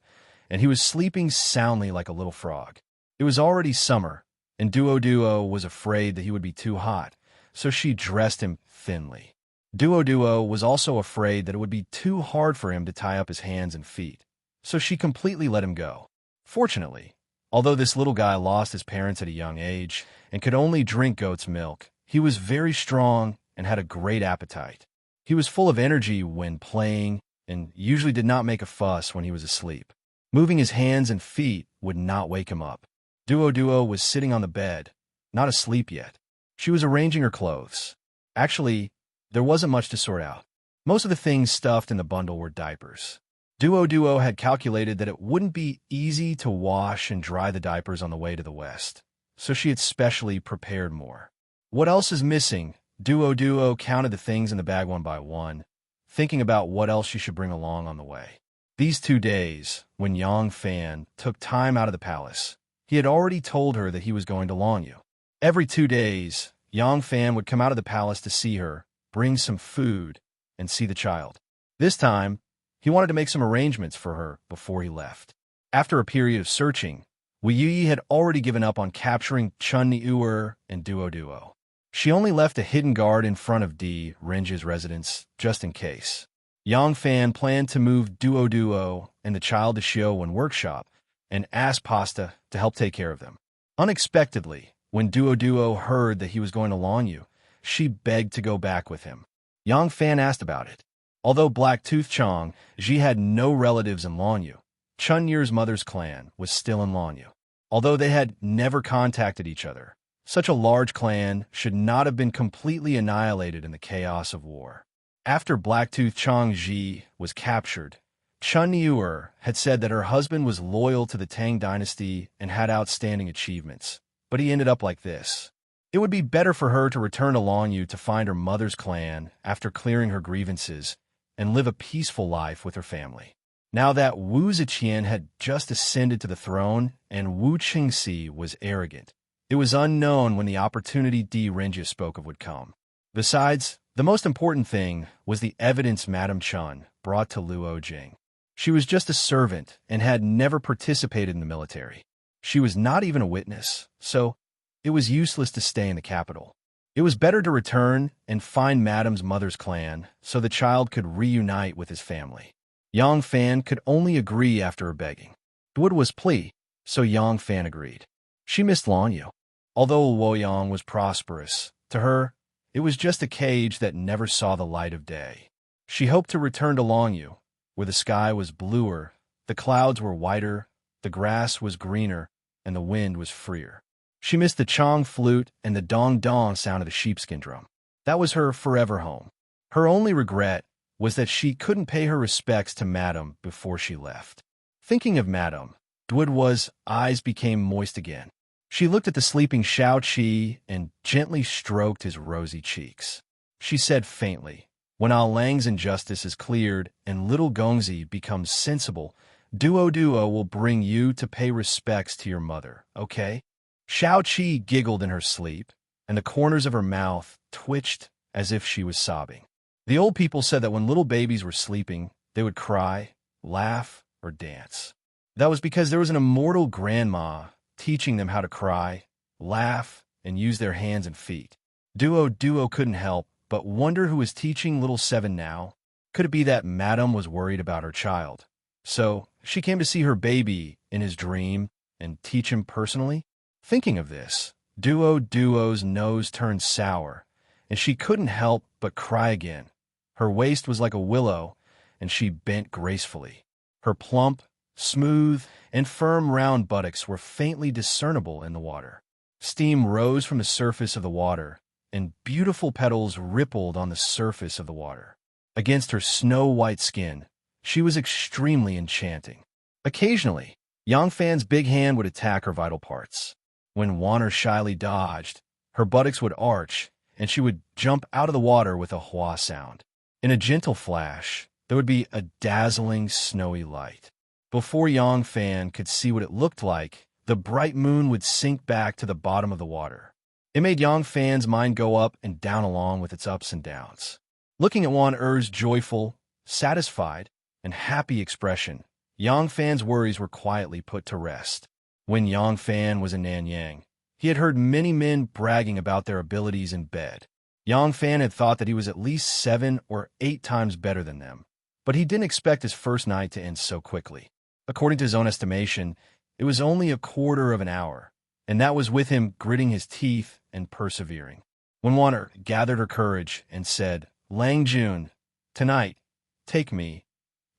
and he was sleeping soundly like a little frog. It was already summer, and Duo was afraid that he would be too hot, so she dressed him thinly. Duo was also afraid that it would be too hard for him to tie up his hands and feet, so she completely let him go. Fortunately, although this little guy lost his parents at a young age and could only drink goat's milk, he was very strong and had a great appetite. He was full of energy when playing and usually did not make a fuss when he was asleep. Moving his hands and feet would not wake him up. Duo was sitting on the bed, not asleep yet. She was arranging her clothes. Actually, there wasn't much to sort out. Most of the things stuffed in the bundle were diapers. Duo had calculated that it wouldn't be easy to wash and dry the diapers on the way to the west, so she had specially prepared more. What else is missing? Duo counted the things in the bag one by one, thinking about what else she should bring along on the way. These 2 days, when Yang Fan took time out of the palace, he had already told her that he was going to Longyu. Every 2 days, Yang Fan would come out of the palace to see her, bring some food, and see the child. This time, he wanted to make some arrangements for her before he left. After a period of searching, Wu Yi had already given up on capturing Chun Niuer and Duo. She only left a hidden guard in front of Di Renge's residence, just in case. Yang Fan planned to move Duo and the child to Xiaowen workshop and asked Pasta to help take care of them. Unexpectedly, when Duo heard that he was going to Longyu, she begged to go back with him. Yang Fan asked about it. Although Blacktooth Chong Ji had no relatives in Longyu, Chun Yu's mother's clan was still in Longyu. Although they had never contacted each other, such a large clan should not have been completely annihilated in the chaos of war. After Blacktooth Chong Ji was captured, Chun Niuer had said that her husband was loyal to the Tang dynasty and had outstanding achievements, but he ended up like this. It would be better for her to return to Longyu to find her mother's clan after clearing her grievances and live a peaceful life with her family. Now that Wu Ziqian had just ascended to the throne and Wu Qingxi was arrogant, it was unknown when the opportunity Di Renge spoke of would come. Besides, the most important thing was the evidence Madame Chun brought to Luo Jing. She was just a servant and had never participated in the military. She was not even a witness, so it was useless to stay in the capital. It was better to return and find Madame's mother's clan so the child could reunite with his family. Yang Fan could only agree after her begging. Wood was pleased, so Yang Fan agreed. She missed Longyu. Although Luoyang was prosperous, to her, it was just a cage that never saw the light of day. She hoped to return to Longyu, where the sky was bluer, the clouds were whiter, the grass was greener, and the wind was freer. She missed the Chong flute and the dong-dong sound of the sheepskin drum. That was her forever home. Her only regret was that she couldn't pay her respects to Madame before she left. Thinking of Madame, Duo's eyes became moist again. She looked at the sleeping Shao Qi and gently stroked his rosy cheeks. She said faintly, "When Ao Lang's injustice is cleared and little Gongzi becomes sensible, Duo will bring you to pay respects to your mother, okay?" Shao Qi giggled in her sleep, and the corners of her mouth twitched as if she was sobbing. The old people said that when little babies were sleeping, they would cry, laugh, or dance. That was because there was an immortal grandma teaching them how to cry, laugh, and use their hands and feet. Duo couldn't help but wonder who was teaching little Seven now. Could it be that Madame was worried about her child? So she came to see her baby in his dream and teach him personally? Thinking of this, Duo's nose turned sour, and she couldn't help but cry again. Her waist was like a willow, and she bent gracefully. Her plump, smooth, and firm round buttocks were faintly discernible in the water. Steam rose from the surface of the water, and beautiful petals rippled on the surface of the water. Against her snow-white skin, she was extremely enchanting. Occasionally, Yang Fan's big hand would attack her vital parts. When Wanner shyly dodged, her buttocks would arch, and she would jump out of the water with a hua sound. In a gentle flash, there would be a dazzling snowy light. Before Yang Fan could see what it looked like, the bright moon would sink back to the bottom of the water. It made Yang Fan's mind go up and down along with its ups and downs. Looking at Wan Er's joyful, satisfied, and happy expression, Yang Fan's worries were quietly put to rest. When Yang Fan was in Nanyang, he had heard many men bragging about their abilities in bed. Yang Fan had thought that he was at least 7 or 8 times better than them, but he didn't expect his first night to end so quickly. According to his own estimation, it was only a quarter of an hour, and that was with him gritting his teeth and persevering. When Wanner gathered her courage and said, "Lang Jun, tonight, take me,"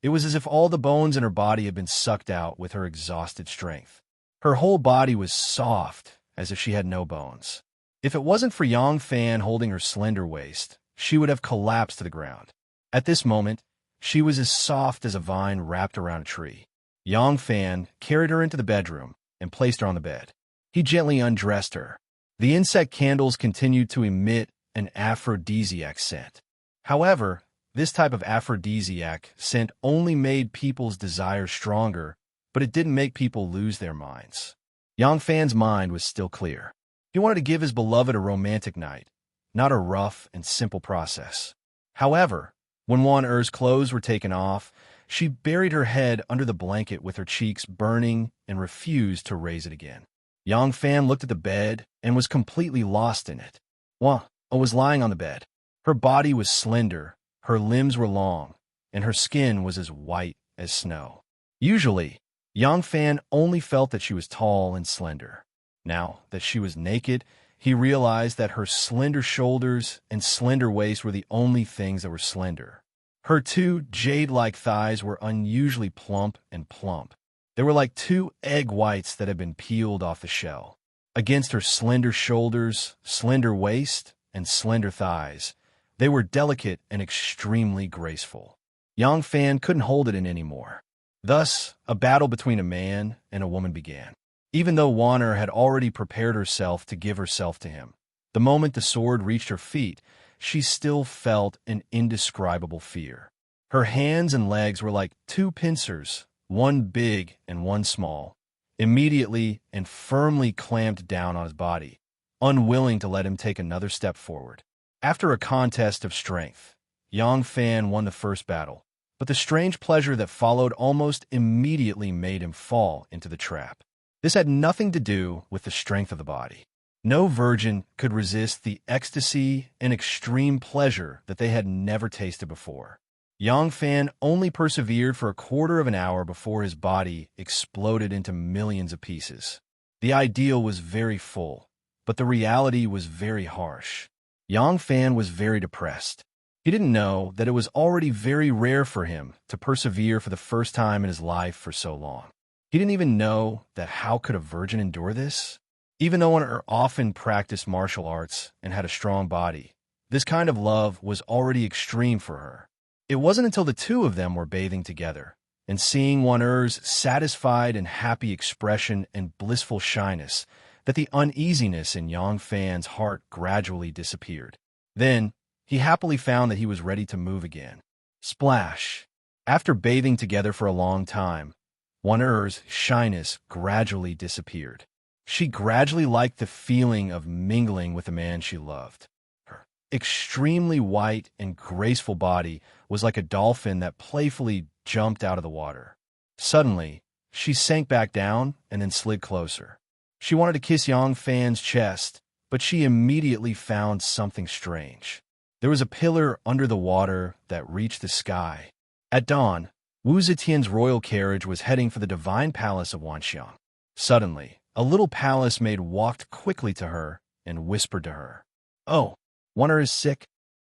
it was as if all the bones in her body had been sucked out with her exhausted strength. Her whole body was soft, as if she had no bones. If it wasn't for Yang Fan holding her slender waist, she would have collapsed to the ground. At this moment, She was as soft as a vine wrapped around a tree. Yang Fan carried her into the bedroom and placed her on the bed. He gently undressed her. The insect candles continued to emit an aphrodisiac scent. However, this type of aphrodisiac scent only made people's desires stronger, but it didn't make people lose their minds. Yang Fan's mind was still clear. He wanted to give his beloved a romantic night, not a rough and simple process. However, when Wan Er's clothes were taken off, she buried her head under the blanket with her cheeks burning and refused to raise it again. Yang Fan looked at the bed and was completely lost in it. Wan was lying on the bed. Her body was slender, her limbs were long, and her skin was as white as snow. Usually, Yang Fan only felt that she was tall and slender. Now that she was naked, he realized that her slender shoulders and slender waist were the only things that were slender. Her two jade-like thighs were unusually plump and plump. They were like two egg whites that had been peeled off the shell. Against her slender shoulders, slender waist, and slender thighs, they were delicate and extremely graceful. Yang Fan couldn't hold it in anymore. Thus, a battle between a man and a woman began. Even though Wan Er had already prepared herself to give herself to him, the moment the sword reached her feet, she still felt an indescribable fear. Her hands and legs were like two pincers, one big and one small, immediately and firmly clamped down on his body, unwilling to let him take another step forward. After a contest of strength, Yang Fan won the first battle, but the strange pleasure that followed almost immediately made him fall into the trap. This had nothing to do with the strength of the body. No virgin could resist the ecstasy and extreme pleasure that they had never tasted before. Yang Fan only persevered for a quarter of an hour before his body exploded into millions of pieces. The ideal was very full, but the reality was very harsh. Yang Fan was very depressed. He didn't know that it was already very rare for him to persevere for the first time in his life for so long. He didn't even know that how could a virgin endure this? Even though Wan often practiced martial arts and had a strong body, this kind of love was already extreme for her. It wasn't until the two of them were bathing together and seeing Wan Er's satisfied and happy expression and blissful shyness that the uneasiness in Yang Fan's heart gradually disappeared. Then, he happily found that he was ready to move again. Splash! After bathing together for a long time, Wan Er's shyness gradually disappeared. She gradually liked the feeling of mingling with the man she loved. Her extremely white and graceful body was like a dolphin that playfully jumped out of the water. Suddenly, she sank back down and then slid closer. She wanted to kiss Yang Fan's chest, but she immediately found something strange. There was a pillar under the water that reached the sky. At dawn, Wu Zetian's royal carriage was heading for the divine palace of Wanxiang. Suddenly, a little palace maid walked quickly to her and whispered to her, "Oh, Wan Er is sick.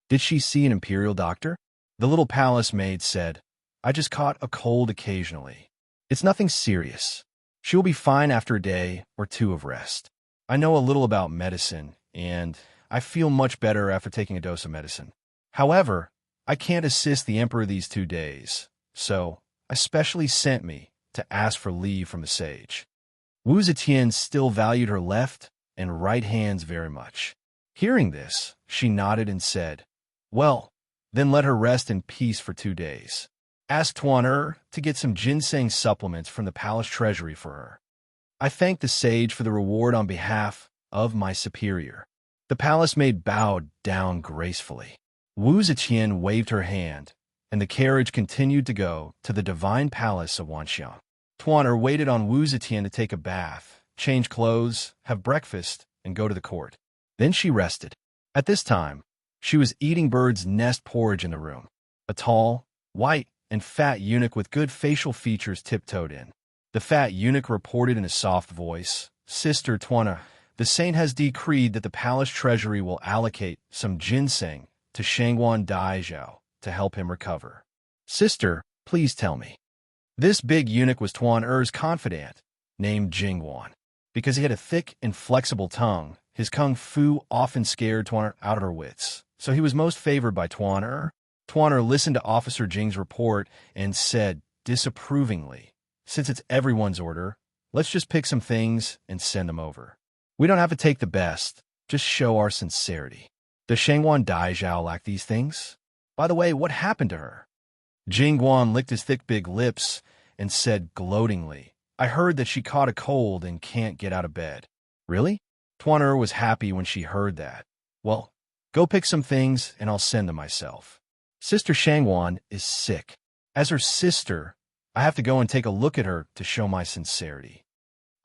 Did she see an imperial doctor?" The little palace maid said, "I just caught a cold occasionally. It's nothing serious. She will be fine after a day or two of rest. I know a little about medicine, and I feel much better after taking a dose of medicine. However, I can't assist the emperor these 2 days, so I specially sent me to ask for leave from the sage." Wu Zetian still valued her left and right hands very much. Hearing this, she nodded and said, "Well, then let her rest in peace for 2 days. Ask Wan Er to get some ginseng supplements from the palace treasury for her. I thank the sage for the reward on behalf of my superior." The palace maid bowed down gracefully. Wu Zetian waved her hand, and the carriage continued to go to the divine palace of Wanxiang. Wan Er waited on Wu Zetian to take a bath, change clothes, have breakfast, and go to the court. Then she rested. At this time, she was eating bird's nest porridge in the room. A tall, white, and fat eunuch with good facial features tiptoed in. The fat eunuch reported in a soft voice, "Sister Tuana, the saint has decreed that the palace treasury will allocate some ginseng to Shangguan Daijiao to help him recover." "Sister, please tell me." This big eunuch was Tuan Er's confidant, named Jingguan. Because he had a thick and flexible tongue, his kung fu often scared Tuan Er out of her wits, so he was most favored by Tuan Er. Tuaner listened to Officer Jing's report and said disapprovingly, "Since it's everyone's order, let's just pick some things and send them over. We don't have to take the best, just show our sincerity. Does Shangguan Daizhao lack these things? By the way, what happened to her?" Jingguan licked his thick big lips and said gloatingly, "I heard that she caught a cold and can't get out of bed." "Really?" Tuaner was happy when she heard that. "Well, go pick some things and I'll send them myself. Sister Shangguan is sick. As her sister, I have to go and take a look at her to show my sincerity."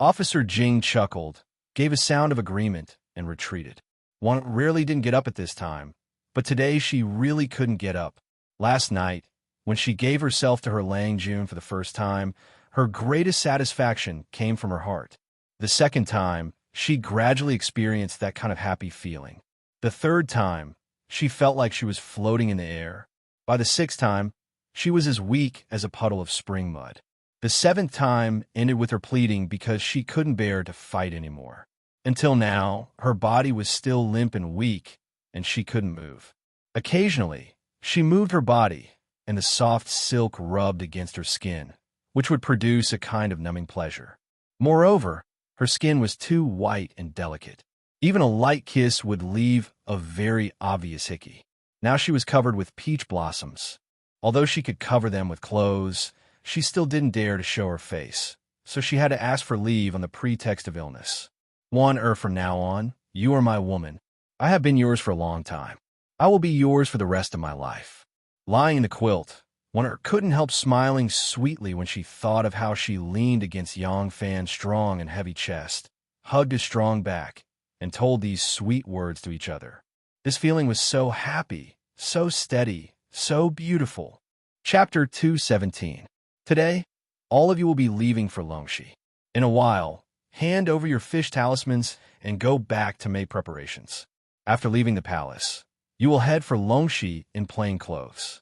Officer Jing chuckled, gave a sound of agreement, and retreated. One rarely didn't get up at this time, but today she really couldn't get up. Last night, when she gave herself to her Lang Jun for the first time, her greatest satisfaction came from her heart. The second time, she gradually experienced that kind of happy feeling. The third time, she felt like she was floating in the air. By the sixth time, she was as weak as a puddle of spring mud. The seventh time ended with her pleading because she couldn't bear to fight anymore. Until now, her body was still limp and weak, and she couldn't move. Occasionally, she moved her body, and the soft silk rubbed against her skin, which would produce a kind of numbing pleasure. Moreover, her skin was too white and delicate. Even a light kiss would leave a very obvious hickey. Now she was covered with peach blossoms. Although she could cover them with clothes, she still didn't dare to show her face, so she had to ask for leave on the pretext of illness. From now on, you are my woman. I have been yours for a long time. I will be yours for the rest of my life." Lying in the quilt, Wonder couldn't help smiling sweetly when she thought of how she leaned against Yang Fan's strong and heavy chest, hugged his strong back, and told these sweet words to each other. This feeling was so happy, so steady, so beautiful. Chapter 217. Today, all of you will be leaving for Longxi. In a while, hand over your fish talismans and go back to make preparations. After leaving the palace, you will head for Longxi in plain clothes.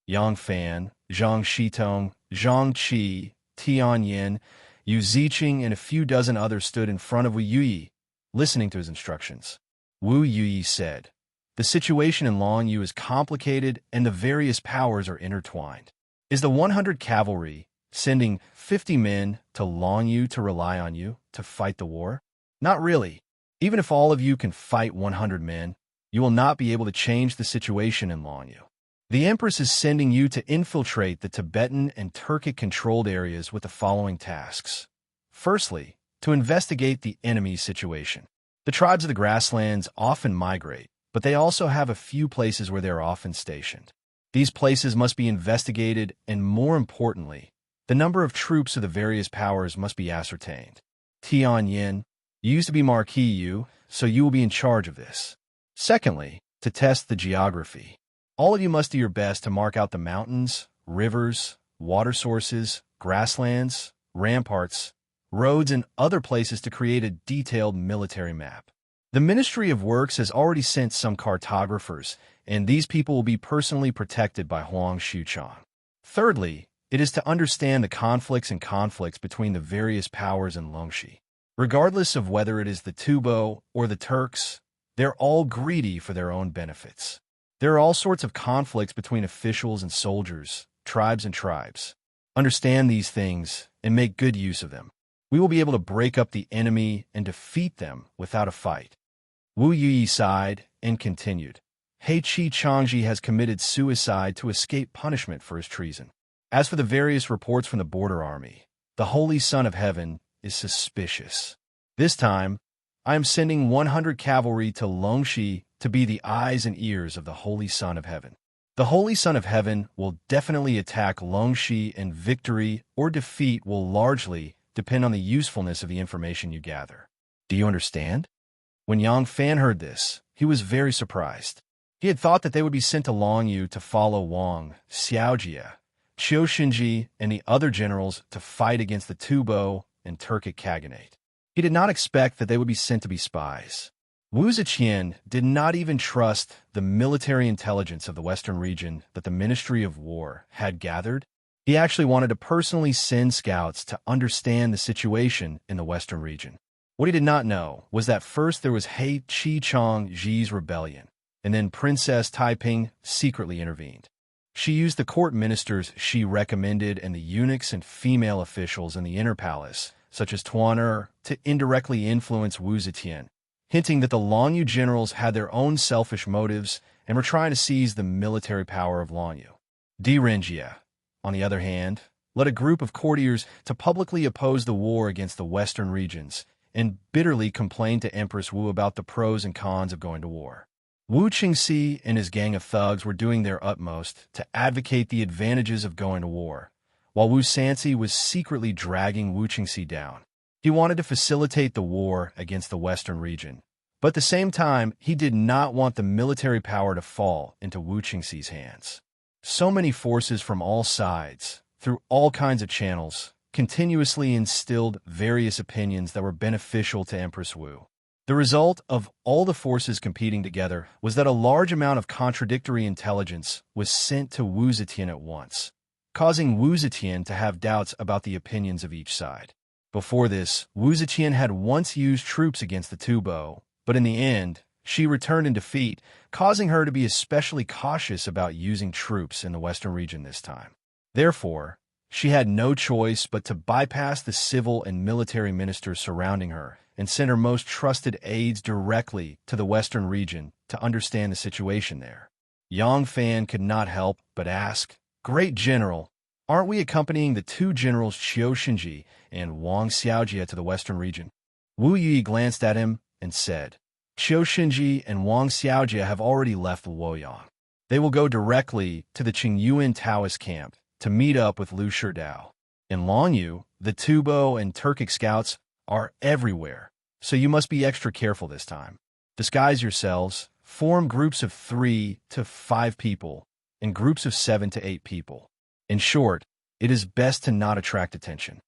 Yang Fan, Zhang Shitong, Zhang Qi, Tian Yin, Yu Ziqing, and a few dozen others stood in front of Wu Yuyi, listening to his instructions. Wu Yuyi said, "The situation in Longyu is complicated and the various powers are intertwined. Is the 100 cavalry sending 50 men to Longyu to rely on you to fight the war? Not really. Even if all of you can fight 100 men, you will not be able to change the situation in Longyu. The Empress is sending you to infiltrate the Tibetan and Turkic-controlled areas with the following tasks. Firstly, to investigate the enemy's situation. The tribes of the grasslands often migrate, but they also have a few places where they are often stationed. These places must be investigated, and more importantly, the number of troops of the various powers must be ascertained. Tian Yin, you used to be Marquis Yu, so you will be in charge of this. Secondly, to test the geography. All of you must do your best to mark out the mountains, rivers, water sources, grasslands, ramparts, roads, and other places to create a detailed military map. The Ministry of Works has already sent some cartographers, and these people will be personally protected by Huang Xuchang. Thirdly, it is to understand the conflicts between the various powers in Longxi. Regardless of whether it is the Tubo or the Turks, they're all greedy for their own benefits. There are all sorts of conflicts between officials and soldiers, tribes and tribes. Understand these things and make good use of them. We will be able to break up the enemy and defeat them without a fight." Wu Yuyi sighed and continued. "He Qi Changji has committed suicide to escape punishment for his treason. As for the various reports from the border army, the Holy Son of Heaven is suspicious. This time, I am sending 100 cavalry to Longxi to be the eyes and ears of the Holy Son of Heaven. The Holy Son of Heaven will definitely attack Longxi, and victory or defeat will largely depend on the usefulness of the information you gather. Do you understand?" When Yang Fan heard this, he was very surprised. He had thought that they would be sent to Longyu to follow Wang, Xiaojie, Qiu Shinji, and the other generals to fight against the Tubo and Turkic Khaganate. He did not expect that they would be sent to be spies. Wu Ziqian did not even trust the military intelligence of the Western region that the Ministry of War had gathered. He actually wanted to personally send scouts to understand the situation in the Western region. What he did not know was that first there was He Qi Chang Ji's rebellion, and then Princess Taiping secretly intervened. She used the court ministers she recommended and the eunuchs and female officials in the inner palace, such as Tuaner, to indirectly influence Wu Zetian, hinting that the Longyu generals had their own selfish motives and were trying to seize the military power of Longyu. Renjia, on the other hand, led a group of courtiers to publicly oppose the war against the western regions and bitterly complained to Empress Wu about the pros and cons of going to war. Wu Qingxi and his gang of thugs were doing their utmost to advocate the advantages of going to war, while Wu Sanxi was secretly dragging Wu Qingxi down. He wanted to facilitate the war against the western region, but at the same time, he did not want the military power to fall into Wu Qingxi's hands. So many forces from all sides, through all kinds of channels, continuously instilled various opinions that were beneficial to Empress Wu. The result of all the forces competing together was that a large amount of contradictory intelligence was sent to Wu Zetian at once, causing Wu Zetian to have doubts about the opinions of each side. Before this, Wu Zetian had once used troops against the Tubo, but in the end, she returned in defeat, causing her to be especially cautious about using troops in the western region this time. Therefore, she had no choice but to bypass the civil and military ministers surrounding her and send her most trusted aides directly to the western region to understand the situation there. Yang Fan could not help but ask, "Great General, aren't we accompanying the two generals Qiu Shinji and Wang Xiaojie to the western region?" Wu Yi glanced at him and said, "Qiu Shinji and Wang Xiaojie have already left Luoyang. They will go directly to the Qingyuan Taoist camp to meet up with Lu Shidao. In Longyu, the Tubo and Turkic scouts are everywhere, so you must be extra careful this time. Disguise yourselves, form groups of 3 to 5 people, and groups of 7 to 8 people. In short, it is best to not attract attention."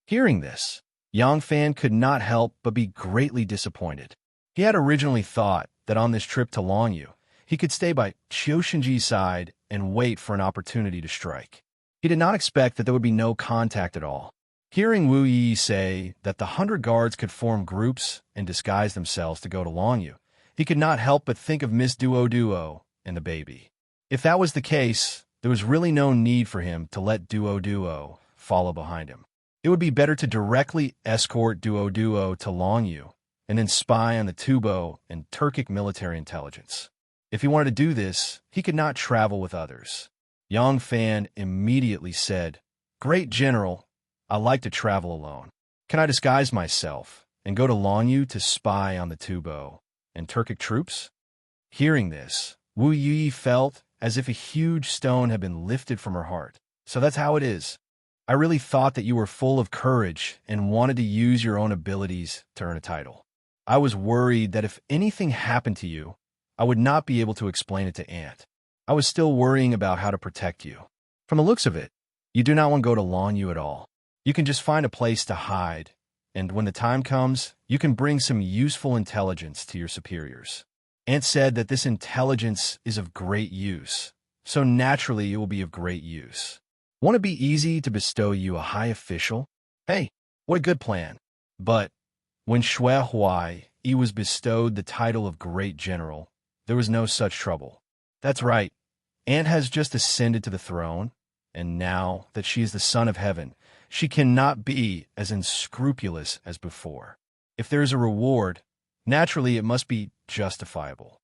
Hearing this, Yang Fan could not help but be greatly disappointed. He had originally thought that on this trip to Longyu, he could stay by Qiu Shinji's side and wait for an opportunity to strike. He did not expect that there would be no contact at all. Hearing Wu Yi say that the 100 guards could form groups and disguise themselves to go to Longyu, he could not help but think of Miss Duo and the baby. If that was the case, there was really no need for him to let Duo follow behind him. It would be better to directly escort Duo to Longyu and then spy on the Tubo and Turkic military intelligence. If he wanted to do this, he could not travel with others. Yang Fan immediately said, "Great General, I like to travel alone. Can I disguise myself and go to Longyu to spy on the Tubo and Turkic troops?" Hearing this, Wu Yi felt as if a huge stone had been lifted from her heart. "So that's how it is. I really thought that you were full of courage and wanted to use your own abilities to earn a title. I was worried that if anything happened to you, I would not be able to explain it to Aunt. I was still worrying about how to protect you. From the looks of it, you do not want to go to Longyu at all. You can just find a place to hide, and when the time comes, you can bring some useful intelligence to your superiors." Aunt said that this intelligence is of great use, so naturally it will be of great use. Won't it be easy to bestow you a high official? Hey, what a good plan. But when Xue Huai was bestowed the title of Great General, there was no such trouble. That's right, Aunt has just ascended to the throne, and now that she is the Son of Heaven, she cannot be as unscrupulous as before. If there is a reward, naturally it must be justifiable.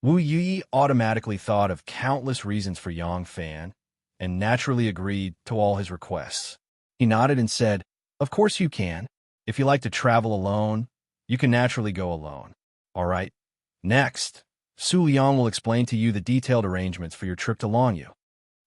Wu Yi automatically thought of countless reasons for Yang Fan, and naturally agreed to all his requests. He nodded and said, "Of course you can. If you like to travel alone, you can naturally go alone. All right. Next, Su Liang will explain to you the detailed arrangements for your trip to Longyu."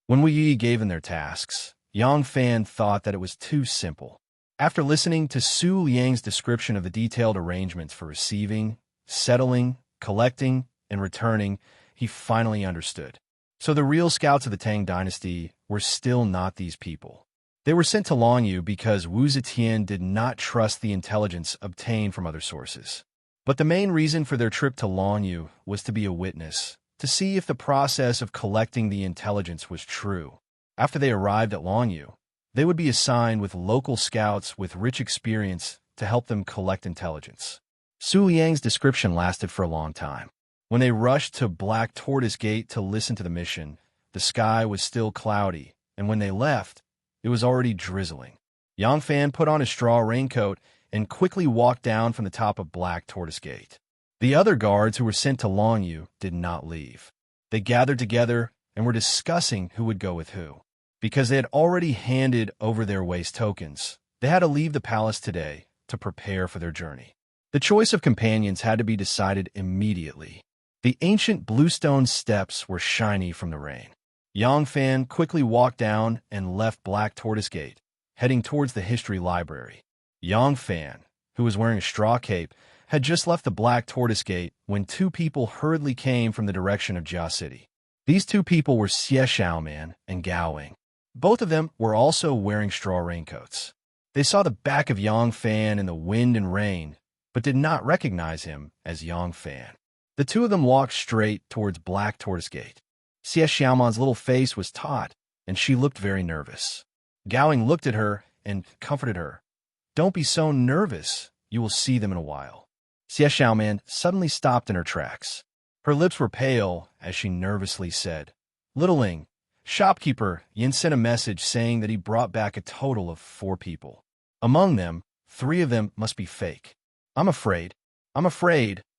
When Wu Yi gave them their tasks, Yang Fan thought that it was too simple. After listening to Su Liang's description of the detailed arrangements for receiving, settling, collecting, and returning, he finally understood. So the real scouts of the Tang dynasty were still not these people. They were sent to Longyu because Wu Zetian did not trust the intelligence obtained from other sources. But the main reason for their trip to Longyu was to be a witness, to see if the process of collecting the intelligence was true. After they arrived at Longyu, they would be assigned with local scouts with rich experience to help them collect intelligence. Su Liang's description lasted for a long time. When they rushed to Black Tortoise Gate to listen to the mission, the sky was still cloudy, and when they left, it was already drizzling. Yang Fan put on his straw raincoat and quickly walked down from the top of Black Tortoise Gate. The other guards who were sent to Longyu did not leave. They gathered together and were discussing who would go with who. Because they had already handed over their waste tokens, they had to leave the palace today to prepare for their journey. The choice of companions had to be decided immediately. The ancient bluestone steps were shiny from the rain. Yang Fan quickly walked down and left Black Tortoise Gate, heading towards the history library. Yang Fan, who was wearing a straw cape, had just left the Black Tortoise Gate when two people hurriedly came from the direction of Jia City. These two people were Xie Xiaoman and Gao Ying. Both of them were also wearing straw raincoats. They saw the back of Yang Fan in the wind and rain, but did not recognize him as Yang Fan. The two of them walked straight towards Black Tortoise Gate. Xie Xiaoman's little face was taut, and she looked very nervous. Gao Ying looked at her and comforted her. "Don't be so nervous. You will see them in a while." Xie Xiaoman suddenly stopped in her tracks. Her lips were pale as she nervously said, "Littling, shopkeeper Yin sent a message saying that he brought back a total of 4 people. Among them, 3 of them must be fake. I'm afraid.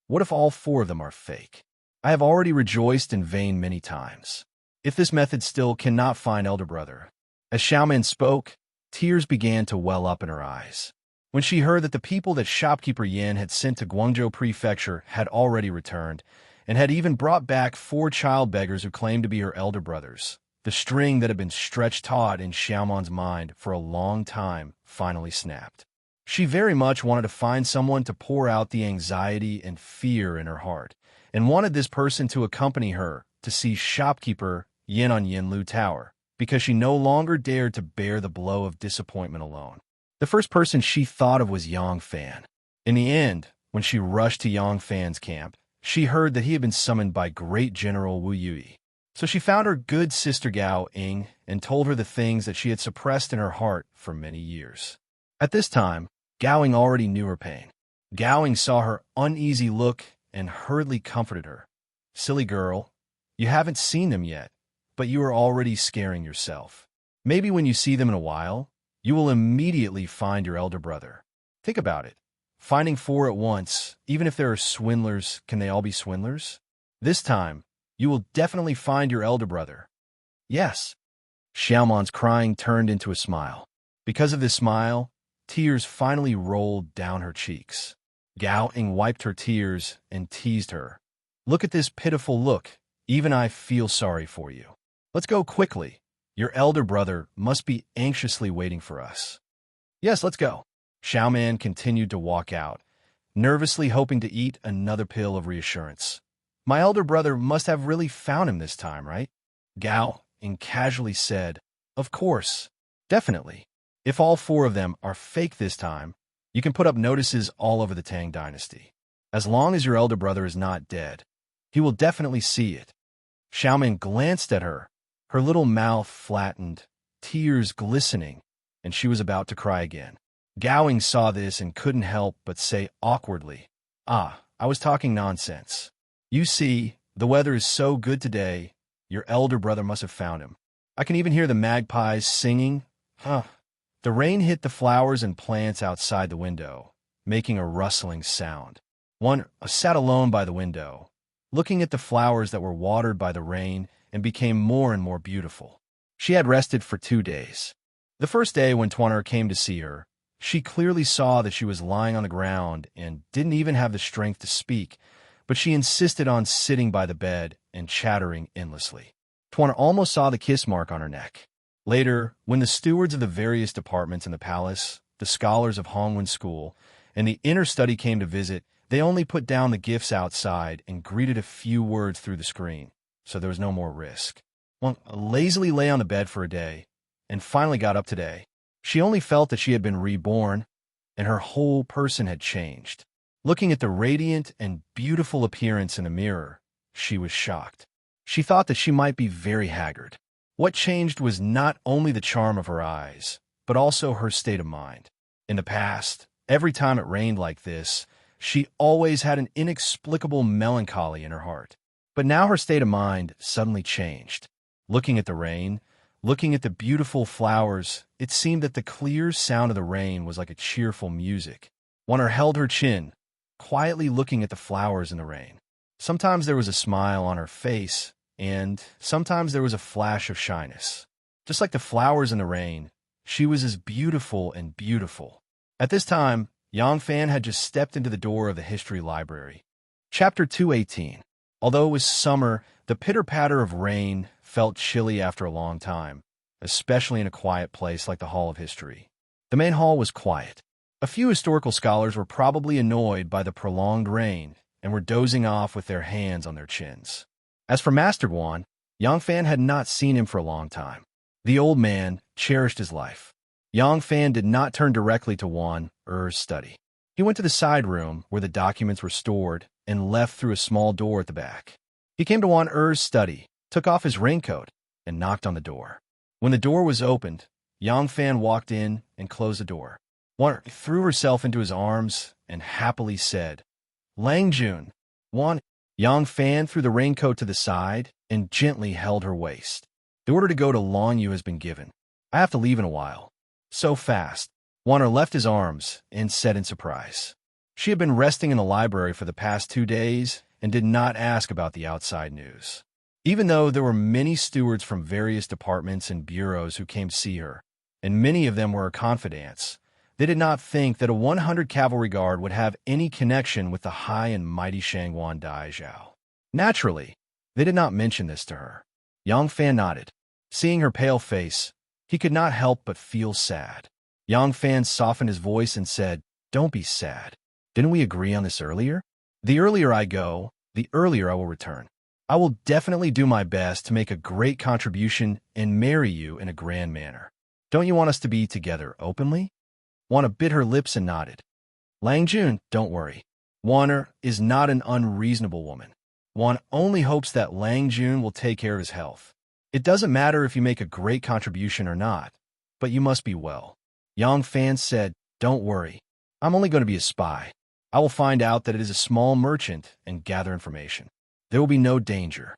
What if all 4 of them are fake? I have already rejoiced in vain many times. If this method still cannot find elder brother." As Xiaoman spoke, tears began to well up in her eyes. When she heard that the people that shopkeeper Yin had sent to Guangzhou Prefecture had already returned, and had even brought back 4 child beggars who claimed to be her elder brothers, the string that had been stretched taut in Xiaoman's mind for a long time finally snapped. She very much wanted to find someone to pour out the anxiety and fear in her heart, and wanted this person to accompany her to see shopkeeper Yin on Yinlu Tower, because she no longer dared to bear the blow of disappointment alone. The first person she thought of was Yang Fan. In the end, when she rushed to Yang Fan's camp, she heard that he had been summoned by Great General Wu Yui. So she found her good sister Gao Ying and told her the things that she had suppressed in her heart for many years. At this time, Gao Ying already knew her pain. Gao Ying saw her uneasy look and hurriedly comforted her. "Silly girl, you haven't seen them yet, but you are already scaring yourself. Maybe when you see them in a while, you will immediately find your elder brother. Think about it. Finding 4 at once, even if there are swindlers, can they all be swindlers? This time, you will definitely find your elder brother." "Yes." Xiaoman's crying turned into a smile. Because of this smile, tears finally rolled down her cheeks. Gao Ying wiped her tears and teased her. "Look at this pitiful look. Even I feel sorry for you. Let's go quickly. Your elder brother must be anxiously waiting for us." "Yes, let's go." Xiaoman continued to walk out, nervously hoping to eat another pill of reassurance. "My elder brother must have really found him this time, right?" Gao Ying casually said, "Of course. Definitely. If all 4 of them are fake this time, you can put up notices all over the Tang dynasty. As long as your elder brother is not dead, he will definitely see it." Xiaoman glanced at her, her little mouth flattened, tears glistening, and she was about to cry again. Gao Ying saw this and couldn't help but say awkwardly, "I was talking nonsense. You see, the weather is so good today, your elder brother must have found him. I can even hear the magpies singing. The rain hit the flowers and plants outside the window, making a rustling sound. One sat alone by the window, looking at the flowers that were watered by the rain and became more and more beautiful. She had rested for 2 days. The first day when Tuaner came to see her, she clearly saw that she was lying on the ground and didn't even have the strength to speak, but she insisted on sitting by the bed and chattering endlessly. Tuaner almost saw the kiss mark on her neck. Later, when the stewards of the various departments in the palace, the scholars of Hongwen School, and the inner study came to visit, they only put down the gifts outside and greeted a few words through the screen, so there was no more risk. One lazily lay on the bed for a day, and finally got up today. She only felt that she had been reborn, and her whole person had changed. Looking at the radiant and beautiful appearance in the mirror, she was shocked. She thought that she might be very haggard. What changed was not only the charm of her eyes, but also her state of mind. In the past, every time it rained like this, she always had an inexplicable melancholy in her heart. But now her state of mind suddenly changed. looking at the rain, looking at the beautiful flowers. It seemed that the clear sound of the rain was like a cheerful music. Wonder held her chin, quietly looking at the flowers in the rain. Sometimes there was a smile on her face, and sometimes there was a flash of shyness. Just like the flowers in the rain, she was as beautiful and beautiful. At this time, Yang Fan had just stepped into the door of the history library. Chapter 218. Although it was summer, the pitter-patter of rain felt chilly after a long time, especially in a quiet place like the Hall of History. The main hall was quiet. A few historical scholars were probably annoyed by the prolonged rain and were dozing off with their hands on their chins. As for Master Guan, Yang Fan had not seen him for a long time. The old man cherished his life. Yang Fan did not turn directly to Wan Er's study. He went to the side room where the documents were stored and left through a small door at the back. He came to Wan Er's study, took off his raincoat, and knocked on the door. When the door was opened, Yang Fan walked in and closed the door. Wan Er threw herself into his arms and happily said, "Lang Jun." Yang Fan threw the raincoat to the side and gently held her waist. "The order to go to Longyu has been given. I have to leave in a while." So fast. Wan Er left his arms and said in surprise. She had been resting in the library for the past 2 days and did not ask about the outside news. Even though there were many stewards from various departments and bureaus who came to see her, and many of them were her confidants, they did not think that a 100 cavalry guard would have any connection with the high and mighty Shangguan Daizhao. Naturally, they did not mention this to her. Yang Fan nodded. Seeing her pale face, he could not help but feel sad. Yang Fan softened his voice and said, "Don't be sad. Didn't we agree on this earlier? The earlier I go, the earlier I will return. I will definitely do my best to make a great contribution and marry you in a grand manner. Don't you want us to be together openly?" Wana bit her lips and nodded. "Lang Jun, don't worry. Wana is not an unreasonable woman. Wan only hopes that Lang Jun will take care of his health. It doesn't matter if you make a great contribution or not, but you must be well." Yang Fan said, "Don't worry. I'm only going to be a spy. I will find out that it is a small merchant and gather information. There will be no danger."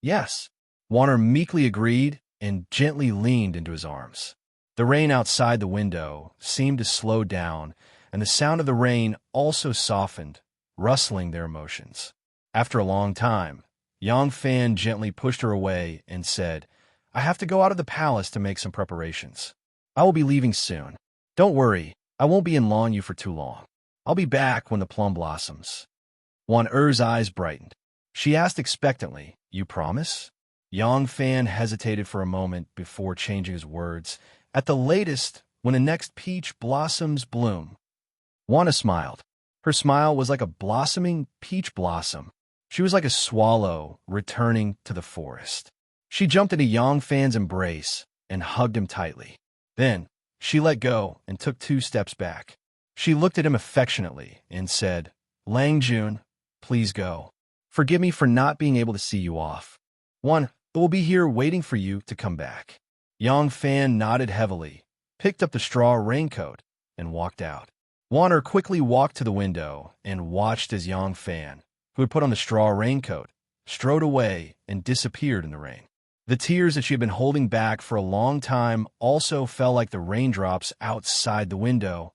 "Yes." Warner meekly agreed and gently leaned into his arms. The rain outside the window seemed to slow down, and the sound of the rain also softened, rustling their emotions. After a long time, Yang Fan gently pushed her away and said, "I have to go out of the palace to make some preparations. I will be leaving soon. Don't worry, I won't be in Longyu for too long. I'll be back when the plum blossoms." Wan Er's eyes brightened. She asked expectantly, "You promise?" Yang Fan hesitated for a moment before changing his words. "At the latest, when the next peach blossoms bloom." Wana smiled. Her smile was like a blossoming peach blossom. She was like a swallow returning to the forest. She jumped into Yang Fan's embrace and hugged him tightly. Then, she let go and took 2 steps back. She looked at him affectionately and said, "Lang Jun, please go. Forgive me for not being able to see you off. One will be here waiting for you to come back." Yang Fan nodded heavily, picked up the straw raincoat, and walked out. Warner quickly walked to the window and watched as Yang Fan, who had put on the straw raincoat, strode away and disappeared in the rain. The tears that she had been holding back for a long time also fell like the raindrops outside the window.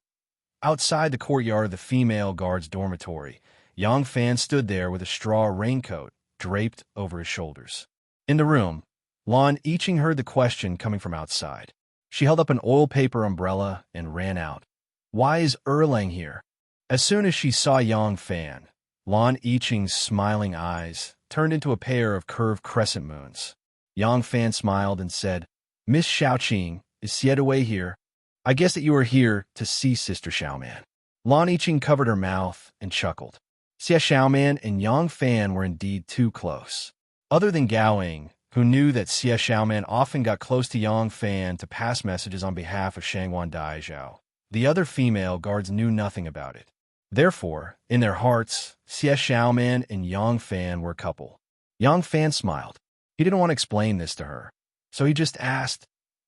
Outside the courtyard of the female guard's dormitory, Yang Fan stood there with a straw raincoat draped over his shoulders. In the room, Lan Yiqing heard the question coming from outside. She held up an oil paper umbrella and ran out. "Why is Erlang here?" As soon as she saw Yang Fan, Lan Yiqing's smiling eyes turned into a pair of curved crescent moons. Yang Fan smiled and said, "Miss Xiaoqing, is Siedawei here? I guess that you are here to see Sister Xiaoman." Lan Yiqing covered her mouth and chuckled. Xie Xiaoman and Yang Fan were indeed too close. Other than Gaoing, who knew that Xie Xiaoman often got close to Yang Fan to pass messages on behalf of Shangguan Daizhao, the other female guards knew nothing about it. Therefore, in their hearts, Xie Xiaoman and Yang Fan were a couple. Yang Fan smiled. He didn't want to explain this to her, so he just asked,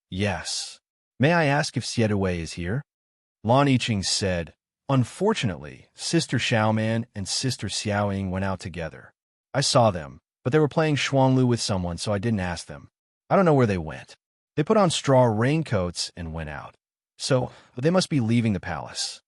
"Yes. May I ask if Siedawei is here?" Lan Yiqing said, "Unfortunately, Sister Xiaoman and Sister Xiaoying went out together. I saw them, but they were playing Shuanglu with someone, so I didn't ask them. I don't know where they went. They put on straw raincoats and went out. So, they must be leaving the palace.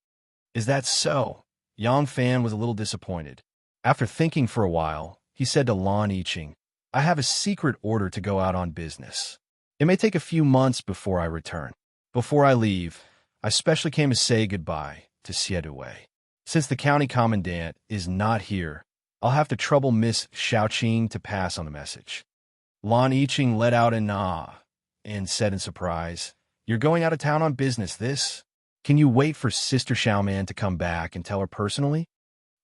Is that so? Yang Fan was a little disappointed. After thinking for a while, he said to Lan Yiqing, I have a secret order to go out on business. It may take a few months before I return. Before I leave, I specially came to say goodbye to Xie. Since the county commandant is not here, I'll have to trouble Miss Xiaoqing to pass on the message. Lan Yiqing let out an ah and said in surprise, You're going out of town on business, this? Can you wait for Sister Xiaoman to come back and tell her personally?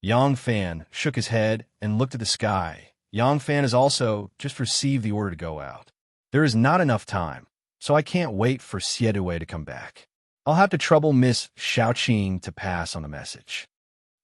Yang Fan shook his head and looked at the sky. Yang Fan has also just received the order to go out. There is not enough time, so I can't wait for Xie to come back. I'll have to trouble Miss Xiaoqing to pass on the message.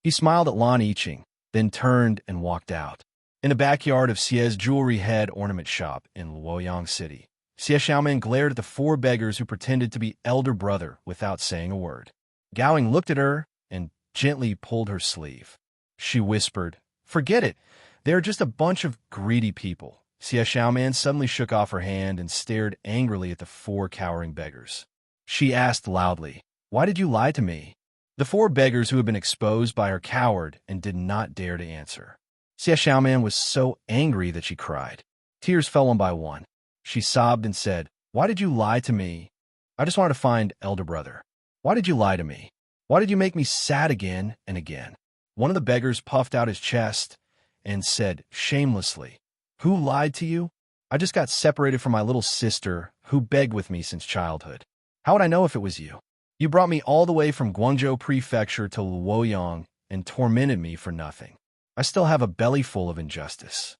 He smiled at Lan Yiqing, then turned and walked out. In the backyard of Xie's jewelry head ornament shop in Luoyang City, Xie Xiaoman glared at the four beggars who pretended to be elder brother without saying a word. Gowing looked at her and gently pulled her sleeve. She whispered, Forget it. They are just a bunch of greedy people. Xie Xiaoman suddenly shook off her hand and stared angrily at the four cowering beggars. She asked loudly, Why did you lie to me? The four beggars who had been exposed by her cowered and did not dare to answer. Xie Xiaoman was so angry that she cried. Tears fell one by one. She sobbed and said, Why did you lie to me? I just wanted to find elder brother. Why did you lie to me? Why did you make me sad again and again? One of the beggars puffed out his chest and said shamelessly, Who lied to you? I just got separated from my little sister who begged with me since childhood. How would I know if it was you? You brought me all the way from Guangzhou Prefecture to Luoyang and tormented me for nothing. I still have a belly full of injustice.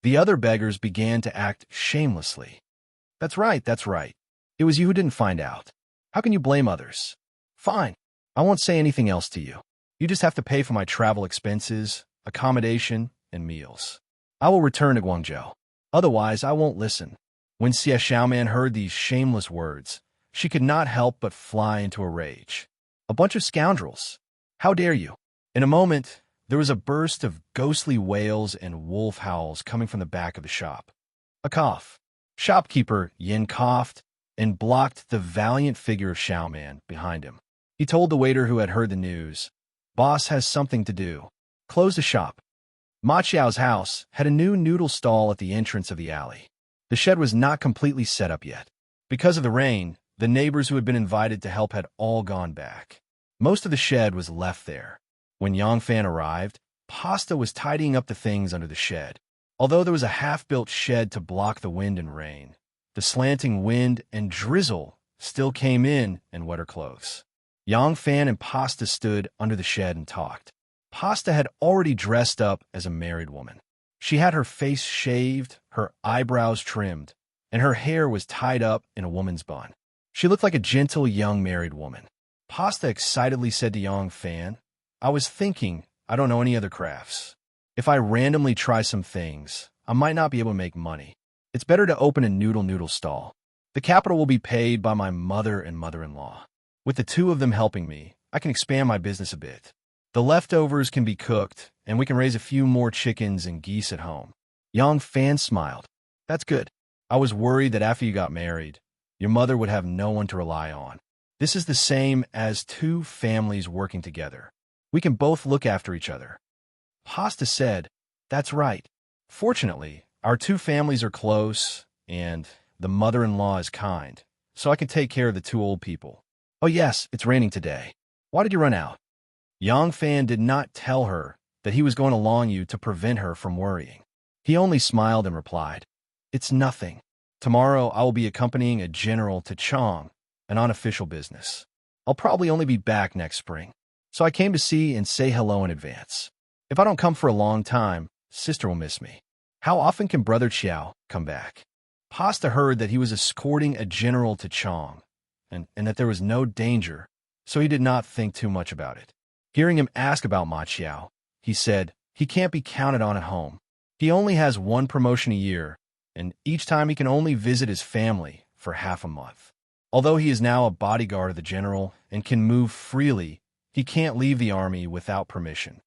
The other beggars began to act shamelessly. That's right, that's right. It was you who didn't find out. How can you blame others? Fine. I won't say anything else to you. You just have to pay for my travel expenses, accommodation, and meals. I will return to Guangzhou. Otherwise, I won't listen. When Xie Xiaoman heard these shameless words, she could not help but fly into a rage. A bunch of scoundrels. How dare you? In a moment, there was a burst of ghostly wails and wolf howls coming from the back of the shop. A cough. Shopkeeper Yin coughed and blocked the valiant figure of Xiaoman behind him. He told the waiter who had heard the news, Boss has something to do. Close the shop. Ma Qiao's house had a new noodle stall at the entrance of the alley. The shed was not completely set up yet. Because of the rain, the neighbors who had been invited to help had all gone back. Most of the shed was left there. When Yang Fan arrived, Pasta was tidying up the things under the shed. Although there was a half-built shed to block the wind and rain, the slanting wind and drizzle still came in and wet her clothes. Yang Fan and Pasta stood under the shed and talked. Pasta had already dressed up as a married woman. She had her face shaved, her eyebrows trimmed, and her hair was tied up in a woman's bun. She looked like a gentle young married woman. Pasta excitedly said to Yang Fan, I was thinking, I don't know any other crafts. If I randomly try some things, I might not be able to make money. It's better to open a noodle stall. The capital will be paid by my mother and mother-in-law. With the two of them helping me, I can expand my business a bit. The leftovers can be cooked, and we can raise a few more chickens and geese at home. Yang Fan smiled. That's good. I was worried that after you got married, your mother would have no one to rely on. This is the same as two families working together. We can both look after each other. Pasta said, That's right. Fortunately, our two families are close, and the mother-in-law is kind, so I can take care of the two old people. Oh yes, it's raining today. Why did you run out? Yang Fan did not tell her that he was going along you to prevent her from worrying. He only smiled and replied, It's nothing. Tomorrow I will be accompanying a general to Chang, an unofficial business. I'll probably only be back next spring, so I came to see and say hello in advance. If I don't come for a long time, sister will miss me. How often can Brother Qiao come back? Pasta heard that he was escorting a general to Chang, and that there was no danger, so he did not think too much about it. Hearing him ask about Ma Qiao, he said, He can't be counted on at home. He only has one promotion a year, and each time he can only visit his family for half a month. Although he is now a bodyguard of the general and can move freely, he can't leave the army without permission.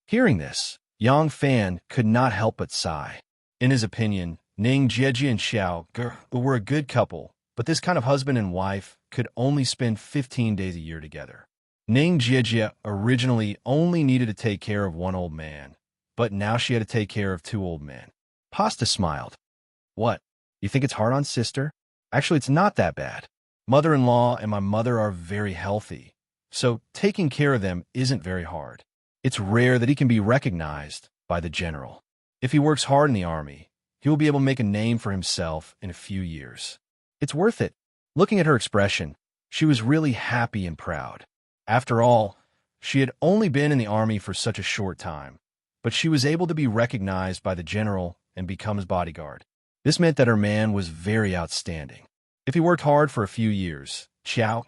Hearing this, Yang Fan could not help but sigh. In his opinion, Ning Jieji and Xiao were a good couple, but this kind of husband and wife could only spend 15 days a year together. Ning Jieji originally only needed to take care of one old man, but now she had to take care of two old men. Pasta smiled. What? You think it's hard on sister? Actually, it's not that bad. Mother-in-law and my mother are very healthy, so taking care of them isn't very hard. It's rare that he can be recognized by the general. If he works hard in the army, he will be able to make a name for himself in a few years. It's worth it. Looking at her expression, she was really happy and proud. After all, she had only been in the army for such a short time, but she was able to be recognized by the general and become his bodyguard. This meant that her man was very outstanding. If he worked hard for a few years, Xiao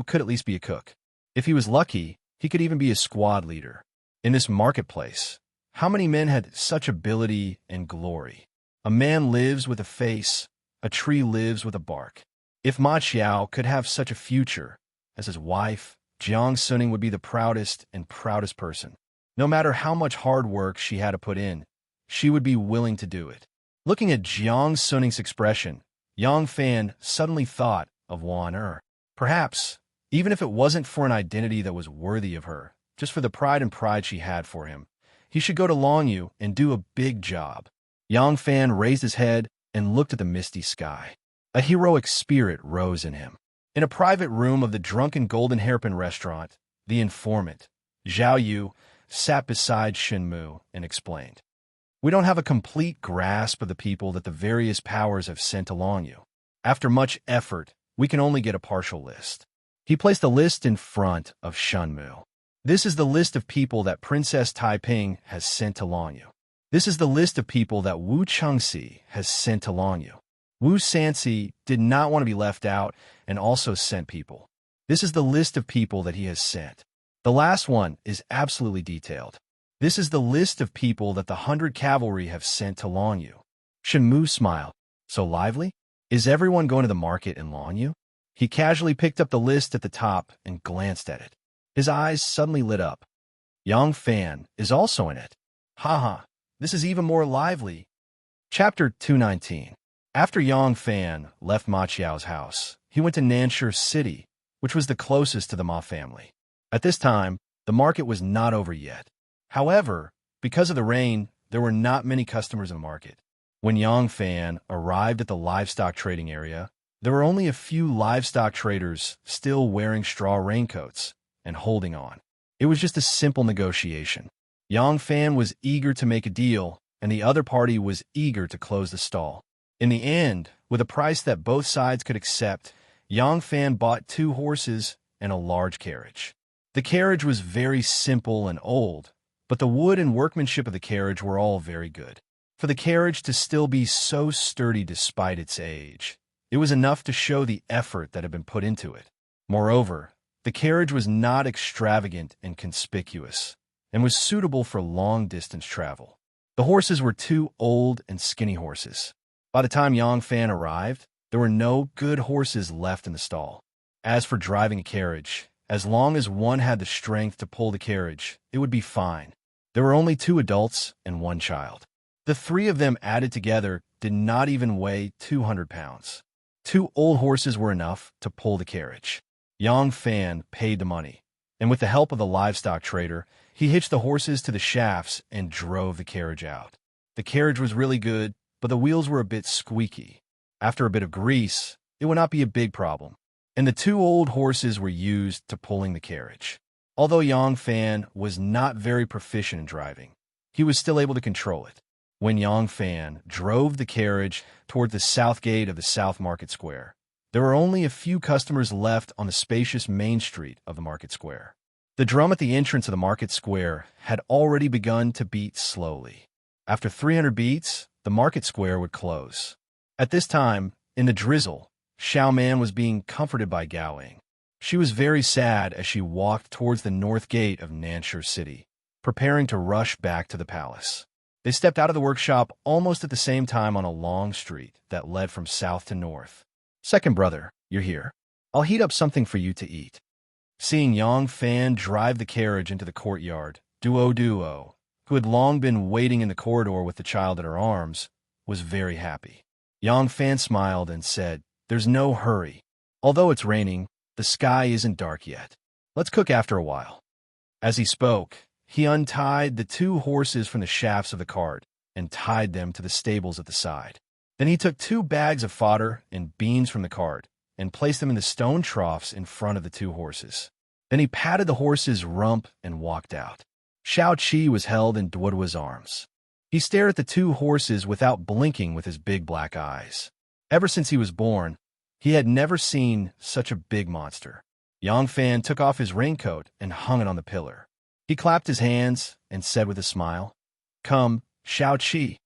could at least be a cook. If he was lucky, he could even be a squad leader. In this marketplace, how many men had such ability and glory? A man lives with a face, a tree lives with a bark. If Ma Xiao could have such a future as his wife, Jiang Suning would be the proudest and proudest person. No matter how much hard work she had to put in, she would be willing to do it. Looking at Jiang Suning's expression, Yang Fan suddenly thought of Wan Er. Perhaps, even if it wasn't for an identity that was worthy of her, just for the pride she had for him, he should go to Longyu and do a big job. Yang Fan raised his head and looked at the misty sky. A heroic spirit rose in him. In a private room of the Drunken Golden Hairpin restaurant, the informant, Zhao Yu, sat beside Shenmu and explained, "We don't have a complete grasp of the people that the various powers have sent along you. After much effort, we can only get a partial list." He placed the list in front of Shenmu. "This is the list of people that Princess Taiping has sent to Longyu. This is the list of people that Wu Chengxi has sent to Longyu. Wu Sanxi did not want to be left out and also sent people. This is the list of people that he has sent. The last one is absolutely detailed. This is the list of people that the 100 cavalry have sent to Longyu." Shenmu smiled. "So lively? Is everyone going to the market in Longyu?" He casually picked up the list at the top and glanced at it. His eyes suddenly lit up. Yang Fan is also in it. Haha, this is even more lively. Chapter 219. After Yang Fan left Ma Qiao's house, he went to Nanshi City, which was the closest to the Ma family. At this time, the market was not over yet. However, because of the rain, there were not many customers in the market. When Yang Fan arrived at the livestock trading area, there were only a few livestock traders still wearing straw raincoats and holding on. It was just a simple negotiation. Yang Fan was eager to make a deal, and the other party was eager to close the stall. In the end, with a price that both sides could accept, Yang Fan bought 2 horses and a large carriage. The carriage was very simple and old, but the wood and workmanship of the carriage were all very good. For the carriage to still be so sturdy despite its age, it was enough to show the effort that had been put into it. Moreover, the carriage was not extravagant and conspicuous, and was suitable for long-distance travel. The horses were 2 old and skinny horses. By the time Yang Fan arrived, there were no good horses left in the stall. As for driving a carriage, as long as one had the strength to pull the carriage, it would be fine. There were only 2 adults and 1 child. The 3 of them added together did not even weigh 200 pounds. 2 old horses were enough to pull the carriage. Yang Fan paid the money, and with the help of the livestock trader, he hitched the horses to the shafts and drove the carriage out. The carriage was really good, but the wheels were a bit squeaky. After a bit of grease, it would not be a big problem, and the 2 old horses were used to pulling the carriage. Although Yang Fan was not very proficient in driving, he was still able to control it. When Yang Fan drove the carriage toward the south gate of the South Market Square, there were only a few customers left on the spacious main street of the market square. The drum at the entrance of the market square had already begun to beat slowly. After 300 beats, the market square would close. At this time, in the drizzle, Xiao Man was being comforted by Gaoing. She was very sad as she walked towards the north gate of Nanshi City, preparing to rush back to the palace. They stepped out of the workshop almost at the same time on a long street that led from south to north. "Second brother, you're here. I'll heat up something for you to eat." Seeing Yang Fan drive the carriage into the courtyard, Duo, who had long been waiting in the corridor with the child in her arms, was very happy. Yang Fan smiled and said, "There's no hurry. Although it's raining, the sky isn't dark yet. Let's cook after a while." As he spoke, he untied the 2 horses from the shafts of the cart and tied them to the stables at the side. Then he took 2 bags of fodder and beans from the cart and placed them in the stone troughs in front of the 2 horses. Then he patted the horses' rump and walked out. Shao Qi was held in Duoduo's arms. He stared at the 2 horses without blinking with his big black eyes. Ever since he was born, he had never seen such a big monster. Yang Fan took off his raincoat and hung it on the pillar. He clapped his hands and said with a smile, "Come, Shao Qi,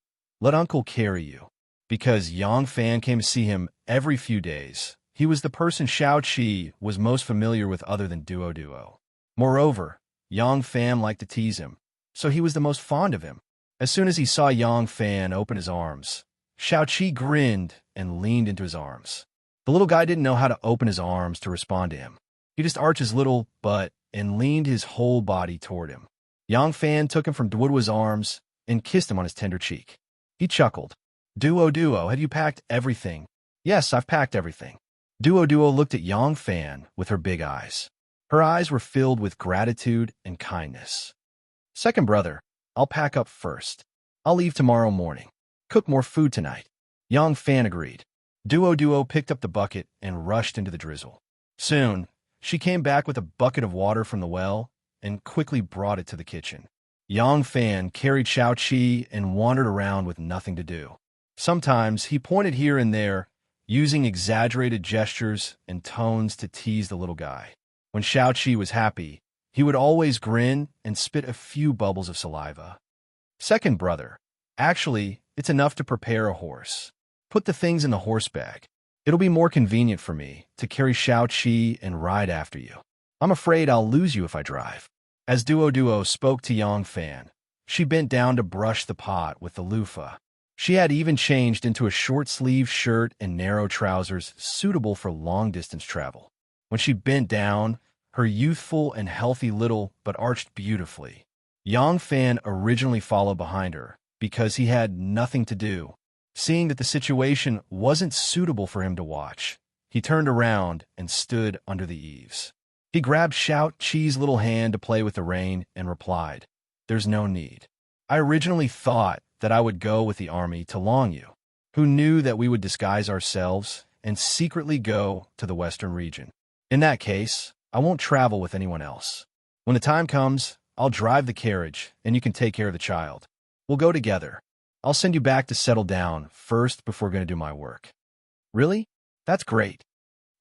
let uncle carry you." Because Yang Fan came to see him every few days, he was the person Shao Qi was most familiar with other than Duo. Moreover, Yang Fan liked to tease him, so he was the most fond of him. As soon as he saw Yang Fan open his arms, Shao Qi grinned and leaned into his arms. The little guy didn't know how to open his arms to respond to him. He just arched his little butt and leaned his whole body toward him. Yang Fan took him from Duoduo's arms and kissed him on his tender cheek. He chuckled. Duo, have you packed everything?" "Yes, I've packed everything." Duo looked at Yang Fan with her big eyes. Her eyes were filled with gratitude and kindness. "Second brother, I'll pack up first. I'll leave tomorrow morning. Cook more food tonight." Yang Fan agreed. Duo picked up the bucket and rushed into the drizzle. Soon, she came back with a bucket of water from the well and quickly brought it to the kitchen. Yang Fan carried Shao Qi and wandered around with nothing to do. Sometimes he pointed here and there, using exaggerated gestures and tones to tease the little guy. When Shao Qi was happy, he would always grin and spit a few bubbles of saliva. "Second brother, actually, it's enough to prepare a horse. Put the things in the horse bag. It'll be more convenient for me to carry Shao Qi and ride after you. I'm afraid I'll lose you if I drive." As Duo spoke to Yang Fan, she bent down to brush the pot with the loofah. She had even changed into a short-sleeved shirt and narrow trousers suitable for long-distance travel. When she bent down, her youthful and healthy little butt arched beautifully. Yang Fan originally followed behind her because he had nothing to do. Seeing that the situation wasn't suitable for him to watch, he turned around and stood under the eaves. He grabbed Shao Qi's little hand to play with the rein and replied, "There's no need. I originally thought that I would go with the army to Longyu. Who knew that we would disguise ourselves and secretly go to the western region? In that case, I won't travel with anyone else. When the time comes, I'll drive the carriage and you can take care of the child. We'll go together. I'll send you back to settle down first before going to do my work." "Really? That's great."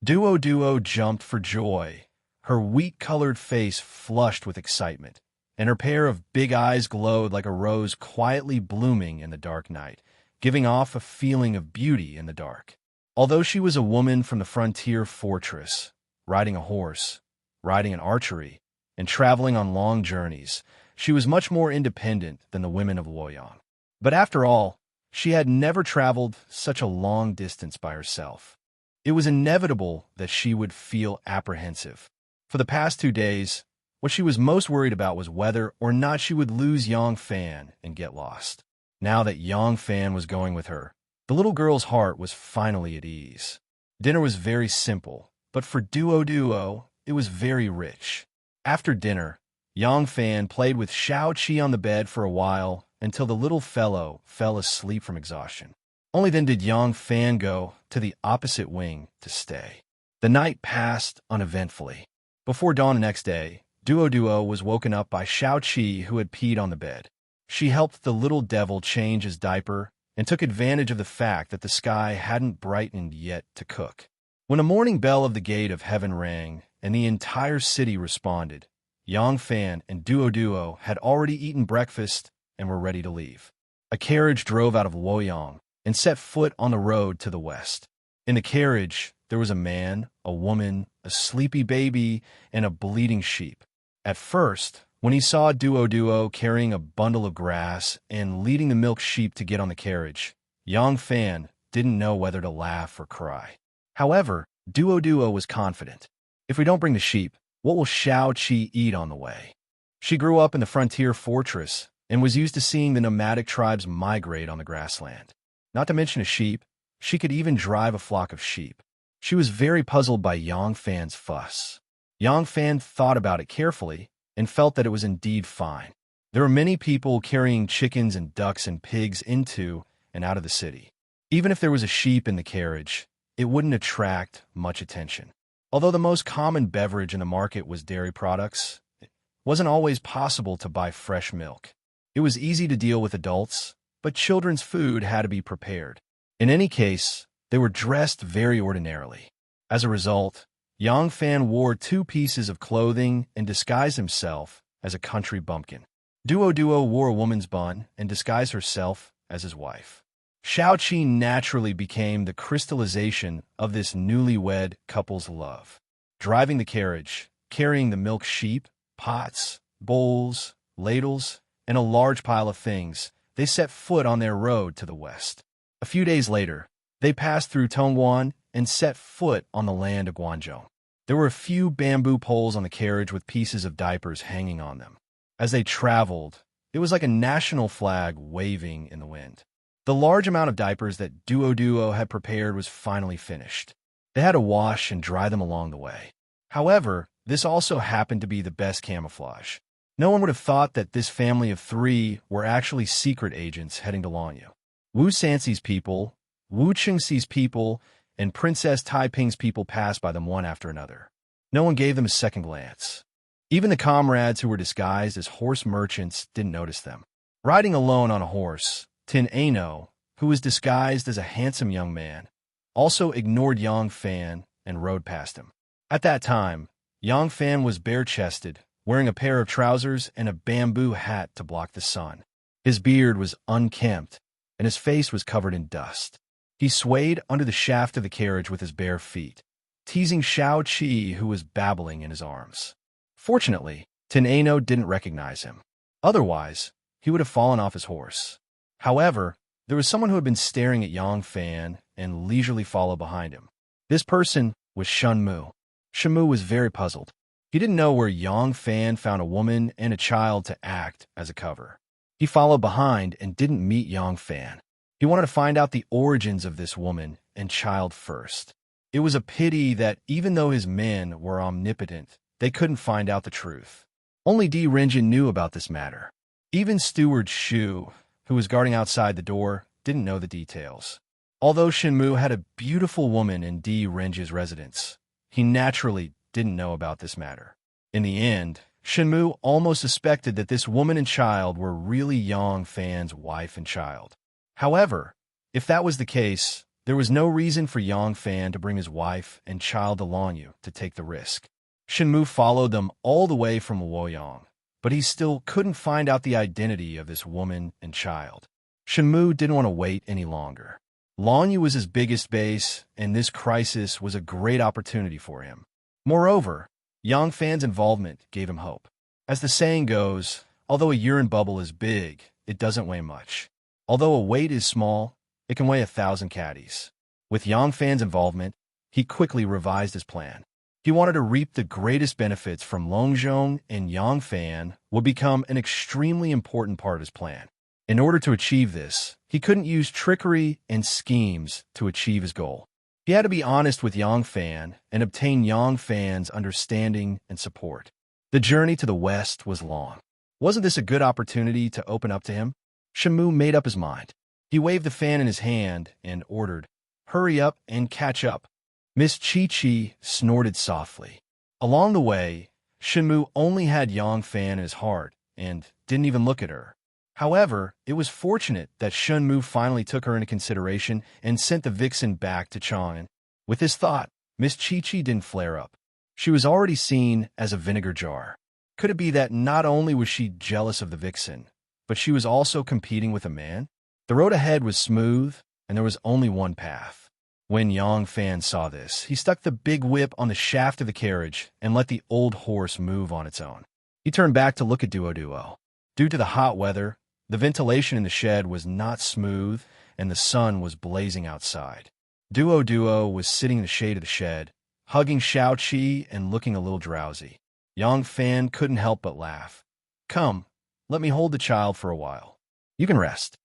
Duo jumped for joy. Her wheat-colored face flushed with excitement, and her pair of big eyes glowed like a rose quietly blooming in the dark night, giving off a feeling of beauty in the dark. Although she was a woman from the frontier fortress, riding a horse, riding an archery, and traveling on long journeys, she was much more independent than the women of Luoyang. But after all, she had never traveled such a long distance by herself. It was inevitable that she would feel apprehensive. For the past 2 days, what she was most worried about was whether or not she would lose Yang Fan and get lost. Now that Yang Fan was going with her, the little girl's heart was finally at ease. Dinner was very simple, but for Duo, it was very rich. After dinner, Yang Fan played with Shao Qi on the bed for a while until the little fellow fell asleep from exhaustion. Only then did Yang Fan go to the opposite wing to stay. The night passed uneventfully. Before dawn the next day, Duo was woken up by Shao Qi, who had peed on the bed. She helped the little devil change his diaper and took advantage of the fact that the sky hadn't brightened yet to cook. When a morning bell of the gate of heaven rang and the entire city responded, Yang Fan and Duo had already eaten breakfast and were ready to leave. A carriage drove out of Luoyang and set foot on the road to the west. In the carriage, there was a man, a woman, a sleepy baby, and a bleating sheep. At first, when he saw Duo carrying a bundle of grass and leading the milk sheep to get on the carriage, Yang Fan didn't know whether to laugh or cry. However, Duo was confident. If we don't bring the sheep, what will Shao Qi eat on the way? She grew up in the frontier fortress and was used to seeing the nomadic tribes migrate on the grassland. Not to mention a sheep, she could even drive a flock of sheep. She was very puzzled by Yang Fan's fuss. Yang Fan thought about it carefully and felt that it was indeed fine. There were many people carrying chickens and ducks and pigs into and out of the city. Even if there was a sheep in the carriage, it wouldn't attract much attention. Although the most common beverage in the market was dairy products, it wasn't always possible to buy fresh milk. It was easy to deal with adults, but children's food had to be prepared. In any case, they were dressed very ordinarily. As a result, Yang Fan wore 2 pieces of clothing and disguised himself as a country bumpkin. Duo wore a woman's bun and disguised herself as his wife. Xiaoqi naturally became the crystallization of this newlywed couple's love. Driving the carriage, carrying the milk sheep, pots, bowls, ladles, and a large pile of things, they set foot on their road to the west. A few days later, they passed through Tongguan and set foot on the land of Guangzhou. There were a few bamboo poles on the carriage with pieces of diapers hanging on them. As they traveled, it was like a national flag waving in the wind. The large amount of diapers that Duo had prepared was finally finished. They had to wash and dry them along the way. However, this also happened to be the best camouflage. No one would have thought that this family of 3 were actually secret agents heading to Lanyu. Wu Sanxi's people, Wu Qingxi's people, and Princess Taiping's people passed by them one after another. No one gave them a second glance. Even the comrades who were disguised as horse merchants didn't notice them. Riding alone on a horse, Tin Ano, who was disguised as a handsome young man, also ignored Yang Fan and rode past him. At that time, Yang Fan was bare-chested, wearing a pair of trousers and a bamboo hat to block the sun. His beard was unkempt, and his face was covered in dust. He swayed under the shaft of the carriage with his bare feet, teasing Xiaoqi, who was babbling in his arms. Fortunately, Tin Ano didn't recognize him. Otherwise, he would have fallen off his horse. However, there was someone who had been staring at Yang Fan and leisurely followed behind him. This person was Shunmu. Shunmu was very puzzled. He didn't know where Yang Fan found a woman and a child to act as a cover. He followed behind and didn't meet Yang Fan. He wanted to find out the origins of this woman and child first. It was a pity that even though his men were omnipotent, they couldn't find out the truth. Only Di Renjin knew about this matter. Even Steward Shu, who was guarding outside the door, didn't know the details. Although Shenmu had a beautiful woman in Di Renjin's residence, he naturally didn't know about this matter. In the end, Shenmu almost suspected that this woman and child were really Yang Fan's wife and child. However, if that was the case, there was no reason for Yang Fan to bring his wife and child to Lanyu to take the risk. Shenmu followed them all the way from Luoyang, but he still couldn't find out the identity of this woman and child. Shenmu didn't want to wait any longer. Lanyu was his biggest base, and this crisis was a great opportunity for him. Moreover, Yang Fan's involvement gave him hope. As the saying goes, although a urine bubble is big, it doesn't weigh much. Although a weight is small, it can weigh 1,000 caddies. With Yang Fan's involvement, he quickly revised his plan. He wanted to reap the greatest benefits from Longzhong, and Yang Fan would become an extremely important part of his plan. In order to achieve this, he couldn't use trickery and schemes to achieve his goal. He had to be honest with Yang Fan and obtain Yang Fan's understanding and support. The journey to the west was long. Wasn't this a good opportunity to open up to him? Shenmu made up his mind. He waved the fan in his hand and ordered, "Hurry up and catch up." Miss Chi-Chi snorted softly. Along the way, Shenmu only had Yang Fan in his heart and didn't even look at her. However, it was fortunate that Shenmu finally took her into consideration and sent the vixen back to Chang'an. With this thought, Miss Chi-Chi didn't flare up. She was already seen as a vinegar jar. Could it be that not only was she jealous of the vixen, but she was also competing with a man? The road ahead was smooth, and there was only one path. When Yang Fan saw this, he stuck the big whip on the shaft of the carriage and let the old horse move on its own. He turned back to look at Duo. Due to the hot weather, the ventilation in the shed was not smooth, and the sun was blazing outside. Duo was sitting in the shade of the shed, hugging Xiaoqi and looking a little drowsy. Yang Fan couldn't help but laugh. "Come, let me hold the child for a while. You can rest."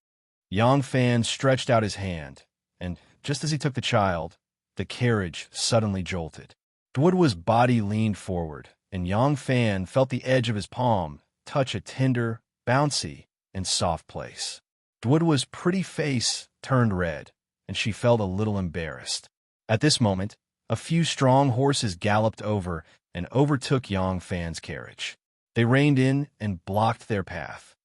Yang Fan stretched out his hand, and just as he took the child, the carriage suddenly jolted. Dwoodwa's body leaned forward, and Yang Fan felt the edge of his palm touch a tender, bouncy, and soft place. Dwoodwa's pretty face turned red, and she felt a little embarrassed. At this moment, a few strong horses galloped over and overtook Yang Fan's carriage. They reined in and blocked their path,